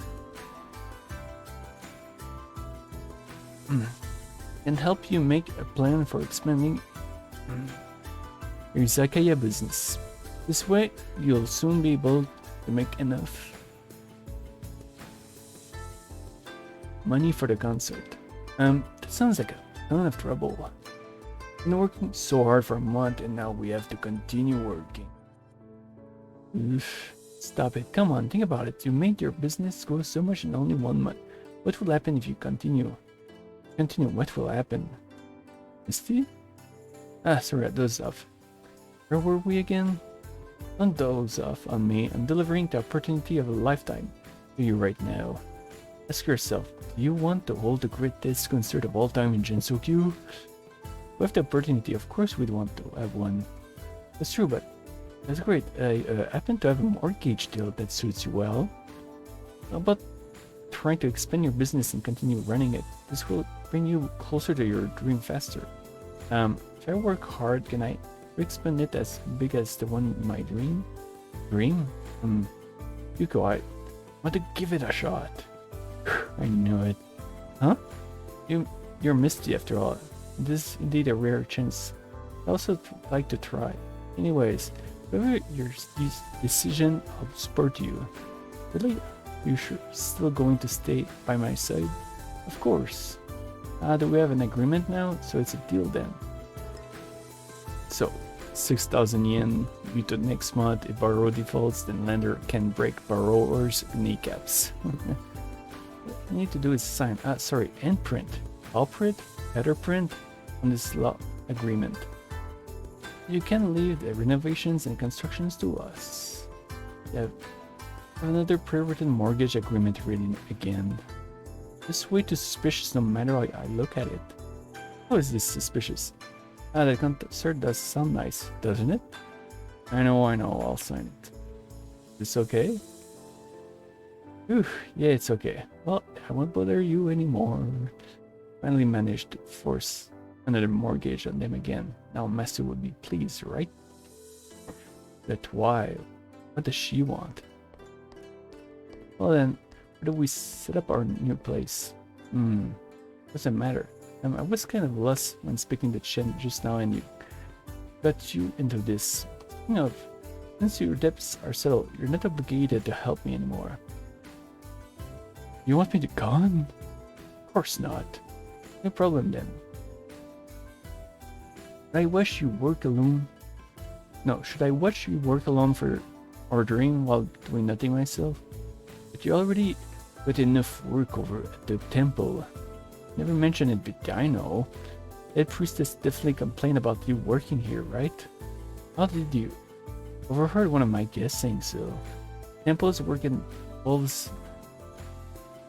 [SPEAKER 1] help you make a plan for expanding your izakaya business. This way, you'll soon be able to make enough money for the concert. That sounds like a ton of trouble. Been working so hard for a month and now we have to continue working. Oof. Stop it. Come on, think about it. You made your business grow so much in only 1 month. What will happen if you continue?
[SPEAKER 2] Continue, what will happen? Misty? Ah, sorry, I dozed off. Where were we again? Don't doze off on me. I'm delivering the opportunity of a lifetime to you right now. Ask yourself, do you want to hold the greatest concert of all time in Gensokyo? We have the opportunity, of course we'd want to have one. That's true, but that's great. I happen to have a mortgage deal that suits you well. How about trying to expand your business and continue running it? This will bring you closer to your dream faster. If I work hard, can I expand it as big as the one in my dream? Yuko, I want to give it a shot. I knew it. Huh? You're Misty after all. This is indeed a rare chance. I also like to try. Anyways, whatever your decision, I'll support you. Really? You sure still going to stay by my side? Of course. Do we have an agreement now? So it's a deal then. So, 6,000 yen due to next month. If borrower defaults, then lender can break borrower's kneecaps. What I need to do is sign, and print. I'll print, better print on this law agreement. You can leave the renovations and constructions to us. You have another pre-written mortgage agreement written again. This way too suspicious no matter how I look at it. How is this suspicious? The concert does sound nice, doesn't it? I know, I'll sign it. This okay? Whew, yeah, it's okay. Well, I won't bother you anymore. Finally managed to force another mortgage on them again. Now Master would be pleased, right? But why? What does she want? Well then, where do we set up our new place? Doesn't matter. I was kind of lost when speaking to Chen just now and you got you into this. You know, since your debts are settled, you're not obligated to help me anymore. You want me to gone? Of course not. No problem then. Should I watch you work alone? No, should I watch you work alone for ordering while doing nothing myself? But you already put enough work over at the temple. Never mentioned it, but I know. That priestess definitely complained about you working here, right? How did you? Overheard one of my guests saying so. Temple's work involves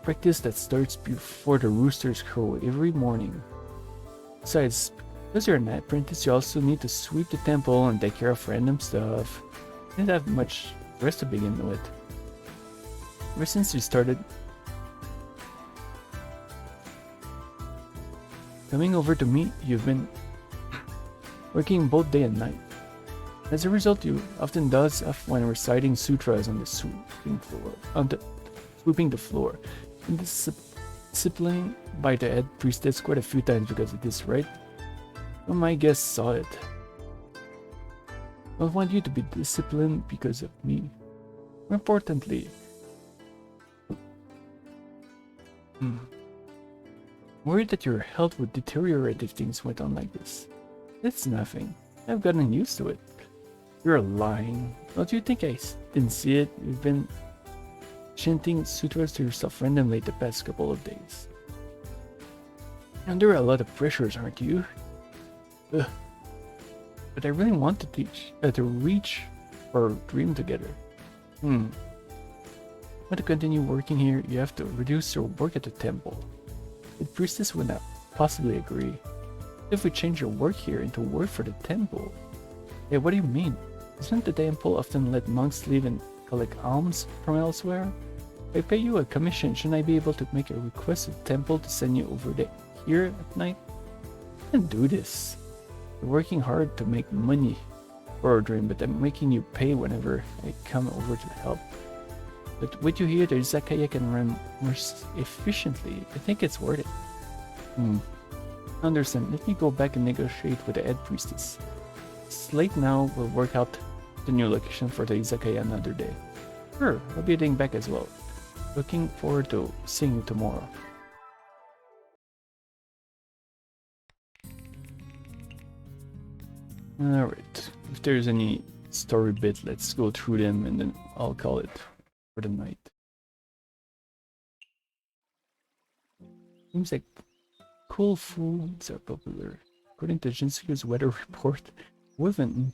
[SPEAKER 2] practice that starts before the roosters crow every morning. Besides, because you're an apprentice, you also need to sweep the temple and take care of random stuff. You didn't have much rest to begin with. Ever since you started coming over to me, you've been working both day and night. As a result, you often doze off when reciting sutras on the sweeping the floor. And disciplined by the head priestess quite a few times because of this, right? Well, my guests saw it. I want you to be disciplined because of me. More importantly, worried that your health would deteriorate if things went on like this. It's nothing. I've gotten used to it. You're lying. Don't you think I didn't see it? You've been chanting sutras to yourself randomly the past couple of days. Under a lot of pressures, aren't you? Ugh. But I really want to reach our dream together. Want to continue working here, you have to reduce your work at the temple. The priestess would not possibly agree. If we change your work here into work for the temple. Hey, what do you mean? Doesn't the temple often let monks leave and collect alms from elsewhere? If I pay you a commission, shouldn't I be able to make a request to the temple to send you over there here at night? I can't do this. You're working hard to make money for a dream, but I'm making you pay whenever I come over to help. But with you here, the Izakaya can run more efficiently. I think it's worth it. Understand, let me go back and negotiate with the head priestess. It's late now, we'll work out the new location for the Izakaya another day. Sure, I'll be heading back as well. Looking forward to seeing you tomorrow. Alright, if there's any story bit, let's go through them and then I'll call it for the night. Seems like cool foods are popular. According to Gensokyo's weather report, with an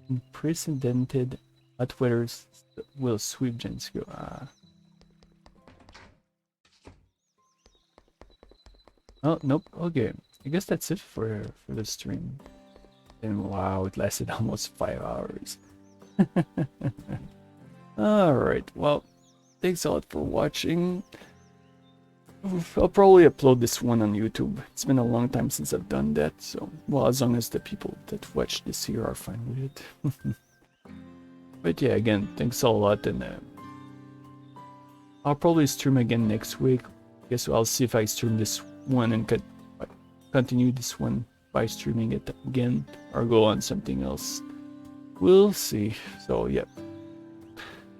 [SPEAKER 2] unprecedented hot weather will sweep Gensokyo. Oh, nope. Okay. I guess that's it for the stream. And wow, it lasted almost 5 hours. Alright, well, thanks a lot for watching. I'll probably upload this one on YouTube. It's been a long time since I've done that, so, well, as long as the people that watch this here are fine with it. But yeah, again, thanks a lot, and I'll probably stream again next week. Guess I'll see if I stream this one and continue this one by streaming it again, or go on something else. We'll see. So, yeah.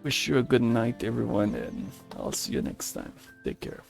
[SPEAKER 2] Wish you a good night, everyone, and I'll see you next time. Take care.